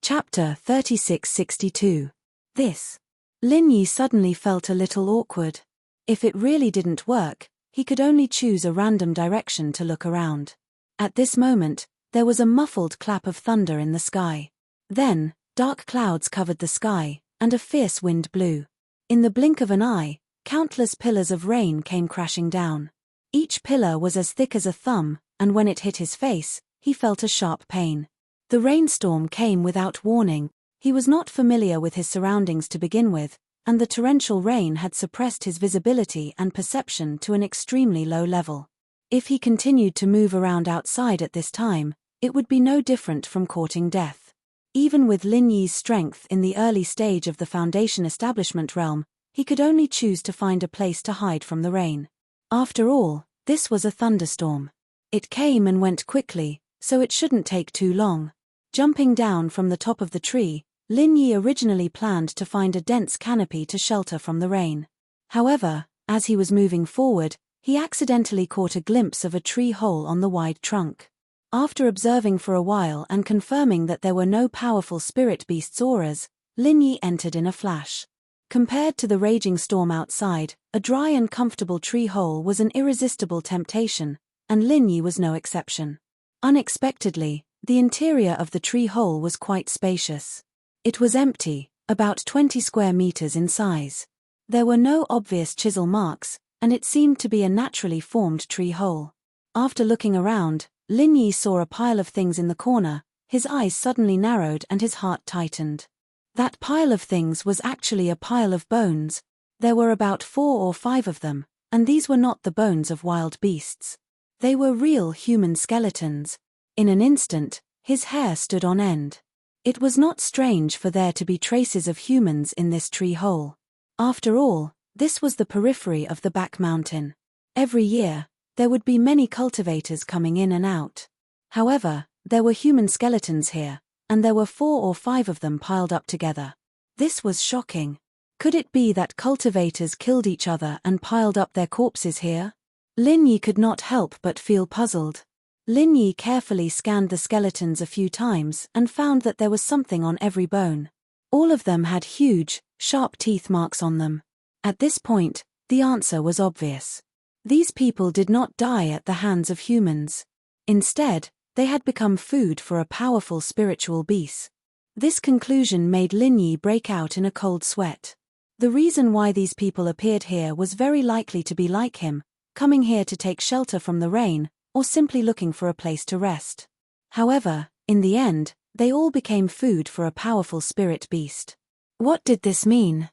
Chapter 3662. This. Lin Yi suddenly felt a little awkward. If it really didn't work, he could only choose a random direction to look around. At this moment, there was a muffled clap of thunder in the sky. Then, dark clouds covered the sky, and a fierce wind blew. In the blink of an eye, countless pillars of rain came crashing down. Each pillar was as thick as a thumb, and when it hit his face, he felt a sharp pain. The rainstorm came without warning. He was not familiar with his surroundings to begin with, and the torrential rain had suppressed his visibility and perception to an extremely low level. If he continued to move around outside at this time, it would be no different from courting death. Even with Lin Yi's strength in the early stage of the foundation establishment realm, he could only choose to find a place to hide from the rain. After all, this was a thunderstorm. It came and went quickly, so it shouldn't take too long. Jumping down from the top of the tree, Lin Yi originally planned to find a dense canopy to shelter from the rain. However, as he was moving forward, he accidentally caught a glimpse of a tree hole on the wide trunk. After observing for a while and confirming that there were no powerful spirit beasts' auras, Lin Yi entered in a flash. Compared to the raging storm outside, a dry and comfortable tree hole was an irresistible temptation, and Lin Yi was no exception. Unexpectedly, the interior of the tree hole was quite spacious. It was empty, about 20 square meters in size. There were no obvious chisel marks, and it seemed to be a naturally formed tree hole. After looking around, Lin Yi saw a pile of things in the corner. His eyes suddenly narrowed and his heart tightened. That pile of things was actually a pile of bones. There were about 4 or 5 of them, and these were not the bones of wild beasts. They were real human skeletons. In an instant, his hair stood on end. It was not strange for there to be traces of humans in this tree hole. After all, this was the periphery of the back mountain. Every year, there would be many cultivators coming in and out. However, there were human skeletons here, and there were 4 or 5 of them piled up together. This was shocking. Could it be that cultivators killed each other and piled up their corpses here? Lin Yi could not help but feel puzzled. Lin Yi carefully scanned the skeletons a few times and found that there was something on every bone. All of them had huge, sharp teeth marks on them. At this point, the answer was obvious. These people did not die at the hands of humans. Instead, they had become food for a powerful spiritual beast. This conclusion made Lin Yi break out in a cold sweat. The reason why these people appeared here was very likely to be like him, coming here to take shelter from the rain, or simply looking for a place to rest. However, in the end, they all became food for a powerful spirit beast. What did this mean?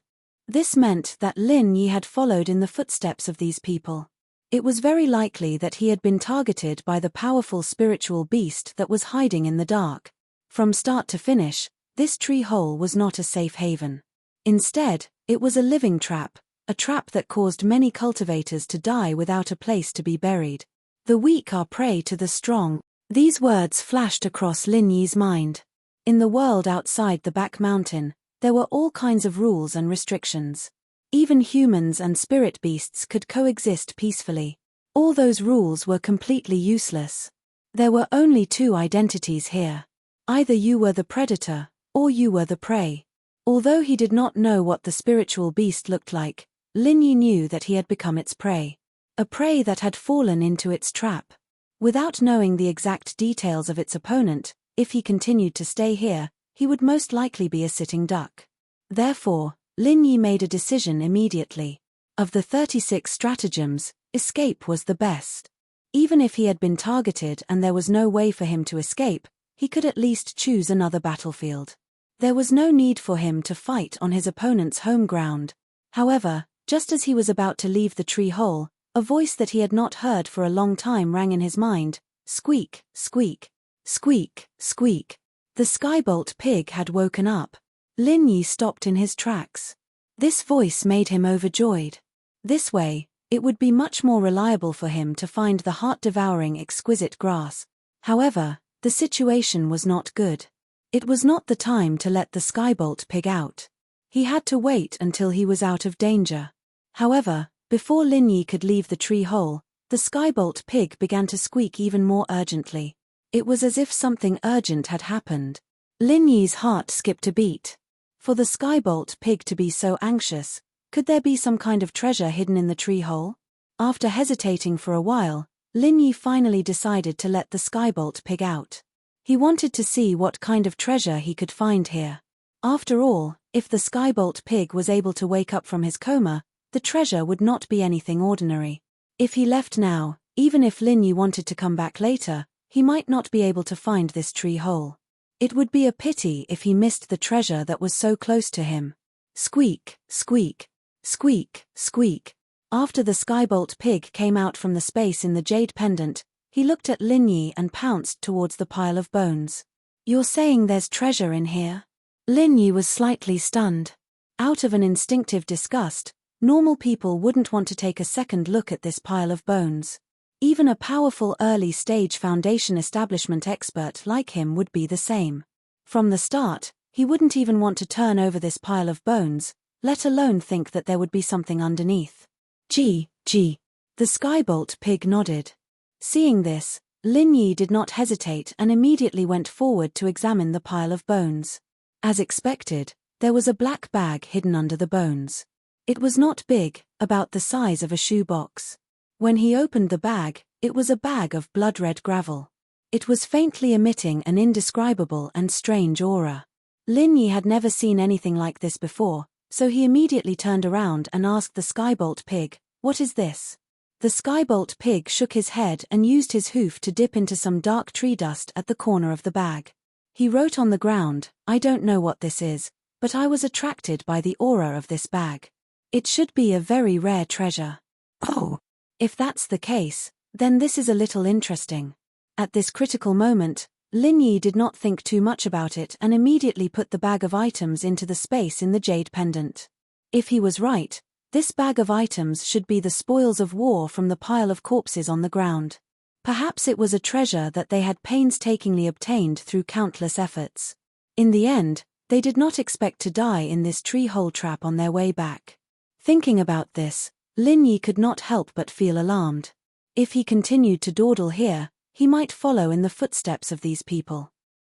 This meant that Lin Yi had followed in the footsteps of these people. It was very likely that he had been targeted by the powerful spiritual beast that was hiding in the dark. From start to finish, this tree hole was not a safe haven. Instead, it was a living trap, a trap that caused many cultivators to die without a place to be buried. The weak are prey to the strong. These words flashed across Lin Yi's mind. In the world outside the back mountain, there were all kinds of rules and restrictions. Even humans and spirit beasts could coexist peacefully. All those rules were completely useless. There were only two identities here. Either you were the predator, or you were the prey. Although he did not know what the spiritual beast looked like, Lin Yi knew that he had become its prey. A prey that had fallen into its trap. Without knowing the exact details of its opponent, if he continued to stay here, he would most likely be a sitting duck. Therefore, Lin Yi made a decision immediately. Of the 36 stratagems, escape was the best. Even if he had been targeted and there was no way for him to escape, he could at least choose another battlefield. There was no need for him to fight on his opponent's home ground. However, just as he was about to leave the tree hole, a voice that he had not heard for a long time rang in his mind. Squeak, squeak, squeak, squeak. The skybolt pig had woken up. Lin Yi stopped in his tracks. This voice made him overjoyed. This way, it would be much more reliable for him to find the heart-devouring exquisite grass. However, the situation was not good. It was not the time to let the skybolt pig out. He had to wait until he was out of danger. However, before Lin Yi could leave the tree hole, the skybolt pig began to squeak even more urgently. It was as if something urgent had happened. Lin Yi's heart skipped a beat. For the skybolt pig to be so anxious, could there be some kind of treasure hidden in the tree hole? After hesitating for a while, Lin Yi finally decided to let the skybolt pig out. He wanted to see what kind of treasure he could find here. After all, if the skybolt pig was able to wake up from his coma, the treasure would not be anything ordinary. If he left now, even if Lin Yi wanted to come back later, he might not be able to find this tree hole. It would be a pity if he missed the treasure that was so close to him. Squeak, squeak, squeak, squeak. After the skybolt pig came out from the space in the jade pendant, he looked at Lin Yi and pounced towards the pile of bones. You're saying there's treasure in here? Lin Yi was slightly stunned. Out of an instinctive disgust, normal people wouldn't want to take a second look at this pile of bones. Even a powerful early-stage foundation establishment expert like him would be the same. From the start, he wouldn't even want to turn over this pile of bones, let alone think that there would be something underneath. Gee. The skybolt pig nodded. Seeing this, Lin Yi did not hesitate and immediately went forward to examine the pile of bones. As expected, there was a black bag hidden under the bones. It was not big, about the size of a shoebox. When he opened the bag, it was a bag of blood-red gravel. It was faintly emitting an indescribable and strange aura. Lin Yi had never seen anything like this before, so he immediately turned around and asked the skybolt pig, "What is this?" The skybolt pig shook his head and used his hoof to dip into some dark tree dust at the corner of the bag. He wrote on the ground, "I don't know what this is, but I was attracted by the aura of this bag. It should be a very rare treasure." Oh! If that's the case, then this is a little interesting. At this critical moment, Lin Yi did not think too much about it and immediately put the bag of items into the space in the jade pendant. If he was right, this bag of items should be the spoils of war from the pile of corpses on the ground. Perhaps it was a treasure that they had painstakingly obtained through countless efforts. In the end, they did not expect to die in this tree hole trap on their way back. Thinking about this, Lin Yi could not help but feel alarmed. If he continued to dawdle here, he might follow in the footsteps of these people.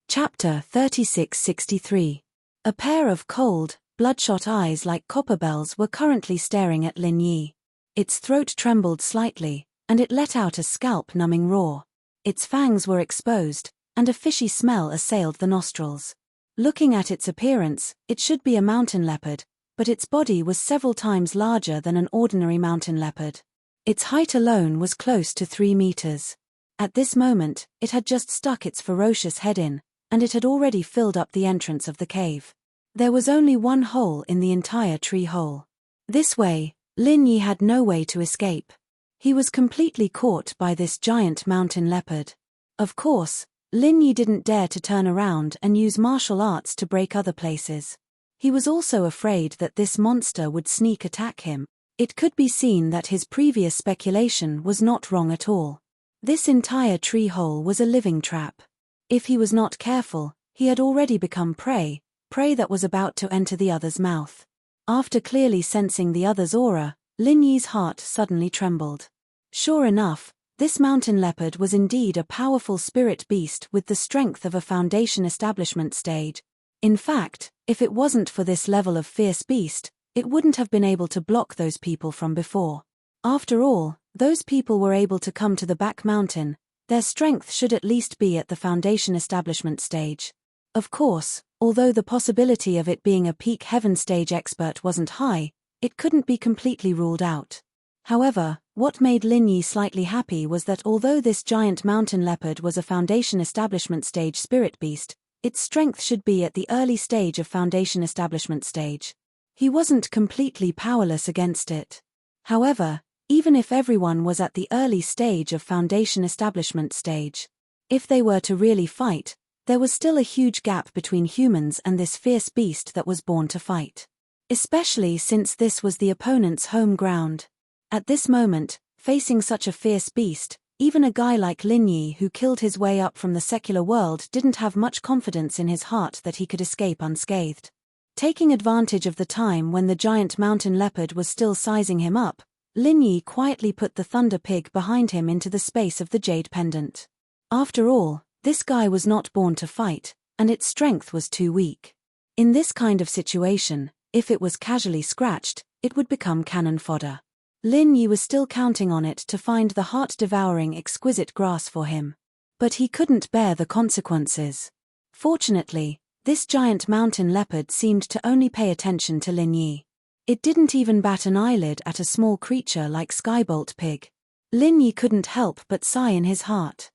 Chapter 3663. A pair of cold, bloodshot eyes like copper bells were currently staring at Lin Yi. Its throat trembled slightly, and it let out a scalp-numbing roar. Its fangs were exposed, and a fishy smell assailed the nostrils. Looking at its appearance, it should be a mountain leopard, but its body was several times larger than an ordinary mountain leopard. Its height alone was close to 3 meters. At this moment, it had just stuck its ferocious head in, and it had already filled up the entrance of the cave. There was only one hole in the entire tree hole. This way, Lin Yi had no way to escape. He was completely caught by this giant mountain leopard. Of course, Lin Yi didn't dare to turn around and use martial arts to break other places. He was also afraid that this monster would sneak attack him. It could be seen that his previous speculation was not wrong at all. This entire tree hole was a living trap. If he was not careful, he had already become prey that was about to enter the other's mouth. After clearly sensing the other's aura, Lin Yi's heart suddenly trembled. Sure enough, this mountain leopard was indeed a powerful spirit beast with the strength of a Foundation establishment stage. In fact, if it wasn't for this level of fierce beast, it wouldn't have been able to block those people from before. After all, those people were able to come to the back mountain. Their strength should at least be at the Foundation establishment stage. Of course, although the possibility of it being a peak heaven stage expert wasn't high, it couldn't be completely ruled out. However, what made Lin Yi slightly happy was that although this giant mountain leopard was a Foundation establishment stage spirit beast, its strength should be at the early stage of Foundation establishment stage. He wasn't completely powerless against it. However, even if everyone was at the early stage of Foundation establishment stage, if they were to really fight, there was still a huge gap between humans and this fierce beast that was born to fight. Especially since this was the opponent's home ground. At this moment, facing such a fierce beast, even a guy like Lin Yi who killed his way up from the secular world didn't have much confidence in his heart that he could escape unscathed. Taking advantage of the time when the giant mountain leopard was still sizing him up, Lin Yi quietly put the thunder pig behind him into the space of the jade pendant. After all, this guy was not born to fight, and its strength was too weak. In this kind of situation, if it was casually scratched, it would become cannon fodder. Lin Yi was still counting on it to find the heart-devouring exquisite grass for him. But he couldn't bear the consequences. Fortunately, this giant mountain leopard seemed to only pay attention to Lin Yi. It didn't even bat an eyelid at a small creature like Skybolt Pig. Lin Yi couldn't help but sigh in his heart.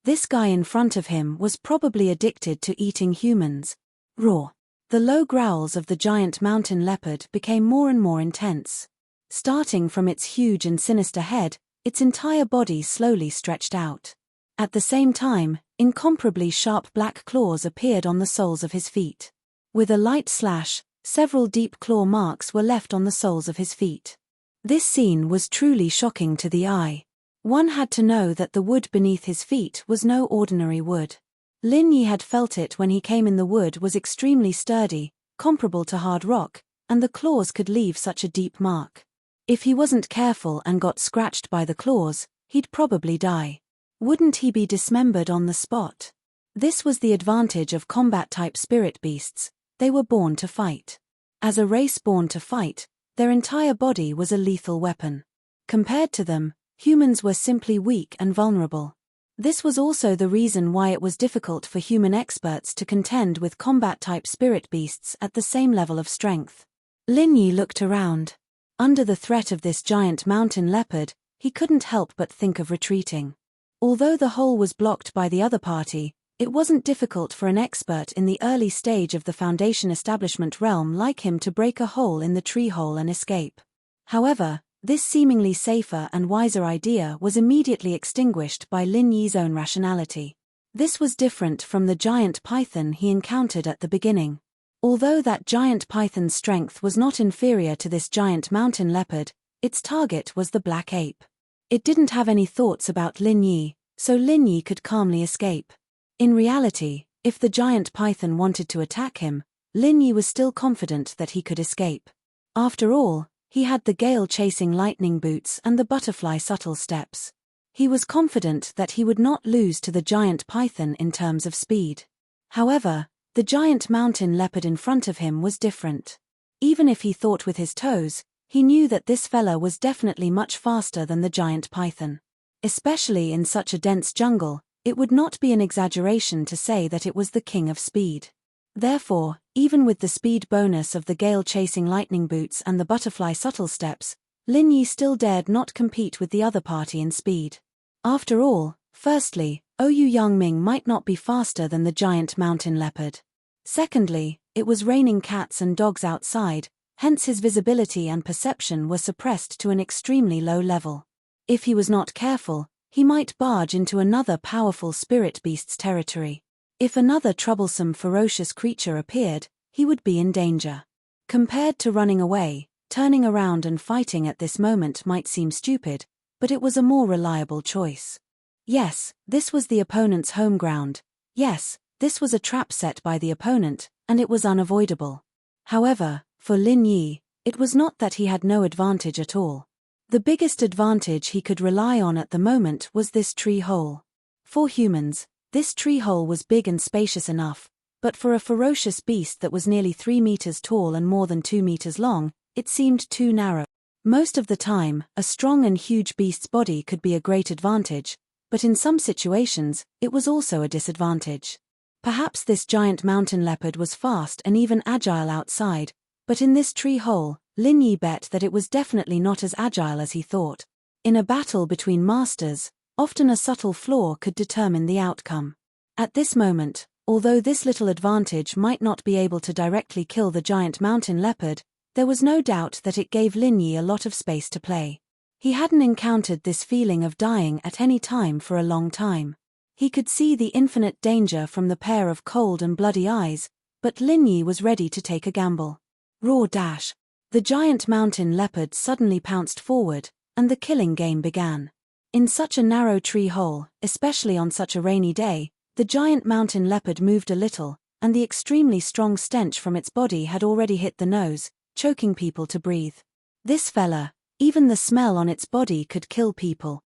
This guy in front of him was probably addicted to eating humans. Raw. The low growls of the giant mountain leopard became more and more intense. Starting from its huge and sinister head, its entire body slowly stretched out. At the same time, incomparably sharp black claws appeared on the soles of his feet. With a light slash, several deep claw marks were left on the soles of his feet. This scene was truly shocking to the eye. One had to know that the wood beneath his feet was no ordinary wood. Lin Yi had felt it when he came in. The wood was extremely sturdy, comparable to hard rock, and the claws could leave such a deep mark. If he wasn't careful and got scratched by the claws, he'd probably die. Wouldn't he be dismembered on the spot? This was the advantage of combat-type spirit beasts. They were born to fight. As a race born to fight, their entire body was a lethal weapon. Compared to them, humans were simply weak and vulnerable. This was also the reason why it was difficult for human experts to contend with combat-type spirit beasts at the same level of strength. Lin Yi looked around. Under the threat of this giant mountain leopard, he couldn't help but think of retreating. Although the hole was blocked by the other party, it wasn't difficult for an expert in the early stage of the Foundation establishment realm like him to break a hole in the tree hole and escape. However, this seemingly safer and wiser idea was immediately extinguished by Lin Yi's own rationality. This was different from the giant python he encountered at the beginning. Although that giant python's strength was not inferior to this giant mountain leopard, its target was the black ape. It didn't have any thoughts about Lin Yi, so Lin Yi could calmly escape. In reality, if the giant python wanted to attack him, Lin Yi was still confident that he could escape. After all, he had the gale-chasing lightning boots and the butterfly subtle steps. He was confident that he would not lose to the giant python in terms of speed. However, the giant mountain leopard in front of him was different. Even if he thought with his toes, he knew that this fella was definitely much faster than the giant python. Especially in such a dense jungle, it would not be an exaggeration to say that it was the king of speed. Therefore, even with the speed bonus of the gale-chasing lightning boots and the butterfly subtle steps, Lin Yi still dared not compete with the other party in speed. After all, firstly, Ouyang Ming might not be faster than the giant mountain leopard. Secondly, It was raining cats and dogs outside, hence his visibility and perception were suppressed to an extremely low level. If he was not careful, he might barge into another powerful spirit beast's territory. If another troublesome ferocious creature appeared, he would be in danger. Compared to running away, turning around and fighting at this moment might seem stupid, but it was a more reliable choice. Yes, this was the opponent's home ground. Yes, this was a trap set by the opponent, and it was unavoidable. However, for Lin Yi, it was not that he had no advantage at all. The biggest advantage he could rely on at the moment was this tree hole. For humans, this tree hole was big and spacious enough, but for a ferocious beast that was nearly 3 meters tall and more than 2 meters long, it seemed too narrow. Most of the time, a strong and huge beast's body could be a great advantage, but in some situations, it was also a disadvantage. Perhaps this giant mountain leopard was fast and even agile outside, but in this tree hole, Lin Yi bet that it was definitely not as agile as he thought. In a battle between masters, often a subtle flaw could determine the outcome. At this moment, although this little advantage might not be able to directly kill the giant mountain leopard, there was no doubt that it gave Lin Yi a lot of space to play. He hadn't encountered this feeling of dying at any time for a long time. He could see the infinite danger from the pair of cold and bloody eyes, but Lin Yi was ready to take a gamble. Raw dash. The giant mountain leopard suddenly pounced forward, and the killing game began. In such a narrow tree hole, especially on such a rainy day, the giant mountain leopard moved a little, and the extremely strong stench from its body had already hit the nose, choking people to breathe. This fella, even the smell on its body could kill people,